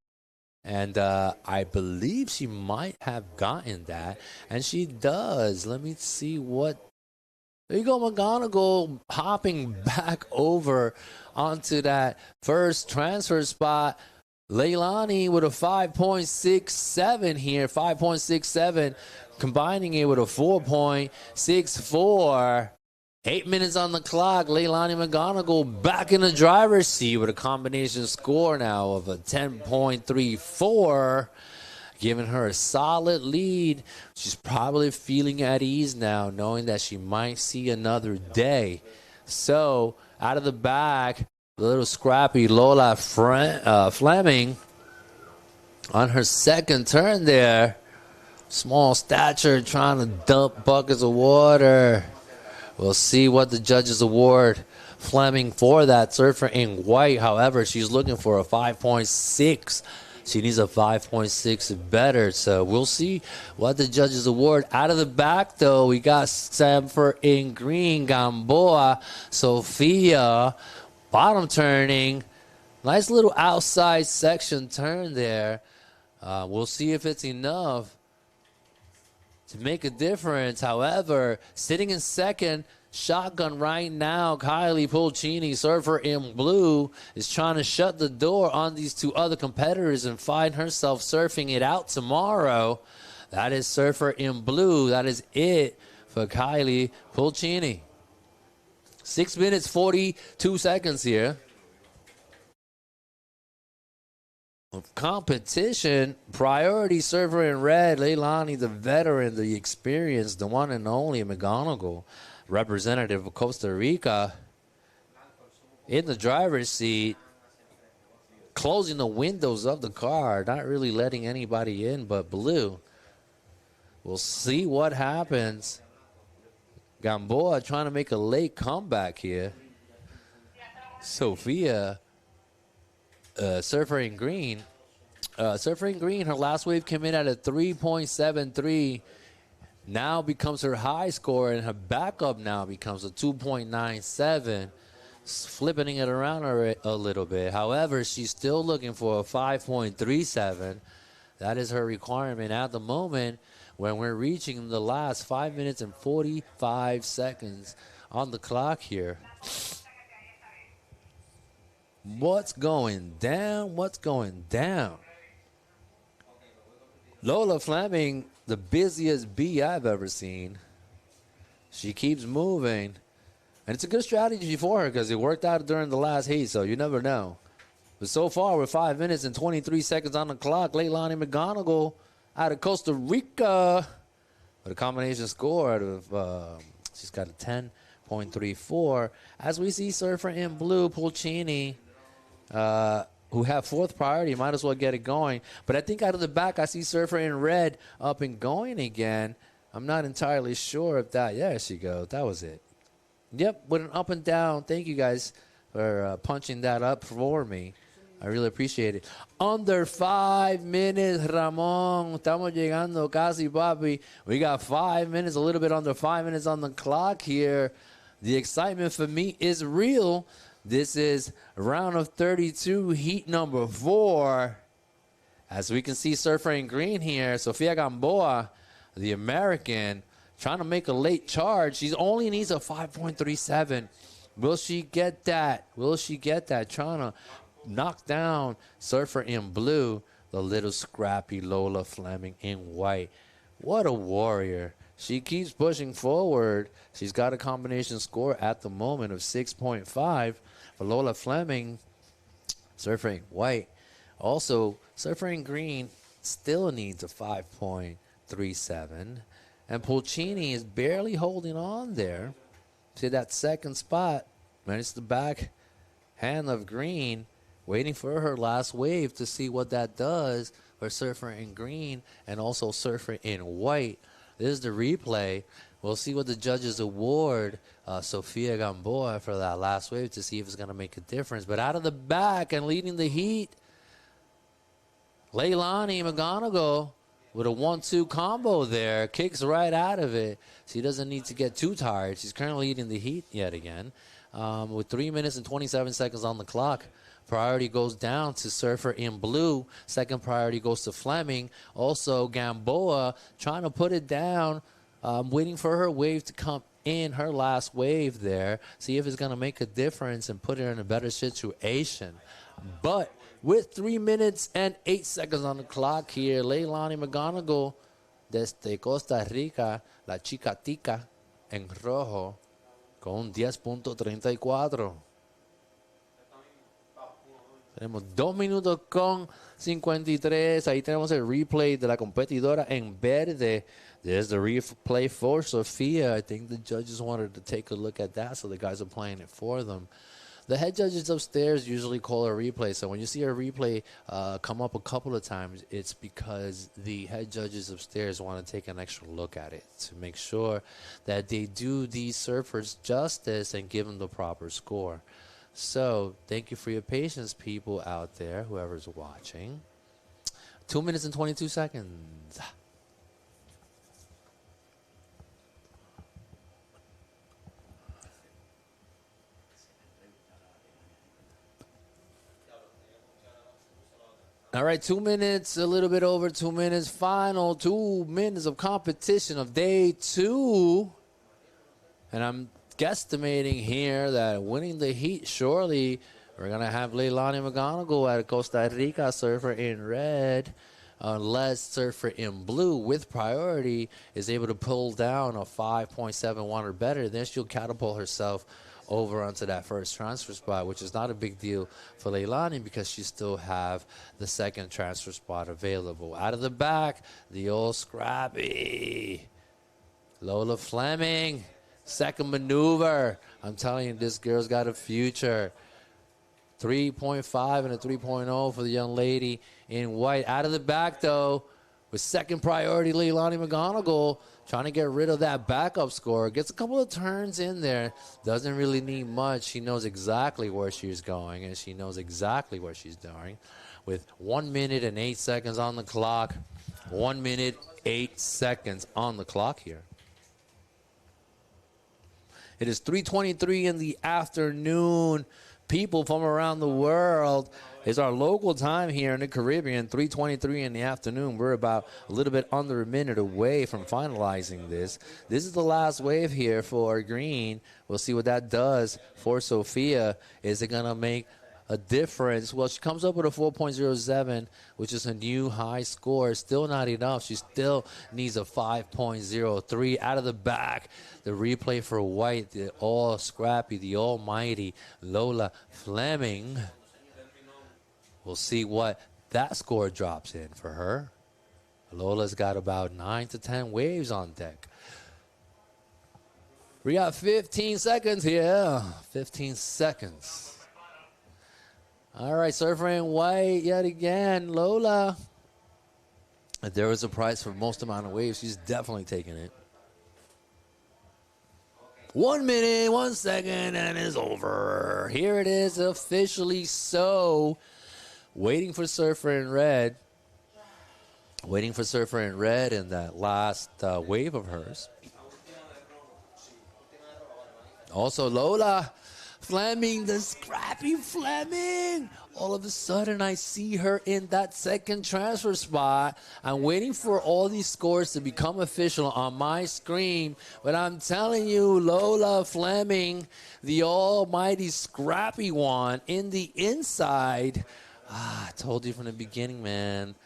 And I believe she might have gotten that. And she does. Let me see what. There you go, McGonigal hopping back over onto that first transfer spot. Leilani with a 5.67 here. 5.67. Combining it with a 4.64. 8 minutes on the clock. Leilani McGonigal back in the driver's seat with a combination score now of a 10.34, giving her a solid lead. She's probably feeling at ease now, knowing that she might see another day. So, out of the back, the little scrappy Lola Fleming on her second turn there. Small stature, trying to dump buckets of water. We'll see what the judges award Fleming for that. Surfer in white, however, she's looking for a 5.6. She needs a 5.6 better. So we'll see what the judges award. Out of the back, though, we got Surfer in green, Gamboa, Sofia, bottom turning. Nice little outside section turn there. We'll see if it's enough to make a difference. However, sitting in second, shotgun right now, Kylie Pulcini, Surfer in blue, is trying to shut the door on these two other competitors and find herself surfing it out tomorrow. That is Surfer in blue. That is it for Kylie Pulcini. 6 minutes, 42 seconds here of competition. Priority Surfer in red, Leilani, the veteran, the experienced, the one and only McGonigal, representative of Costa Rica. in the driver's seat, closing the windows of the car, not really letting anybody in but Blue. We'll see what happens. Gamboa trying to make a late comeback here. Sophia, Surfer in Green. Surfer in Green, her last wave came in at a 3.73. Now becomes her high score, and her backup now becomes a 2.97. Flipping it around a little bit. However, she's still looking for a 5.37. That is her requirement at the moment when we're reaching the last 5 minutes and 45 seconds on the clock here. What's going down? What's going down? Lola Fleming, the busiest bee I've ever seen. She keeps moving. And it's a good strategy for her because it worked out during the last heat, so you never know. But so far, with 5 minutes and 23 seconds on the clock, Leilani McGonigal out of Costa Rica with a combination score out of, she's got a 10.34. As we see Surfer in Blue, Pulcini, who have fourth priority, might as well get it going. But I think out of the back, I see Surfer in Red up and going again. I'm not entirely sure if that, yeah, there she goes. That was it. Yep, with an up and down. Thank you guys for punching that up for me. I really appreciate it. Under 5 minutes, Ramon. Estamos llegando casi, papi. We got 5 minutes, a little bit under 5 minutes on the clock here. The excitement for me is real. This is round of 32, heat number 4. As we can see, Surfer in Green here, Sofia Gamboa, the American, trying to make a late charge. She only needs a 5.37. Will she get that? Will she get that? Trying to knock down Surfer in Blue, the little scrappy Lola Fleming in white. What a warrior. She keeps pushing forward. She's got a combination score at the moment of 6.5 for Lola Fleming. Surfer in white. Also, Surfer in Green still needs a 5.37. And Pulcini is barely holding on there to that second spot. And it's the back hand of Green, waiting for her last wave to see what that does for Surfer in Green and also Surfer in white. This is the replay. We'll see what the judges award Sofia Gamboa for that last wave to see if it's going to make a difference. But out of the back and leading the heat, Leilani McGonigal with a 1-2 combo there. Kicks right out of it. She doesn't need to get too tired. She's currently leading the heat yet again. With 3 minutes and 27 seconds on the clock. Priority goes down to Surfer in Blue. Second priority goes to Fleming. Also, Gamboa trying to put it down, waiting for her wave to come in, her last wave there. See if it's going to make a difference and put her in a better situation. But with 3 minutes and 8 seconds on the clock here, Leilani McGonigal desde Costa Rica, la chica tica en rojo, con un 10.34. Tenemos 2 minutos con 53. Ahí tenemos el replay de la competidora en verde. There's the replay for Sofia. I think the judges wanted to take a look at that, so the guys are playing it for them. The head judges upstairs usually call a replay. So when you see a replay come up a couple of times, it's because the head judges upstairs want to take an extra look at it to make sure that they do these surfers justice and give them the proper score. So thank you for your patience, people out there, whoever's watching. 2 minutes and 22 seconds. All right, 2 minutes, a little bit over 2 minutes. Final 2 minutes of competition of day 2. And I'm guesstimating here that winning the heat, surely we're going to have Leilani McGonigal at Costa Rica, Surfer in red, unless Surfer in blue with priority is able to pull down a 5.71 or better. Then she'll catapult herself over onto that first transfer spot, which is not a big deal for Leilani because she still have the second transfer spot available. Out of the back, the old scrappy Lola Fleming. Second maneuver. I'm telling you, this girl's got a future. 3.5 and a 3.0 for the young lady in white. Out of the back, though, with second priority, Leilani McGonigal trying to get rid of that backup score. Gets a couple of turns in there. Doesn't really need much. She knows exactly where she's going, and she knows exactly what she's doing. With 1 minute and 8 seconds on the clock. 1 minute, 8 seconds on the clock here. It is 3:23 in the afternoon. People from around the world. It's our local time here in the Caribbean, 3:23 in the afternoon. We're about a little bit under a minute away from finalizing this. This is the last wave here for green. We'll see what that does for Sophia. Is it going to make a difference? Well, she comes up with a 4.07, which is a new high score. Still not enough. She still needs a 5.03. Out of the back, the replay for white, the all scrappy, the almighty Lola Fleming. We'll see what that score drops in for her. Lola's got about 9 to 10 waves on deck. We got 15 seconds here. 15 seconds. All right, surfer in white yet again. Lola. If there was a price for most amount of waves, she's definitely taking it. 1 minute, 1 second, and it's over. Here it is officially so. Waiting for surfer in red. Waiting for surfer in red in that last wave of hers. Also, Lola Fleming, the scrappy Fleming. All of a sudden, I see her in that second transfer spot. I'm waiting for all these scores to become official on my screen. But I'm telling you, Lola Fleming, the almighty scrappy one in the inside. I told you from the beginning, man.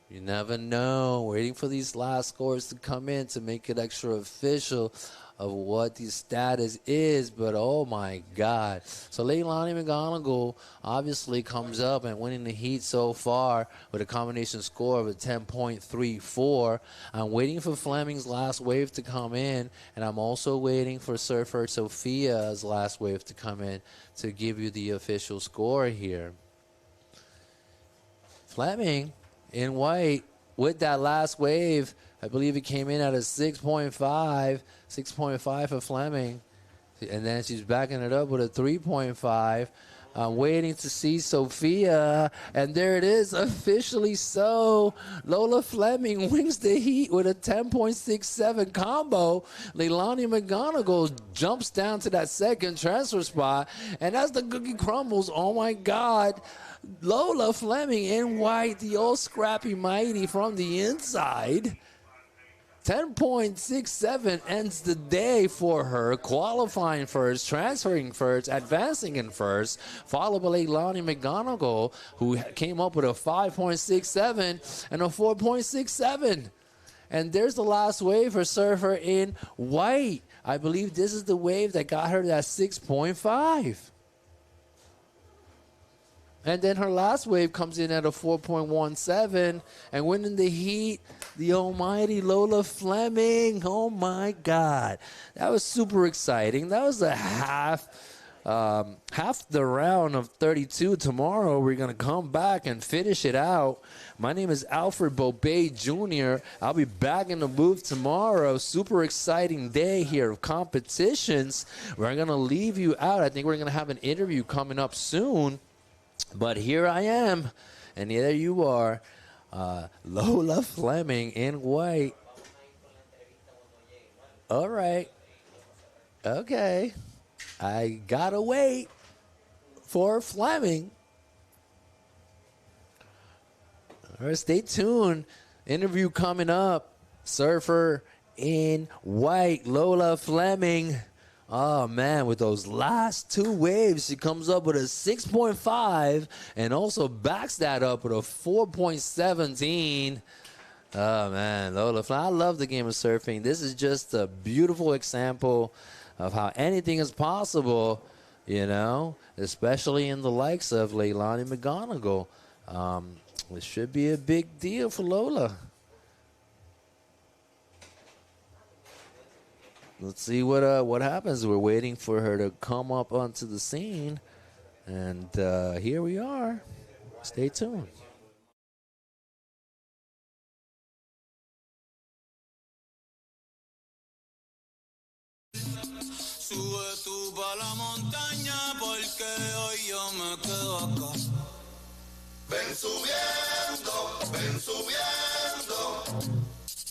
You never know. Waiting for these last scores to come in to make it extra official of what the status is, but oh my God. So Leilani McGonigal obviously comes up and winning the heat so far with a combination score of a 10.34. I'm waiting for Fleming's last wave to come in, and I'm also waiting for surfer Sophia's last wave to come in to give you the official score here. Fleming in white with that last wave. I believe it came in at a 6.5. 6.5 for Fleming. And then she's backing it up with a 3.5. I'm waiting to see Sophia. And there it is, officially so. Lola Fleming wins the heat with a 10.67 combo. Leilani McGonigal jumps down to that second transfer spot. And as the cookie crumbles, oh my God, Lola Fleming in white, the old scrappy mighty from the inside. 10.67 ends the day for her, qualifying first, transferring first, advancing in first, followed by Leilani McGonigal, who came up with a 5.67 and a 4.67. And there's the last wave for surfer in white. I believe this is the wave that got her that 6.5. And then her last wave comes in at a 4.17. And winning the heat, the almighty Lola Fleming. Oh, my God. That was super exciting. That was a half the round of 32. Tomorrow, we're going to come back and finish it out. My name is Alfred Bobet Jr. I'll be back in the booth tomorrow. Super exciting day here of competitions. We're going to leave you out. I think we're going to have an interview coming up soon. But here I am, and there you are, Lola Fleming in white. All right. Okay. I gotta wait for Fleming. All right, stay tuned. Interview coming up. Surfer in white, Lola Fleming. Oh, man, with those last two waves, she comes up with a 6.5 and also backs that up with a 4.17. Oh, man, Lola Fleming. I love the game of surfing. This is just a beautiful example of how anything is possible, you know, especially in the likes of Leilani McGonigal. It should be a big deal for Lola. Let's see what happens. We're waiting for her to come up onto the scene. And here we are. Stay tuned. Sube tú pa' la montaña porque hoy yo me quedo acá. Ven subiendo,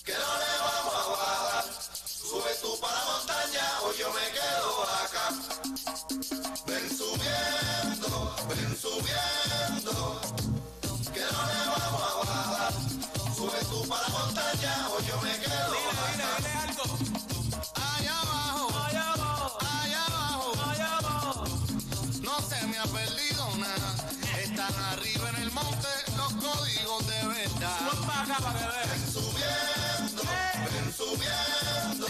que no le vamos a bajar. Sube tú pa' la montaña, hoy yo me quedo acá. Ven subiendo, que no le vamos a bajar. Sube tú pa' la montaña, hoy yo me quedo acá. Dile algo. Allá abajo, no se me ha perdido nada. Están arriba en el monte los códigos de verdad. Ven subiendo,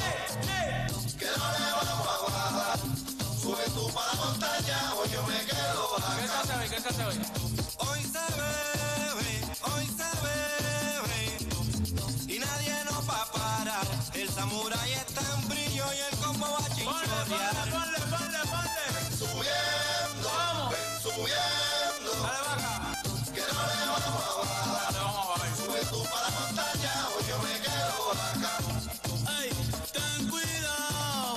que no le vamos a bajar. Sube tú para la montaña, hoy yo me quedo acá. ¿Qué se hace hoy? Hoy se bebe, y nadie nos va a parar. El samurái está en brillo y el combo va a chinchorrear. Ponle. Ven subiendo, que no le vamos a bajar. Sube tú para la montaña, hoy yo me quedo acá. Ey, ten cuidado.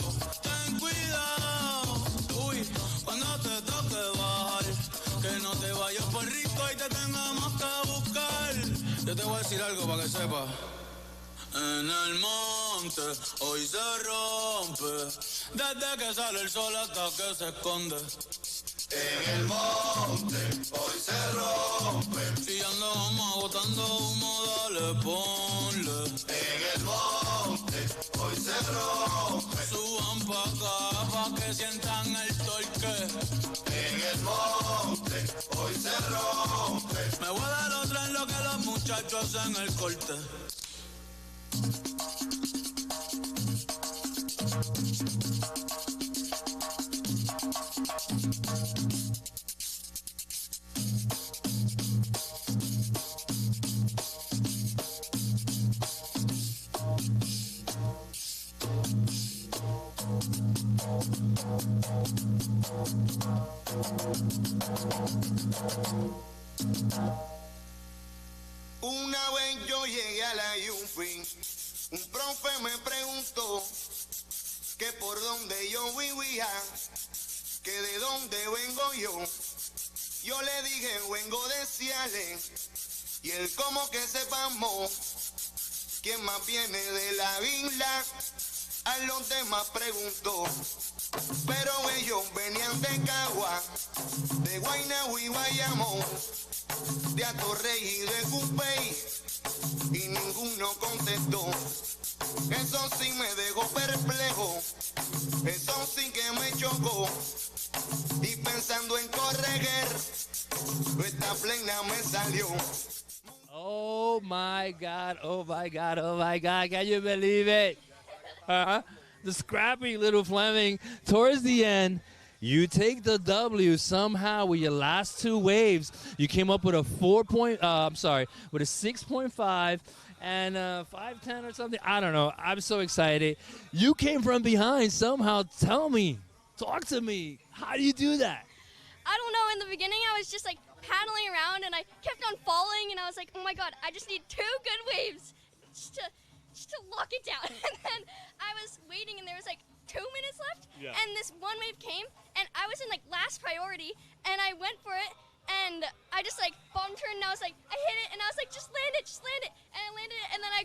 Uy, cuando te toque bajar, que no te vayas por rico y te tengamos que buscar. Yo te voy a decir algo para que sepas. En el monte hoy se rompe, desde que sale el sol hasta que se esconde. En el monte hoy se rompe, si andamos botando humo, dale, ponle. En el monte hoy se rompe, suban pa' acá pa' que sientan el torque. En el monte hoy se rompe, me voy a dar otra en lo que los muchachos hacen el corte. Una vez yo llegué a la Yunfin, un profe me preguntó que por dónde yo vivía, que de dónde vengo yo. Yo le dije, vengo de Ciales, y él como que sepamos quién más viene de la isla. A los demás preguntó, pero ellos venían de Cagua, de Guaynabo y Bayamón, de Atorrey y de Cupey, y ninguno contestó. Eso sí me dejó perplejo, eso sí que me chocó, y pensando en corregir, esta plena me salió. Oh my God, oh my God, oh my God, can you believe it? The scrappy little Fleming towards the end. You take the W somehow with your last two waves. You came up with a with a 6.5 and 5.10 or something. I don't know. I'm so excited. You came from behind somehow. Tell me. Talk to me. How do you do that? I don't know. In the beginning, I was just like paddling around and I kept on falling and I was like, oh my God, I just need 2 good waves just to lock it down. And then I was waiting and there was like 2 minutes left, and this one wave came, and I was in like last priority, and I went for it, and I just like bottom turned, and I was like, I hit it, and I was like, just land it, and I landed it, and then I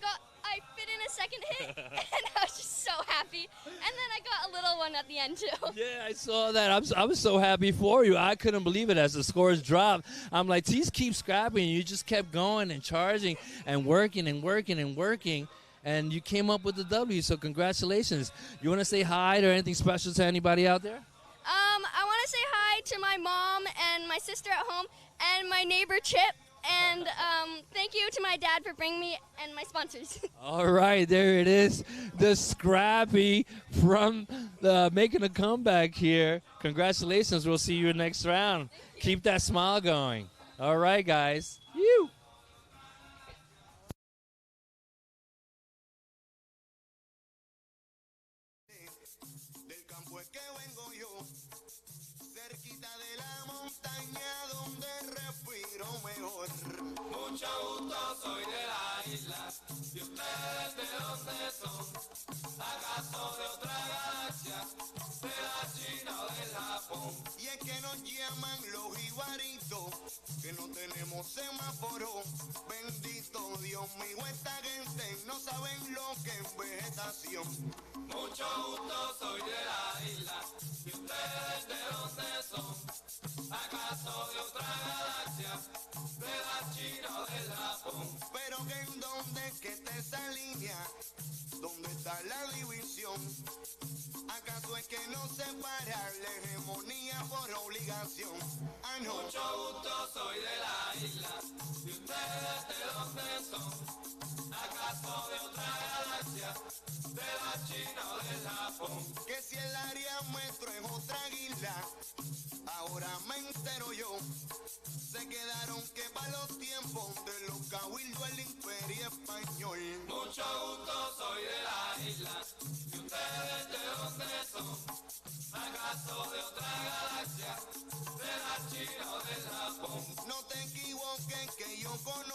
fit in a second hit, and I was just so happy, and then I got a little one at the end too. Yeah, I saw that. I was so happy for you. I couldn't believe it as the scores dropped. I'm like, please keep scrapping. You just kept going and charging and working and working and working. And you came up with the W, so congratulations. You want to say hi or anything special to anybody out there? I want to say hi to my mom and my sister at home and my neighbor Chip. And thank you to my dad for bringing me and my sponsors. All right, there it is. The Scrappy from making a comeback here. Congratulations. We'll see you next round. Keep that smile going. All right, guys. You. soy de la isla. ¿Y ustedes de dónde son? ¿Acaso de otra galaxia? ¿De la China o del Japón? Y es que nos llaman los iguaritos, que no tenemos semáforo. Bendito Dios mío, esta gente no saben lo que es vegetación. Mucho gusto, soy de la isla. ¿Y ustedes de dónde son? ¿Acaso de otra galaxia? ¿De la China o del Japón? Pero que en dónde es que está esa línea, ¿dónde está la división? ¿Acaso es que no separa la hegemonía por obligación? Ah, no. Mucho gusto, soy de la isla. ¿Y ustedes de dónde son? ¿Acaso de otra galaxia? ¿De la China o del Japón? Que si el área nuestro es otra isla, ahora me entero yo. Se quedaron que para los tiempos de los cabildos el imperio español. Mucho gusto, soy de la isla. ¿Y ustedes de dónde son? ¿Acaso de otra galaxia? ¿De la China o del Japón? No te equivoques que yo conozco